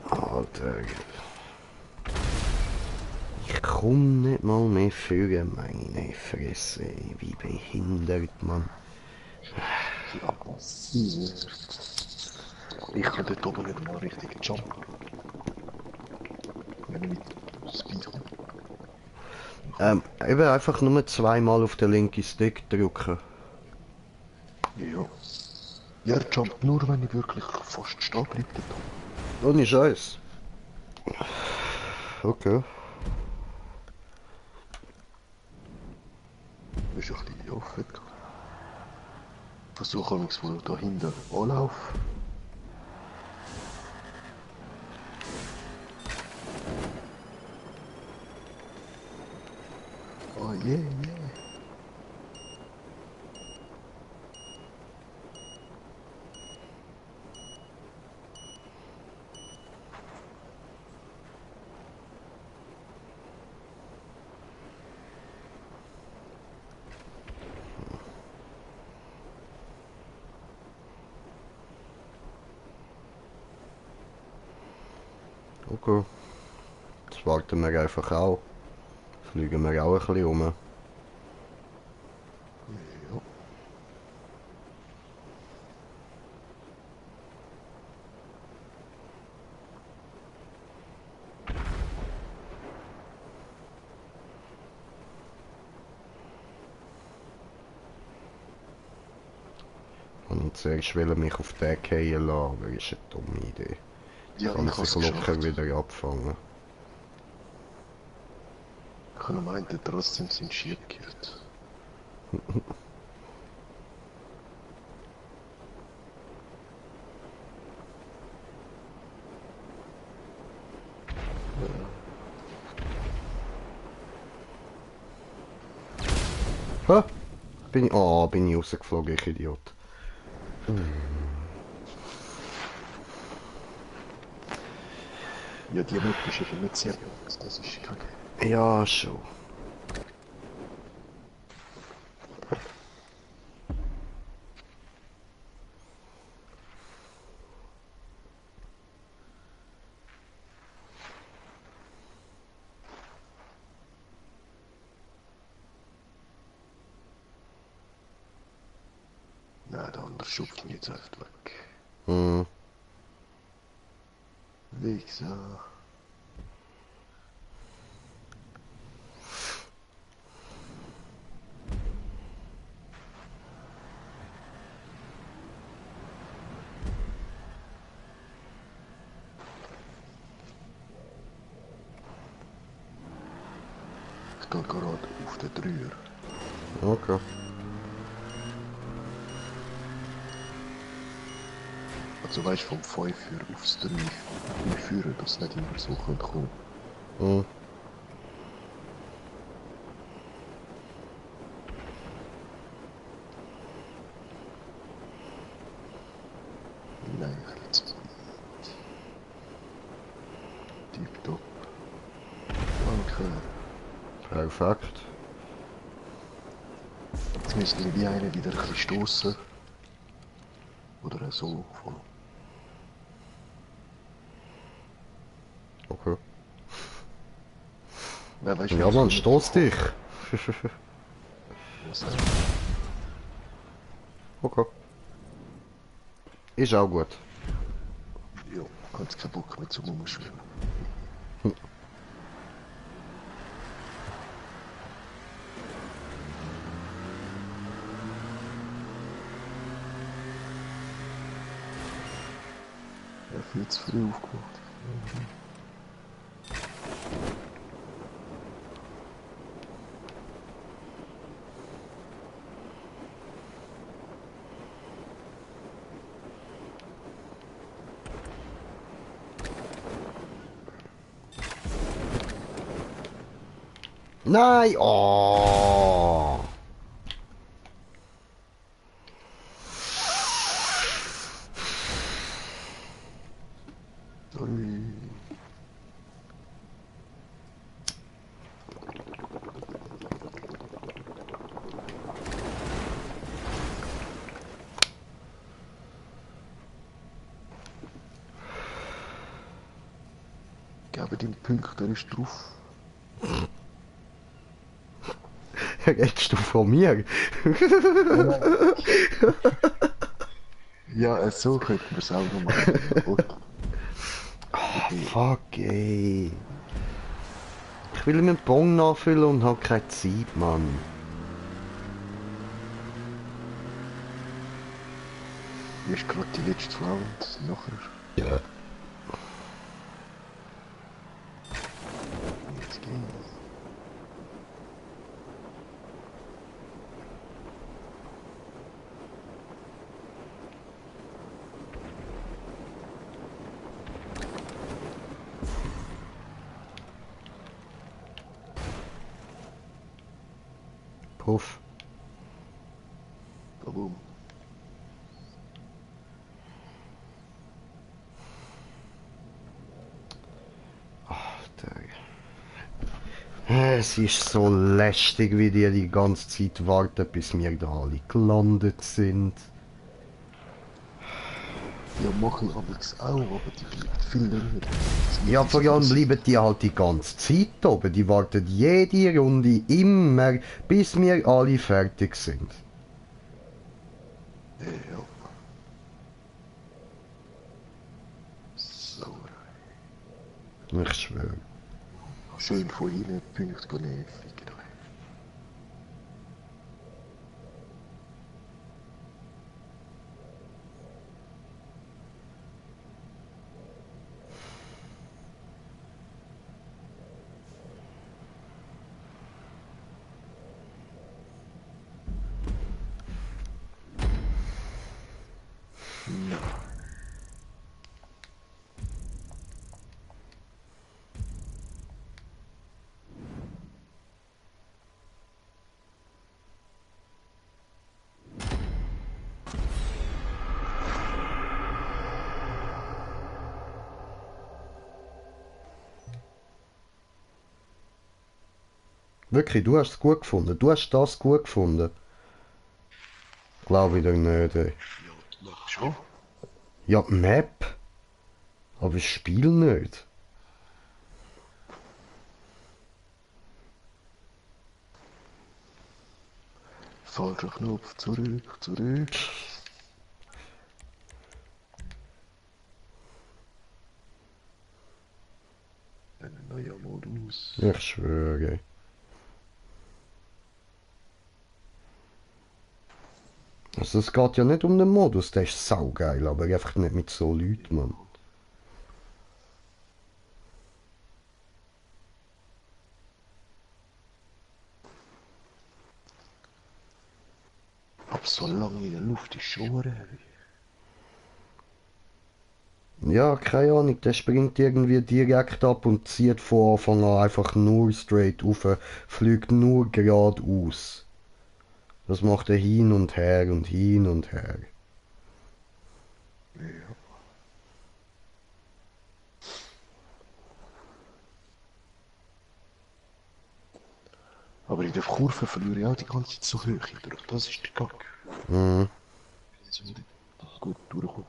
Alter. Ich komm nicht mal mehr für meine Fresse. Wie behindert, man. Ja, was? Ich kann dort oben nicht mal richtig jumpen. Wenn ich mit Speed komme. Eben einfach nur zweimal auf den linken Stick drücken. Ja. Ja, er jumpt nur, wenn ich wirklich fast stehen bleibe dort. Ohne Scheiß. Okay. Das ist ein bisschen offen. Versuche mich von da hinten anlaufen. Oh yeah, yeah. Okay. Jetzt warten wir einfach auch. Fliegen wir auch ein bisschen rum. Ja. Und ich zuerst will mich auf den fallen lassen, aber ist eine dumme Idee. Ja, Kann ich habe sich es locker geschafft. wieder abfangen. Ich habe gemeint, trotzdem sind Schieb gehört. Hä? Bin ich... Oh, bin ich rausgeflogen, ich Idiot. Ja, die Map ist eben nicht sehr groß, das ist kacke. Ja, schon. Nein, der andere Schub ging jetzt einfach weg. Hm. Wichser. Ich gehe gerade auf den Dreier. Okay. Also weißt du, vom 5er aufs 3 führen, dass es nicht immer so kommen. Hm. Nein, ich jetzt nicht. Tipptopp. Danke. Perfekt. Jetzt müsste wie einer wieder ein bisschen stossen. Oder so von. Okay. Wer weiß, Ja, Mann, stoß dich. Was Okay. Ist auch gut. Ja, hat keinen Bock mehr zum Umschwimmen. Ja, viel zu früh aufgemacht. Nein! Oh! Sorry. Gebe dem Punkt, der ist drauf. Redest du von mir? Ja, so könnten wir es auch noch machen. Ja, gut. Fuck, ey. Ich will meinen Bon nachfüllen und habe keine Zeit, Mann. Hier ist gerade die letzte Round. Nachher. Ja. Jetzt geht's. Puff. Boom. Es ist so lästig, wie die ganze Zeit warten, bis wir da alle gelandet sind. Ja, machen Alex auch, aber die bleibt viel länger. Ja, vor allem bleiben die halt die ganze Zeit oben. Die warten jede Runde immer, bis wir alle fertig sind. Ja. So. Ich schwöre. Schön von Ihnen Punkte nehmen. Wirklich, du hast es gut gefunden. Du hast das gut gefunden. Glaube ich doch nicht. Ey. Ja, schon. Ja, die Map. Aber das Spiel nicht. Falscher Knopf, zurück. Ein neuer Modus. Ich schwöre. Also es geht ja nicht um den Modus, der ist saugeil, aber einfach nicht mit so Leuten, Mann. Aber so lange in der Luft ist schon heavy. Ja, keine Ahnung, der springt irgendwie direkt ab und zieht von Anfang an einfach nur straight rauf, fliegt nur geradeaus. Das macht er hin und her und hin und her. Ja. Aber in der Kurve verliere ich auch die ganze Zeit so hoch. Das ist der Kack. Mhm. So gut durchkommt.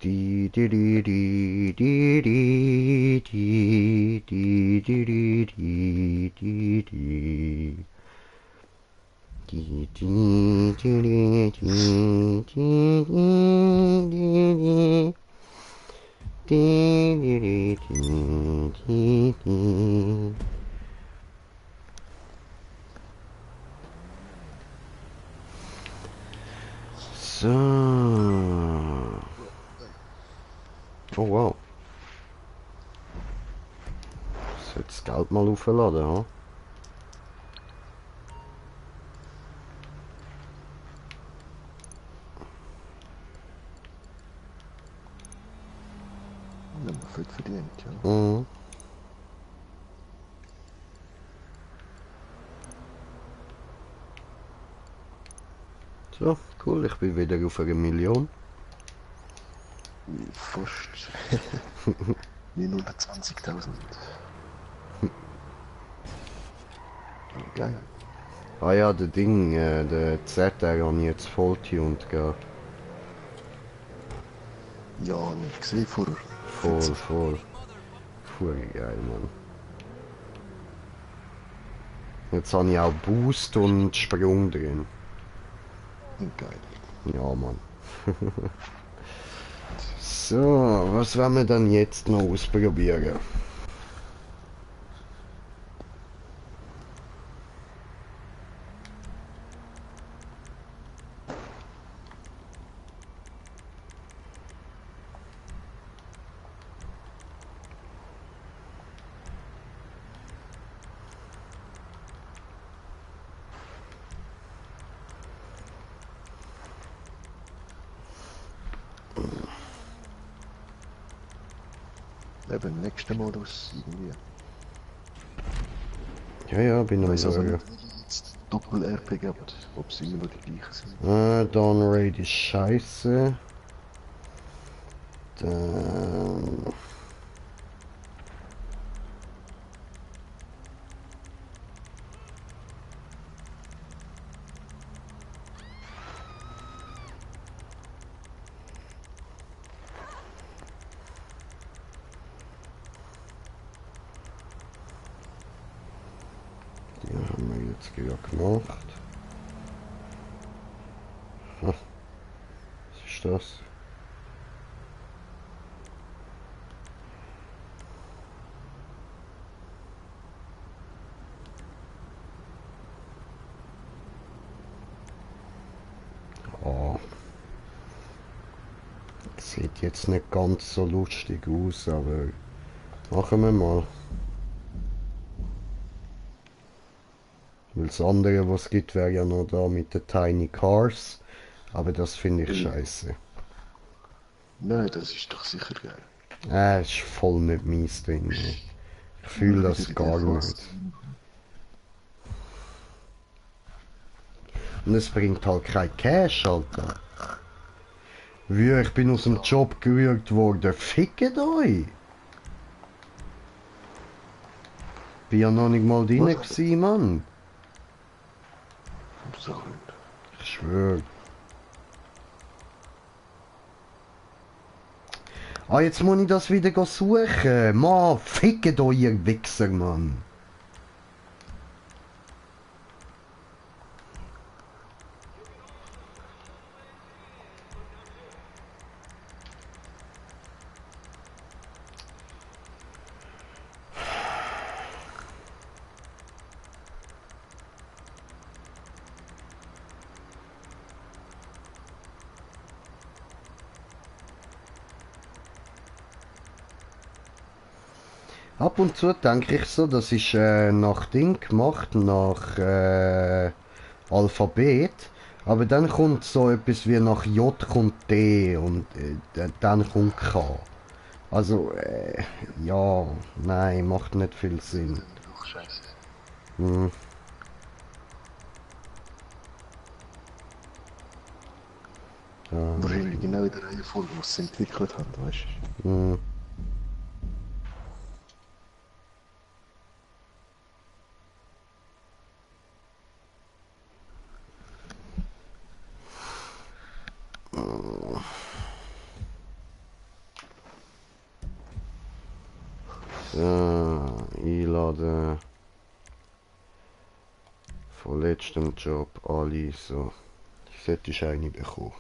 Die di di di di di di di di di di di di. Di di di di di di di. Di di di di di di. So. Oh wow. Ich sollte das Geld mal aufladen, ha? Ja, man viel verdient, ja. Mhm. So, cool, ich bin wieder auf 1 Million. Fast 920.000. Geil. Ah ja, der Ding, der ZR habe ich jetzt volltuned, gell? Ja, nicht gesehen vorher. Voll. Voll geil, Mann. Jetzt habe ich auch Boost und Sprung drin. Geil. Ja, Mann. So, was werden wir dann jetzt noch ausprobieren? Eben, nächster Modus irgendwie. Ja, bin am Weiß also Schauen. nicht, wie ich jetzt Doppel-RP gibt, ob sie immer noch die gleichen sind. Dawn Raid ist scheiße. Dann... Die haben wir jetzt ja gemacht. Was ist das? Oh. Sieht jetzt nicht ganz so lustig aus, aber machen wir mal. Weil das andere, was es gibt, wäre ja noch da mit den Tiny Cars. Aber das finde ich scheiße. Nein, das ist doch sicher geil. Ist voll nicht mies drin. Ich fühle das gar nicht. Und es bringt halt kein Cash, Alter. Wie, ich bin aus dem Job gerührt worden. Fickt euch! Bin ja noch nicht mal drin gewesen, Mann. Ich schwör. Ah, jetzt muss ich das wieder suchen. Mann, fickt euch, ihr Wichser, Mann. Ab und zu denke ich so, das ist nach Ding gemacht, nach Alphabet, aber dann kommt so etwas wie nach J kommt D und dann kommt K. Also, ja, nein, macht nicht viel Sinn. Doch, scheiße. Hm. Wahrscheinlich genau in der Reihenfolge, was sie entwickelt hat, weißt du? Hm. So, einladen. Von letztem Job alle so. Ich sollte eine bekommen.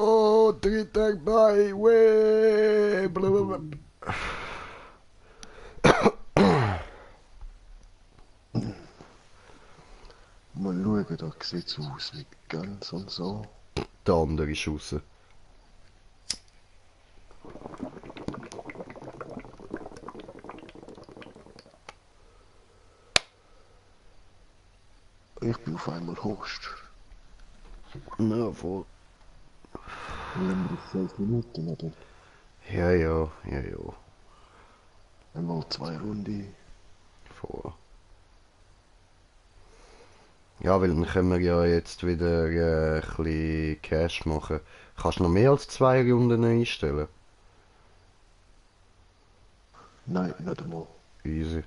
Oh, 3 Tage bei, weh, blablabla. Mal schauen, da sieht es aus mit Guns und so. Der andere ist raus. Ich bin auf einmal Host. Na, voll. Länger als 5 Minuten, oder? Ja, ja, ja, ja. Einmal 2 Runden. Voll. Ja, weil dann können wir ja jetzt wieder ein bisschen Cash machen. Kannst du noch mehr als 2 Runden einstellen? Nein, nicht einmal. Easy.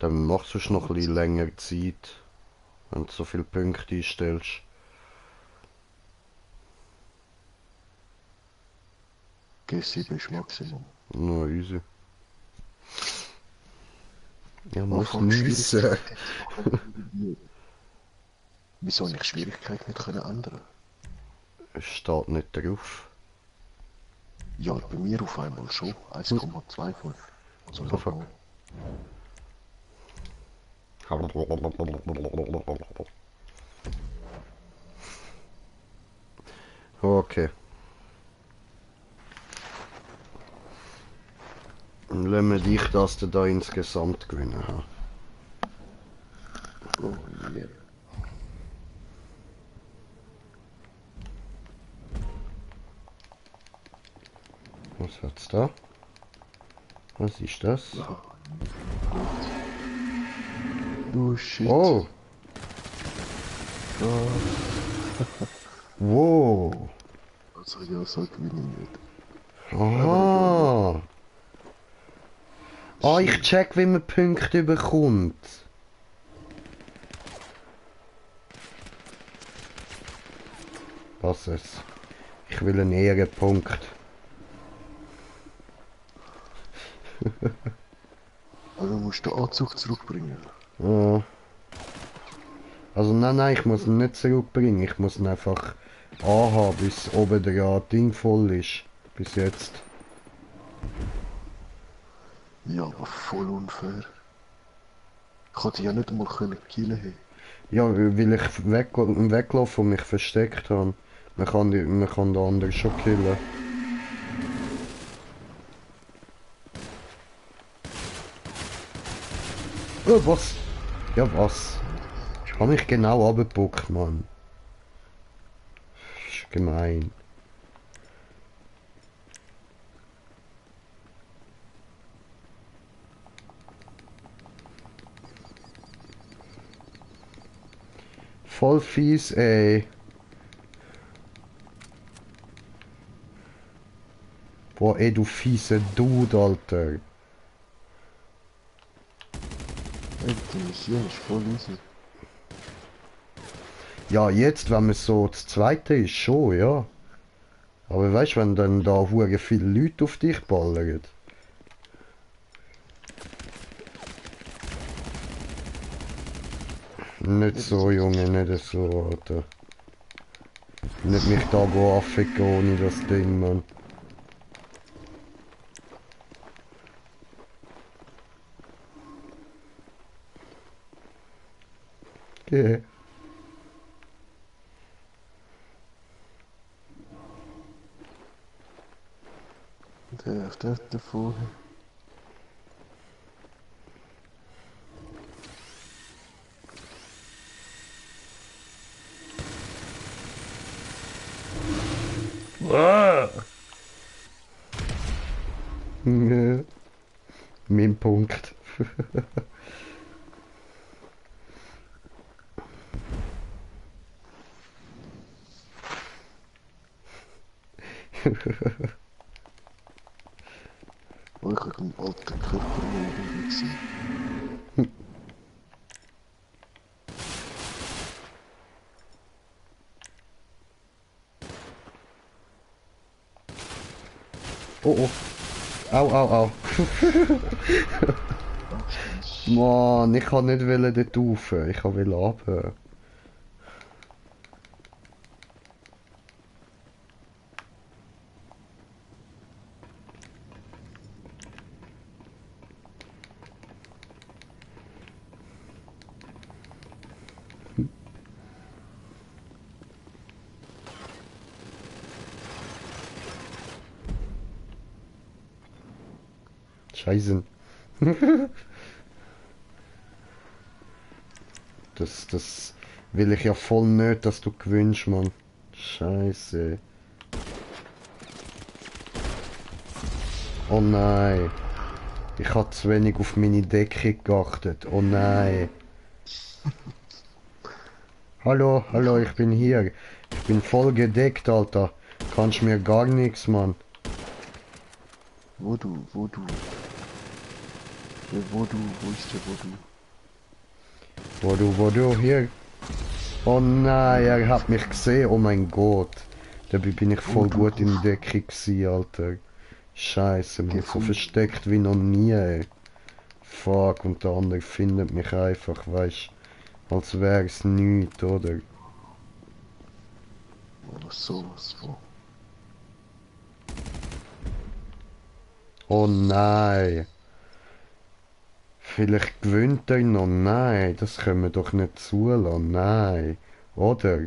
Dann machst du noch ein bisschen länger Zeit, wenn du so viele Punkte einstellst. G7 ist Maximum. No, easy. Ja, muss Anfang müssen. Schwierigkeit. Wieso nicht Schwierigkeit nicht können ändern? Es steht nicht drauf. Ja, bei mir auf einmal schon. 1,25. Also Oh, fuck. normal. Okay. Dann lassen wir dich, dass du da insgesamt gewinnen hast. Oh, yeah. Was hat's da? Was ist das? Du shit. Oh! Wow! Also ja, so gewinne ich nicht. Aha! Ah, ich check, wie man Punkte bekommt. Was es? Ich will einen Ehrenpunkt. Also musst du den Anzug zurückbringen. Ja. Also nein, ich muss ihn nicht zurückbringen. Ich muss ihn einfach anhaben, bis oben der Ding voll ist. Bis jetzt. Ja, aber voll unfair. Ich hätte ja nicht einmal killen können. Ja, weil ich weglaufen und mich versteckt habe. Man kann den anderen schon killen. Oh, was? Ja, was? Ich habe mich genau abgebuckt, Mann. Das ist gemein. Voll fies, ey. Boah, ey, du fiese Dude, Alter. Ey, die Mission ist voll easy. Ja, jetzt, wenn man so das zweite ist, schon, ja. Aber weißt du, wenn dann da hure viele Leute auf dich ballern. Nicht so, Junge, nicht so, Alter. Nicht mich da anficken ohne das Ding, Mann. Okay. Der auf der davor. Ah! Ja. Mein Punkt. Oh, ich habe einen alten Körper irgendwie gesehen. Oh oh. Au, au, au. Mann, ich kann nicht dort rauf. Ich will runter. Scheiße. Das will ich ja voll nicht, dass du gewinnst, Mann. Scheiße. Oh nein. Ich habe zu wenig auf meine Decke geachtet. Oh nein. Hallo, hallo, ich bin hier. Ich bin voll gedeckt, Alter. Kannst mir gar nichts, Mann. Wo du? Ja, wo ist der, Wo du, hier. Oh nein, er hat mich gesehen, oh mein Gott. Dabei bin ich voll gut in Decke gewesen, Alter. Scheiße, man, so versteckt wie noch nie, ey. Fuck, und der andere findet mich einfach, weißt, als wär's nichts, oder? Oder sowas von. Oh nein. Vielleicht gewöhnt er noch. Nein, das können wir doch nicht zulassen. Nein. Oder?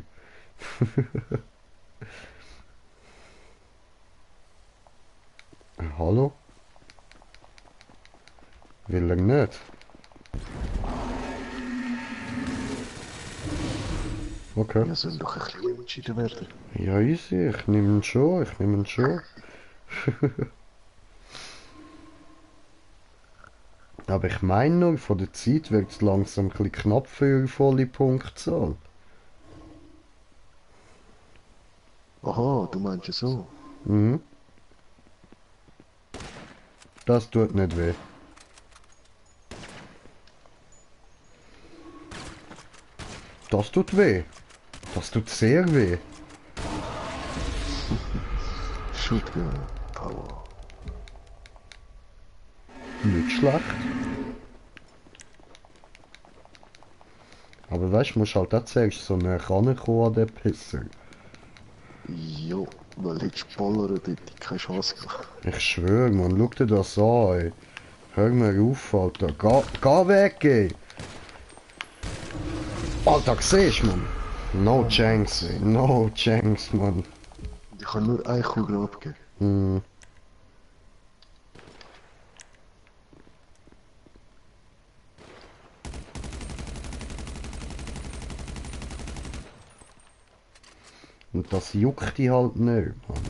Hallo? Will er nicht? Okay. Ja, soll doch ein bisschen entschieden werden. Ja, easy. Ich nehme ihn schon. Ich nehme ihn schon. Aber ich meine nur, von der Zeit wird es langsam ein bisschen knapp für ihre volle Punktzahl. Aha, du meinst ja so. Mhm. Das tut nicht weh. Das tut weh. Das tut sehr weh. Shotgun Power. Nicht schlecht. Aber weißt du, musst halt auch zuerst so näher rankommen an den Pisser. Jo, weil hättest ballern, hätte ich keine Chance gehabt. Ich schwöre, man, schau dir das an, ey. Hör mir auf, Alter. Geh weg, ey. Alter, siehst du, man? No chance, ey. No chance, man. Ich kann nur eine Kugel abgeben. Hm. Und das juckt die halt nicht, Mann.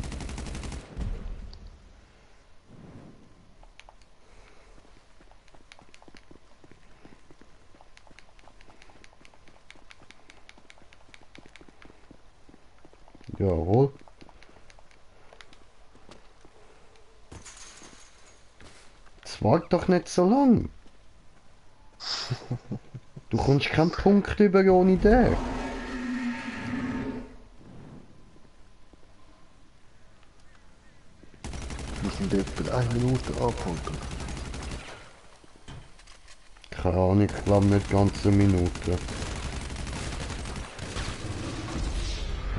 Jawohl. Es wart doch nicht so lang. Du kommst keinen Punkt über ohne den. Wir sind etwa 1 Minute angehalten. Keine Ahnung, ich glaube nicht ganz eine Minute.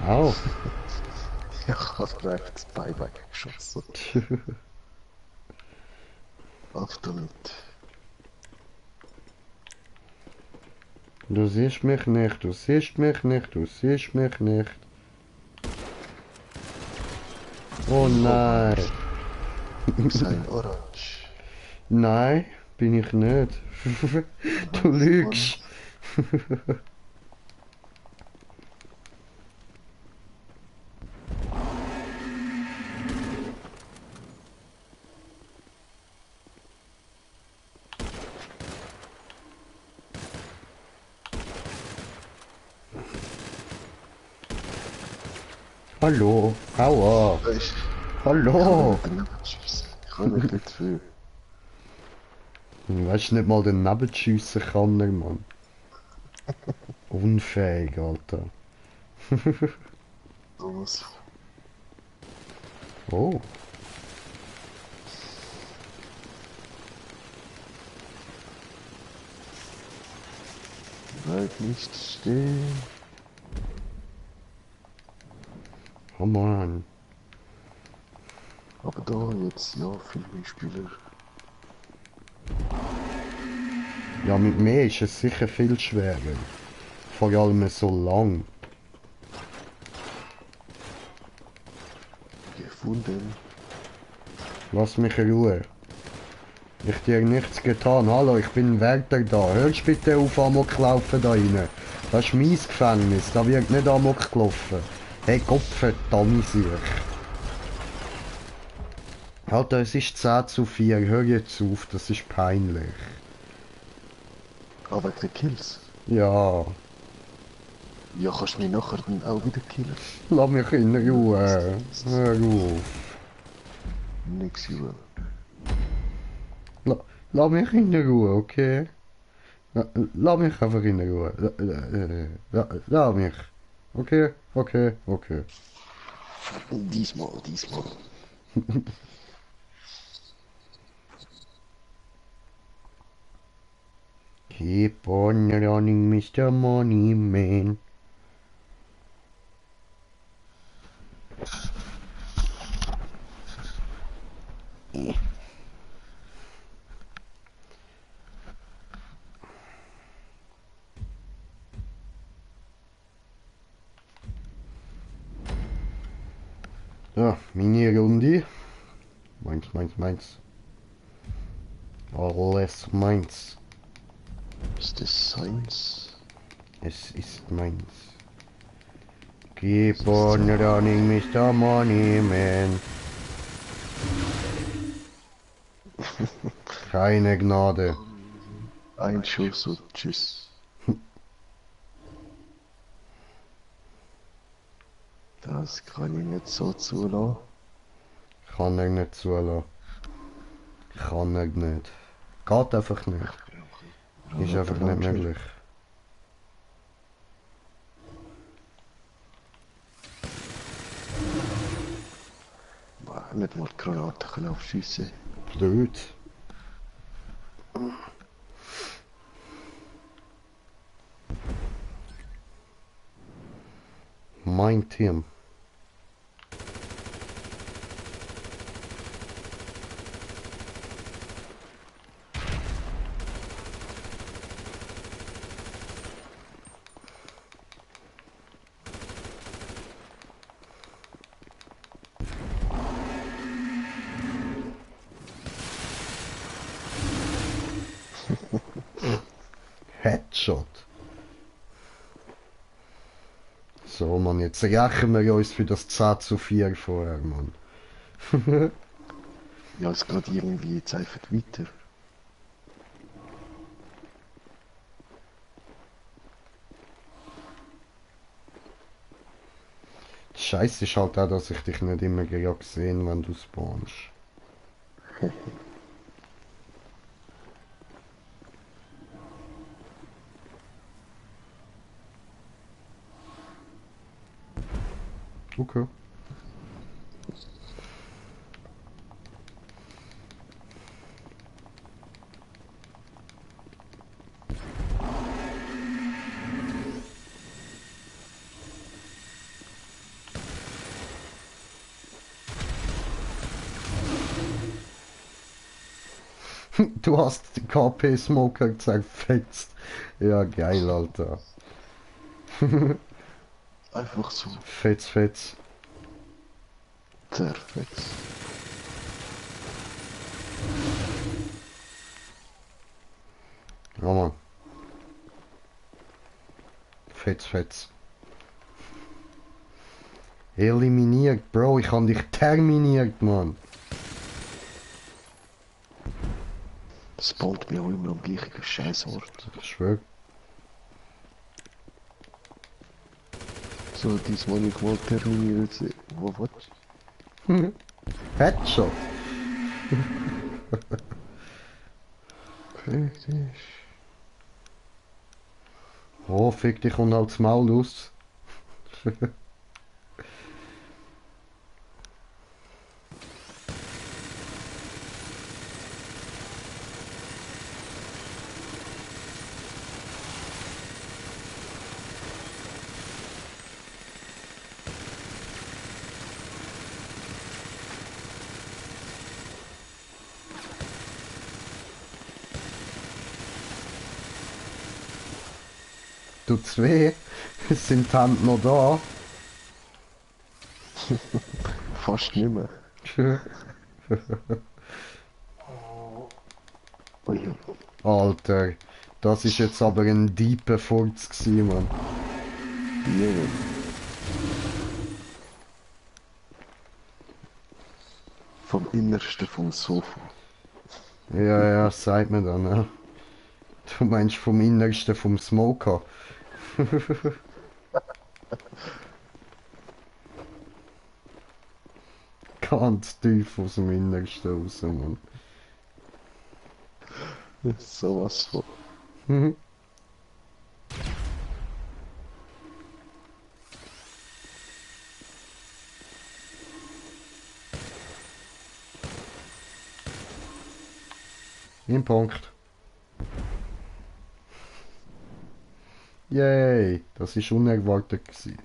Au. Ich habe einfach das Bein weggeschossen. Auf damit. Du siehst mich nicht, du siehst mich nicht, du siehst mich nicht. Oh nein. Sein Orange. Nein, bin ich nicht. Du lügst. Hallo, aua. Weißt Hallo. du, tschüss. Ich kann mich nicht für. Weißt du nicht mal den Nebenschiessen kann er, Mann. Unfähig, Alter. Sowas. Oh. Bleib nicht stehen. Oh Mann. Aber da jetzt, ja, viel mehr Spieler. Ja, mit mir ist es sicher viel schwerer. Vor allem so lang. Gefunden. Lass mich in Ruhe. Ich dir nichts getan. Hallo, ich bin ein Wärter da. Hörst bitte auf, Amok laufen da rein. Das ist mein Gefängnis. Da wird nicht Amok gelaufen. Hey, Gottverdammt sich. Alter, es ist 10:4. Hör jetzt auf, das ist peinlich. Aber wegen Kills. Ja, Ja, kannst du mich nachher dann auch wieder killen. lass mich in Ruhe. Hör auf. Nix, Juwel. Lass mich in Ruhe, okay? Lass mich einfach in Ruhe. Lass mich. Okay, okay, okay. Diesmal, diesmal. Keep on running, Mr. Money Man. Ja, meine Runde. Meins. Alles meins. Ist das seins? Es ist meins. Keep on running, Mr. Moneyman. Keine Gnade. Ein Schuss und tschüss. Das kann ich nicht so zulassen. Kann er nicht zulassen. Kann er nicht. Geht einfach nicht. Ist einfach nicht möglich. Nicht mal die Granaten können aufschiessen. Blöd. Mein Team. Headshot. So, Mann, jetzt rächen wir uns für das 10:4 vorher, Mann. Ja, es geht irgendwie jetzt einfach weiter. Scheiße ist halt auch, dass ich dich nicht immer gerade sehe, wenn du spawnst. Okay. Du hast den KP-Smoker zerfetzt. Ja, geil, Alter. Einfach so Fetz. zerfetzt. Ja, Mann. Fetz. Eliminiert, Bro. Ich hab dich terminiert, Mann. Spawnt mir auch immer am gleichen Scheißort. Ich schwör. So, diesmal nicht mal terminiert sie. Was? Headshot. Richtig. Oh, fick dich und halt's Maul aus. Tut's weh? Sind die Hände noch da? Fast nicht mehr. Ui. Alter, das ist jetzt aber ein deeper Furz gsi, Mann. Ja. Vom Innersten vom Sofa. Ja, sagt man dann, ne? Du meinst vom Innersten vom Smoker. Ganz tief aus dem Innersten raus, Mann. Sowas von. Im Punkt. Yay, das ist unerwartet gewesen.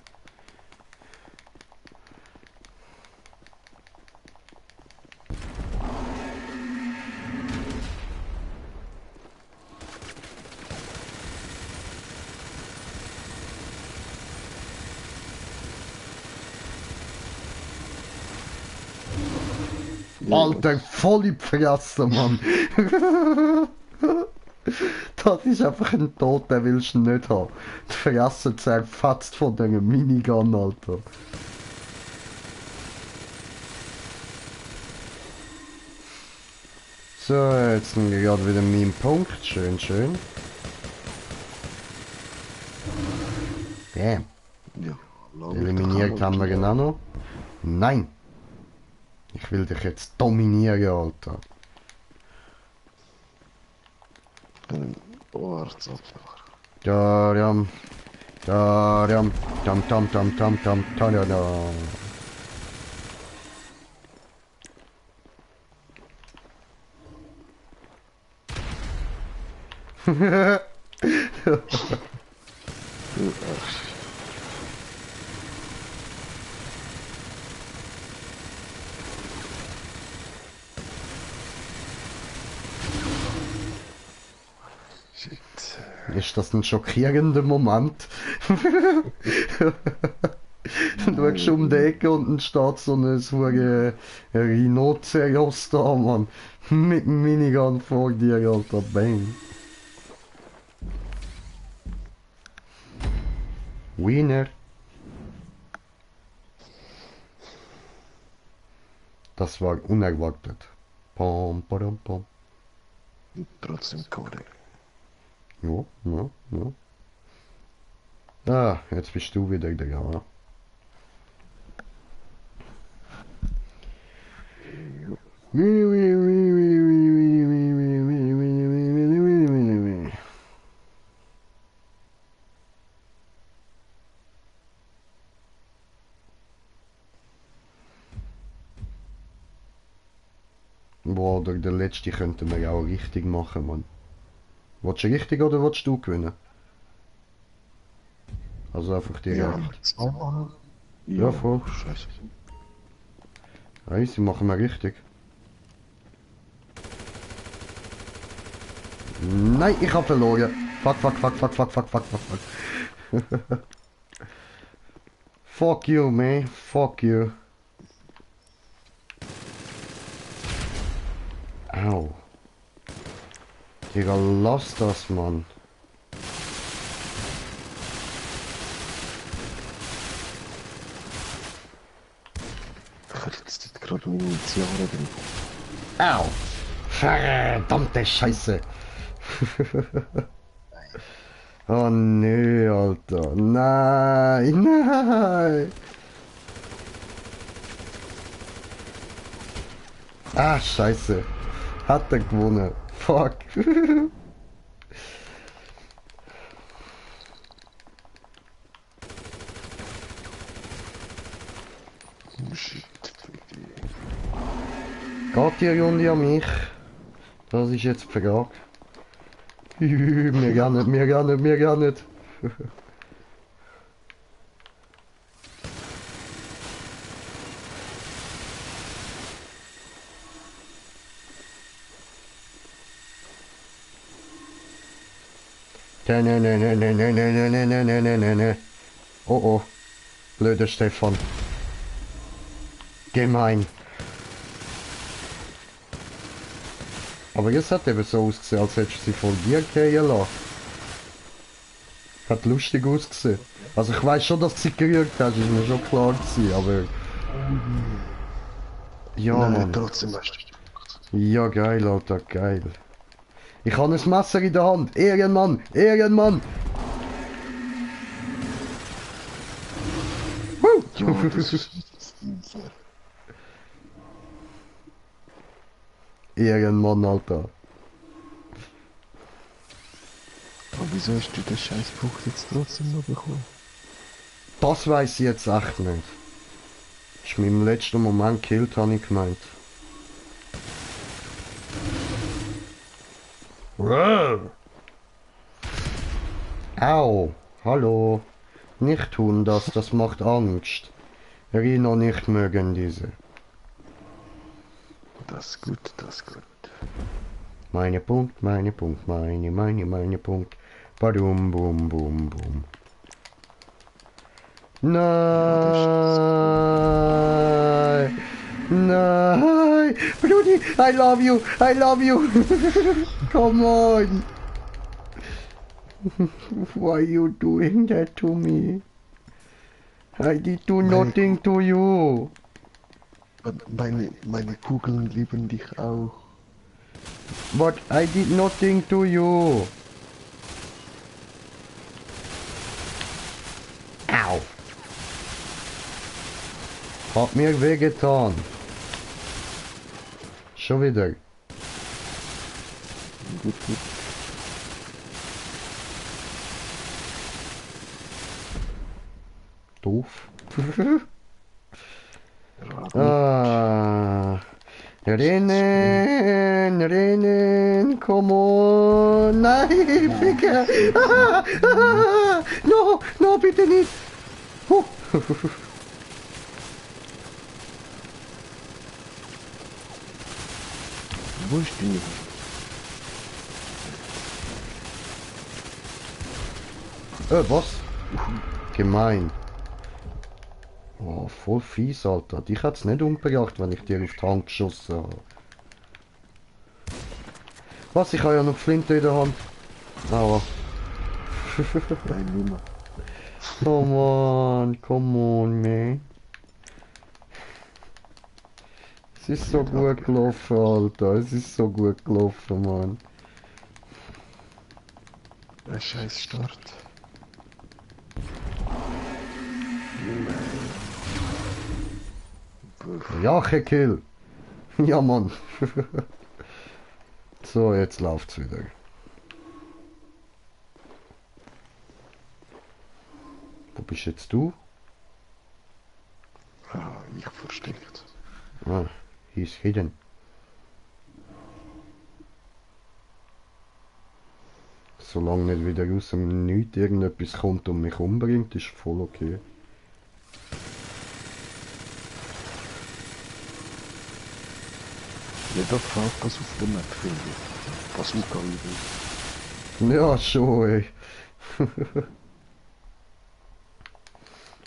Alter, voll in die Fresse, Mann. Das ist einfach ein Tod, den willst du nicht haben. Die Fresse zerfetzt von dieser Minigun, Alter. So, jetzt sind wir gerade wieder mit dem Punkt. Schön, schön. Bam. Ja, Eliminiert haben wir ihn auch noch. Nein! Ich will dich jetzt dominieren, Alter. Warte ab. Tadam. Tadam. Tam tam tam tam tam tadam. Shit. Ist das ein schockierender Moment? Du schaust um die Ecke und dann steht so ein verdammter Rhinoceros da, Mann. Mit dem Minigun vor dir, Alter. Bang. Winner. Das war unerwartet. Pom, pom, pom. Trotzdem Code. Ja, ja, ja. Ah, jetzt bist du wieder da. Boah, durch den letzten könnten wir auch richtig machen, Mann. Willst du richtig oder willst du gewinnen? Also einfach direkt. Ja, zweimal. Ja, voll. Scheiße. Easy, machen wir richtig. Nein, ich hab verloren. Fuck, fuck, fuck, fuck, fuck, fuck, fuck, fuck, fuck. Fuck you, man. Fuck you. Au. Digga, lass das, Mann. Ich hatte jetzt gerade meine Initialen drin. Au. Verdammte Scheiße. Oh nee, Alter. Nein, nein. Ah, Scheiße. Hat er gewonnen. Fuck. Oh shit. Geht die Runde an mich? Das ist jetzt die Frage. Mir gar nicht, mir gar nicht, mir gar nicht. Ne, ne, ne, ne, ne, ne, ne, ne, ne, ne, ne, ne, ne. Oh oh. Blöder Stefan. Gemein. Aber jetzt hat eben so ausgesehen, als hättest du sie von dir gehen lassen. Hat lustig ausgesehen. Also ich weiß schon, dass du sie gerührt hast, ist mir schon klar gewesen, aber... Ja, Nein, Mann. trotzdem hast du. Ja, geil, Alter, geil. Ich habe ein Messer in der Hand. Ehrenmann, Ehrenmann. Ja, das ist unfair. Ehrenmann, Alter. Aber wieso hast du den scheiß Punkt jetzt trotzdem noch bekommen? Das weiß ich jetzt echt nicht. Ist mir im letzten Moment gekillt, habe ich gemeint. Wow. Au, hallo. Nicht tun das, das macht Angst. Rino nicht mögen diese. Das ist gut, das ist gut. Meine Punkt, meine Punkt, meine Punkt. Badum, bum, bum, bum. Nein! Nein! Brody, I love you, I love you. Come on. Why you doing that to me? I did do nothing to you. Meine Kugeln lieben dich auch. But I did nothing to you. Au. Hat mir wehgetan. Schon wieder. Gut. Doof. Rennen, come on. Nein, Ficker. No, bitte nicht. Wo ist die? Was? Gemein. Oh, voll fies, Alter. Dich hat's nicht umgebracht, wenn ich dir auf die Hand geschossen habe. Was? Ich habe ja noch Flinte in der Hand. Aber. Nein, nimmer. Come on, man. Es ist so gut gelaufen, Alter. Es ist so gut gelaufen, Mann. Ein scheiß Start. Rache-Kill. Ja, Mann. So, jetzt läuft's wieder. Wo bist jetzt du? Ah, ich versteckt. Ah, he's hidden. Solange nicht wieder aus dem Nichts irgendetwas kommt und mich umbringt, ist voll okay. Jeder fragt, was auf der Map findet. Was umgegangen ist. Ja, schon, ey.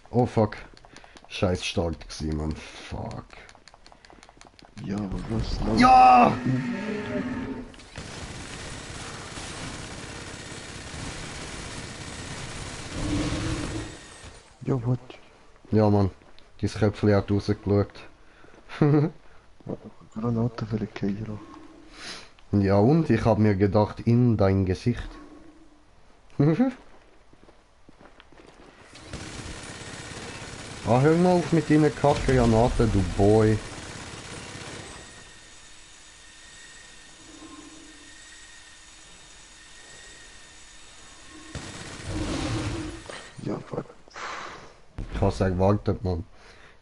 Oh fuck. Scheiß stark gewesen, Mann. Fuck. Ja, aber was? Ja! Ja, was? Ja, Mann. Dein Köpfchen hat rausgeschaut. Granate für den Keiro. Ja, und ich hab mir gedacht, in dein Gesicht. Ah, hör mal auf mit deinen Kacke-Granaten, du Boy. Ja, was? Ich hab's erwartet, Mann.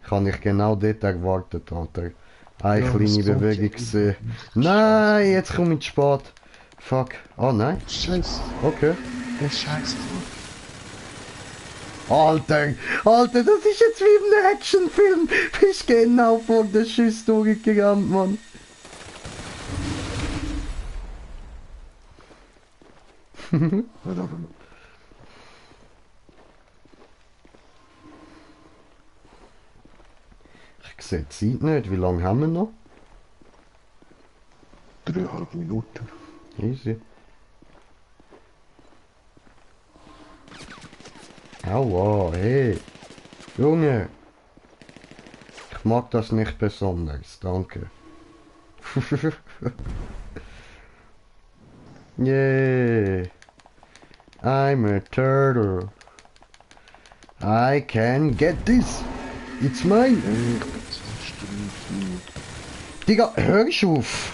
Ich hab nicht genau dort erwartet, Alter. Eine Ja, kleine das kommt Bewegung ja. gesehen. Nein, jetzt komm ich zu spät. Fuck. Ah, nein. Scheiße. Okay. Der Scheiße. Alter, das ist jetzt wie in einem Actionfilm. Bist genau vor der Schuss durchgerannt, Mann. Ich sehe die Zeit nicht. Wie lange haben wir noch? 3,5 Minuten. Easy. Aua, hey. Junge. Ich mag das nicht besonders, danke. Yeah. I'm a turtle. I can get this. It's mine. Digga, hörst du auf?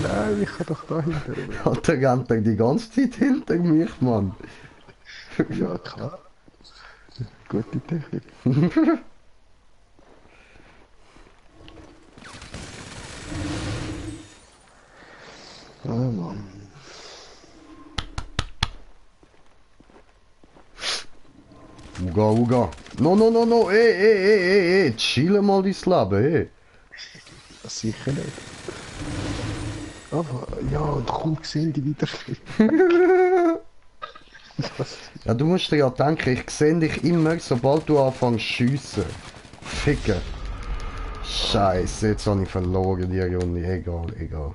Nein, ich kann doch da hinter. Alter, rennt er die ganze Zeit hinter mich, Mann. Ja, klar. Gute Technik. Ah, Mann. Uga. No. Ey. Chill mal dein Leben, ey. Sicher nicht. Aber, ja, und kaum gesehen die wieder. Ja, du musst dir ja denken, ich sehe dich immer, sobald du anfängst zu schiessen. Ficken. Scheiße, jetzt habe ich verloren die Runde. Egal, egal.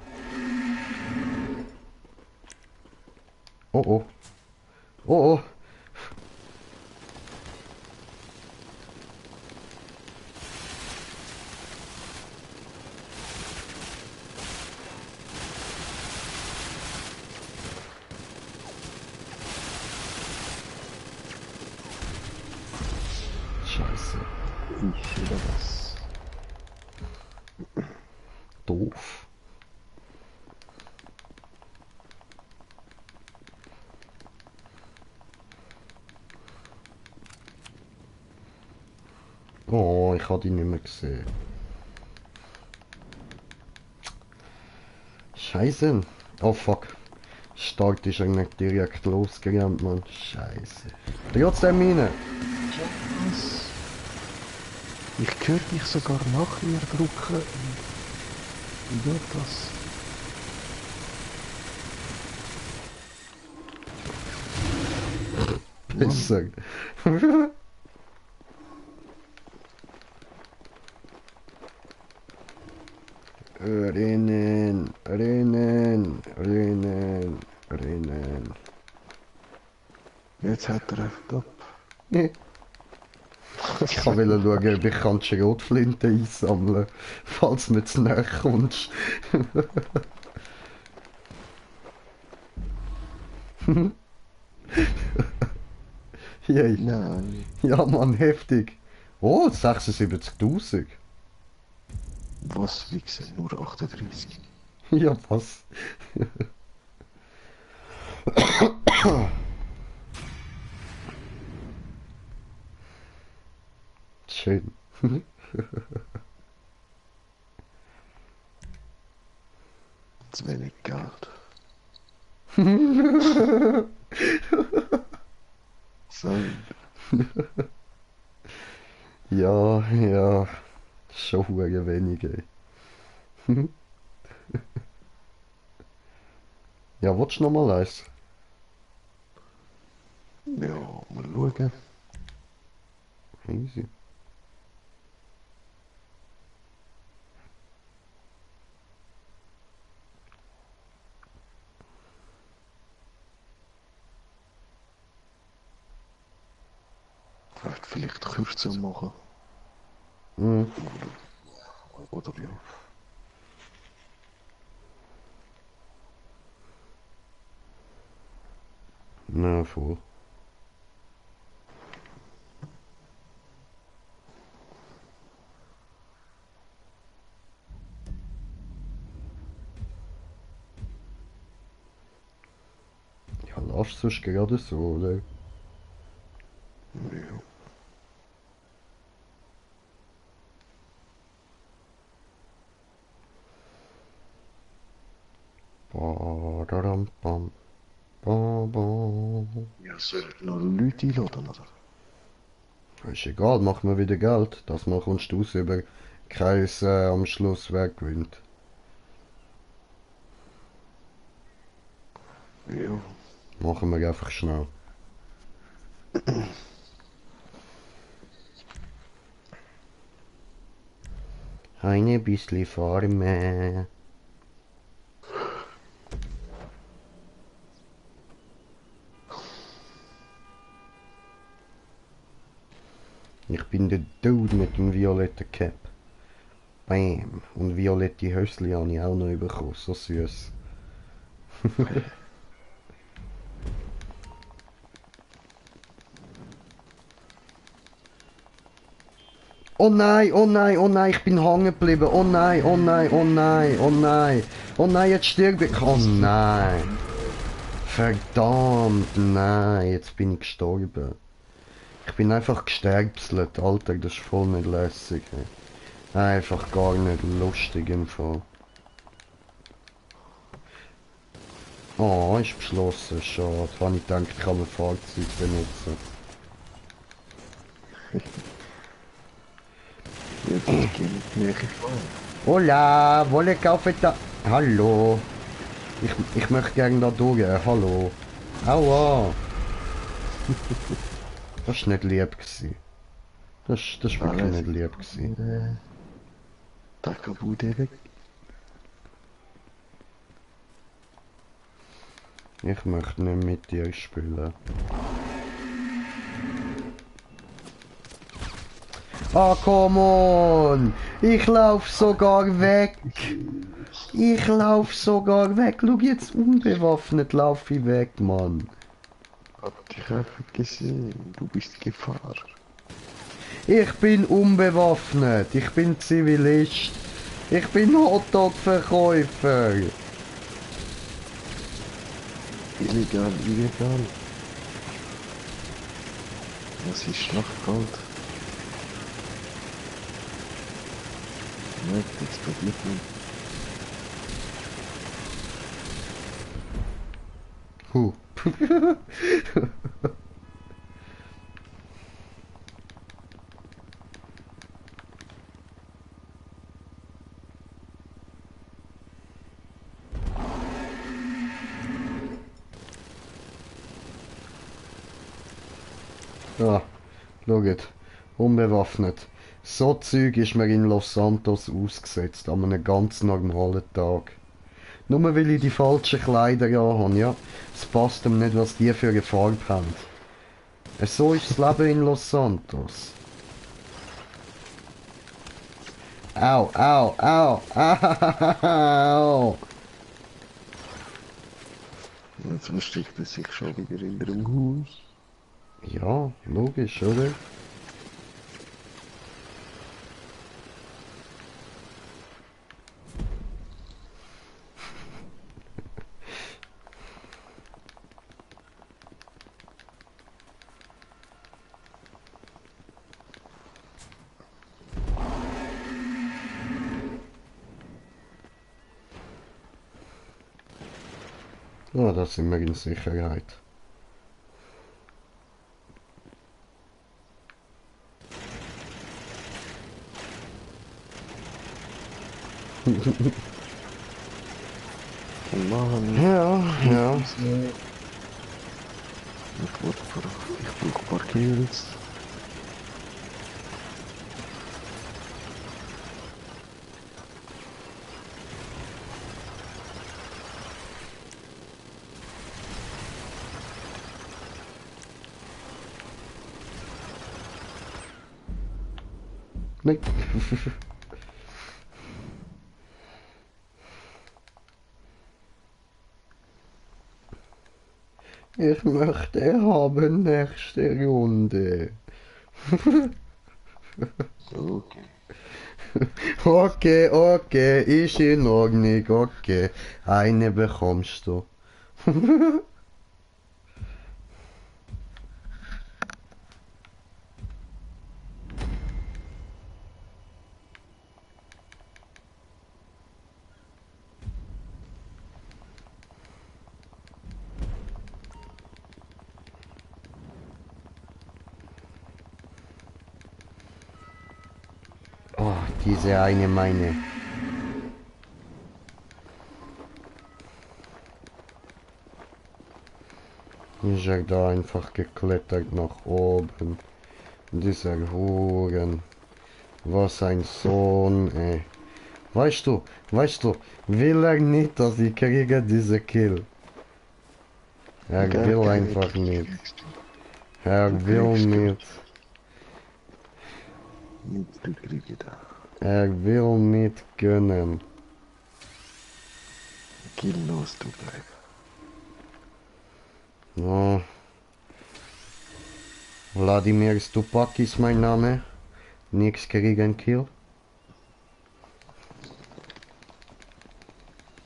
Oh oh. Oh oh. Scheiße. Ich oder was? Doof. Oh, ich habe die nicht mehr gesehen. Scheiße. Oh fuck. Start ist eigentlich direkt losgerannt, Mann. Scheiße. Trotzdem rein. Was? Ich höre dich sogar nach mir drücken. Wie geht das? Besser. Rennen, rennen, rennen, rennen. Jetzt hat er einfach ab. Ich wollte schauen, ob ich kann die Schrotflinte einsammeln, falls du mir zu nahe kommst. Yay. Nein. Ja, Mann, heftig. Oh, 76.000. Was, wie gesagt, nur 38. Ja, was? Schön. Zu wenig Geld. So, Ja, ja. Schon hure wenig, ey. Ja, willst du noch mal eins? ja, mal schauen. Easy. Vielleicht kürzer machen. Mhm. Oder ja. Na, voll. Ja, lass sonst gerade so, oder? Ja. Ba-da-dam, bam. Ba-ba. Ja, soll ich noch Leute einladen, oder? Ist egal, machen wir wieder Geld. Das mal kommst du raus über Kreis am Schluss wer gewinnt. Ja. Machen wir einfach schnell. Eine bisschen Farme. Ich bin der Dude mit dem violetten Cap. Bam. Und violette Hösli habe ich auch noch bekommen. So süß. Oh nein, oh nein, oh nein, ich bin hängen geblieben. Oh nein, oh nein, oh nein, oh nein. Oh nein, jetzt stirb ich. Oh nein. Verdammt, nein, jetzt bin ich gestorben. Ich bin einfach gesterbselt, Alter, das ist voll nicht lässig. Ey. Einfach gar nicht lustig im Fall. Oh, ist beschlossen, schade. Habe ich gedacht, ich kann ein Fahrzeug benutzen. Jetzt gehe ich näher fahren. Hola, wolle kaufen da... Hallo. Ich möchte gerne da durch, hallo. Aua. Das war nicht lieb gewesen. Das war wirklich nicht lieb gewesen. Takabude weg. Ich möchte nicht mit dir spielen. Ah, come on! Ich lauf sogar weg! Ich lauf sogar weg! Schau jetzt, unbewaffnet lauf ich weg, Mann! Hab dich einfach gesehen. Du bist Gefahr. Ich bin unbewaffnet! Ich bin Zivilist! Ich bin Hotdog-Verkäufer! Illegal, illegal. Das ist Schlachtgold. Nein, explodiert nicht. Huh. Ja, schaut. Unbewaffnet. So Zeug ist mir in Los Santos ausgesetzt, an einem ganz normalen Tag. Nur weil ich die falschen Kleider anhabe, ja. Es passt ihm nicht, was die für eine Farbe haben. So ist das Leben in Los Santos. Au, au, au, au. Jetzt versteckt er sich schon wieder in dem Haus. Ja, logisch, oder? Ja, da sind wir in Sicherheit. Mann. Ja, ja. Ich brauche ein paar Kills. Nein. Ich möchte haben nächste Runde. Okay. Okay, okay, ist in Ordnung, okay. Eine bekommst du. Oh, diese eine meine. Ist er da einfach geklettert nach oben. Dieser Huren. Was ein Sohn, ey. Weißt du, will er nicht, dass ich kriege diese Kill? Er will einfach nicht. Er will nicht. Nicht, du kriegst da. Er will nicht gönnen. Kill los, du bleib. Ja. Wladimir Stupak ist mein Name. Nix kriegen Kill.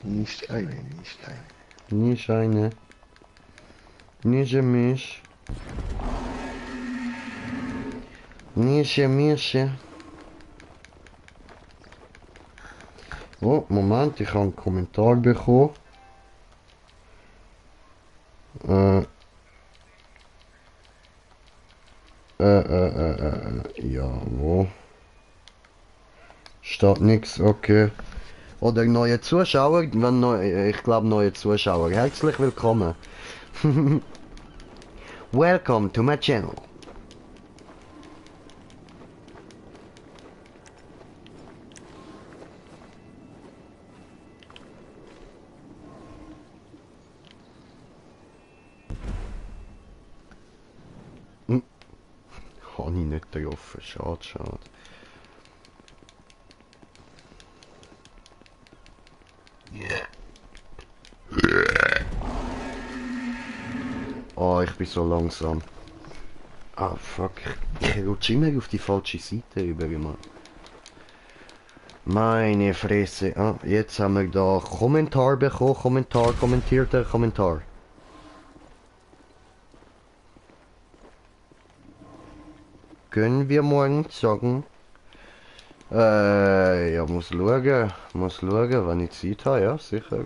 Nicht eine, nicht eine. Nicht eine. Nicht mich. Nicht mich. Oh, Moment, ich habe einen Kommentar bekommen. Ja, wo? Steht nix, okay. Oder neue Zuschauer, wenn neu, ich glaube neue Zuschauer. Herzlich willkommen. Welcome to my channel. getroffen. Schade, schade. Oh, ich bin so langsam. Ah, fuck. Ich rutsche immer auf die falsche Seite über, Mann. Meine Fresse. Ah, jetzt haben wir da Kommentar bekommen. Kommentierter Kommentar. Können wir morgen sagen? Ja, muss schauen, wenn ich Zeit habe, ja, sicher.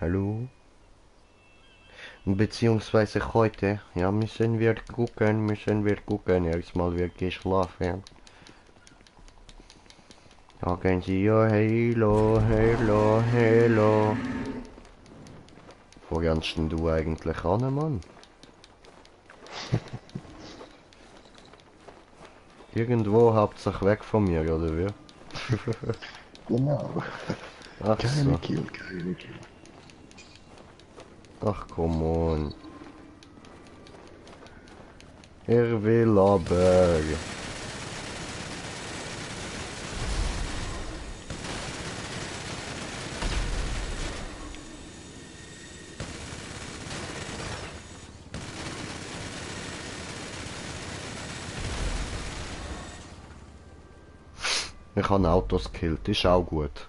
Hallo? Beziehungsweise heute, ja, müssen wir gucken, erstmal wird geschlafen. Sagen Sie ja, hello. Wo rennst denn du eigentlich an, Mann? Irgendwo hauptsächlich weg von mir, oder wie? Genau. Ach Keine so. Kill. Ach, come on. Er will aber. Ich habe Autos gekillt, ist auch gut.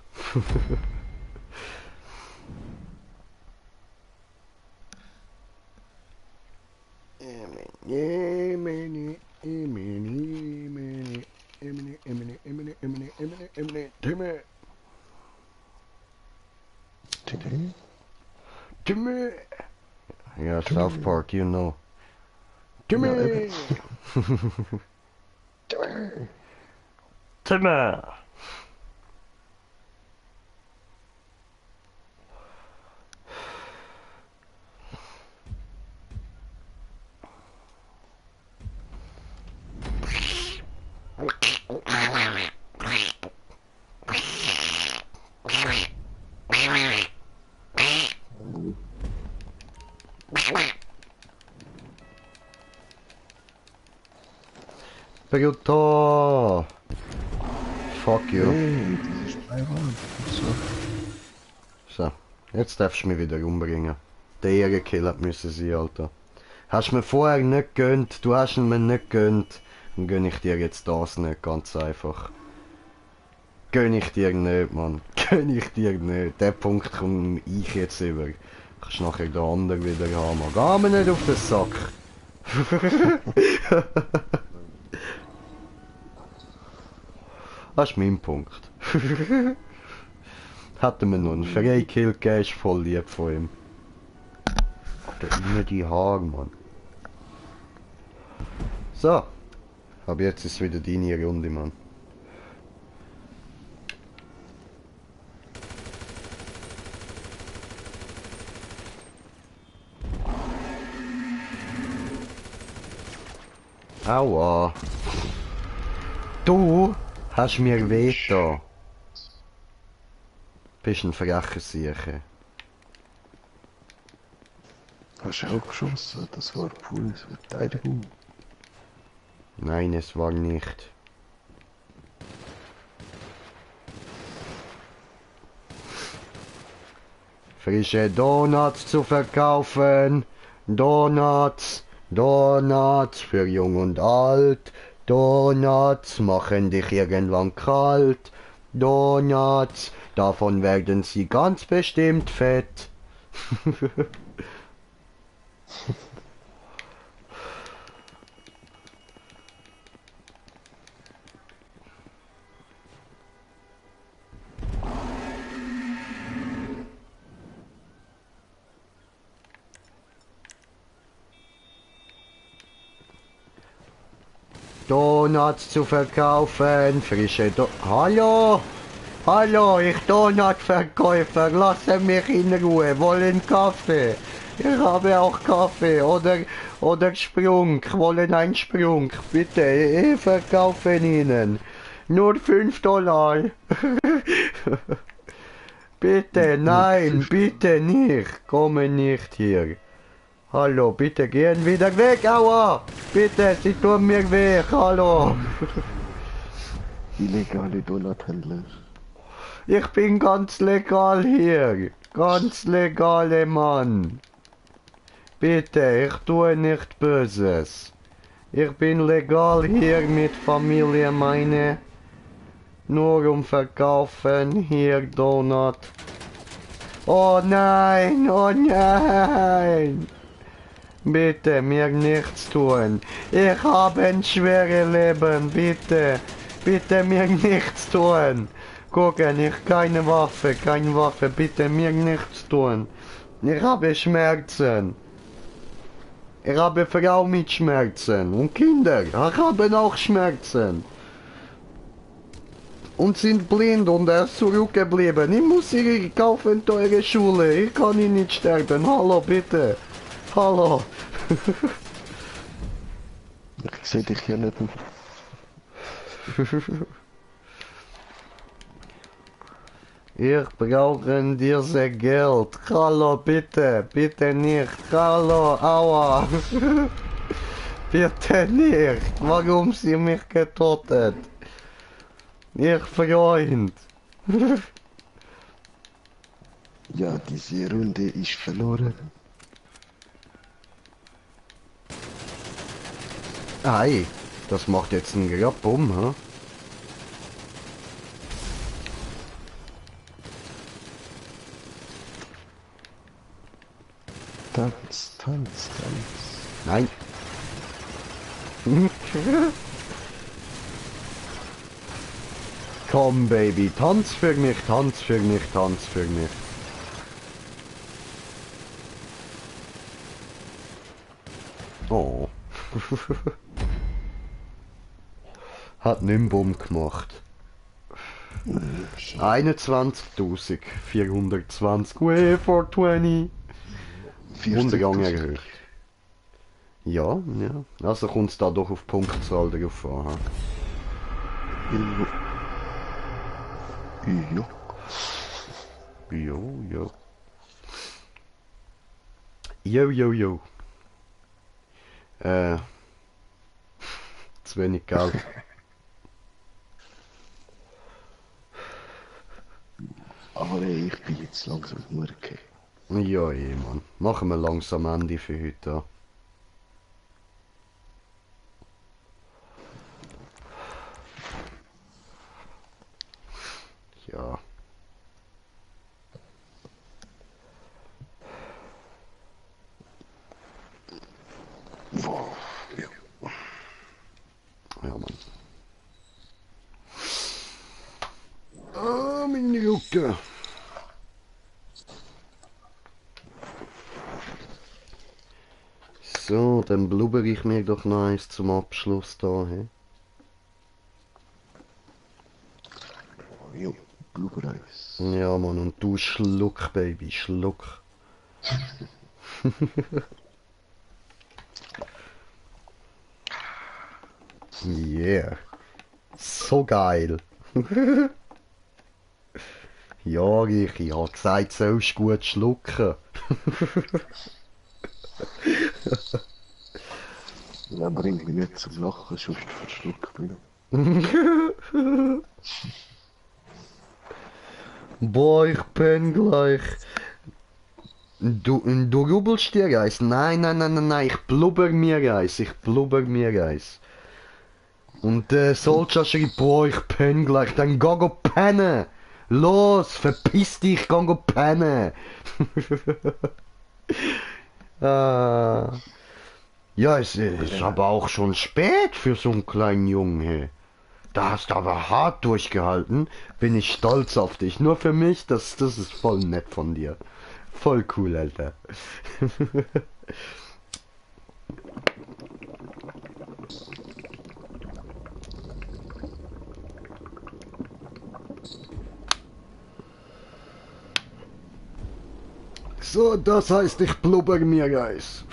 Timmy! Yeah, South Park, you know. Timmy! Timmy! Brutal! Fuck you. Hey, das ist Taiwan. So, jetzt darfst du mich wieder umbringen. Der Ehrenkill müssen sein, Alter. Hast du mir vorher nicht gönnt, du hast ihn mir nicht gönnt. Dann gönn ich dir jetzt das nicht, ganz einfach. Gönn ich dir nicht, Mann. Gönn ich dir nicht. Den Punkt komme ich jetzt über. Kannst nachher den anderen wieder haben. Geh mir nicht auf den Sack. Das ist mein Punkt. Hätte mir noch einen Freikill gegeben, ist voll lieb von ihm. Alter, immer die Haare, Mann. So. Aber jetzt ist wieder deine Runde, Mann. Aua. Du hast mir weh da. Bist ein frecher Sieche. Hast du auch geschossen? Das war pure Verteidigung. Nein, es war nicht. Frische Donuts zu verkaufen. Donuts für Jung und Alt. Donuts machen dich irgendwann kalt. Donuts, davon werden sie ganz bestimmt fett. Donuts zu verkaufen, Hallo! Hallo, ich Donutverkäufer, lasse mich in Ruhe, wollen Kaffee? Ich habe auch Kaffee oder Sprung. Wollen einen Sprung. Bitte, ich verkaufe Ihnen. Nur $5. Bitte, nein, bitte nicht. Komme nicht hier. Hallo, bitte gehen wieder weg. Aua! Bitte, Sie tun mir weh. Hallo. Illegale Donuthändler. Ich bin ganz legal hier. Ganz legale Mann. Bitte, ich tue nicht Böses. Ich bin legal hier mit Familie meine. Nur um verkaufen hier Donut. Oh nein, oh nein. Bitte mir nichts tun. Ich habe ein schweres Leben, bitte. Bitte mir nichts tun. Gucken, ich keine Waffe, bitte mir nichts tun. Ich habe Schmerzen. Ich habe Frau mit Schmerzen und Kinder, ich habe auch Schmerzen. Und sind blind und er ist zurückgeblieben. Ich muss ihre kaufen teure Schule, ich kann ihn nicht sterben. Hallo, bitte. Hallo. Ich sehe dich hier nicht. Ich brauche diese Geld. Hallo, bitte. Bitte nicht. Hallo, aua. Bitte nicht. Warum sie mich getötet? Ich Freund. Ja, diese Runde ist verloren. Ei, das macht jetzt einen Grabum, hä? Tanz, Tanz, Tanz. Nein. Komm, Baby, tanz für mich, tanz für mich, tanz für mich. Oh. Hat Nimbum gemacht. 21.420. Way for 20. Untergang erhöht. Ja, ja. Also kommt es da doch auf Punktzahl drauf an. Ja. Jo, jo. Jo, jo, jo. Zu wenig Geld. Aber ey, ich bin jetzt langsam Murke. Ja, Mann. Machen wir langsam Ende für heute. Ja. Wow. Ja. Ja, Mann. Ah, meine Rücken. So, dann blubber ich mir doch noch eins zum Abschluss da, he? Jo, Blubbereis. Ja, Mann, und du schluck, Baby, schluck. Yeah. So geil. Ja, ich hab gesagt, sollst gut schlucken. Ja, bring mich nicht zum Lachen, sonst verschluckt mich. Boah, ich bin gleich. Du jubelst dir eins? Nein, nein, nein, nein, nein, ich blubber mir eins, Und Soldier schreibt, boah, ich penn gleich, dann geh go pennen. Los, verpiss dich, geh go pennen. ah. Ja, es ist aber auch schon spät für so einen kleinen Jungen. Da hast du aber hart durchgehalten. Bin ich stolz auf dich. Nur für mich, das ist voll nett von dir. Voll cool, Alter. So, das heißt, ich blubber mir Eis.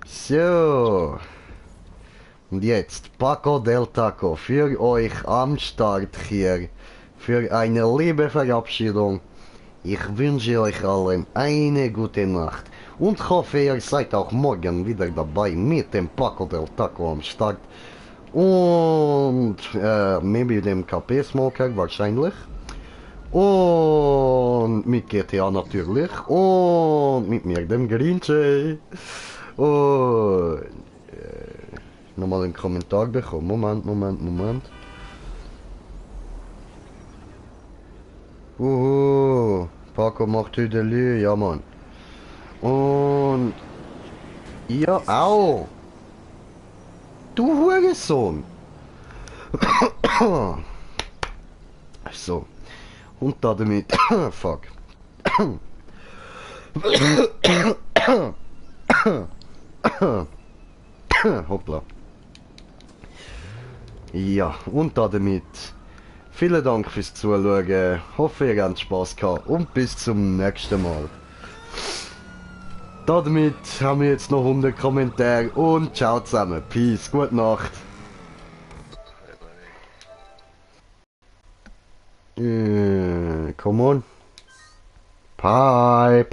So. Und jetzt, Paco del Taco, für euch am Start hier, für eine liebe Verabschiedung. Ich wünsche euch allen eine gute Nacht und hoffe, ihr seid auch morgen wieder dabei mit dem Paco del Taco am Start. Und, maybe dem KP Smoker wahrscheinlich. Und mit GTA natürlich. Und mit mir, dem Grinche. Und nochmal einen Kommentar bekommen. Moment. Paco macht Hüdelü, ja Mann. Und ja, au. Du Hurensohn. So. Und damit. Fuck. Hoppla. Ja, und damit. Vielen Dank fürs Zuschauen. Hoffe, ihr habt Spaß gehabt und bis zum nächsten Mal. Damit haben wir jetzt noch 100 Kommentare und ciao zusammen. Peace, gute Nacht. Come on. Bye.